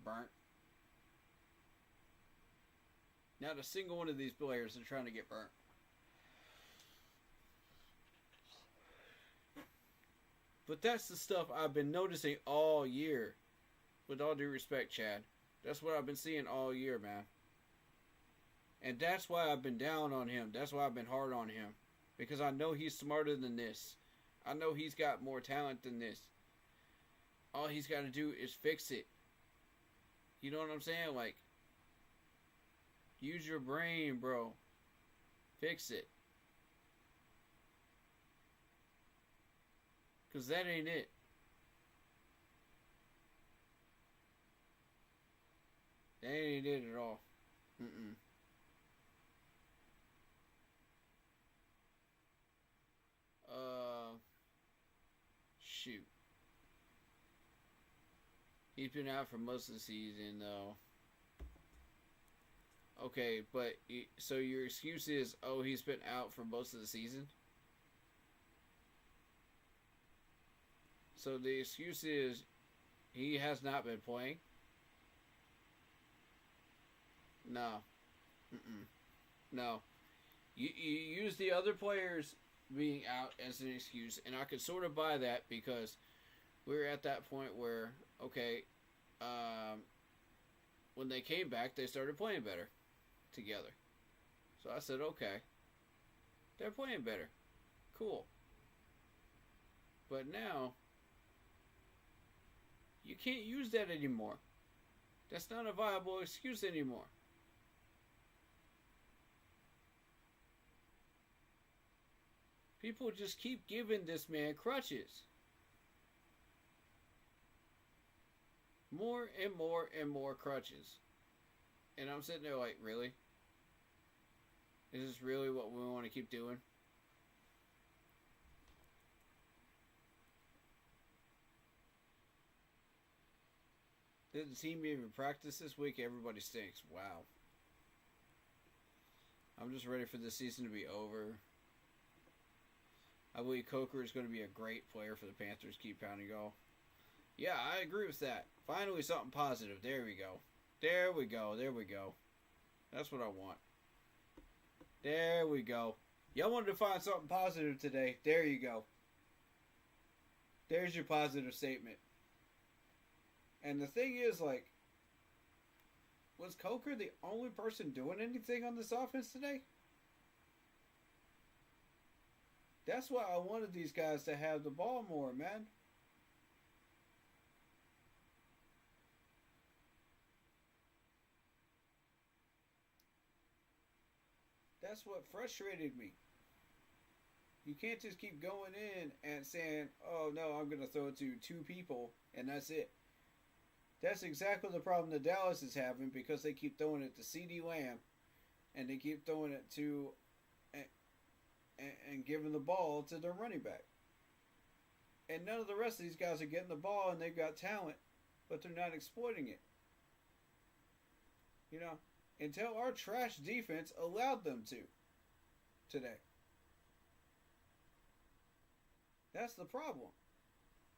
burnt? Not a single one of these players are trying to get burnt. But that's the stuff I've been noticing all year. With all due respect, Chad. That's what I've been seeing all year, man. And that's why I've been down on him. That's why I've been hard on him. Because I know he's smarter than this. I know he's got more talent than this. All he's got to do is fix it. You know what I'm saying? Like, use your brain, bro. Fix it. Because that ain't it. That ain't it at all. Shoot. He's been out for most of the season, though. Okay, but so your excuse is, oh, he's been out for most of the season? So the excuse is he has not been playing? No. No. You use the other players being out as an excuse, and I could sort of buy that because we're at that point where, okay, when they came back, they started playing better together. So I said, okay, they're playing better. Cool. But now, you can't use that anymore. That's not a viable excuse anymore. People just keep giving this man crutches. More and more and more crutches. And I'm sitting there like, really? Is this really what we want to keep doing? Did the team even practice this week? Everybody stinks. Wow. I'm just ready for the season to be over. I believe Coker is going to be a great player for the Panthers. Keep pounding go. Yeah, I agree with that. Finally, something positive. There we go. There we go. There we go. That's what I want. There we go. Y'all wanted to find something positive today. There you go. There's your positive statement. And the thing is, like, was Coker the only person doing anything on this offense today? That's why I wanted these guys to have the ball more, man. That's what frustrated me. You can't just keep going in and saying, oh no, I'm going to throw it to two people and that's it. That's exactly the problem that Dallas is having because they keep throwing it to CeeDee Lamb and they keep throwing it to and giving the ball to their running back. And none of the rest of these guys are getting the ball, and they've got talent, but they're not exploiting it. You know, until our trash defense allowed them to today. That's the problem.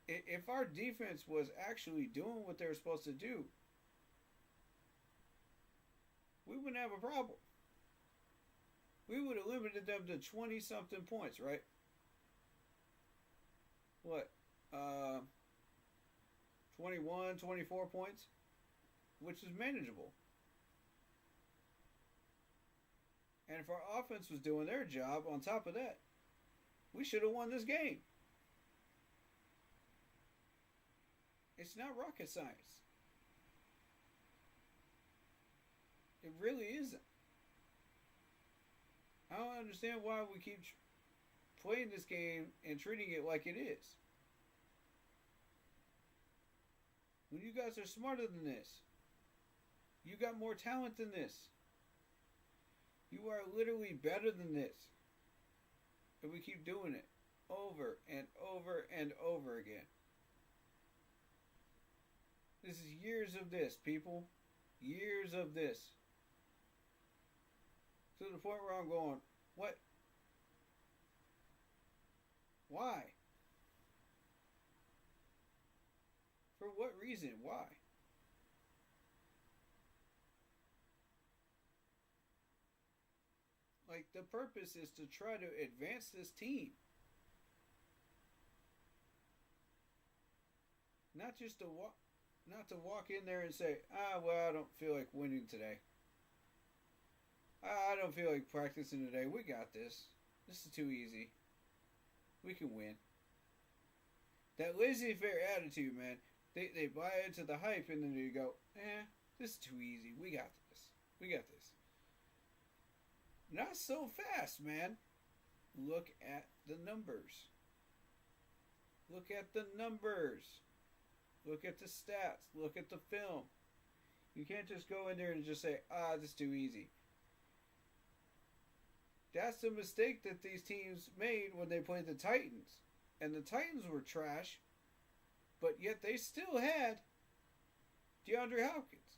If our defense was actually doing what they were supposed to do, we wouldn't have a problem. We would have limited them to 20-something points, right? What? 21, 24 points? Which is manageable. And if our offense was doing their job on top of that, we should have won this game. It's not rocket science. It really isn't. I don't understand why we keep playing this game and treating it like it is. When you guys are smarter than this. You got more talent than this. You are literally better than this. And we keep doing it over and over and over again. This is years of this, people. Years of this. To the point where I'm going, what? Why? For what reason? Why? Like, the purpose is to try to advance this team. Not just to walk in there and say, well, I don't feel like winning today. I don't feel like practicing today. We got this. This is too easy. We can win. That laissez-faire attitude, man. They buy into the hype and then they go, this is too easy. We got this. We got this. Not so fast, man. Look at the numbers. Look at the numbers. Look at the stats. Look at the film. You can't just go in there and just say, this is too easy. That's the mistake that these teams made when they played the Titans. And the Titans were trash, but yet they still had DeAndre Hopkins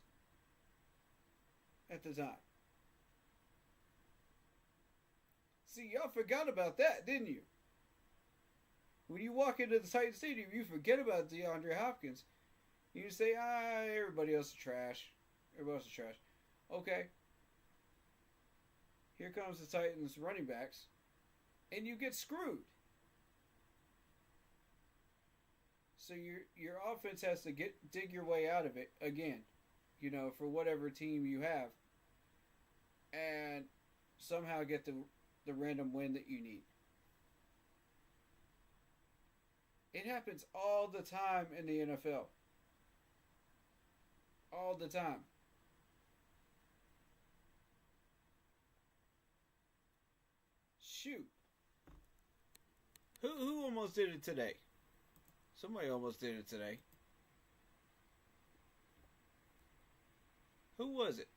at the time. See, y'all forgot about that, didn't you? When you walk into the Titan Stadium, you forget about DeAndre Hopkins. You say, everybody else is trash. Everybody else is trash. Okay. Here comes the Titans running backs, and you get screwed. So your offense has to dig your way out of it again, for whatever team you have, and somehow get the random win that you need. It happens all the time in the NFL. All the time. Shoot. Who almost did it today? Somebody almost did it today. Who was it?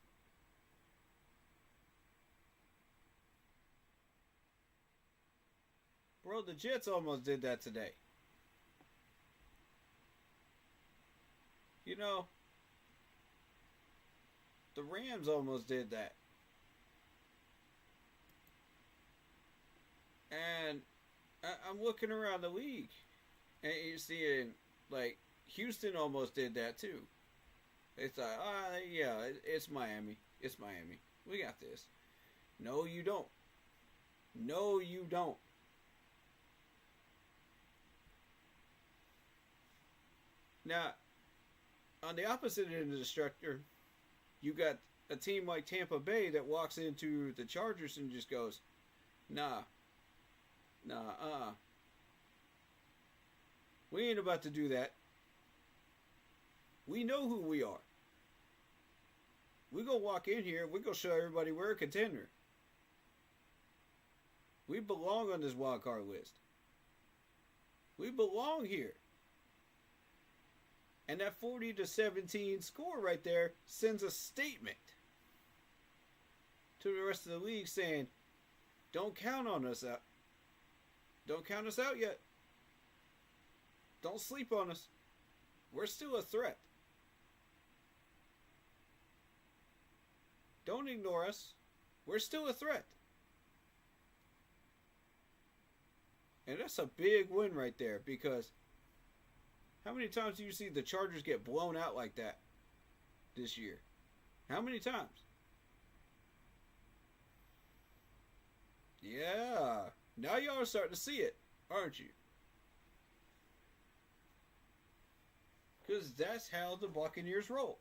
Bro, the Jets almost did that today. The Rams almost did that. And I'm looking around the league, and you're seeing, like, Houston almost did that too. It's like, yeah, it's Miami. It's Miami. We got this. No, you don't. No, you don't. Now, on the opposite end of the spectrum, you got a team like Tampa Bay that walks into the Chargers and just goes, nah, we ain't about to do that. We know who we are. We gonna walk in here, we gonna show everybody we're a contender. We belong on this wild card list. We belong here. And that 40-17 score right there sends a statement to the rest of the league saying, don't count on us out. Don't count us out yet. Don't sleep on us. We're still a threat. Don't ignore us. We're still a threat. And that's a big win right there, because how many times do you see the Chargers get blown out like that this year? How many times? Yeah. Now y'all are starting to see it, aren't you? Because that's how the Buccaneers roll.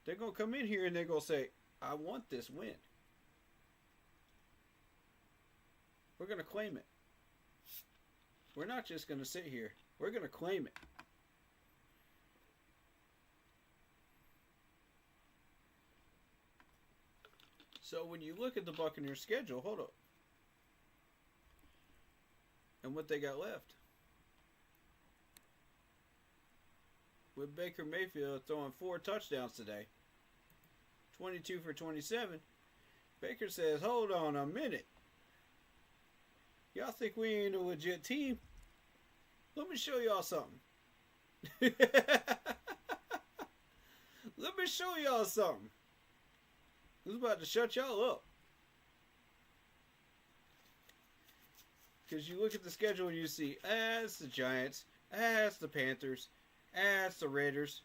They're going to come in here and they're going to say, I want this win. We're going to claim it. We're not just going to sit here. We're going to claim it. So when you look at the Buccaneers schedule, hold up. And what they got left. With Baker Mayfield throwing 4 touchdowns today, 22 for 27, Baker says, hold on a minute. Y'all think we ain't a legit team? Let me show y'all something. Let me show y'all something. Who's about to shut y'all up? Because you look at the schedule and you see, it's the Giants, it's the Panthers, it's the Raiders.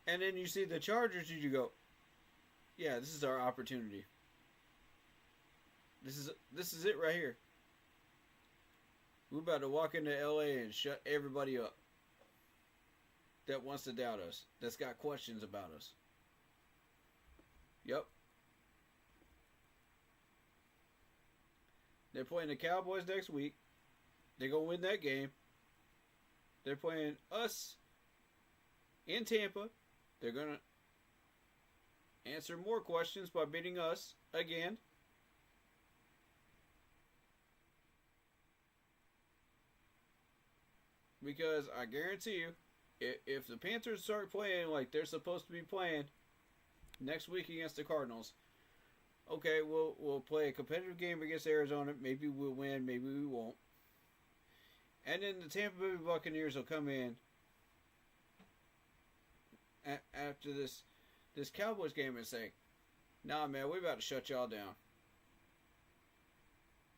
And then you see the Chargers and you go, yeah, this is our opportunity. This is it right here. We're about to walk into LA and shut everybody up that wants to doubt us, that's got questions about us. Yep. They're playing the Cowboys next week. They're going to win that game. They're playing us in Tampa. They're going to answer more questions by beating us again. Because I guarantee you, if the Panthers start playing like they're supposed to be playing next week against the Cardinals, okay, we'll play a competitive game against Arizona. Maybe we'll win, maybe we won't. And then the Tampa Bay Buccaneers will come in after this Cowboys game and say, nah, man, we're about to shut y'all down.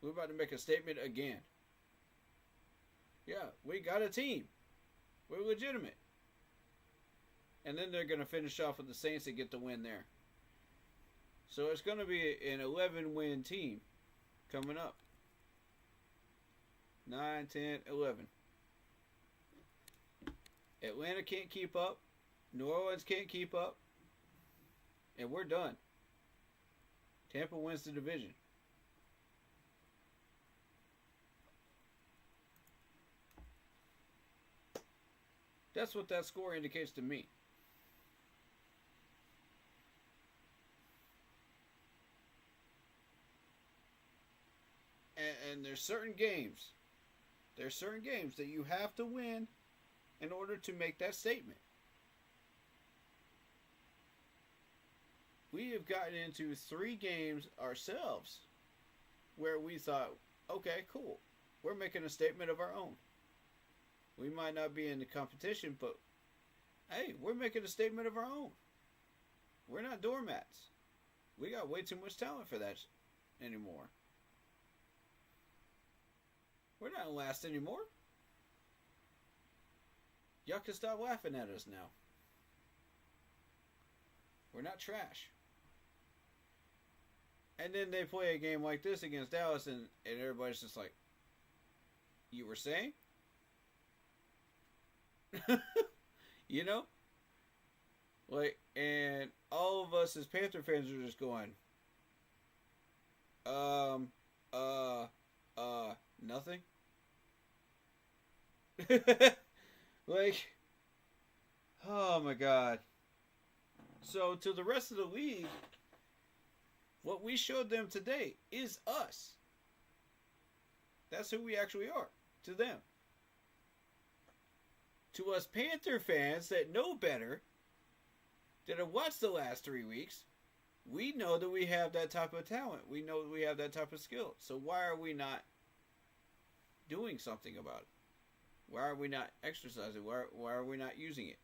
We're about to make a statement again. Yeah, we got a team. We're legitimate. And then they're going to finish off with the Saints and get the win there. So it's going to be an 11-win team coming up. 9, 10, 11. Atlanta can't keep up. New Orleans can't keep up. And we're done. Tampa wins the division. That's what that score indicates to me. And there's certain games. There's certain games that you have to win in order to make that statement. We have gotten into 3 games ourselves where we thought, okay, cool. We're making a statement of our own. We might not be in the competition, but hey, we're making a statement of our own. We're not doormats. We got way too much talent for that anymore. We're not last anymore. Y'all can stop laughing at us now. We're not trash. And then they play a game like this against Dallas, and everybody's just like, you were saying? You know? Like, and all of us as Panther fans are just going, nothing? Like, oh my God. So to the rest of the league, what we showed them today is us. That's who we actually are to them. To us Panther fans that know better, that have watched the last 3 weeks, we know that we have that type of talent. We know that we have that type of skill. So why are we not doing something about it? Why are we not exercising? Why are we not using it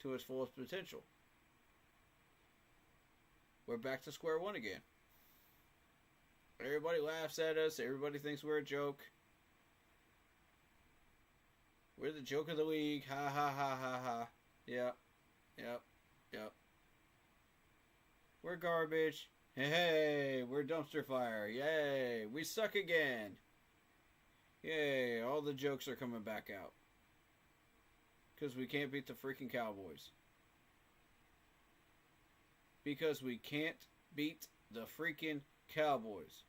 to its fullest potential? We're back to square one again. Everybody laughs at us. Everybody thinks we're a joke. We're the joke of the league. Ha ha ha ha ha. Yep. We're garbage. Hey, we're dumpster fire. Yay. We suck again. Yay. All the jokes are coming back out. Because we can't beat the freaking Cowboys. Because we can't beat the freaking Cowboys.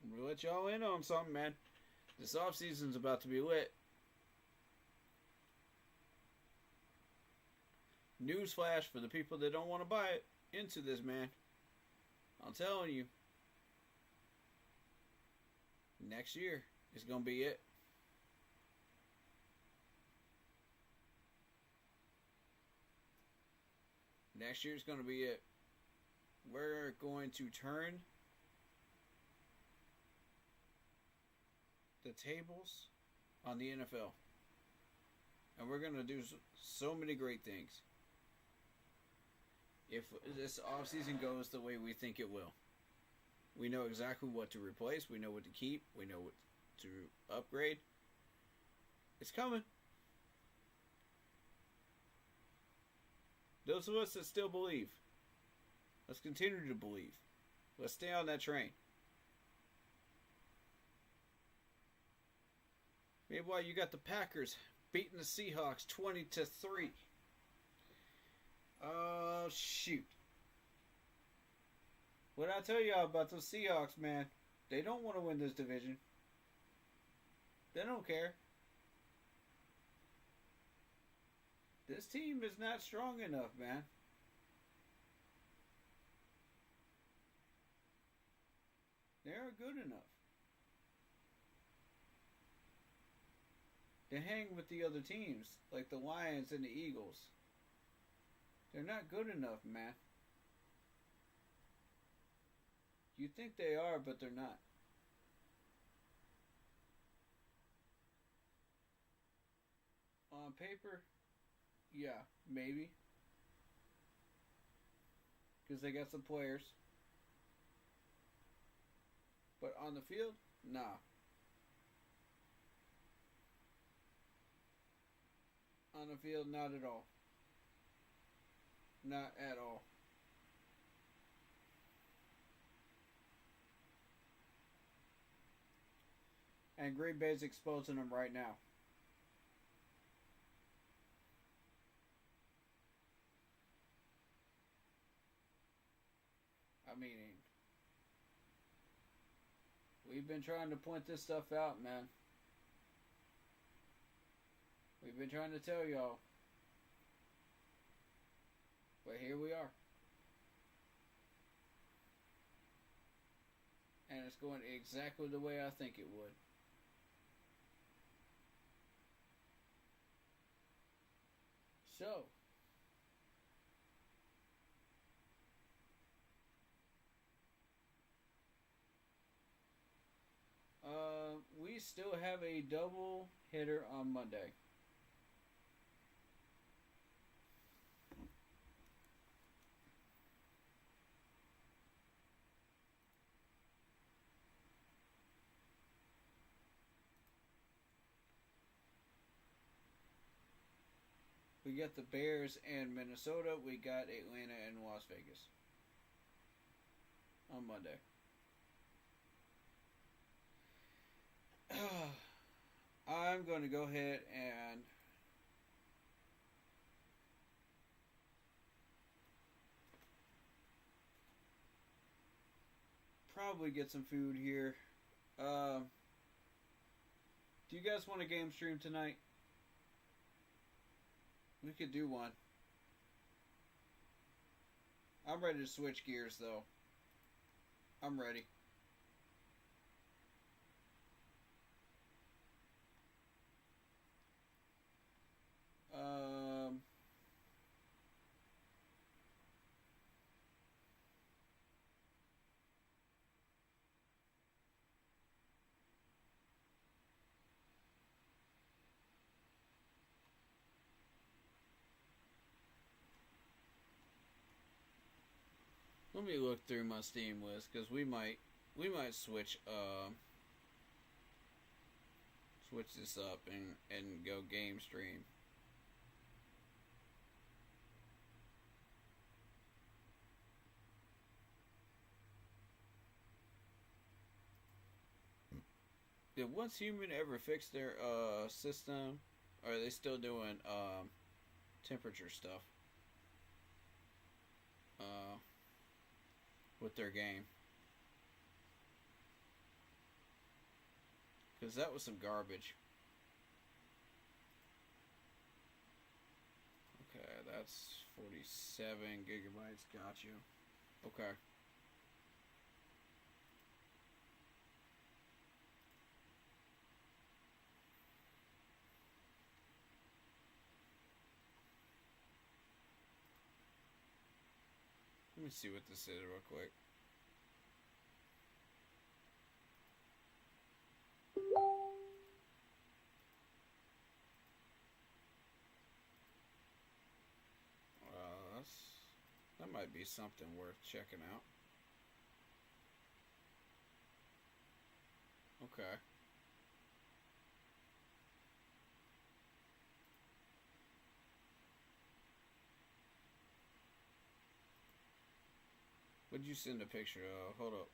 I'm going to let y'all in on something, man. This offseason's about to be lit. Newsflash for the people that don't want to buy it into this, man. I'm telling you. Next year is going to be it. Next year's going to be it. We're going to turn the tables on the NFL. And we're going to do so many great things. If this offseason goes the way we think it will. We know exactly what to replace. We know what to keep. We know what to upgrade. It's coming. Those of us that still believe, let's continue to believe. Let's stay on that train. Meanwhile, you got the Packers beating the Seahawks 20-3. Oh, shoot. What I tell y'all about the Seahawks, man, they don't want to win this division. They don't care. This team is not strong enough, man. They're good enough to hang with the other teams, like the Lions and the Eagles. They're not good enough, man. You think they are, but they're not. On paper, yeah, maybe. Because they got some players. But on the field, nah. On the field, not at all. Not at all. And Green Bay's exposing them right now. I mean, we've been trying to point this stuff out, man. We've been trying to tell y'all. But here we are. And it's going exactly the way I think it would. So, we still have a double hitter on Monday. We got the Bears and Minnesota. We got Atlanta and Las Vegas on Monday. I'm going to go ahead and probably get some food here. Do you guys want a game stream tonight? We could do one. I'm ready to switch gears, though. I'm ready. Let me look through my Steam list because we might switch this up and go game stream. Did Once Human ever fix their system? Or are they still doing temperature stuff with their game? Because that was some garbage. Okay, that's 47 gigabytes. Got you. Okay. Let me see what this is real quick. That might be something worth checking out. Okay. What'd you send a picture of? Hold up.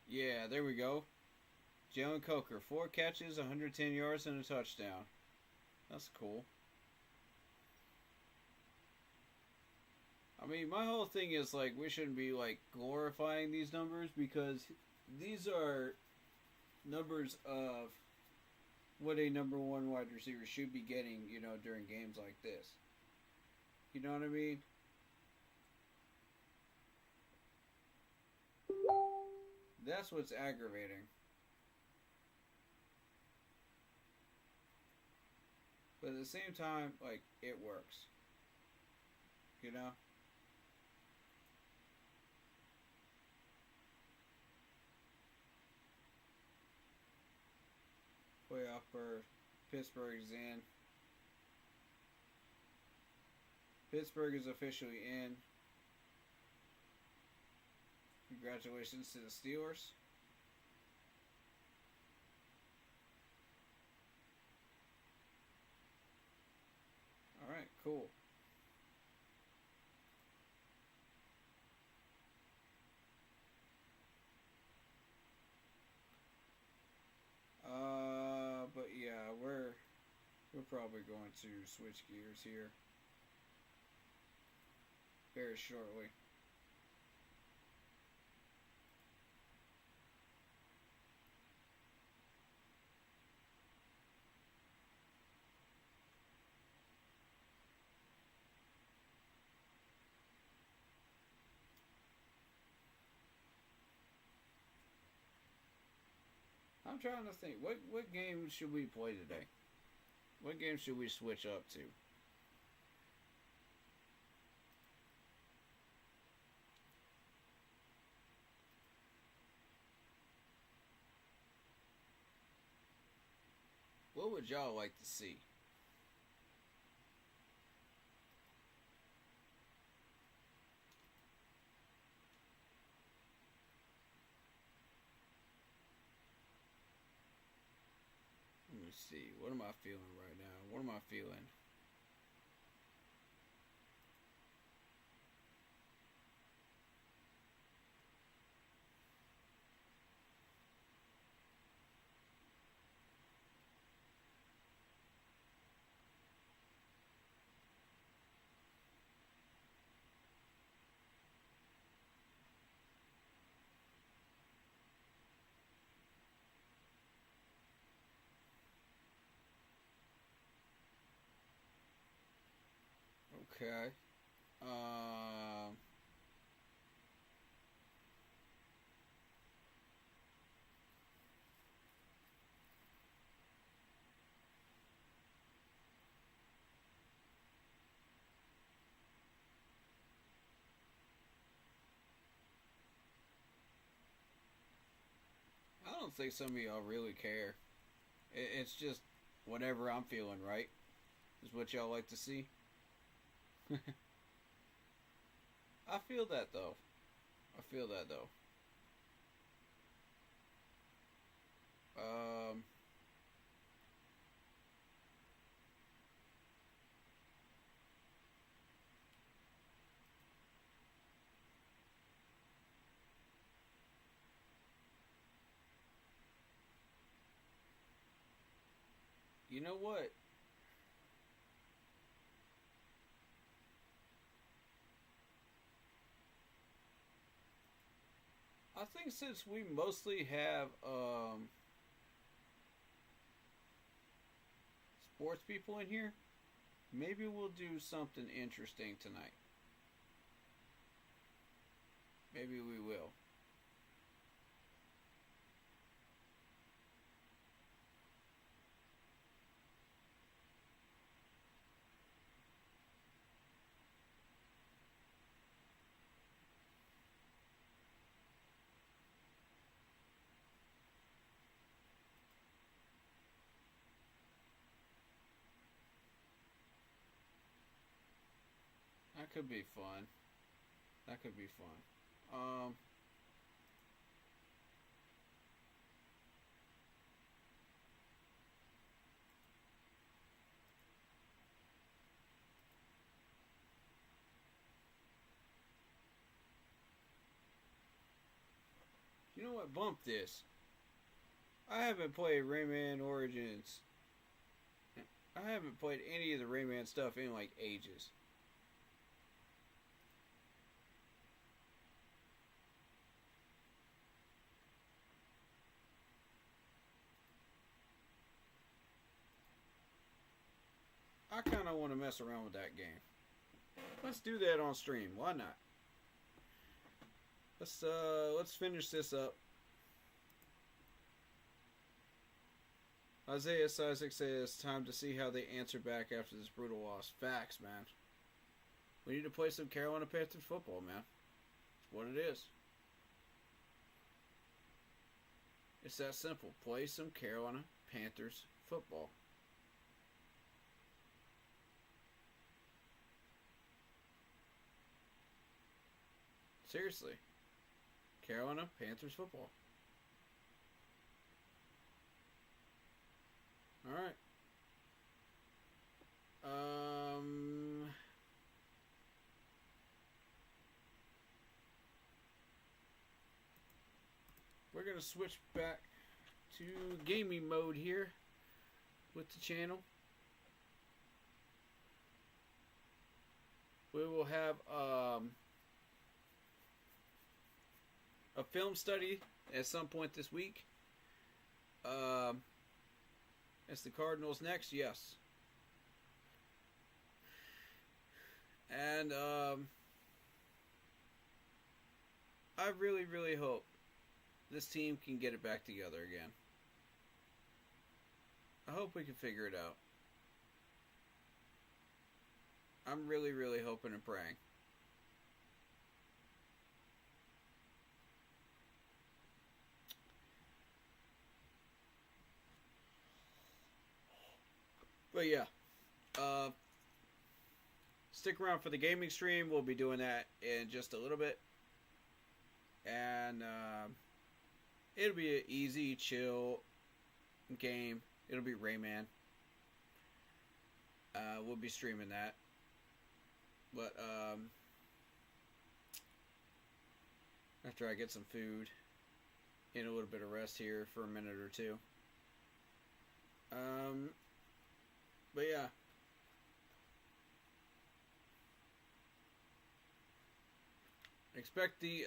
Yeah, there we go. Jalen Coker, 4 catches, 110 yards, and a touchdown. That's cool. I mean, my whole thing is, like, we shouldn't be, like, glorifying these numbers because these are numbers of what a number one wide receiver should be getting, you know, during games like this. You know what I mean? That's what's aggravating. But at the same time, like, it works. You know? Playoff berth. Pittsburgh's in. Pittsburgh is officially in. Congratulations to the Steelers. Alright, cool. But yeah, we're probably going to switch gears here very shortly. I'm trying to think, what game should we play today? What game should we switch up to? What would y'all like to see? Let me see. What am I feeling right now? What am I feeling? Okay. I don't think some of y'all really care. It's just whatever I'm feeling, right? is what y'all like to see. I feel that though. You know what? I think since we mostly have sports people in here, maybe we'll do something interesting tonight. Maybe we will. That could be fun. You know what? Bump this. I haven't played Rayman Origins. I haven't played any of the Rayman stuff in like ages. I kind of want to mess around with that game. Let's do that on stream. Why not? Let's finish this up. Isaiah Isaac says, time to see how they answer back after this brutal loss. Facts, man. We need to play some Carolina Panthers football, man. That's what it is. It's that simple. Play some Carolina Panthers football. Seriously. Carolina Panthers football. Alright. We're going to switch back to gaming mode here with the channel. We will have a film study at some point this week. As the Cardinals next, yes. And I really, really hope this team can get it back together again. I hope we can figure it out. I'm really, really hoping and praying. But yeah, stick around for the gaming stream. We'll be doing that in just a little bit. And it'll be an easy, chill game. It'll be Rayman. We'll be streaming that. But after I get some food and a little bit of rest here for a minute or two. But yeah. Expect the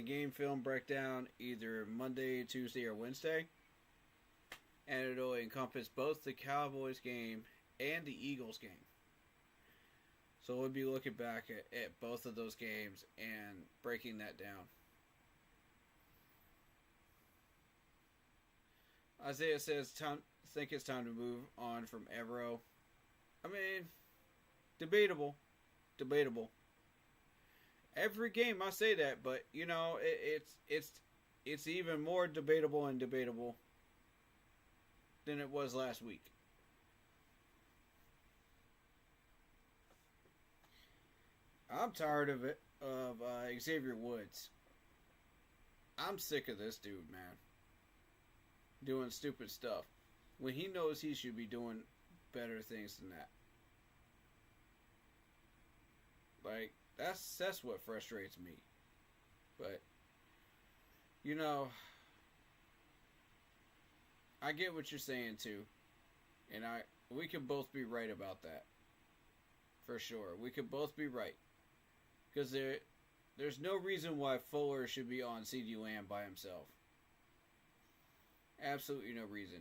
game film breakdown either Monday, Tuesday, or Wednesday. And it'll encompass both the Cowboys game and the Eagles game. So we'll be looking back at both of those games and breaking that down. Isaiah says, think it's time to move on from Evero. I mean, debatable. Every game I say that, but you know, it's even more debatable than it was last week. I'm tired of it, of Xavier Woods. I'm sick of this dude, man. Doing stupid stuff. When he knows he should be doing better things than that. Like, that's what frustrates me. But, you know, I get what you're saying too. And we could both be right about that. For sure. We could both be right. Because there's no reason why Fuller should be on CeeDee Lamb by himself. Absolutely no reason.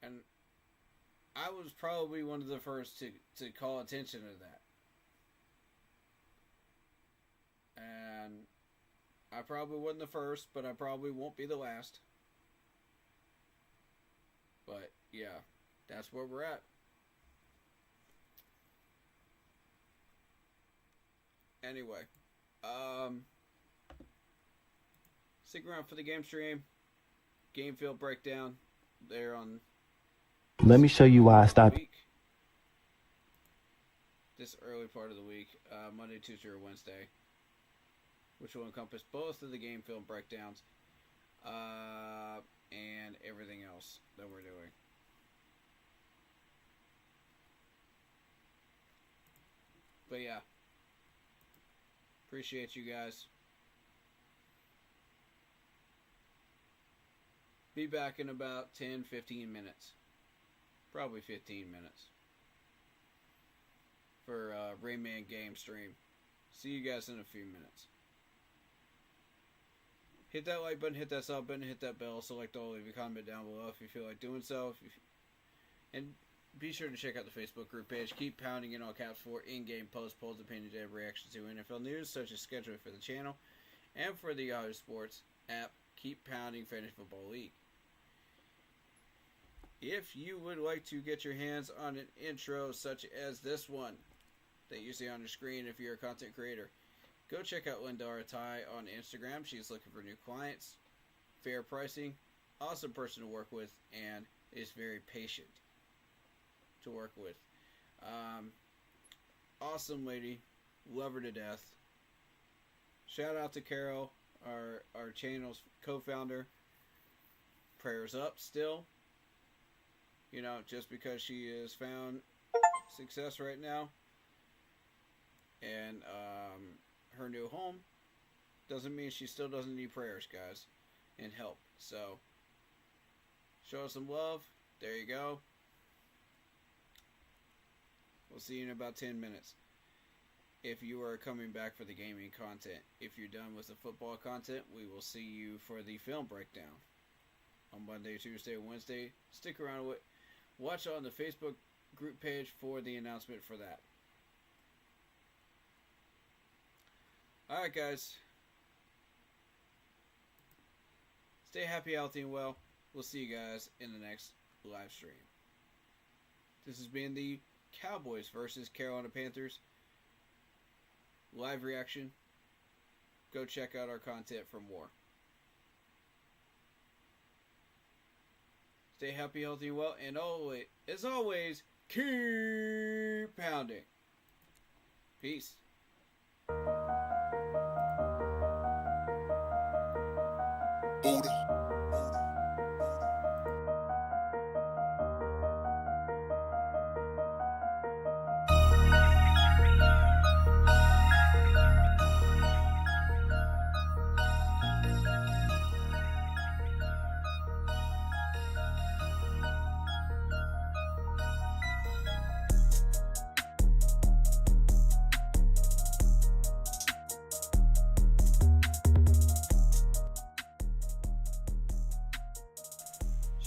And I was probably one of the first to call attention to that. And I probably wasn't the first, but I probably won't be the last. But, yeah, that's where we're at. Anyway, stick around for the game stream. Game field breakdown there on... Let me show you why I stopped. This early part of the week, Monday, Tuesday, or Wednesday, which will encompass both of the game film breakdowns and everything else that we're doing. But yeah, appreciate you guys. Be back in about 10-15 minutes. Probably 15 minutes. For Rayman game stream. See you guys in a few minutes. Hit that like button, hit that sub button, hit that bell, select all, leave a comment down below if you feel like doing so. And be sure to check out the Facebook group page. Keep pounding in all caps for in-game posts, polls, opinions, and reactions to NFL news, such as scheduling for the channel and for the Yahoo Sports app. Keep pounding Fantasy Football League. If you would like to get your hands on an intro such as this one that you see on your screen if you're a content creator, go check out Lindara Tai on Instagram. She's looking for new clients, fair pricing, awesome person to work with, and is very patient to work with. Awesome lady, love her to death. Shout out to Carol, our channel's co-founder. Prayers up still. You know, just because she has found success right now and her new home doesn't mean she still doesn't need prayers, guys, and help. So, show us some love. There you go. We'll see you in about 10 minutes. If you are coming back for the gaming content, if you're done with the football content, we will see you for the film breakdown on Monday, Tuesday, Wednesday. Stick around with. Watch on the Facebook group page for the announcement for that. Alright, guys. Stay happy, healthy, and well. We'll see you guys in the next live stream. This has been the Cowboys versus Carolina Panthers live reaction. Go check out our content for more. Stay happy, healthy, and well, and always, as always, keep pounding. Peace.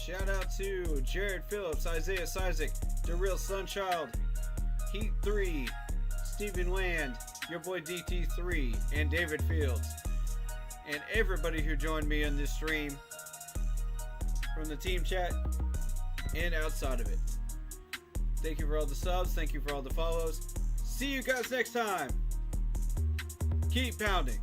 Shout out to Jared Phillips, Isaiah Sizik, The Real Sunchild, Heat 3, Stephen Land, your boy DT3, and David Fields. And everybody who joined me on this stream from the team chat and outside of it. Thank you for all the subs. Thank you for all the follows. See you guys next time. Keep pounding.